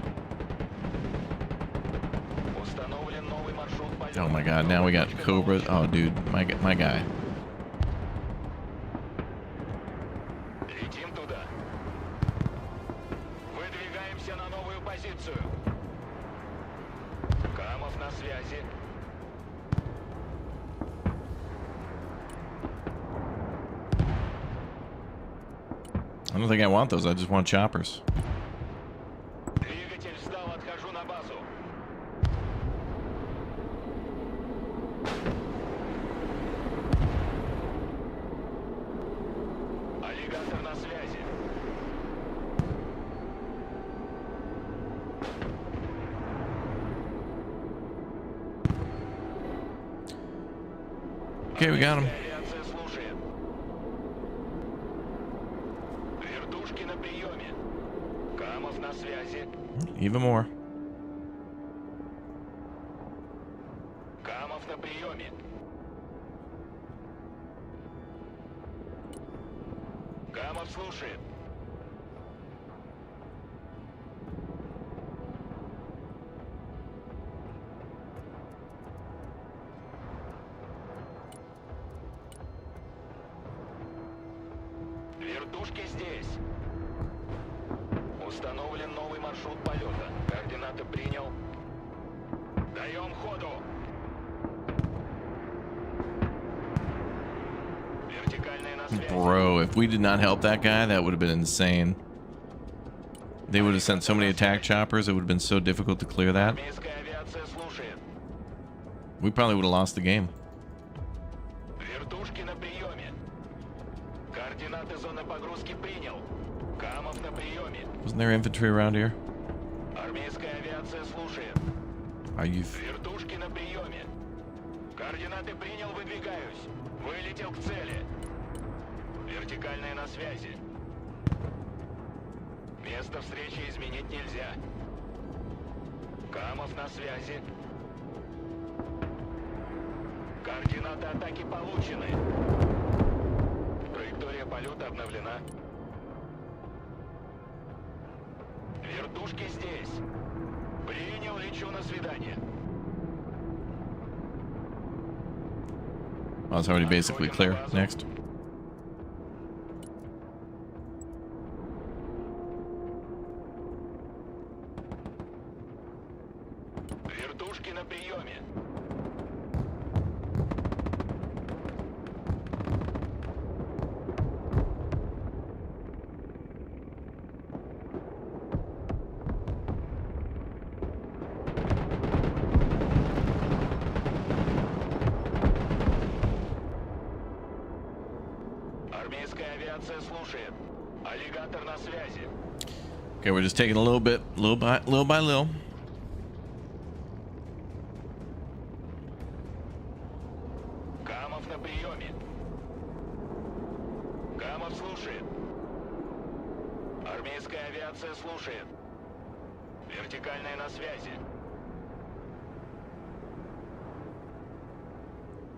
Oh my god, now we got Cobra. Oh dude, my guy. I don't think I want those. I just want choppers. Okay, we got him. Even more. Вертушки здесь. Установлен новый маршрут полета. Координаты принял. Даем ходу. Вертикальная на связи. Bro, if we did not help that guy, that would have been insane. They would have sent so many attack choppers, it would have been so difficult to clear that. We probably would have lost the game. Вертушки на приеме. Координаты зоны погрузки принял. Камов на приеме. Wasn't there infantry around here? Армейская авиация слушает. Are you? Вертушки на приеме. Координаты принял, выдвигаюсь. Вылетел к цели. Вертикальная на связи. Место встречи изменить нельзя. Камов на связи. Координаты атаки получены. Траектория полета обновлена. Вертушки здесь. Принял, лечу на свидание. Oh, it's already basically clear. Next. Вертушки на приеме. Армейская авиация слушает. Аллигатор на связи. Okay, we're just taking a little bit, little by little. Камов на приеме. Камов слушает. Армейская авиация слушает. Вертикальная на связи.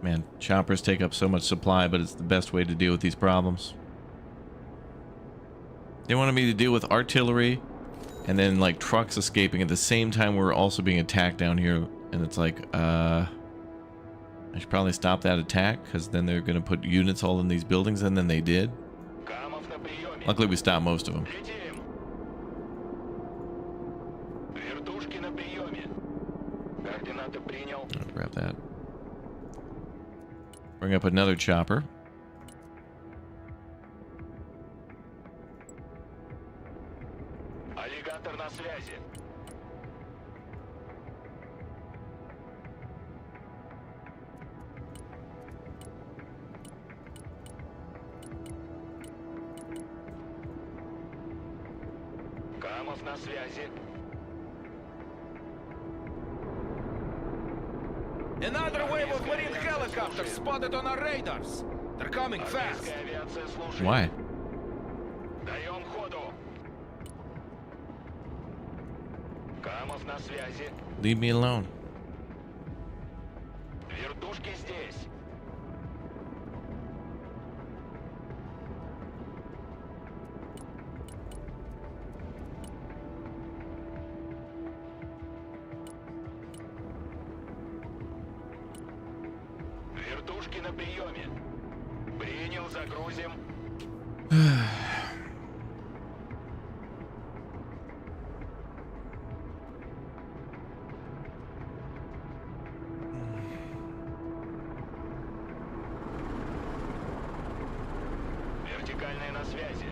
Man, choppers take up so much supply, but it's the best way to deal with these problems. They wanted me to deal with artillery and then like trucks escaping at the same time we're also being attacked down here, and it's like I should probably stop that attack because then they're gonna put units all in these buildings, and then they did. Камов на приеме. Luckily we stopped most of them. Летим. Вертушки на приеме. Координаты принял. I'll grab that. Bring up another chopper. Аллигатор на связи. Камов на связи. Another wave of marine helicopters spotted on our radars. They're coming fast. Why? Даем ходу. Камов на связи. Leave me alone. Вертушки здесь. Вертушки на приеме. Принял, загрузим. Вертикальные на связи.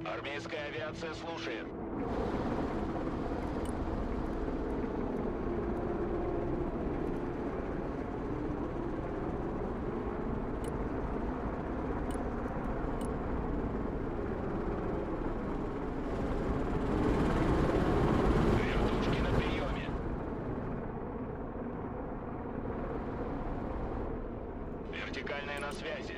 Армейская авиация слушает. Вертушки на приеме. Вертикальные на связи.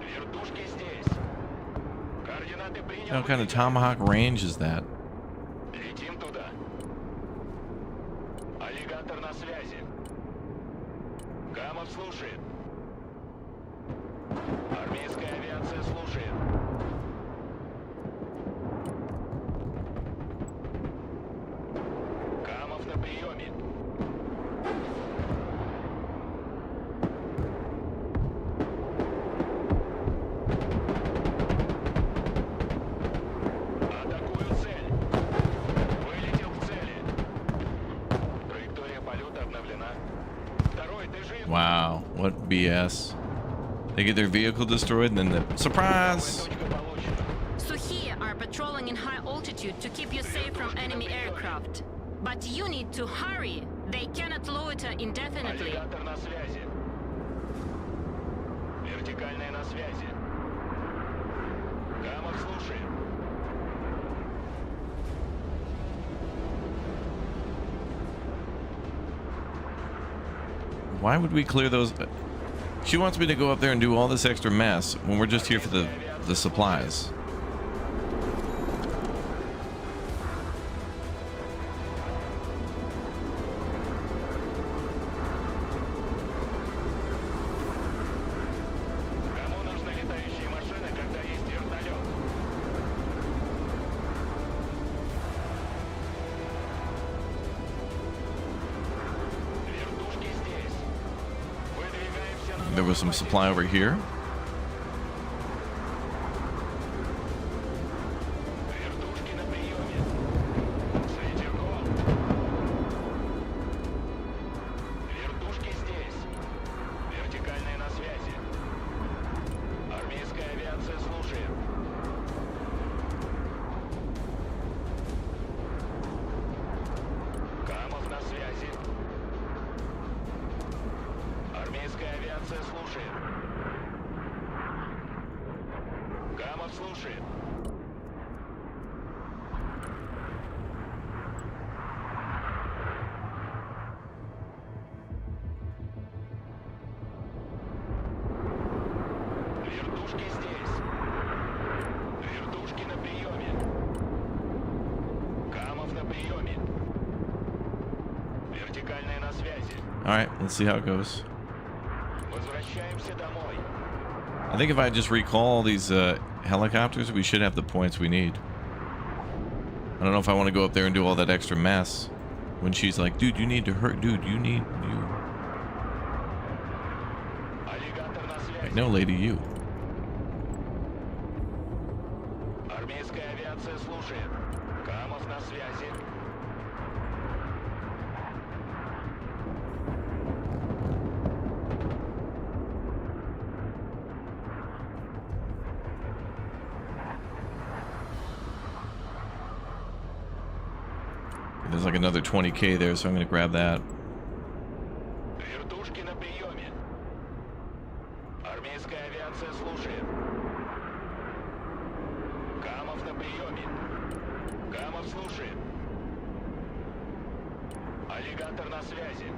Вертушки здесь. Координаты принял. What kind of tomahawk range is that? Летим туда. Аллигатор на связи. Камов слушает. Армейская авиация слушает. Камов на приеме. Атакую цель. Вылетел в цели. Траектория полета обновлена. Второй, ты жив? Wow, what BS. They get their vehicle destroyed and then the surprise. Точка получена. Suhi are patrolling in high altitude to keep you safe from enemy aircraft. But you need to hurry. They cannot loiter indefinitely. Аллигатор на связи. Вертикальная на связи. Камов слушает. Why would we clear those? She wants me to go up there and do all this extra mess when we're just here for the supplies. Кому нужны летающие машины, когда есть вертолет? Вертушки здесь. Выдвигаемся на There was some supply over here. вертушки на приеме. Светергон. Вертушки здесь. Вертикальные на связи. Армейская авиация слушает. Камов на связи. Армейская авиация слушает. Камов слушает. Вертушки здесь. Вертушки на приеме. Камов на приеме. Вертикальные на связи. All right, let's see how it goes. Возвращаемся домой. I think if I just recall all these helicopters, we should have the points we need. I don't know if I want to go up there and do all that extra mess when she's like, dude, you need to hurt, dude, you need you. Аллигатор на связи. Like, no, lady, you. Армейская авиация слушает. Камов на связи. There's like another 20K there, so I'm going to grab that. Армейская авиация слушает. Камов на приеме. Камов слушает. Аллигатор на связи.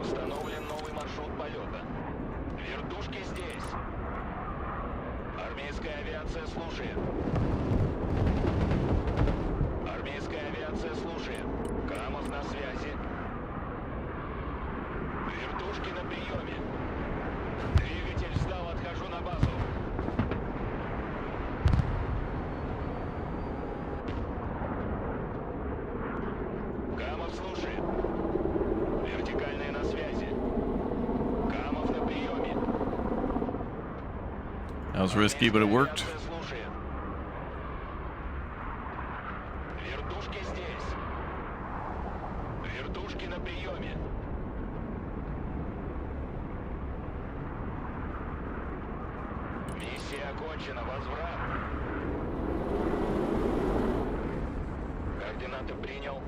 Установлен новый маршрут полета. Вертушки здесь. Армейская авиация слушает. Армейская авиация слушает. Камов на связи. Вертушки на приеме. Двигатель встал, отхожу на базу. Камов слушает. Вертикальная на связи. Камов на приеме. That was risky, but it worked. Авиация слушает. Вертушки здесь. Вертушки на приеме. Миссия окончена. Возврат. Координаты принял.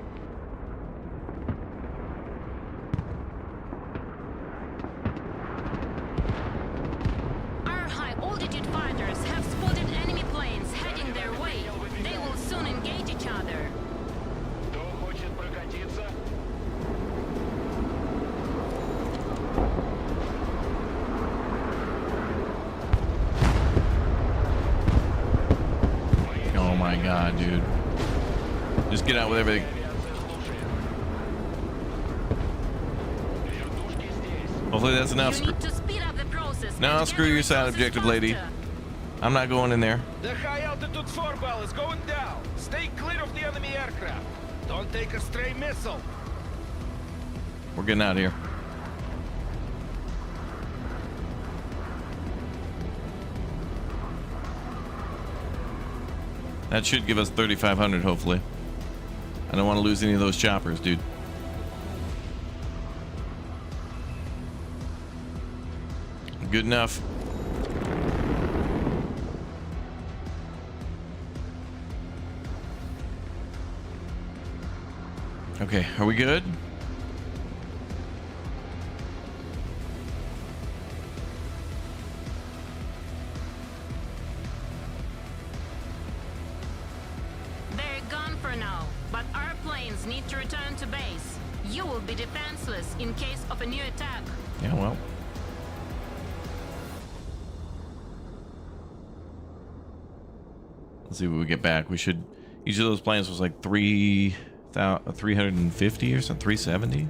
Our high-altitude fighters have spotted enemy planes heading their way. They will soon engage each other. Кто хочет прокатиться? Oh my god, dude. Just get out with everything. Авиация слушает. Вертушки здесь. Hopefully that's enough. You need to speed up the process. No, and screw gather your side resources objective, lady. faster. I'm not going in there. The high-altitude 4-ball is going down. Stay clear of the enemy aircraft. Don't take a stray missile. We're getting out of here. That should give us 3,500, hopefully. I don't want to lose any of those choppers, dude. Good enough. Okay, are we good? They're gone for now, but our planes need to return to base. You will be defenseless in case of a new attack. Yeah, well. Let's see what we get back. We should. Each of those planes was like 350 or something, 370.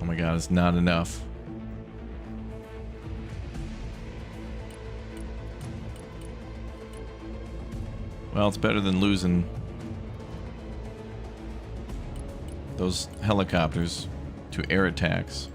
Oh my god, it's not enough. Well, it's better than losing those helicopters to air attacks.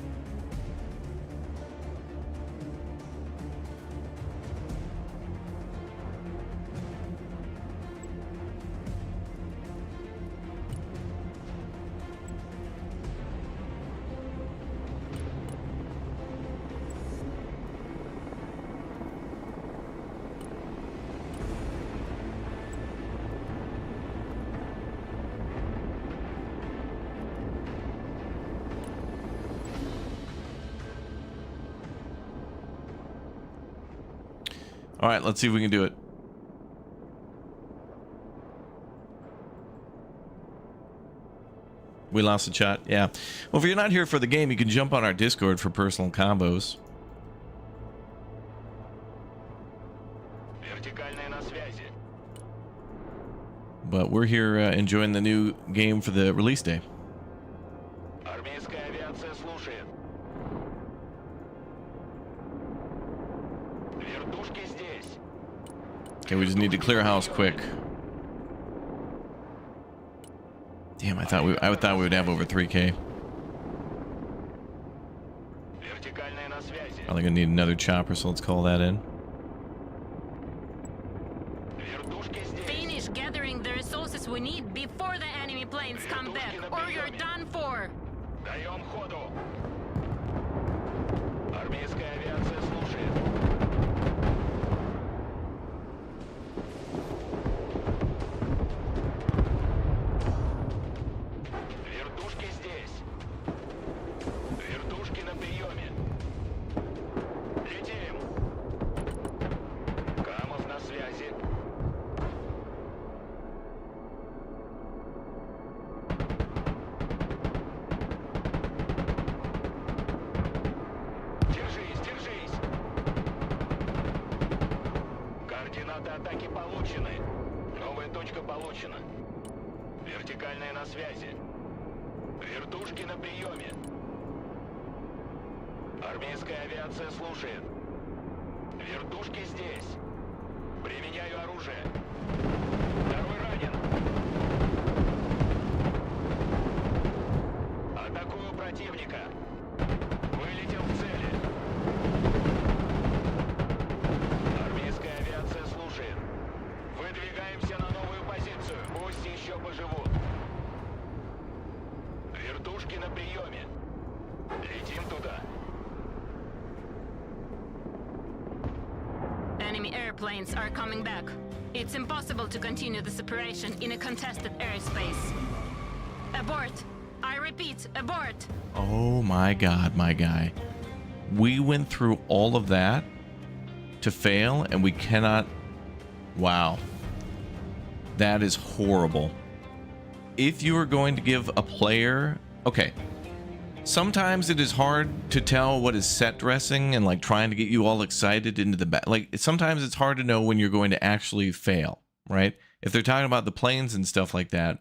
All right, let's see if we can do it. We lost the chat. Yeah. Well, if you're not here for the game, you can jump on our Discord for personal combos. Вертикальная на связи. But we're here enjoying the new game for the release day. Армейская авиация слушает. Вертушки здесь. Okay, we just need to clear house quick. Damn, I thought we would have over 3K. Вертикальная на связи. Probably gonna need another chopper, so let's call that in. Вертушки здесь. Finish gathering the resources we need before the enemy planes airplanes come back, or you're done for. Даем ходу. Армейская авиация слушает. Вертушки здесь. Вертушки на приеме. Летим. Камов на связи. Держись, держись. Координаты атаки получены. Новая точка получена. Вертикальная на связи. Вертушки на приеме. Армейская авиация слушает. Вертушки здесь. Применяю оружие. Второй ранен. Атакую противника. Вылетел в цели. Армейская авиация слушает. Выдвигаемся на новую позицию. Пусть еще поживут. Вертушки на приеме. Летим туда. Enemy airplanes are coming back. It's impossible to continue this operation in a contested airspace. Abort! I repeat, abort! Oh my god, my guy. We went through all of that to fail, and we cannot... Wow. That is horrible. If you are going to give a player... Okay. Sometimes it is hard to tell what is set dressing and like trying to get you all excited into the back. Like sometimes it's hard to know when you're going to actually fail, right? If they're talking about the planes and stuff like that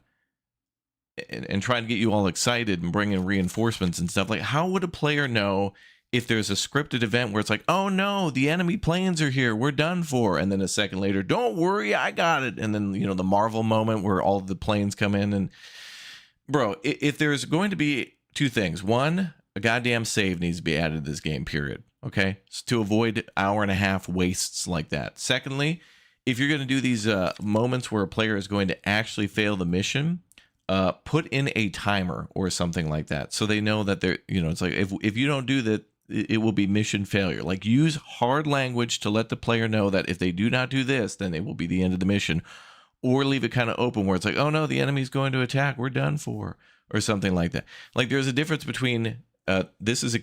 and trying to get you all excited and bring in reinforcements and stuff, like how would a player know if there's a scripted event where it's like, oh no, the enemy planes are here, we're done for. And then a second later, don't worry, I got it. And then, you know, the Marvel moment where all the planes come in and bro, if there's going to be two things. One, a goddamn save needs to be added to this game, period. Okay? So to avoid hour-and-a-half wastes like that. Secondly, if you're going to do these moments where a player is going to actually fail the mission, put in a timer or something like that. So they know that they're, you know, it's like if you don't do that, it will be mission failure. Like use hard language to let the player know that if they do not do this, then it will be the end of the mission. Or leave it kind of open where it's like, oh no, the enemy's going to attack, we're done for. Or something like that. Like there's a difference between this is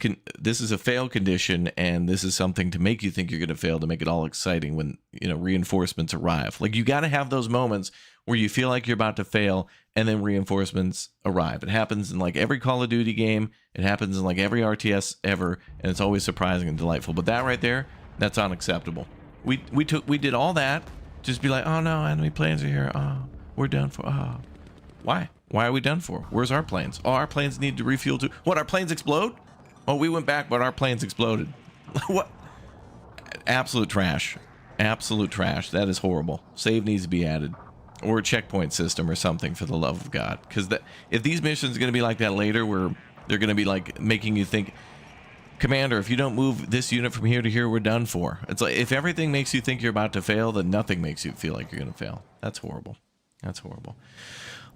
a fail condition and this is something to make you think you're going to fail, to make it all exciting when, you know, reinforcements arrive. Like you got to have those moments where you feel like you're about to fail and then reinforcements arrive. It happens in like every Call of Duty game. It happens in like every RTS ever, and it's always surprising and delightful. But that right there, that's unacceptable. We did all that just be like, oh no, enemy planes are here. Oh, we're done for. Oh, why? Why are we done for? Where's our planes? Oh, our planes need to refuel too. What, our planes explode? Oh, we went back, but our planes exploded. What? Absolute trash. Absolute trash. That is horrible. Save needs to be added. Or a checkpoint system or something, for the love of God. Because if these missions are going to be like that later, where they're going to be like making you think, Commander, if you don't move this unit from here to here, we're done for. It's like, if everything makes you think you're about to fail, then nothing makes you feel like you're going to fail. That's horrible. That's horrible.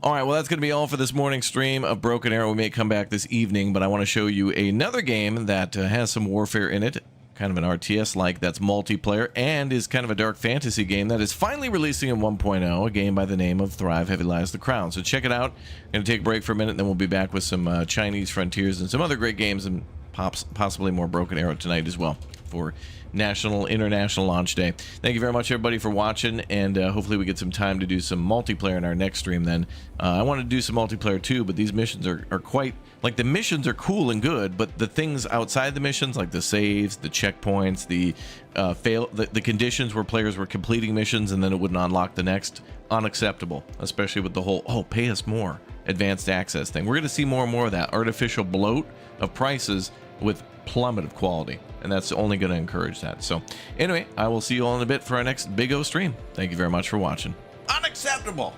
All right, well, that's going to be all for this morning's stream of Broken Arrow. We may come back this evening, but I want to show you another game that has some warfare in it, kind of an RTS-like, that's multiplayer, and is kind of a dark fantasy game that is finally releasing in 1.0, a game by the name of Thrive Heavy Lies the Crown. So check it out. I'm going to take a break for a minute, and then we'll be back with some Chinese Frontiers and some other great games, and possibly more Broken Arrow tonight as well for International Launch Day. Thank you very much, everybody, for watching, and hopefully we get some time to do some multiplayer in our next stream then. I want to do some multiplayer too, but these missions are quite, like, the missions are cool and good, but the things outside the missions, like the saves, the checkpoints, the conditions where players were completing missions and then it wouldn't unlock the next, unacceptable, especially with the whole, oh, pay us more, advanced access thing. We're going to see more and more of that artificial bloat of prices with plummet of quality, and that's only going to encourage that. So anyway, I will see you all in a bit for our next Big O stream. Thank you very much for watching. Unacceptable.